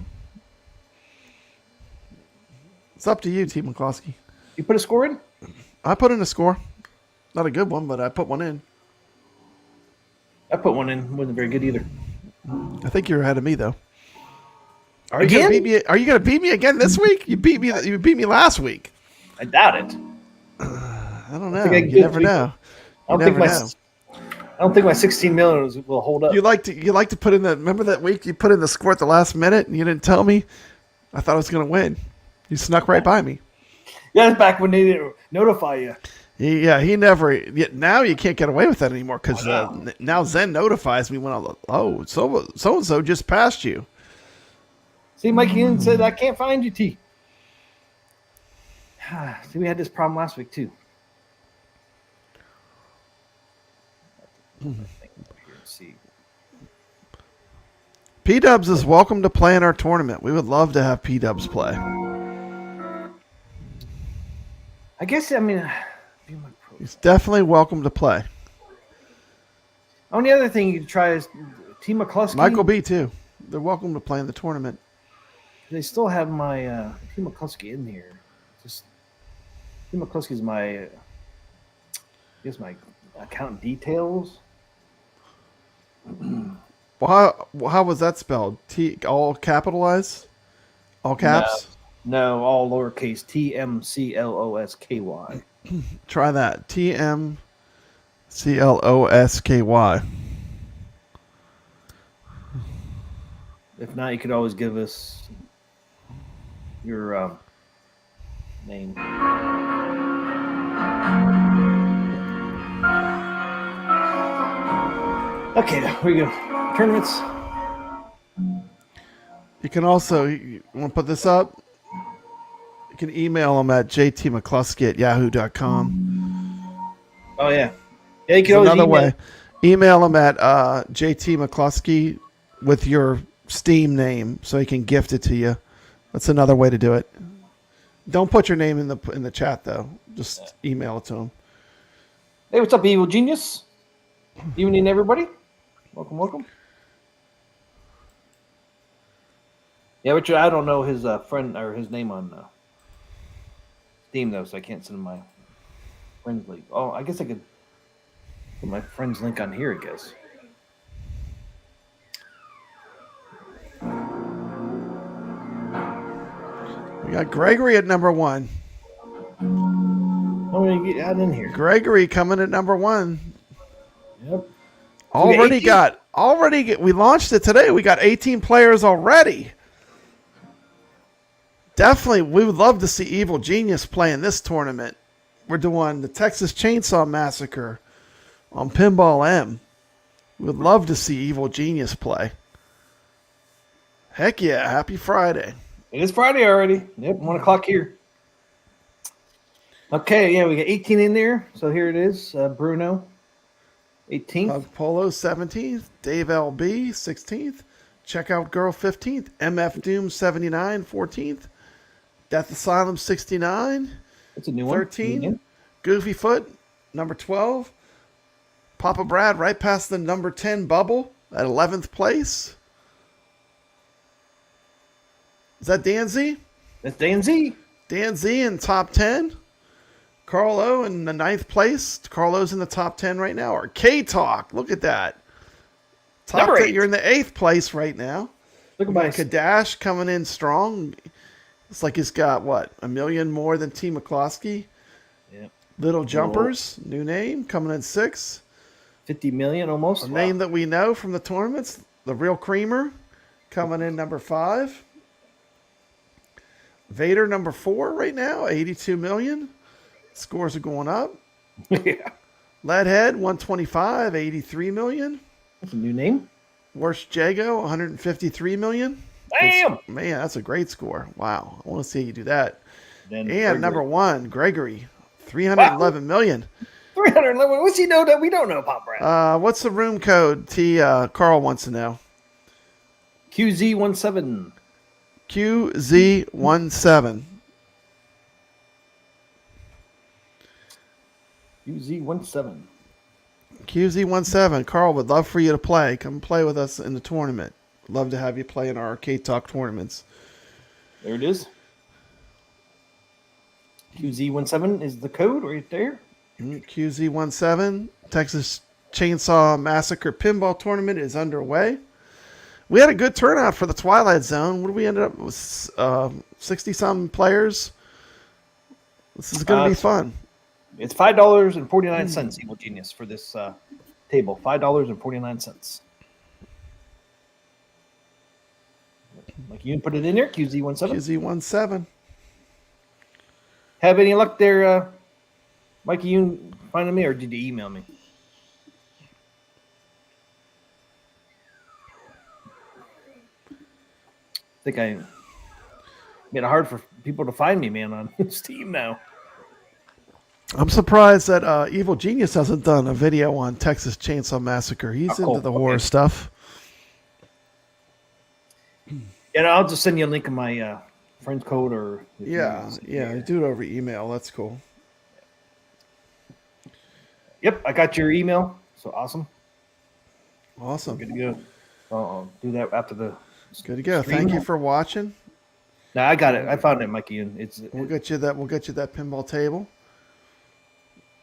It's up to you, T. McCloskey. You put a score in? I put in a score. Not a good one, but I put one in. I put one in. Wasn't very good either. I think you're ahead of me, though. Are Again? you going to beat me again this week? You beat me. You beat me last week. I doubt it. I don't know. I You never know. I don't think my 16 million will hold up. You like to put in the. Remember that week you put in the score at the last minute and you didn't tell me? I thought I was going to win. You snuck right by me. Yeah, that's back when they didn't notify you. He never. Now you can't get away with that anymore because now Zen notifies me when so and so just passed you. See, Mikey Ian said I can't find you, T. See, we had this problem last week too. Let's see. P-Dubs is welcome to play in our tournament. We would love to have P-Dubs play. I guess, I mean, he's definitely welcome to play. Only other thing you could try is T. McCluskey. Michael B. too. They're welcome to play in the tournament. They still have my T. McCluskey in here. Just T. McCluskey is my account details. Well, how was that spelled? T all capitalized? All caps? No, all lowercase. TMCLOSKY. Try that. TMCLOSKY. If not, you could always give us your name. Okay, here we go. Tournaments. You can also, you want to put this up? You can email them at jtmccluskey@yahoo.com. Oh, yeah. Yeah, you can always another email. way. Email them at jtmccluskey with your Steam name so he can gift it to you. That's another way to do it. Don't put your name in the chat, though. Just email it to him. Hey, what's up, Evil Genius? Evening, everybody. Welcome. Yeah, but I don't know his friend or his name on Steam, though, so I can't send him my friends link. Oh, I guess I could put my friends link on here, I guess. We got Gregory at number 1. I'm going to get out in here. Gregory coming at number 1. Yep. We launched it today. We got 18 players already. Definitely, we would love to see Evil Genius play in this tournament. We're doing the Texas Chainsaw Massacre on Pinball M. We would love to see Evil Genius play. Heck yeah, happy Friday. It is Friday already. Yep, 1 o'clock here. Okay, yeah, we got 18 in there. So here it is. Bruno, 18th. Pug Polo, 17th. Dave LB, 16th. Checkout Girl, 15th. MF Doom, 79, 14th. Death Asylum, 69. That's a new one. 13. Goofy Foot, number 12. Papa Brad, right past the number 10 bubble at 11th place. Is that Dan Z? That's Dan Z. Dan Z in top 10. Carlo in the 9th place. Carlo's in the top 10 right now. Arcade Talk, look at that. Top Number 10, 8. you're in the 8th place right now. Look We at got Kadash coming in strong. It's like he's got, what, 1 million more than T. McCloskey? Yeah. Little Jumpers, new name, coming in 6. 50 million almost. A name that we know from the tournaments, the Real Creamer, coming in number 5. Vader number 4 right now, 82 million. Scores are going up. Yeah. Leadhead 125, 83 million. That's a new name. Worst Jago 153 million. Damn. Man, that's a great score. Wow. I want to see you do that. Then And number 1, Gregory, 311 million. 311. What's he know that we don't know about, Brad? What's the room code? Carl wants to know. QZ17. QZ17. QZ17. QZ17. Carl would love for you to play. Come play with us in the tournament. Love to have you play in our Arcade Talk tournaments. There it is. QZ17 is the code right there. QZ17. Texas Chainsaw Massacre Pinball Tournament is underway. We had a good turnout for the Twilight Zone. What did we end up with? 60-some players. This is going to be fun. It's $5.49, Evil Genius, for this table. $5.49. Like you can put it in there, QZ17. QZ17. Have any luck there, Mikey? You finding me, or did you email me? I think I made it hard for people to find me, man, on Steam now. I'm surprised that Evil Genius hasn't done a video on Texas Chainsaw Massacre. He's into the horror stuff. Yeah, I'll just send you a link in my friend's code, or Yeah, do it over email. That's cool. Yep, I got your email. So awesome. Awesome. Good to go. I'll do that after the. Good to go. stream. Thank you for watching. No, I got it. I found it, Mikey, and We'll get you that pinball table.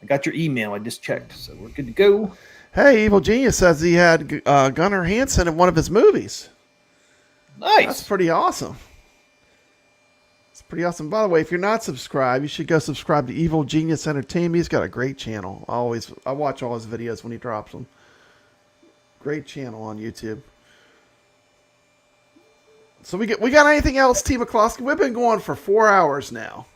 I got your email. I just checked, so we're good to go. Hey, Evil Genius says he had Gunnar Hansen in one of his movies. Nice. That's pretty awesome. It's pretty awesome. By the way, if you're not subscribed, you should go subscribe to Evil Genius Entertainment. He's got a great channel. I watch all his videos when he drops them. Great channel on YouTube. So we got anything else, T. McCloskey? We've been going for 4 hours now.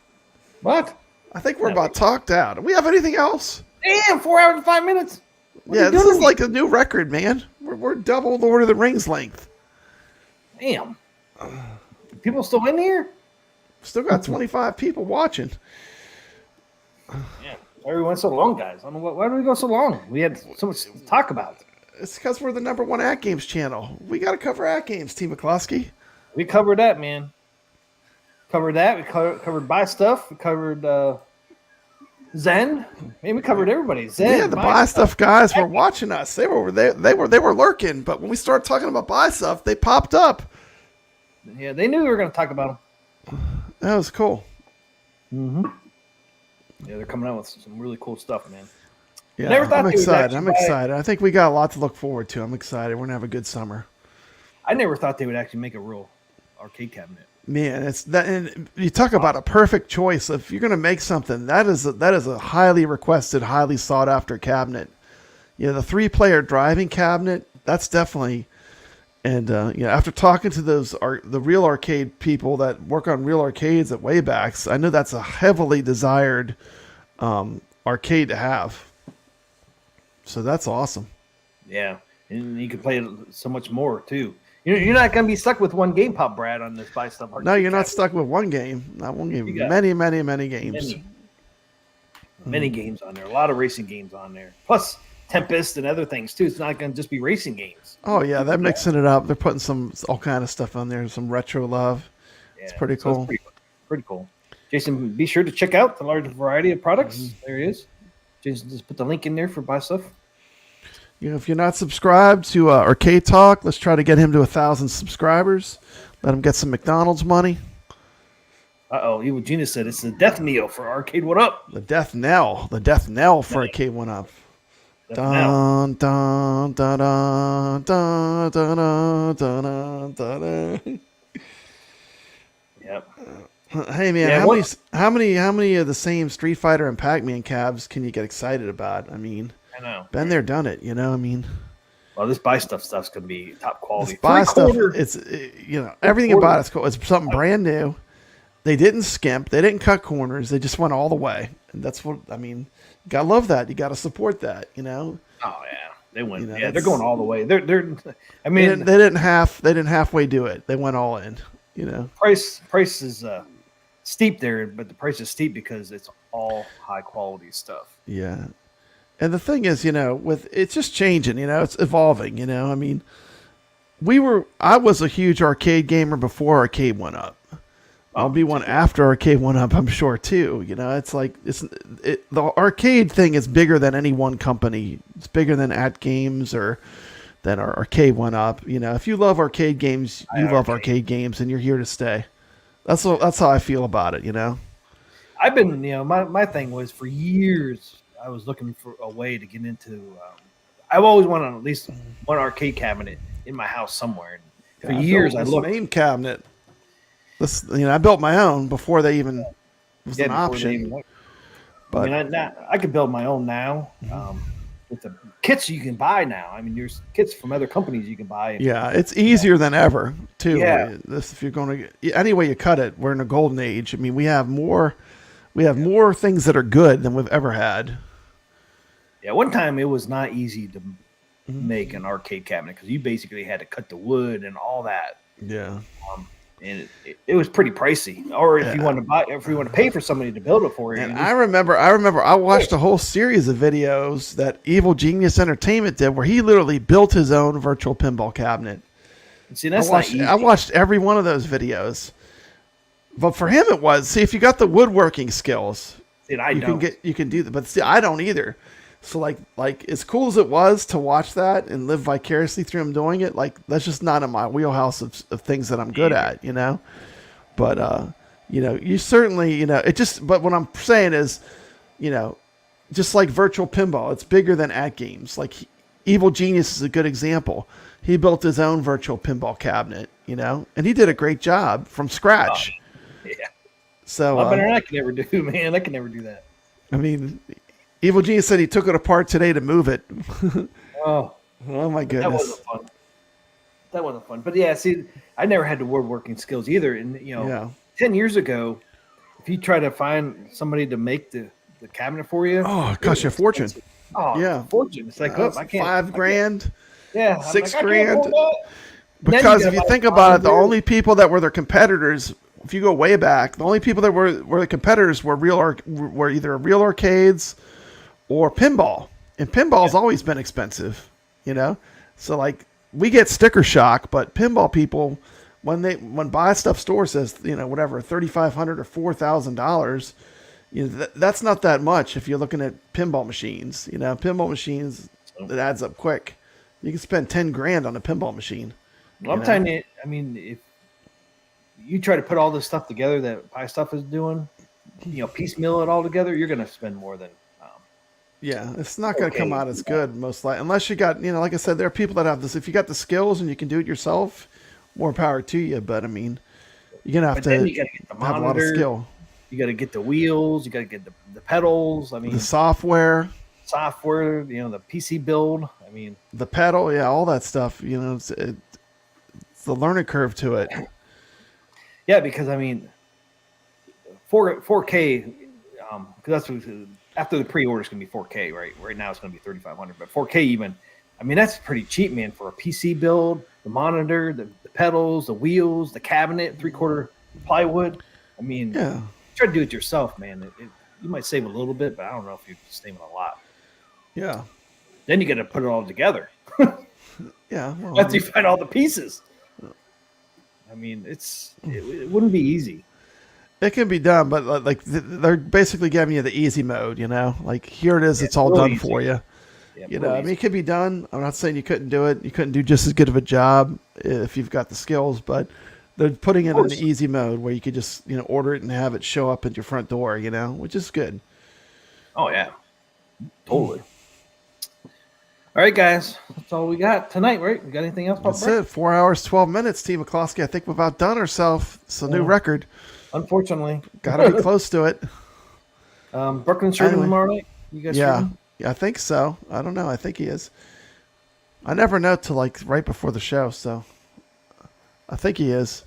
What? I think we're about talked out. Do we have anything else? Damn, 4 hours and 5 minutes. Yeah, this is like a new record, man. We're double Lord of the Rings length. Damn. People still in here? Still got 25 people watching. Yeah. Everyone's so long, guys. I don't know why do we go so long? We had so much to talk about. It's because we're the #1 AtGames channel. We got to cover AtGames, T. McCloskey. We covered that, man. Covered that. We covered buy stuff. We covered Zen. Man, we covered everybody. Zen. Yeah, the buy stuff guys were watching us. They were lurking, but when we started talking about buy stuff, they popped up. Yeah, they knew we were going to talk about them. That was cool. Mm-hmm. Yeah, they're coming out with some really cool stuff, man. Yeah, I'm excited. I'm excited. I think we got a lot to look forward to. I'm excited. We're gonna have a good summer. I never thought they would actually make a real arcade cabinet. Man, it's that, and you talk about a perfect choice. If you're gonna make something, that is a highly requested, highly sought after cabinet. You know, the 3-player driving cabinet. That's definitely. And after talking to the real arcade people that work on real arcades at Waybacks, I know that's a heavily desired arcade to have. So that's awesome. Yeah, and you can play it so much more too. You're not going to be stuck with one game, Pop Brad, on this buy stuff. No, you're not stuck with one game. Not one game. Many games. Many games on there. A lot of racing games on there. Plus Tempest and other things too. It's not going to just be racing games. Oh yeah, they're mixing it up. They're putting all kind of stuff on there. Some retro love. Yeah, it's pretty cool. It's pretty cool. Jason, be sure to check out the large variety of products. Mm-hmm. There he is. Jason, just put the link in there for buy stuff. You know, if you're not subscribed to Arcade Talk, let's try to get him to 1,000 subscribers. Let him get some McDonald's money. Evil Genius said it's the death knell for Arcade What Up. The death knell. The death knell for Arcade What Up. Dun, dun, dun, dun, dun, dun, dun, dun, dun, dun. Yep. Hey man, Yeah, how many of the same Street Fighter and Pac-Man cabs can you get excited about? I mean, I know. been there, done it. You know, I mean, Well, this buy stuff's gonna be top quality. this buy stuff, Three-quarter- it's everything about it's cool. It's something brand new. They didn't skimp. They didn't cut corners. They just went all the way, and that's what I mean. You gotta love that. You gotta support that. You know. Oh yeah, they went. You know, Yeah, they're going all the way. They're. I They mean, didn't halfway do it. They went all in. You know. price is steep there, but the price is steep because it's all high quality stuff. Yeah. And the thing is, with it's just changing, it's evolving, I mean, I was a huge arcade gamer before arcade went up. I'll be one after arcade went up, I'm sure too. It's like the arcade thing is bigger than any one company. It's bigger than AtGames or than our arcade went up. If you love arcade games, you love arcade games, and you're here to stay. That's how I feel about it. I've been, my thing was for years I was looking for a way to get into. I've always wanted at least one arcade cabinet in my house somewhere. And for years I looked. Main cabinet. This, I built my own before they even was an option. But I could build my own now with the kits you can buy now. I mean, there's kits from other companies you can buy. Yeah, it's easier than ever too. Yeah. If you're going to any way you cut it, we're in a golden age. I mean, we have more things that are good than we've ever had. Yeah, one time it was not easy to make an arcade cabinet because you basically had to cut the wood and all that. Yeah. And it was pretty pricey. Or if you want to pay for somebody to build it for you. And I remember I watched a whole series of videos that Evil Genius Entertainment did where he literally built his own virtual pinball cabinet. See, that's not easy. I watched every one of those videos. But for him it was, see, if you got the woodworking skills, you can do that. But see, I don't either. So like as cool as it was to watch that and live vicariously through him doing it, like that's just not in my wheelhouse of things that I'm good at, But you certainly, but what I'm saying is, just like virtual pinball, it's bigger than AtGames. Like Evil Genius is a good example. He built his own virtual pinball cabinet, and he did a great job from scratch. Yeah. So better than I can ever do, man. I can never do that. I mean, Evil Genius said he took it apart today to move it. Oh my goodness. That wasn't fun. But yeah, see, I never had the woodworking skills either. And 10 years ago, if you try to find somebody to make the cabinet for you, it costs you a fortune. Oh yeah, fortune. It's like I can't. $5,000. Yeah, $6,000. Because if you think about it, the only people that were their competitors, if you go way back, the only people that were the competitors were either real arcades or pinball, and pinball's always been expensive, So like we get sticker shock, but pinball people, when Buy Stuff Store says whatever $3,500 or $4,000, that's not that much if you're looking at pinball machines. Pinball machines, it adds up quick. You can spend $10,000 on a pinball machine. Well, I'm telling you, I mean, if you try to put all this stuff together that Buy Stuff is doing, piecemeal it all together, you're going to spend more than. Yeah, it's not going to come out as good, most likely, unless you got, like I said, there are people that have this. If you got the skills and you can do it yourself, more power to you. But I mean, you're going to have to have a lot of skill. You got to get the wheels. You got to get the pedals. I mean, the software, the PC build. I mean, the pedal, all that stuff. It's the learning curve to it. Yeah, because I mean, 4K, because that's what, after the pre-order is going to be 4K, right? Right now it's going to be 3,500, but 4K even. I mean, that's pretty cheap, man, for a PC build, the monitor, the pedals, the wheels, the cabinet, 3/4 plywood. I mean, try to do it yourself, man. You might save a little bit, but I don't know if you're saving a lot. Yeah. Then you got to put it all together. Yeah. Well, after you find all the pieces. I mean, it wouldn't be easy. It can be done, but like they're basically giving you the easy mode, Like here it is, it's all done for you. Yeah, I mean, it could be done. I'm not saying you couldn't do it. You couldn't do just as good of a job if you've got the skills, but they're putting it in the easy mode where you could just order it and have it show up at your front door, which is good. Oh yeah, totally. All right, guys. That's all we got tonight, right? We got anything else? That's it. 4 hours, 12 minutes. Steve McCloskey, I think we've outdone ourselves. It's a new record. Unfortunately. Got to be close to it. Brooklyn streaming tomorrow night? You guys streaming? Yeah, I think so. I don't know. I think he is. I never know till like right before the show, so I think he is.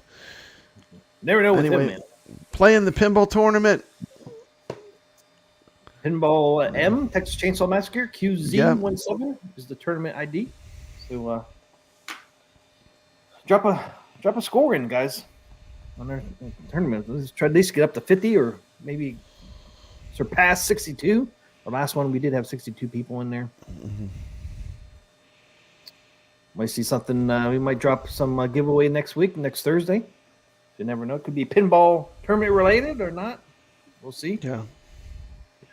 Never know with him, man. Playing the pinball tournament. Pinball M, Texas Chainsaw Massacre, QZ17 is the tournament ID. So drop a score in, guys, on their tournament. Let's try to at least get up to 50 or maybe surpass 62. The last one we did have 62 people in there. Mm-hmm. Might see something. We might drop some giveaway next Thursday. You never know. It could be pinball tournament related or not. We'll see. Yeah.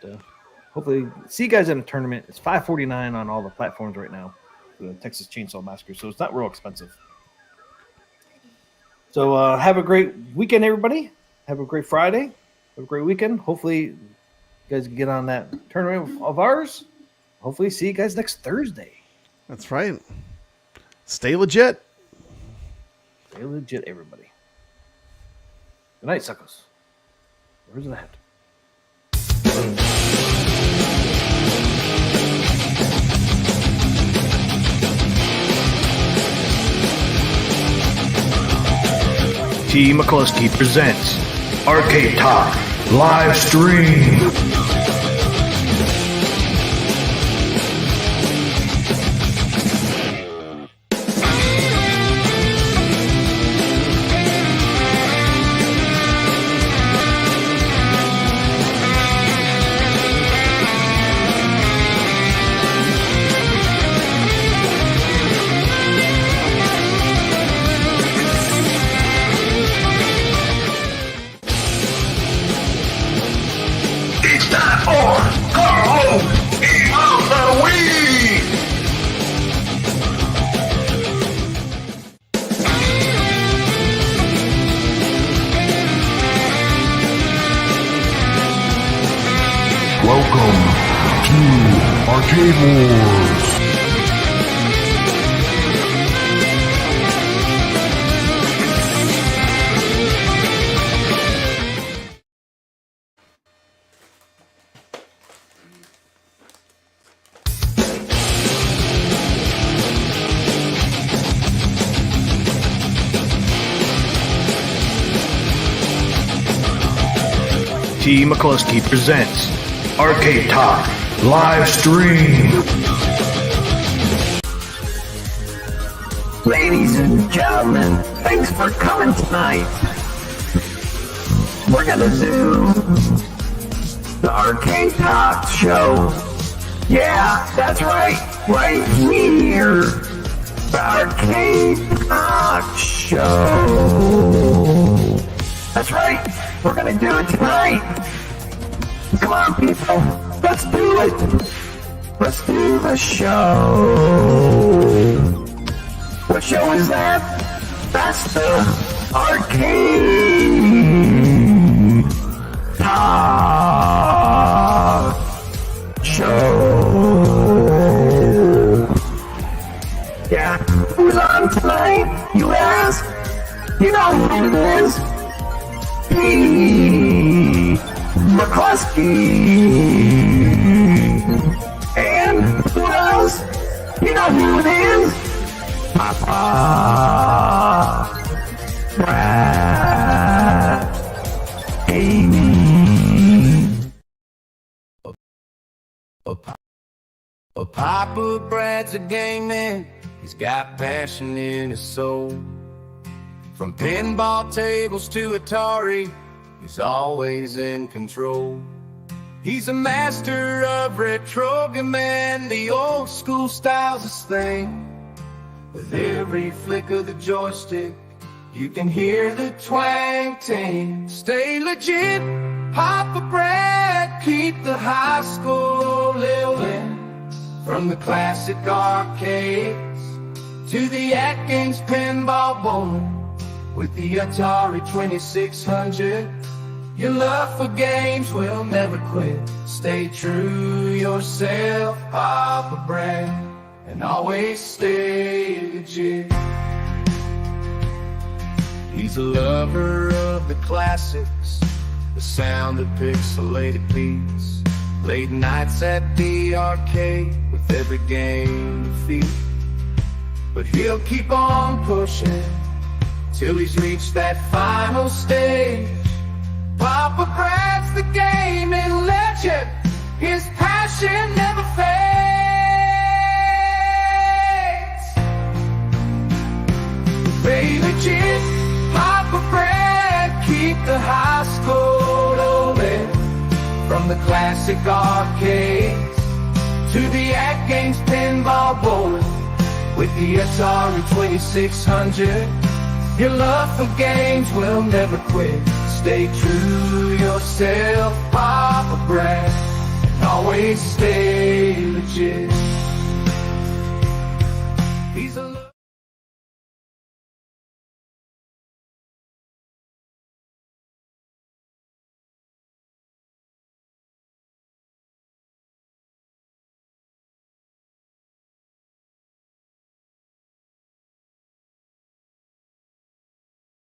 But, hopefully, see you guys in a tournament. It's $5.49 on all the platforms right now for the Texas Chainsaw Massacre, so it's not real expensive. So have a great weekend, everybody. Have a great Friday. Have a great weekend. Hopefully, you guys can get on that tournament of ours. Hopefully, see you guys next Thursday. That's right. Stay legit. Stay legit, everybody. Good night, suckers. Where's it at? T. McCluskey presents Arcade Talk live stream. Welcome to Arcade Wars. T. McCluskey presents Arcade Talk live stream. Ladies and gentlemen, thanks for coming tonight. We're gonna do the Arcade Talk show. Yeah, that's right here. The Arcade Talk show. That's right, we're gonna do it tonight. Come on, people, let's do it. Let's do the show. What show is that? That's the Arcade Talk show. Yeah, who's on tonight, you ask? You know who it is. P. McCluskey. And who else? You know who it is? Papa Brad. Amy. Papa Brad's a game man. He's got passion in his soul. From pinball tables to Atari, he's always in control. He's a master of retrogaming. The old school style's his thing. With every flick of the joystick, you can hear the twang ting. Stay legit, Papa Brad, keep the high school living. From the classic arcades to the AtGames pinball bowling. With the Atari 2600, your love for games will never quit. Stay true yourself, Papa Brad, and always stay legit. He's a lover of the classics, the sound of pixelated beats, late nights at the arcade with every game defeat. But he'll keep on pushing till he's reached that final stage. Papa Brad's the gaming legend, his passion never fades. Play legit, Papa Brad, keep the high score rolling. From the classic arcades to the AtGames pinball bowling, with the Atari 2600, your love for games will never quit. Stay true to yourself, Papa Brad, and always stay legit. He's a